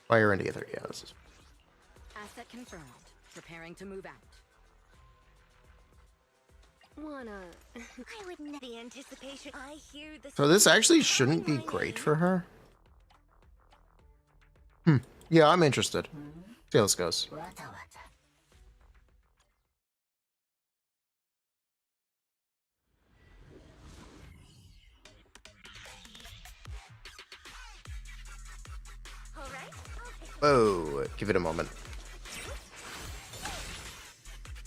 Fire into ether, yeah. This is... Asset confirmed. Preparing to move out. Wanna... I would never. The anticipation. I hear the. So this actually shouldn't be great for her. Yeah, I'm interested. See how this goes. All right. Whoa, give it a moment.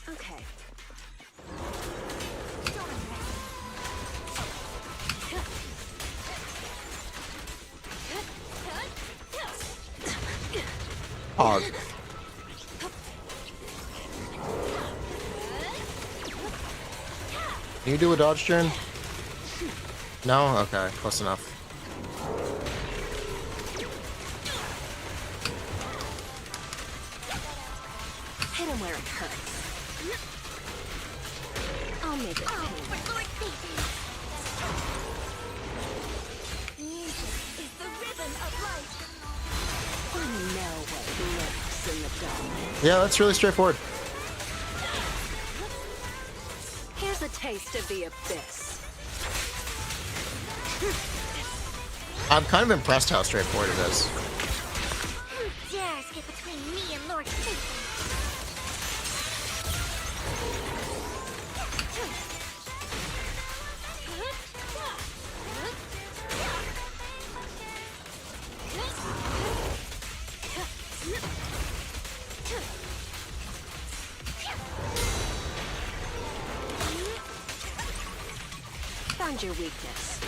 Okay. Hog. Can you do a dodge turn? No? Okay, close enough. Hit him where it hurts. I'll make it Oh, pain. for Lord Phaethon. Music is the rhythm of life. I know what lurks in the dark. Yeah, that's really straightforward. Here's a taste of the abyss. I'm kind of impressed how straightforward it is. Who dares get between me and Lord Phaethon? Found your weakness.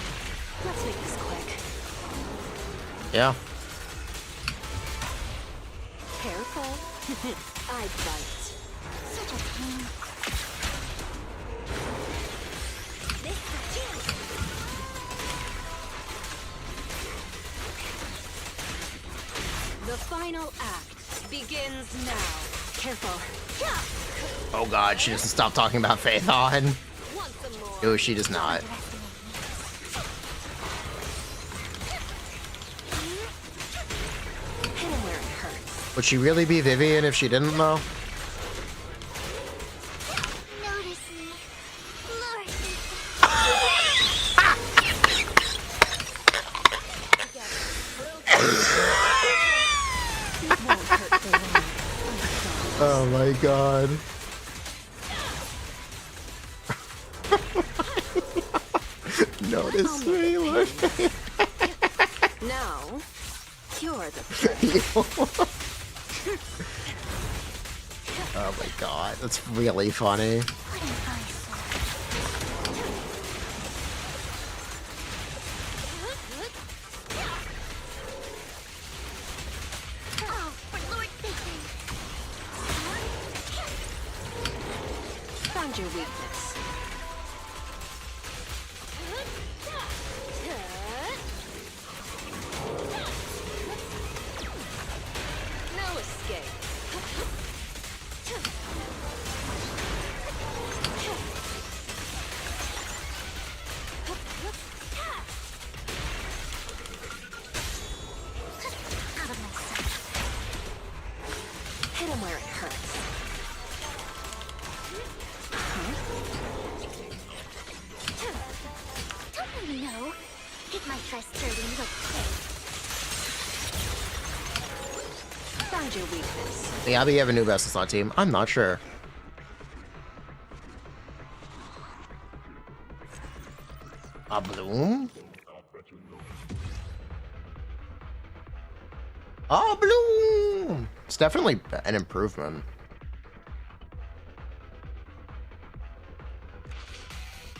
Let's make this quick. Yeah. Careful. I bite. Such a pain. This for you. The final act begins now. Careful. Oh god, she doesn't stop talking about Phaethon. Want some more? No, she does not. Hit him where it hurts. Would she really be Vivian if she didn't, though? Notice me. Lord Phaethon. Oh my god. Notice me, look. Now, you're the Oh my god, that's really funny. Oh, for Lord Vivian. found your weakness. No escape. Out of my sight. Hit him where it hurts. Don't really know. It might try sturdy and look quick. Found your weakness. Yeah, but you have a new best slot team. I'm not sure. A bloom? A bloom! It's definitely an improvement.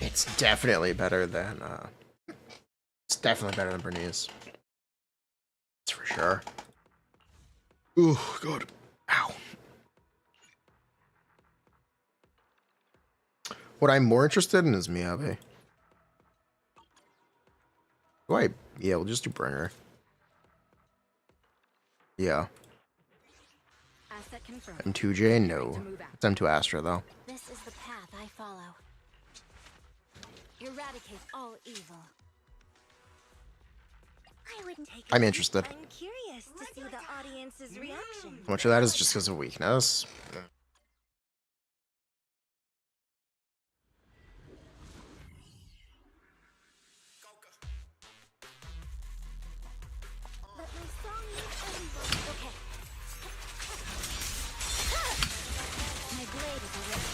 It's definitely better than, it's definitely better than Bernice. That's for sure. Ooh, God. Ow. What I'm more interested in is Miyabi. Yeah, we'll just do Bringer. Yeah. Asset confirmed. M2J, no. It's M2 Astra, though. This is the path I follow. Eradicate all evil. I wouldn't take I'm it. interested. I'm curious to see the audience's reaction. How much of that is just because of weakness? Let my song live on. Okay. My blade is already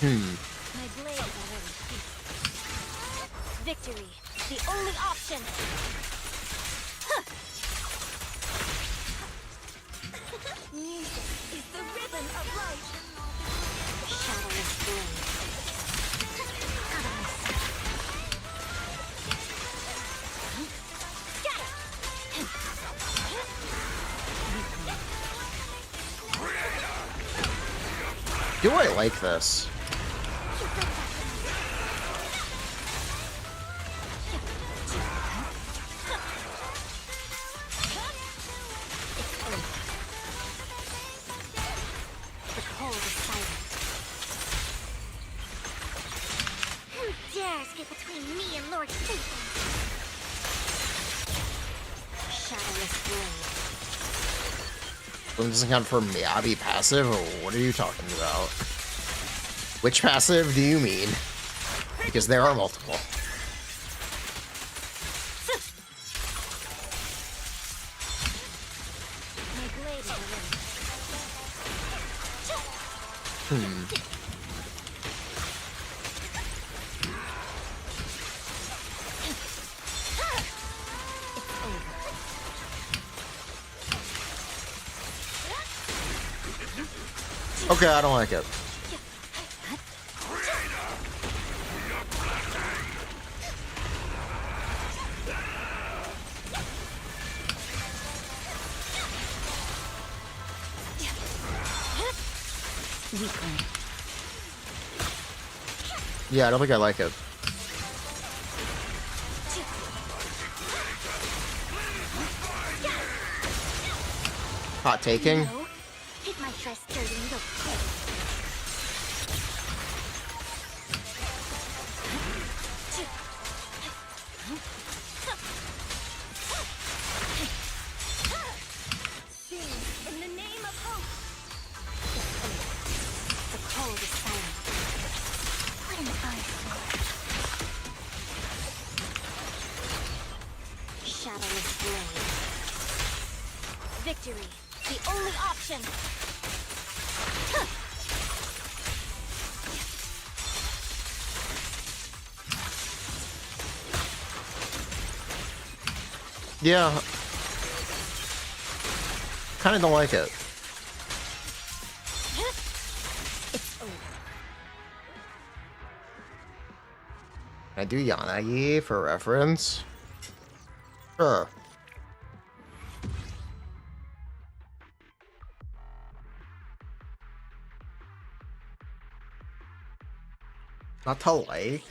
My blade is already peaceful. Victory, the only option. Music is the rhythm of life. Shadowless blade. Out of my sight. Do I like this? The cold is silent. Who dares get between me and Lord Satan? Shadowless blade. Bloom doesn't count for Miyabi passive? Or what are you talking about? Which passive do you mean? Because there are multiple. My blade is already. Okay, I don't like it. Weakling. Yeah, I don't think I like it. Hot taking? No, it might try sturdy and look quick. blade. Victory, the only option. Yeah. Kind of don't like it. It's over. Can I do Yanagi for reference? Sure. Not to like.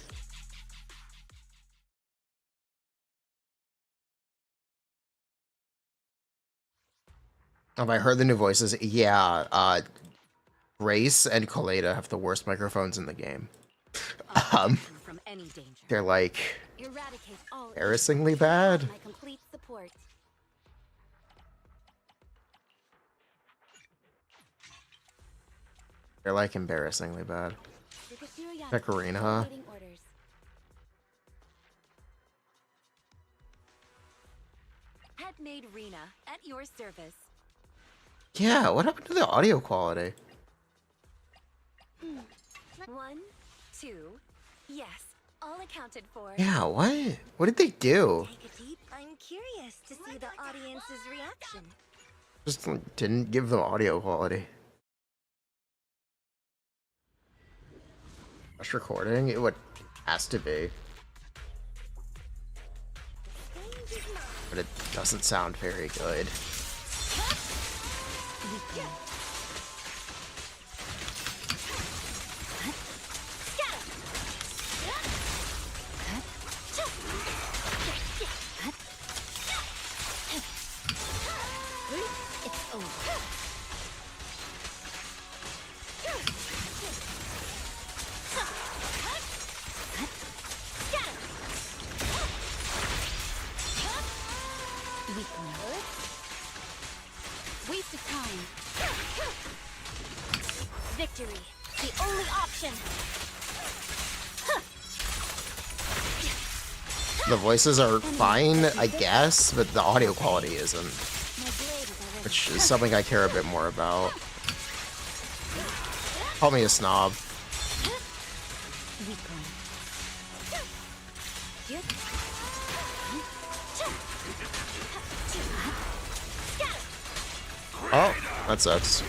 Have I heard the new voices? Yeah, Grace and Kaleda have the worst microphones in the game. I'll protect you from any danger. They're like Eradicate all embarrassingly evil. bad. My complete support. They're like embarrassingly bad. Victoria, Furina. awaiting orders. Headmaid Rena, at your service. Yeah, what happened to the audio quality? 1, 2, yes, all accounted for. Yeah, what? What did they do? Take a deep. I'm curious to see the audience's reaction. Just didn't give them audio quality. Rush recording? It would has to be. But it doesn't sound very good. It's over. Waste of time. Victory, the only option. The voices are fine, I guess, but the audio quality isn't. My blade is already. Which is something I care a bit more about. Call me a snob. Oh, that sucks.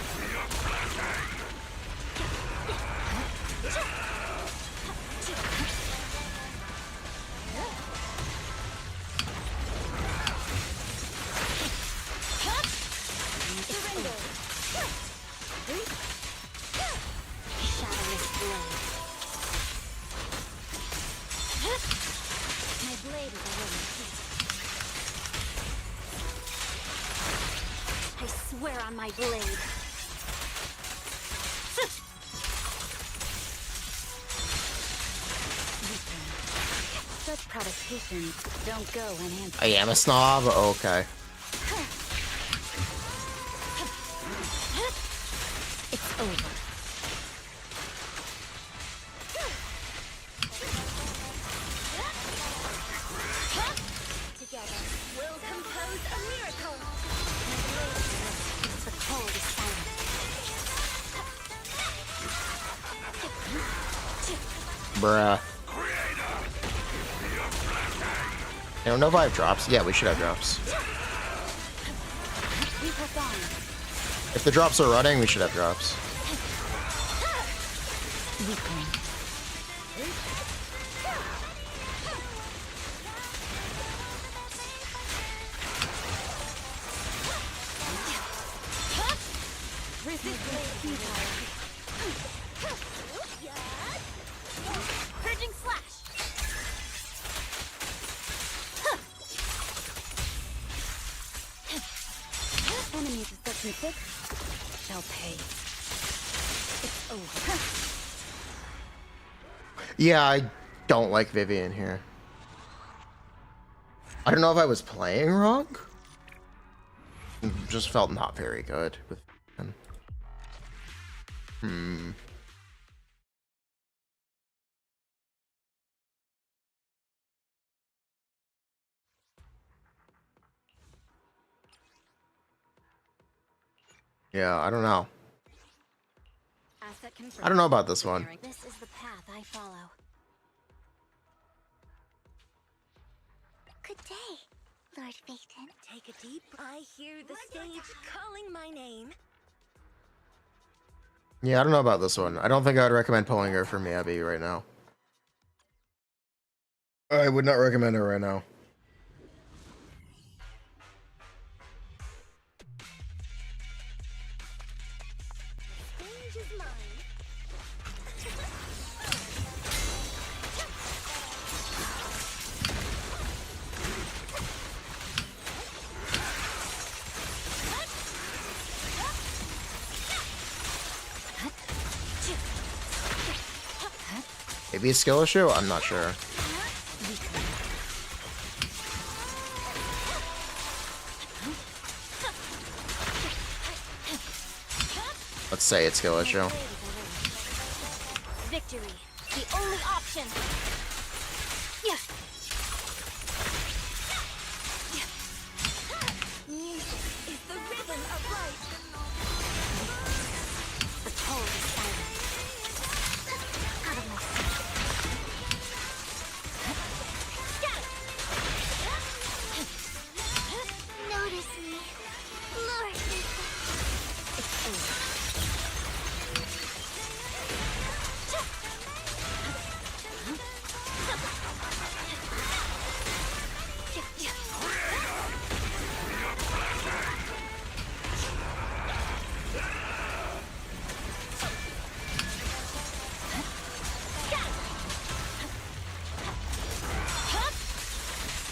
My blade is already hit. I swear on my blade. Such protestations don't go unanswered. I am a snob? Okay. It's over. Together, we'll compose a miracle. My blade is ready. The cold is silent. Bruh. I don't know if I have drops. Yeah, we should have drops. We press on. If the drops are running, we should have drops. Weakling. Purging slash. Enemies of Section 6 shall pay. It's over. Yeah, I don't like Vivian here. I don't know if I was playing wrong. Just felt not very good with Vivian. Yeah, I don't know. Asset I don't know about this one. This is the path I follow. Good day, Lord Phaeton. Take a deep. I hear the stage calling my name. Yeah, I don't know about this one. I don't think I would recommend pulling her for Miyabi right now. I would not recommend her right now. Stage is mine. Maybe a skill issue? I'm not sure. Let's say it's skill issue. Victory, the only option. Yeah. Music is the rhythm of life. The cold is silent. Out of my sight. Notice me, Lord. It's over.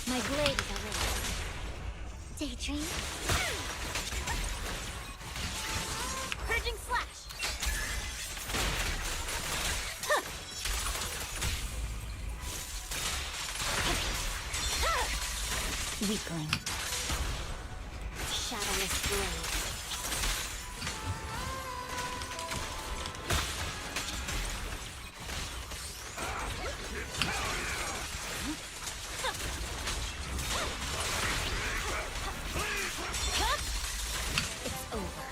My blade is already. Daydream. Purging slash. Weakling. Shadowless blade. It's over.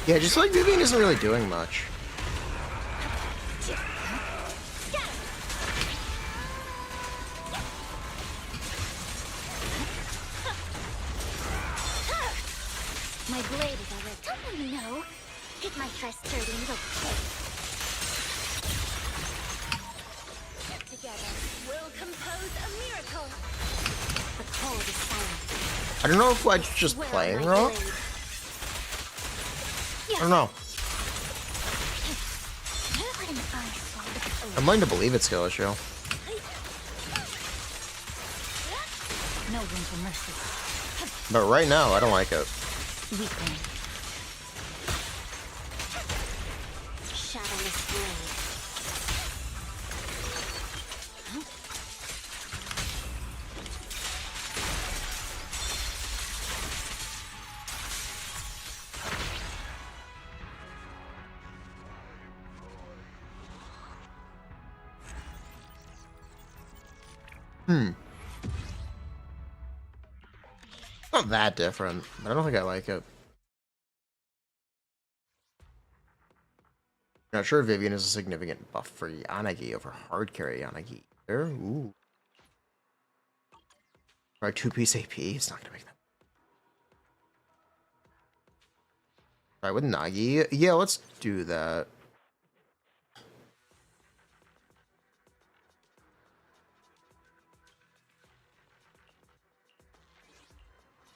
Yeah, just like Vivian isn't really doing much. My blade is already. Don't you know? Hit my dress sturdy and it'll kick. Together, we'll compose a miracle. The cold is silent. I don't know if I'm just Where playing my wrong. blade? I don't know. What an eyesore. I'm willing to believe it's skill issue. No room for mercy. But right now, I don't like it. Weakling. Shadowless blade. Not that different, but I don't think I like it. Not sure Vivian is a significant buff for Yanagi over hard carry Yanagi. There, ooh. Right, 2-piece AP. It's not gonna make that. Alright, with Nagi. Yeah, let's do that.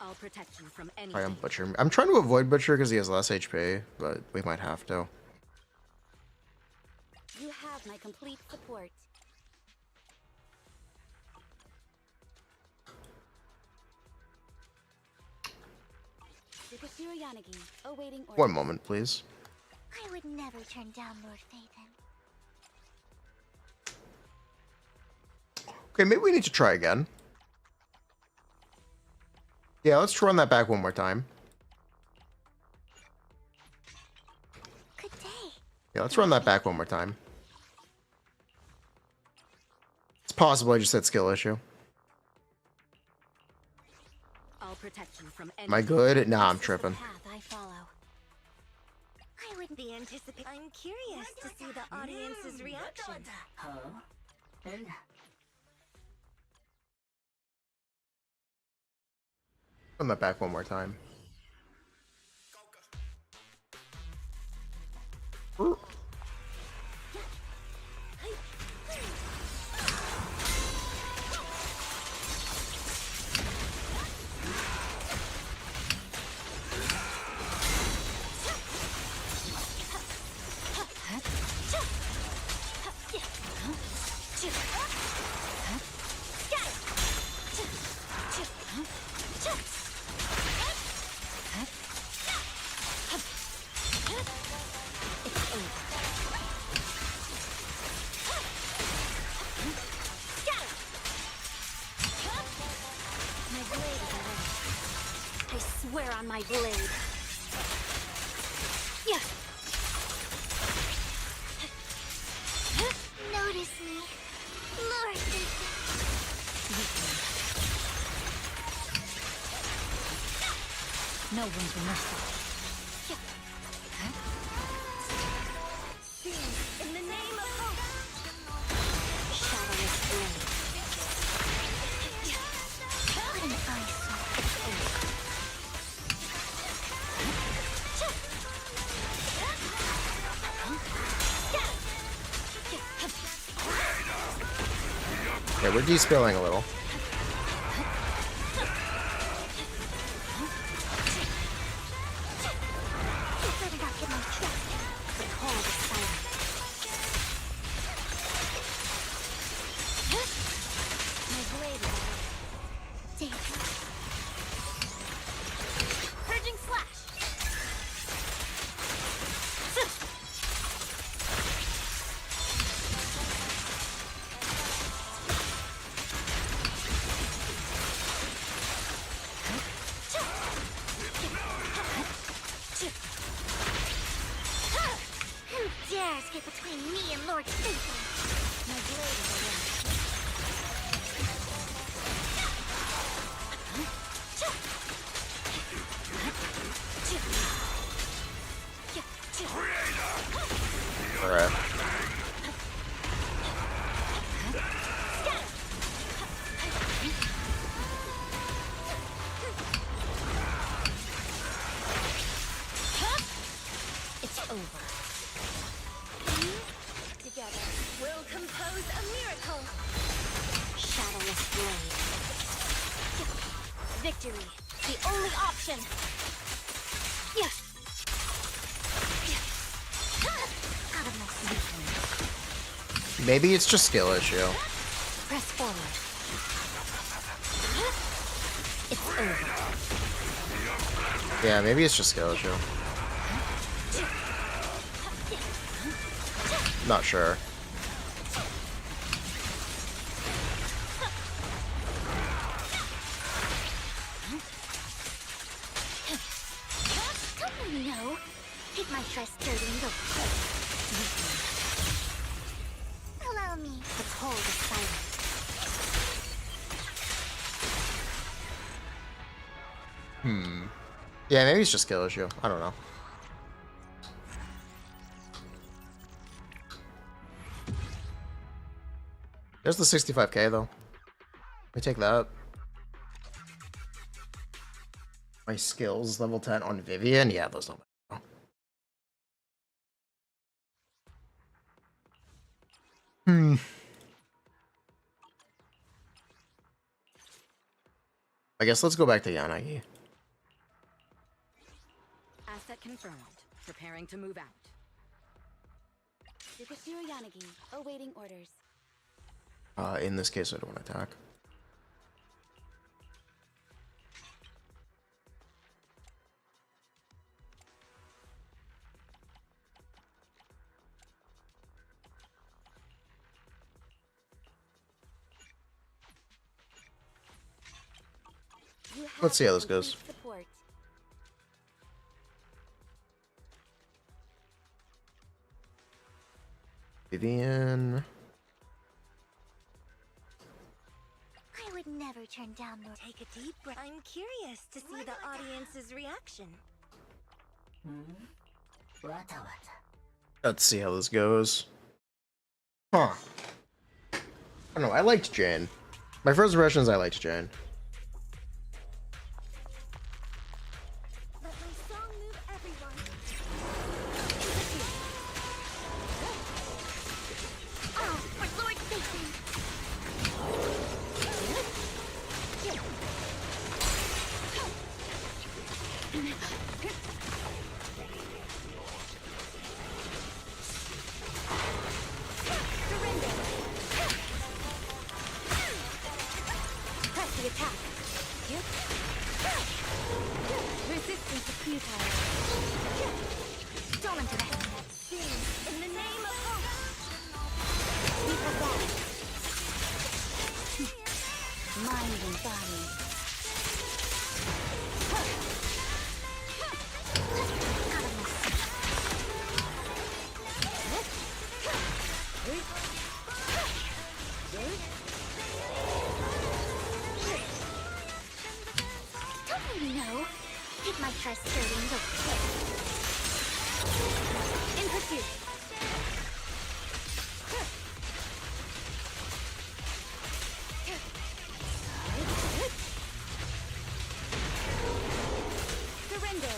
I'll protect you from any. Alright, I'm Butcher. I'm trying to avoid Butcher because he has less HP, but we might have to. You have my complete support. Sukasura Yanagi, awaiting orders. One moment, please. I would never turn down Lord Phaeton. Okay, maybe we need to try again. Yeah, let's run that back one more time. Good day. Yeah, let's run that back one more time. possible I just said skill issue. I'll protect you from any Am I good? Nah, I'm This is the tripping. path I follow. I wouldn't be anticipating. I'm curious to see the audience's reaction. Run that back one more time. My blade is ready. I swear on my blade. Yeah. Notice me. Lord. No room for mercy. In the name of hope. Shadowless blade. What an eyesore. Okay, we're despilling a little. Better not get my trust. The cold is silent. My blade is ready. Danger. Purging slash. Who dares get between me and Lord Teyvat? My blade is ready. Alright. It's over. Together, we'll compose a miracle. Shadowless blade. Victory, the only option. Yeah. Out of my sleep. Maybe it's just skill issue. Press forward. It's over. Yeah, maybe it's just skill issue. Not sure. No. Hit my trust dirty and go. Allow me. The cold is silent. Yeah, maybe it's just skill issue. I don't know. There's the 65k though. Let me take that. My skills level 10 on Vivian. Yeah, those don't matter. I guess let's go back to Yanagi. Asset confirmed. Preparing to move out. Sukashiro Yanagi, awaiting orders. In this case, I don't want to attack. You Let's see how this complete goes. Support. Vivian. turn down the... Take a deep breath. I'm curious to see the audience's reaction. Let's see how this goes. Huh. I don't know, I liked Jane. My first impressions, I liked Jane. Let my song move everyone. Oh, for Lord Satan! Surrender! Press the attack. Yep. Resistance is futile. Don't underestimate. Sing in the name of hope. We forgot. Mind and body. Don't you know? Keep my trust hurting the in pursuit. Surrender.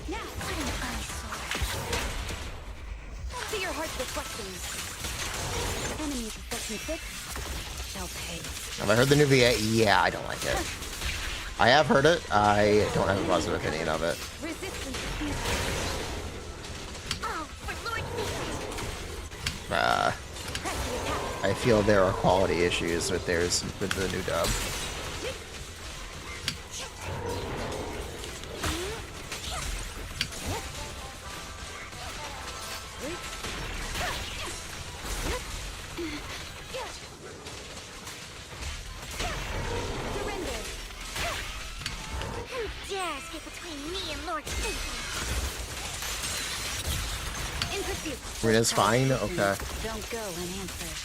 Now, what an eyesore. See your heart's reflecting. Enemies affecting 6 shall pay. Have I heard the new VA? Yeah, I don't like it. I have heard it. I don't have a positive opinion of it. Resistance is futile. Oh, for Lord Satan! Press the attack. I feel there are quality issues with theirs with the new dub. Surrender. Who dares get between me and Lord Satan? In pursuit. Rita's fine? Okay. Don't go unanswered.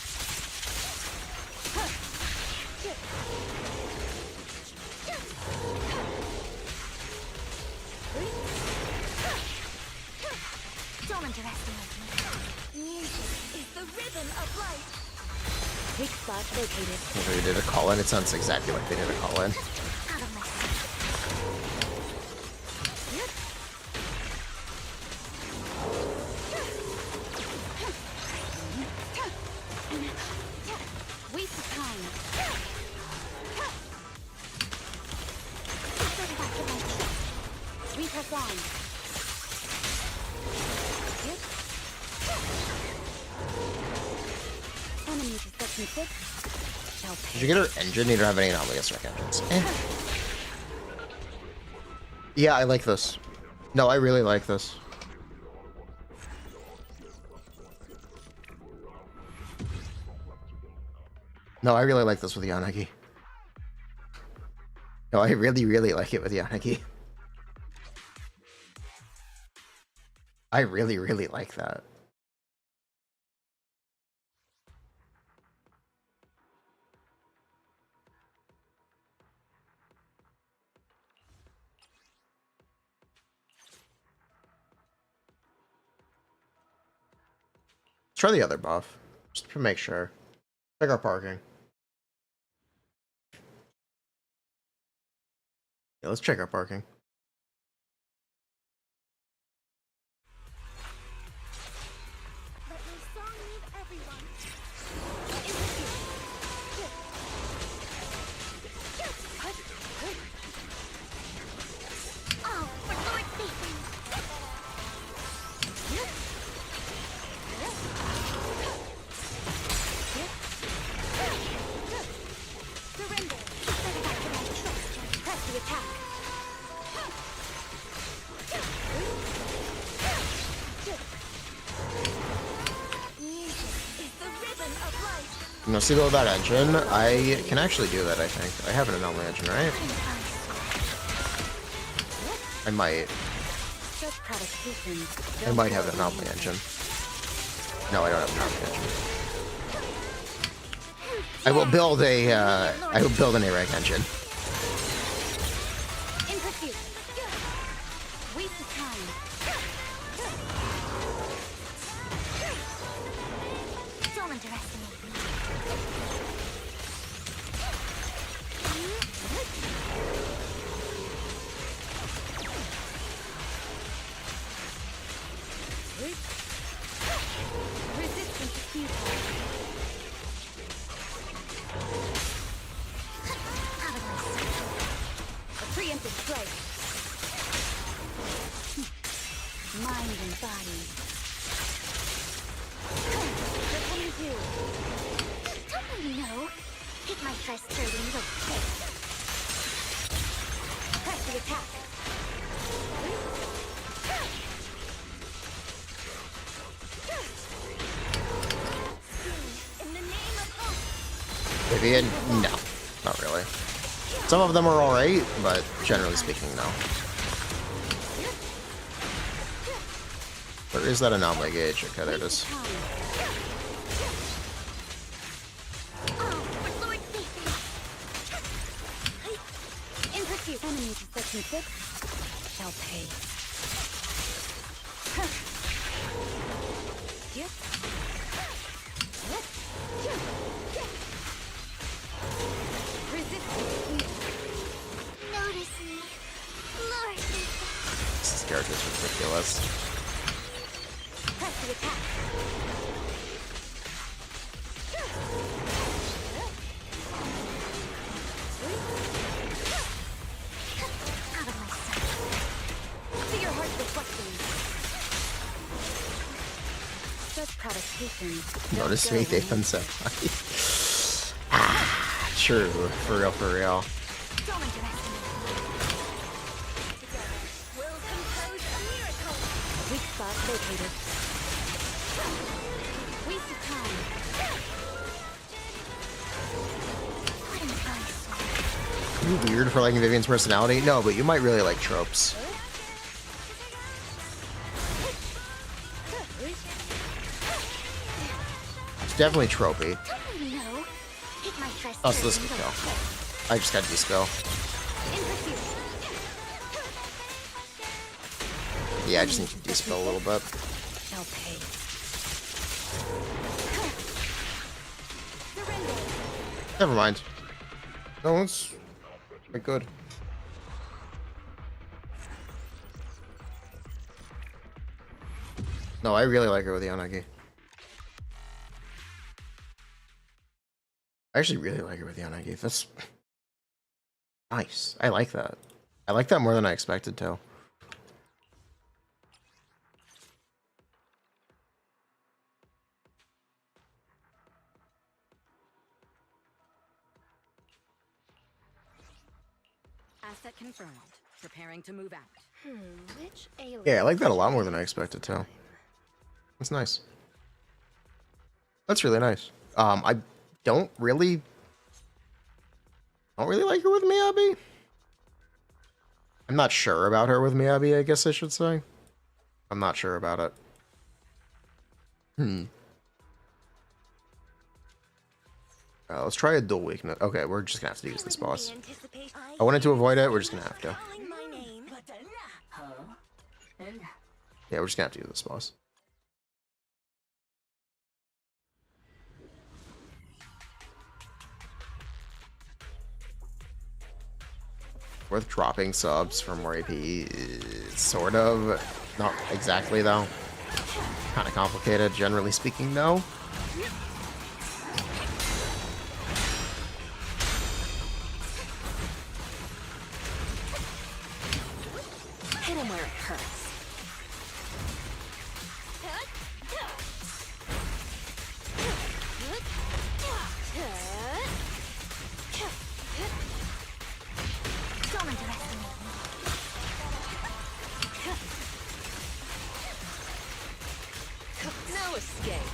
Don't underestimate me. Music is the rhythm of life. Weak spot located. They did a call in. It sounds exactly like they did a call in. Out of my Waste of time. We press on. Enemies of section 6 shall pay. Did you get her engine? You don't have any anomalous strike engines. Yeah, I like this. No, I really like this. No, I really like this with Yanagi. No, I really, really like it with Yanagi. I really, really like that. Let's try the other buff, just to make sure. Check our parking. Yeah, let's check our parking. Let my song move everyone. Oh, for Lord Satan! Surrender. Press the attack. Music is the rhythm of life. You know, see about that engine? I can actually do that, I think. I have an anomaly engine, right? I might. provocations. I might have an anomaly engine. No, I don't have an anomaly engine. I will build a I will build an ARAG engine. In pursuit. Waste of time. Don't underestimate me. Resistance is futile. Out of my sight. A preemptive strike. Mind and body. They're coming too. Don't let me know. Hit my frustrating little face. Press the attack. In the name of hope. Vivian? No, not really. Some of them are alright, but generally speaking, no. Where is that anomaly gauge? Okay, there it is. In pursuit. Enemy to section 6 shall pay. Notice me. Lord. This character's ridiculous. Press the attack. Out of my sight. See your heart reflecting. Just provocations. Notice me, Teyvat said. Ah, true. For real, for real. Don't underestimate me. Together, we'll compose a miracle. Weak spot located. Waste of time. What an eyesore. Are you weird for liking Vivian's personality? No, but you might really like tropes. It's definitely tropey. Don't let me know. Hit my frustrating Oh, so this can little kill. face. I just got dispel. In pursuit. Yeah, I just need to dispel a little bit. Shall pay. Never mind. No, it's quite good. No, I really like her with the Yanagi. I actually really like her with the Yanagi. That's nice. I like that. I like that more than I expected to. Asset confirmed. Preparing to move out. Which alien? Yeah, I like that a lot more than I expected to. That's nice. That's really nice. I don't really like her with Miyabi. I'm not sure about her with Miyabi, I guess I should say. I'm not sure about it. Let's try a dual weakness. Okay, we're just gonna have to use this boss. I wanted to avoid it, we're just gonna have to. Calling my name. Yeah, we're just gonna have to use this boss. Worth dropping subs for more AP? Sort of. Not exactly, though. Kind of complicated, generally speaking, no. Hit him where it hurts. Don't underestimate me. No escape.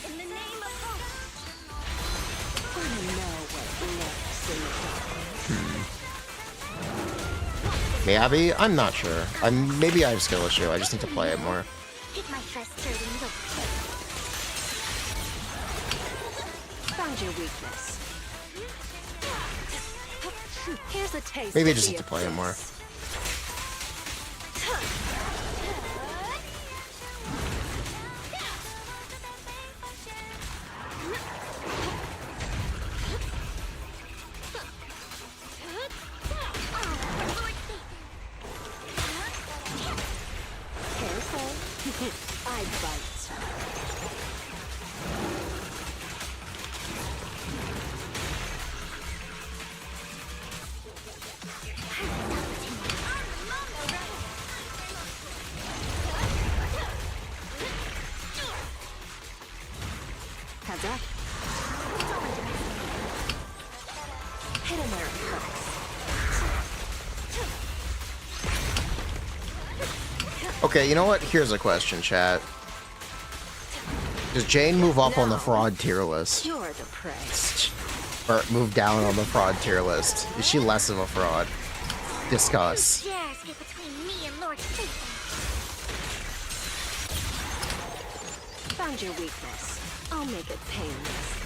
In the name of hope. I know what lurks in the darkness. Maybe? I'm not sure. Maybe I have skill issue. I just need to play it more. Hit my frustrating look. Found your weakness. Here's a taste. Maybe I of just the need to play it more. abyss. Careful. I bite. Heads up. Hit him where it hurts. Okay, you know what? Here's a question, chat. Does Jane move up on the fraud tier list? You're the prey. Or move down on the fraud tier list? Is she less of a fraud? Discuss. Dares get between me and Lord Satan. Found your weakness. I'll make it painless.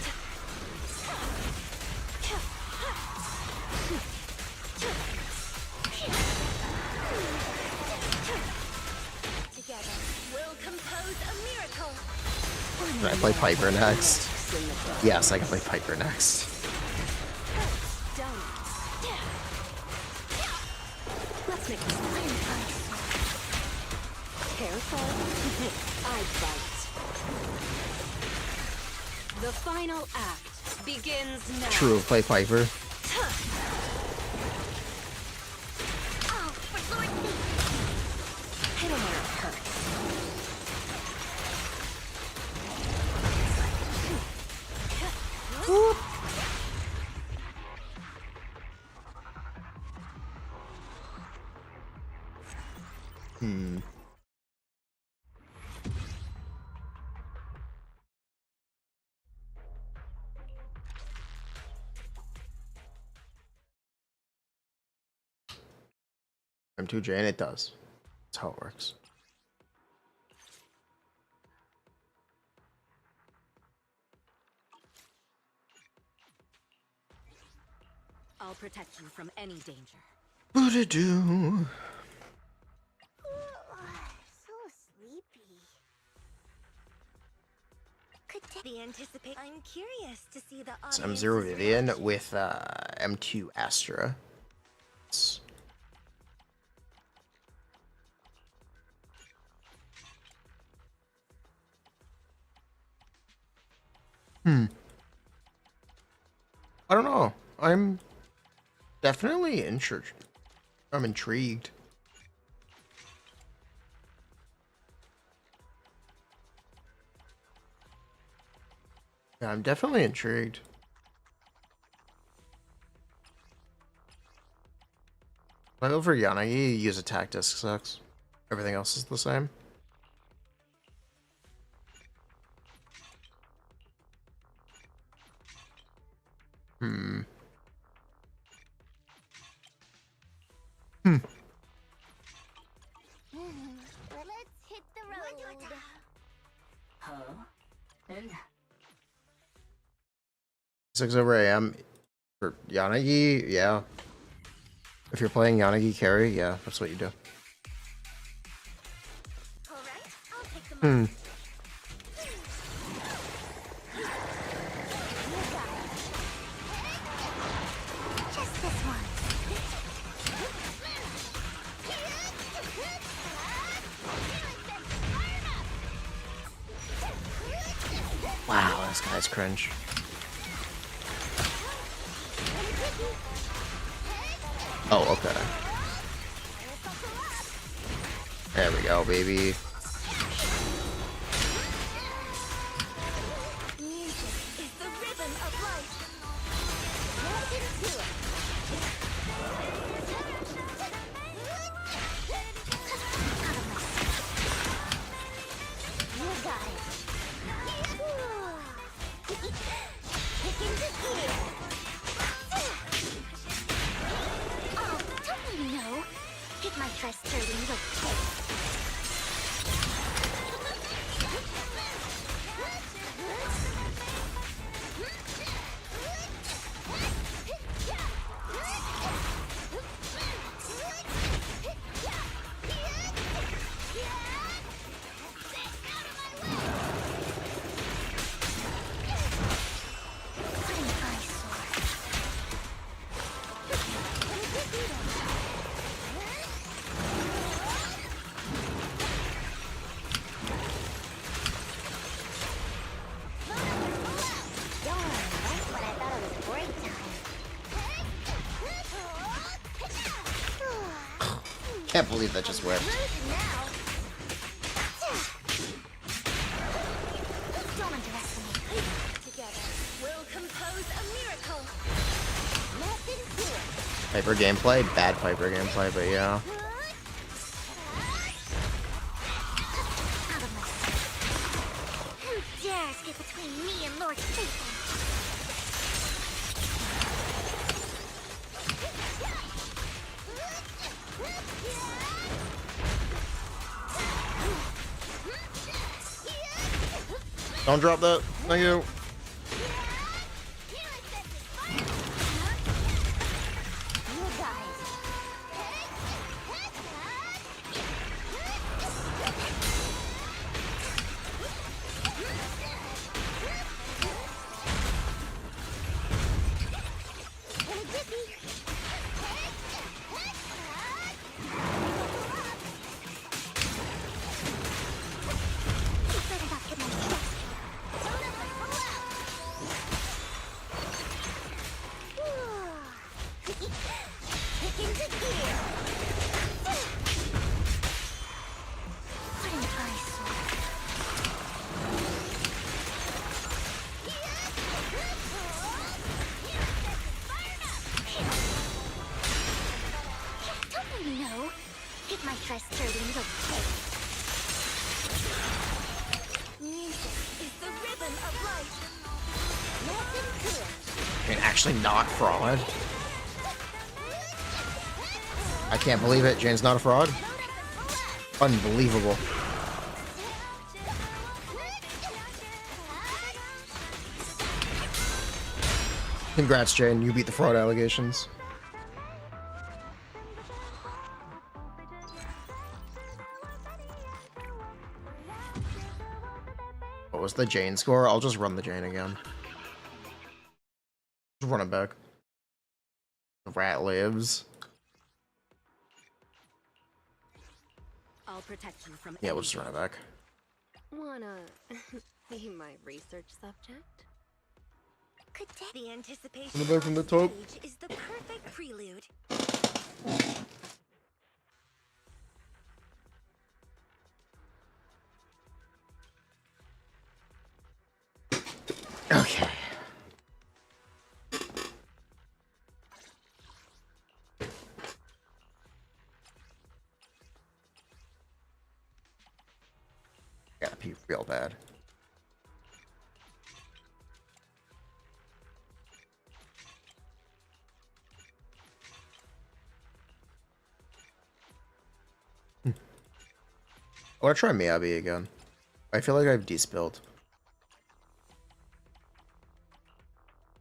Together, we'll compose a miracle. Can I play Piper next? Yes, I can play Piper next. Done. Let's make this fun. Careful. I bite. The final act begins now. True, play Piper. Oh, for Lord Satan. Hit him where it hurts. M2 Jane, it does. That's how it works. I'll protect you from any danger. Boo-da-doo. So sleepy. Could be anticipate. I'm curious to see the It's audience's M0 Vivian reaction. with M2 Astra. I don't know. I'm definitely intrigued. I'm intrigued. Yeah, I'm definitely intrigued. When I go for Yanagi, you use attack disc sucks. Everything else is the same. Let's hit the road. 6 over AM for Yanagi, yeah. If you're playing Yanagi carry, yeah, that's what you do. All right, I'll take the mark. Just this one. Wow, this guy's cringe. Oh, okay. There we go, baby. Music is the rhythm of life. Get into it. You got it. Kick into gear. Oh, don't let me know. Hit my frustrating look. Can't believe that just worked. Don't underestimate. Together, we'll compose a miracle. Nothing to it. Piper gameplay? Bad Piper gameplay, but yeah. Out of my sight. Who dares get between me and Lord Satan? Don't drop that. Thank you. I mean, actually not fraud. I can't believe it. Jane's not a fraud. Unbelievable. Congrats, Jane. You beat the fraud allegations. What was the Jane score? I'll just run the Jane again. Just run it back. The rat lives. I'll protect you from Yeah, we'll just run it back. Wanna be my research subject? Could the anticipation Run it back from the top. stage is the perfect prelude. Okay. Gotta pee real bad. I wanna try Miyabi again. I feel like I've despilled.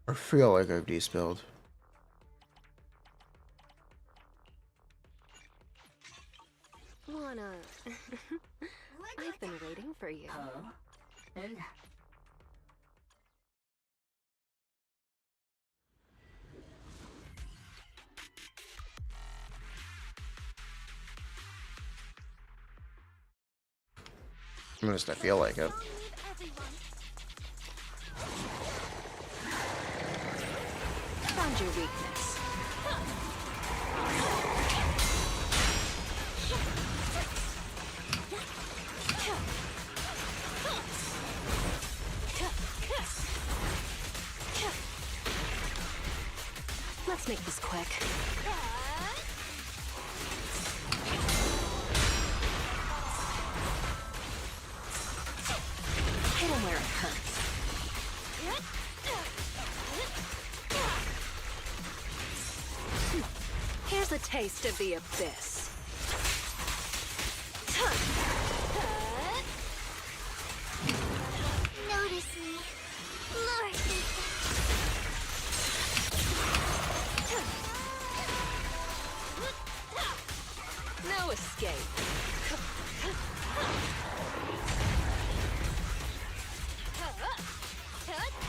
I feel like I've despilled. Wanna... I've been waiting for you. I just I feel like it. Found your weakness. Let's make this quick. Hit him where it hurts. Here's a taste of the abyss. No escape.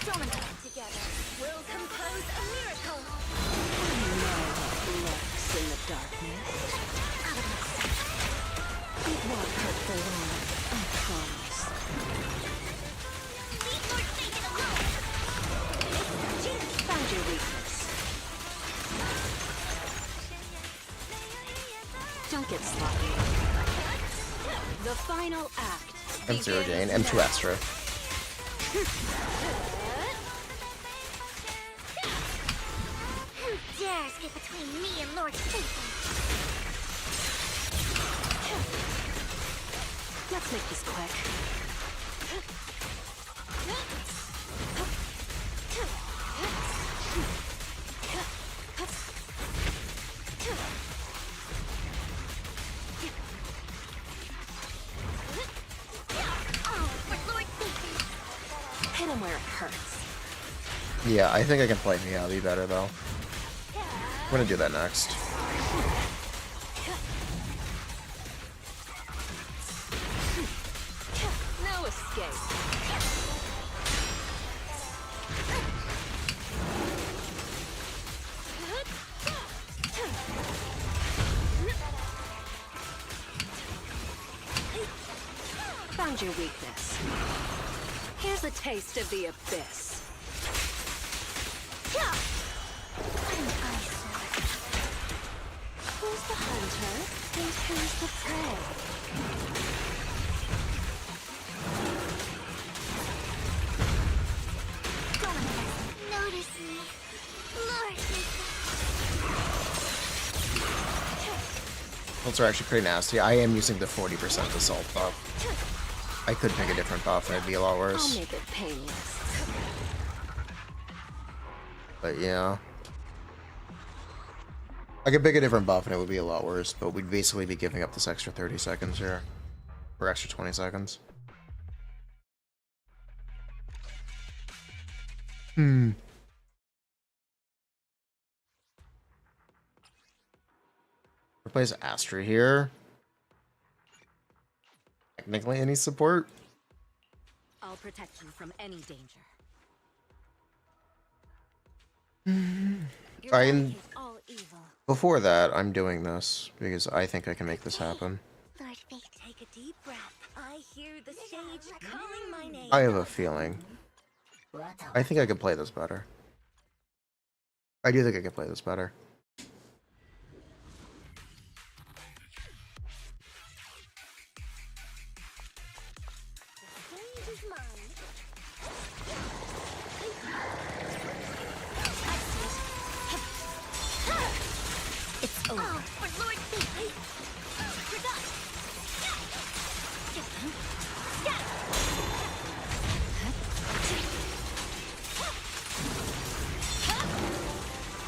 Dominate together. We'll compose a miracle. I know what lurks in the darkness. Out of my sight. It won't hurt for long, I promise. Leave Lord Satan alone. Found your weakness. Don't get sloppy. The final act. M0 Jane, begins M2 now. Astra. Who dares get between me and Lord Satan? Let's make this quick. Oh, for Lord Satan. Hit him where it hurts. Yeah, I think I can play Hauly better though. I'm gonna do that next. No escape. Found your weakness. Here's a taste of the abyss. Who's the hunter and who's the prey? Notice me. Lord Satan. Those are actually pretty nasty. I am using the 40% assault buff. I could pick a different buff and it'd be a lot I'll worse. make it painless. But yeah. I could pick a different buff and it would be a lot worse, but we'd basically be giving up this extra 30 seconds here. Or extra 20 seconds. Who plays Astra here? Technically any support? I'll protect you from any danger. Your I'm- life is all evil. Before that, I'm doing this because I think I can make this happen. Lord Fate, take a deep breath. I hear the sage calling my name. I have a feeling. I think I could play this better. I do think I could play this better. The stage is mine. It's over. Oh, for Lord Fate.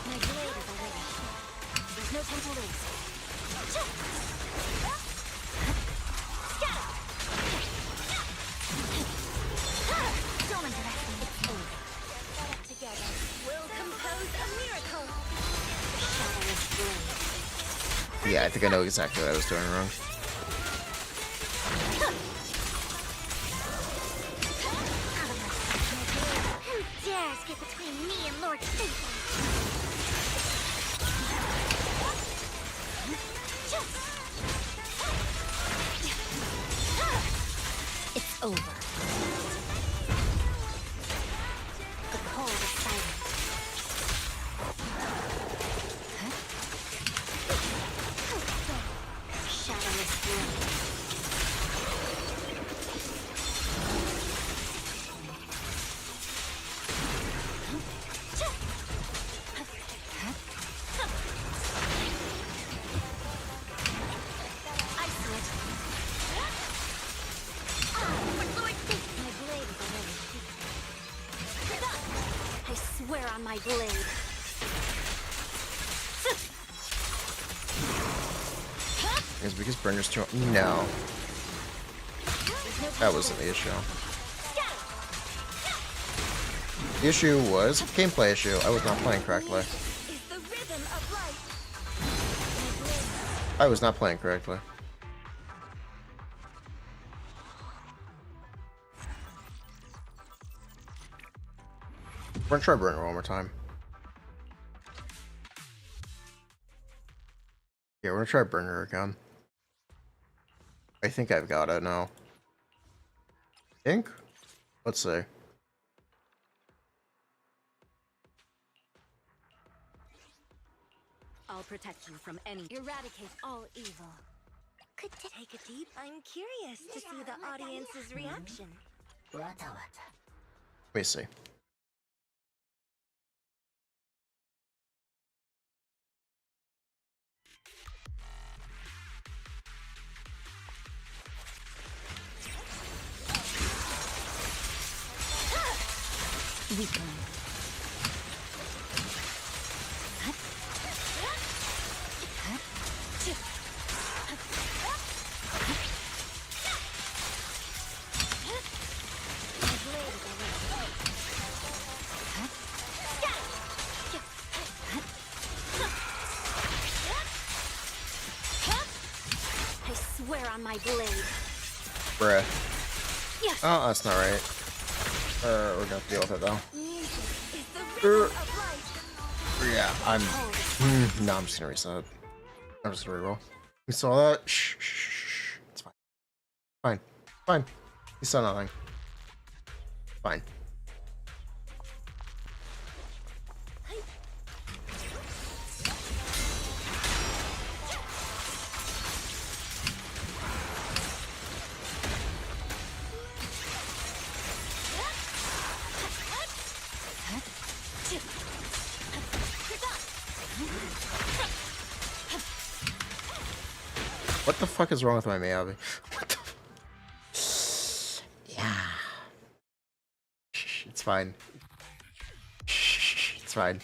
My blade is away. There's no time to lose. Together, we'll compose a miracle. Shadowless blade. Yeah, I think I know exactly what I was doing wrong. Who dares get between me and Lord Satan? It's over. The cold is silent. Shadowless blade. I see it. For Lord Satan. My blade is away. I swear on my blade. It's because Brenner's too. No. That wasn't the issue. The issue was gameplay issue. I was not playing correctly. Is the rhythm of life. My blade I was not playing correctly. We're gonna try burner one more time. Yeah, we're gonna try burner again. I think I've got it now. Think? Let's see. I'll protect you from any. Eradicate all evil. Could take a deep. I'm curious to see the audience's reaction. Let me see. Weakling. I swear on my blade. Bruh. Oh, that's not right. We're gonna have to deal with it though. Is the rhythm of life. Yeah, I'm. No, I'm just gonna reset. I'm just gonna reroll. We saw that. Shh, shh, shh. It's fine. Fine. Fine. You saw nothing. Fine. What the fuck is wrong with my Miyabi? What the Yeah. Shh, it's fine. Shh, it's fine.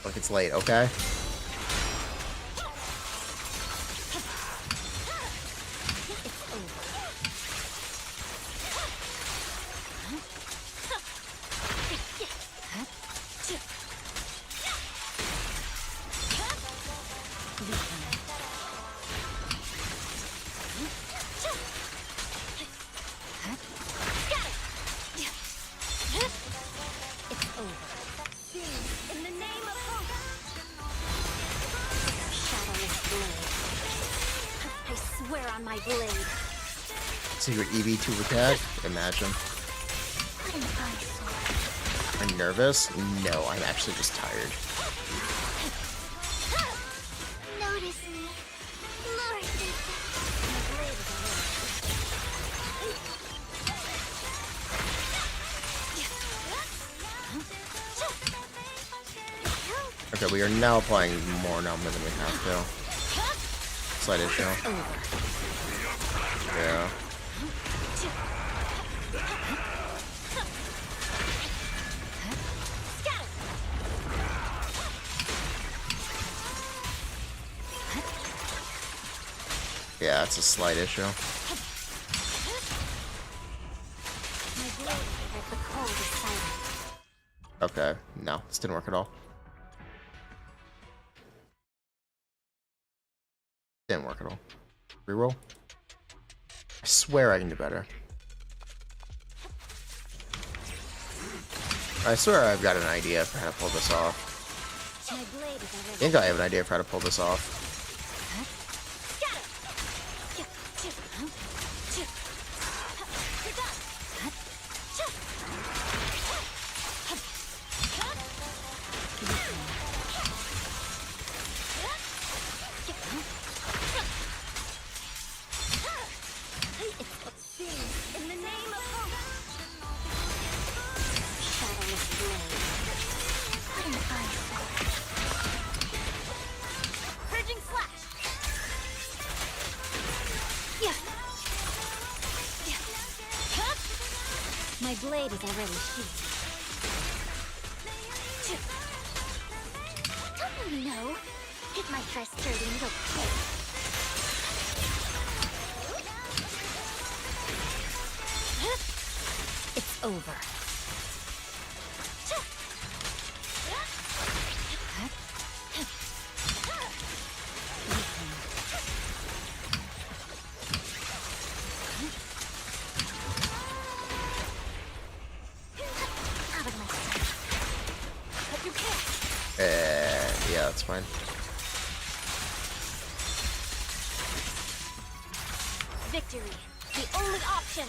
Look, it's late, okay? In the name of hope. Shadowless blade. I swear on my blade. Secret EV2 attack? Imagine. I'm nervous? No, I'm actually just tired. Notice me. Lord, my blade is Okay, we are now applying more number than we have to. Slight issue. Yeah. Yeah, it's a slight issue. Okay, no, this didn't work at all. Didn't work at all. Reroll. I swear I can do better. I swear I've got an idea for how to pull this off. I think I have an idea for how to pull this off. in the name of hope. Shadowless blade. Purging slash. My blade is already sheathed. Don't you know? Hit my first dirty little pig. It's over. it's fine. Victory, the only option.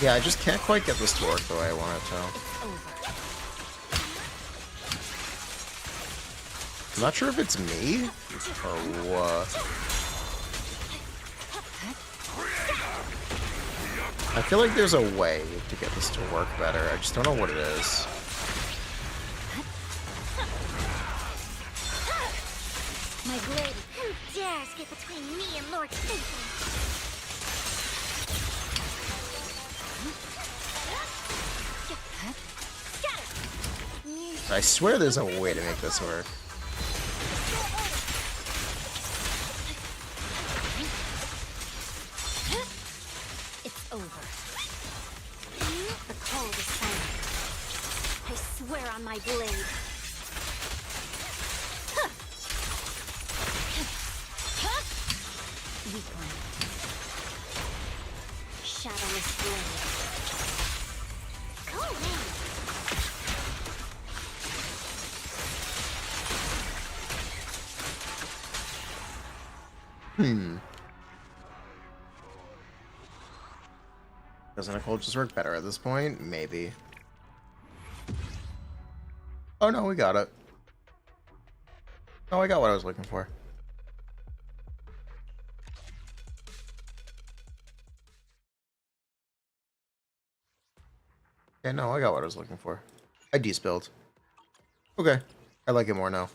Yeah, I just can't quite get this to work the way I want it to. I'm not sure if it's me or what. I feel like there's a way to get this to work better. I just don't know what it is. My blade. Who dares get between me and Lord Satan? I swear there's a way to make this work. It's over. The cold is silent. I swear on my blade. Weakling. Shadowless blade. Go away. Doesn't a cold just work better at this point? Maybe. Oh no, we got it. Oh, I got what I was looking for. Yeah, no, I got what I was looking for. I despilled. Okay. I like it more now.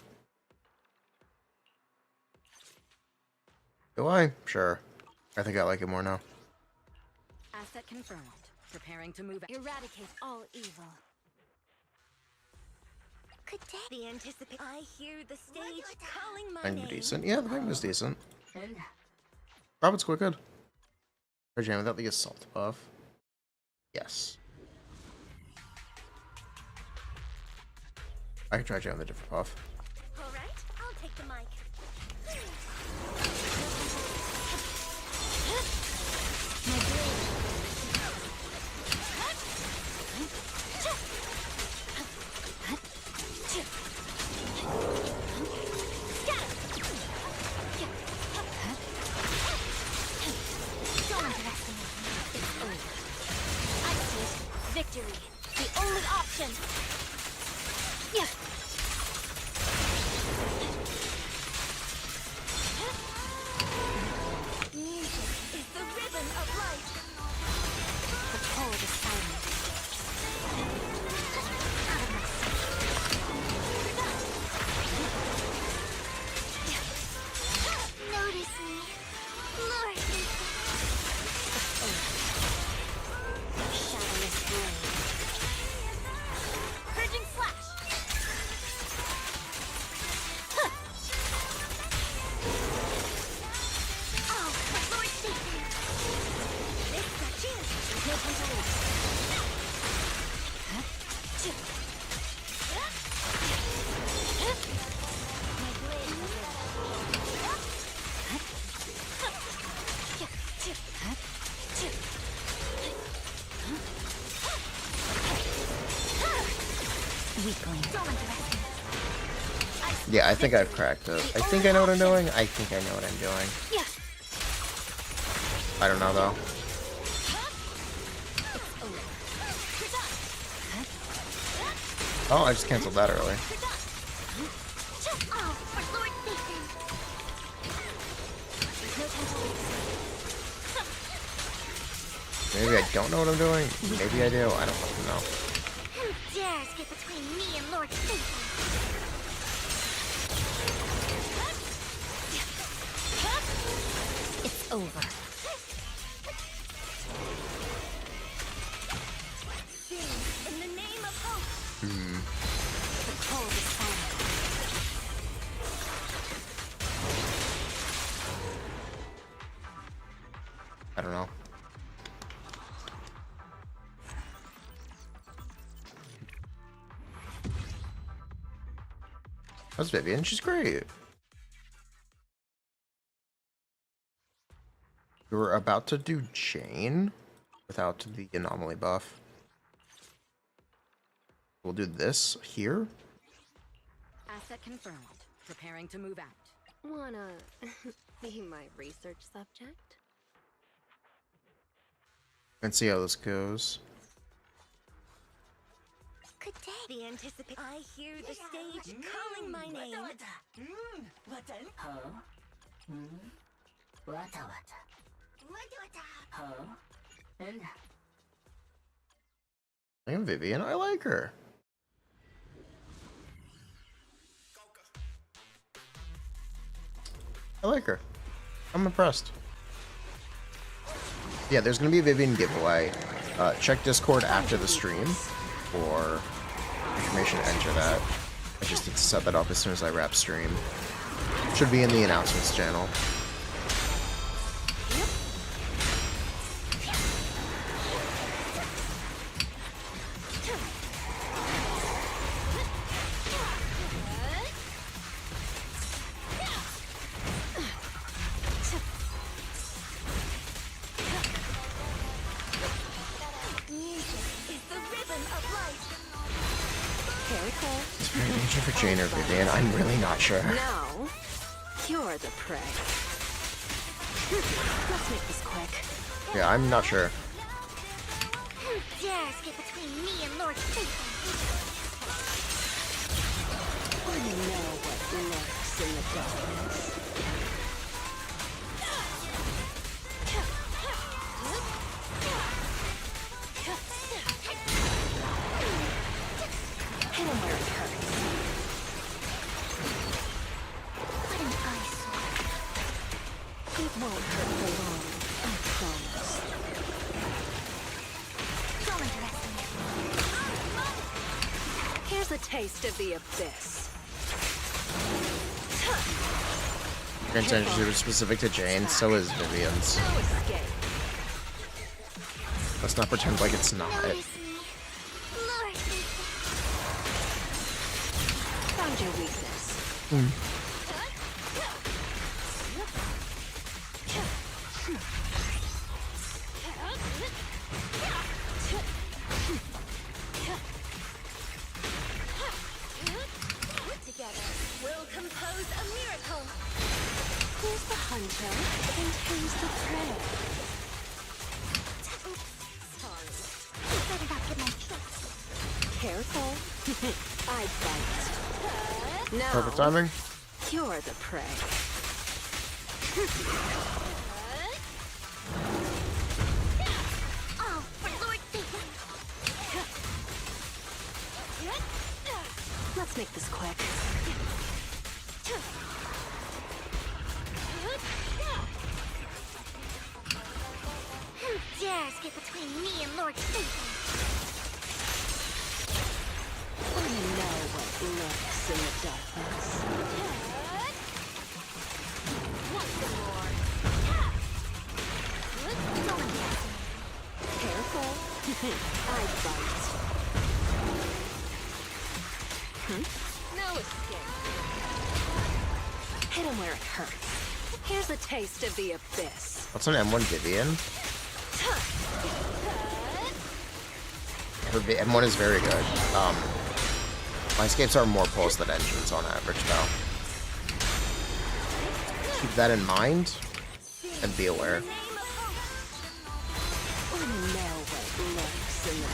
Do I? Sure. I think I like it more now. Asset confirmed. Preparing to move. Eradicate all evil. Could that be anticipated? I hear the stage calling my I'm name. decent. Yeah, the thing was decent. Robert's quite good. Try jam without the assault buff. Yes. I can try jam with a different buff. Alright, I'll take the mic. My blade. Don't underestimate me. It's over. I see it. Victory. The only option. Yeah. Music is the rhythm of life. The cold is silent. Out of my sight. Notice me, Lord. Shadowless blade. Purging slash. Oh, my Lord Satan. This is our chance. There's no time to lose. My blade is weakling. Don't underestimate. Yeah, I think I've cracked it. I think I know what I'm doing. I think I know what I'm doing. Yeah. I don't know though. Oh, I just canceled that early. Oh, for Lord Satan. There's no time to lose. Maybe I don't know what I'm doing. Maybe I do. I don't fucking know. Who dares get between me and Lord Satan? It's over. Sing in the name of hope. The cold is silent. I don't know. That's Vivian. She's great. We were about to do Jane without the anomaly buff. We'll do this here. Asset confirmed. Preparing to move out. Wanna be my research subject? And see how this goes. Good day. The anticipate. I hear the stage calling my name. I am Vivian. I like her. I like her. I'm impressed. Yeah, there's gonna be a Vivian giveaway. Check Discord after the stream for information to enter that. I just need to set that up as soon as I wrap stream. Should be in the announcements channel. Is there any danger for Jane or Vivian? I'm really not sure. Now, you're the prey. Let's make this quick. Yeah, I'm not sure. Who dares get between me and Lord Satan? I know what lurks in the darkness. Hit him where it hurts. What an eyesore. It won't hurt for long, I promise. Don't underestimate. Here's a taste of the abyss. Genshin is specific to Jane, so is Vivian's. No escape. Let's not pretend like it's not. Notice me. Lord Satan. Found your weakness. Together, we'll compose a miracle. Who's the hunter and who's the prey? Sorry. You better not get my tricks. Careful. I bite. Now, Perfect timing. you're the prey. Oh, for Lord Satan. Let's make this quick. Who dares get between me and Lord Satan? I know what lurks in the darkness. Once more. Don't underestimate. Careful. I bite. No escape. Hit him where it hurts. Here's a taste of the abyss. What's an M1 Vivian? Her M1 is very good. My escapes are more pulse than engines on average, though. Keep that in mind and be aware. I know what lurks in the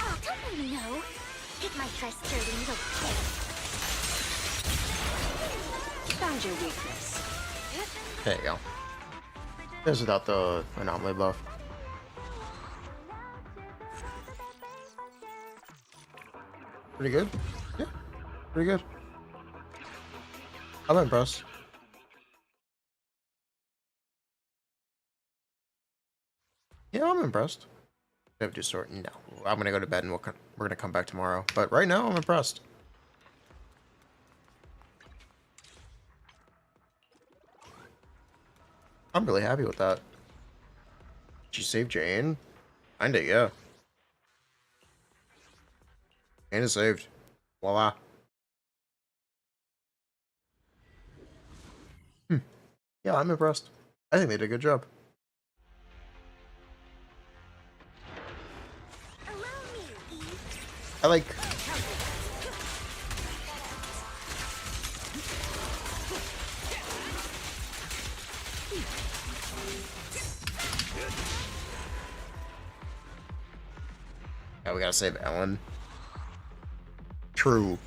Oh, don't you know? Get my dress dirty, little bitch. Found your weakness. There you go. There's without the anomaly buff. Pretty good? Yeah, pretty good. I'm impressed. Yeah, I'm impressed. We have to sort. No, I'm gonna go to bed and we're gonna come back tomorrow. But right now, I'm impressed. I'm really happy with that. Did you save Jane? Kinda, yeah. And it's saved. Voila. Yeah, I'm impressed. I think they did a good job. I like... Yeah, we gotta save Ellen. True.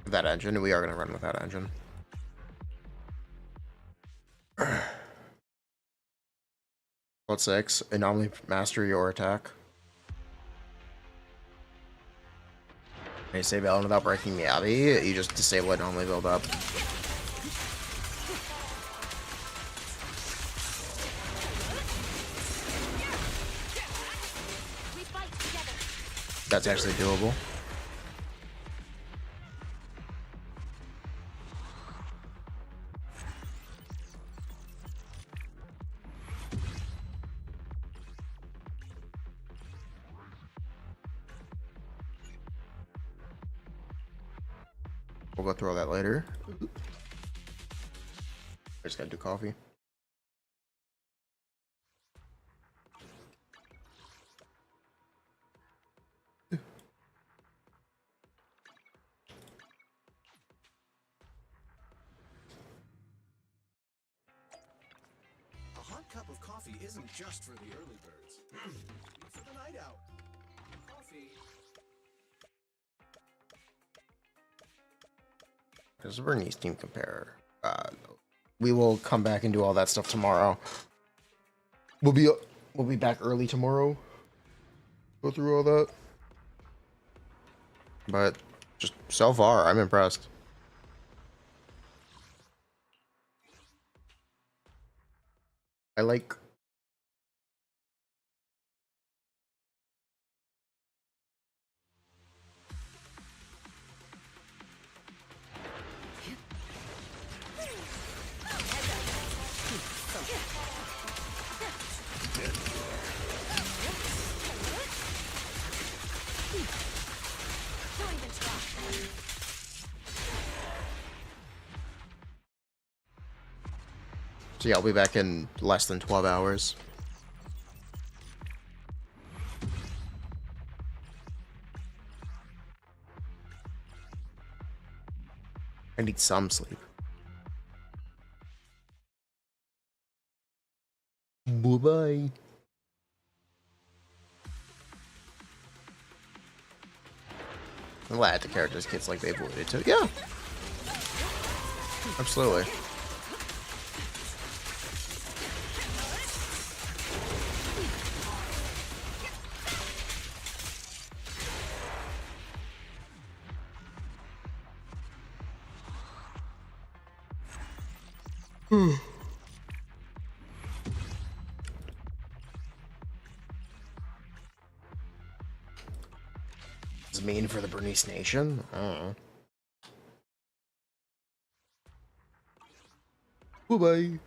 That engine, we are gonna run with that engine. Code 6, anomaly mastery or attack. When you save Ellen without breaking the Abbey, you just disable it and only build up. That's actually doable. We'll go through all that later. I just gotta do coffee. A hot cup of coffee isn't just for the early birds. For the night out. Coffee. There's a Bernice team compare. We will come back and do all that stuff tomorrow. We'll be back early tomorrow. Go through all that. But just so far, I'm impressed. I like... So yeah, I'll be back in less than 12 hours. I need some sleep. Bye-bye. I'm glad the characters kids like they've alluded to. Yeah. Absolutely. Does it mean for the Bernice Nation? I don't know. Bye-bye.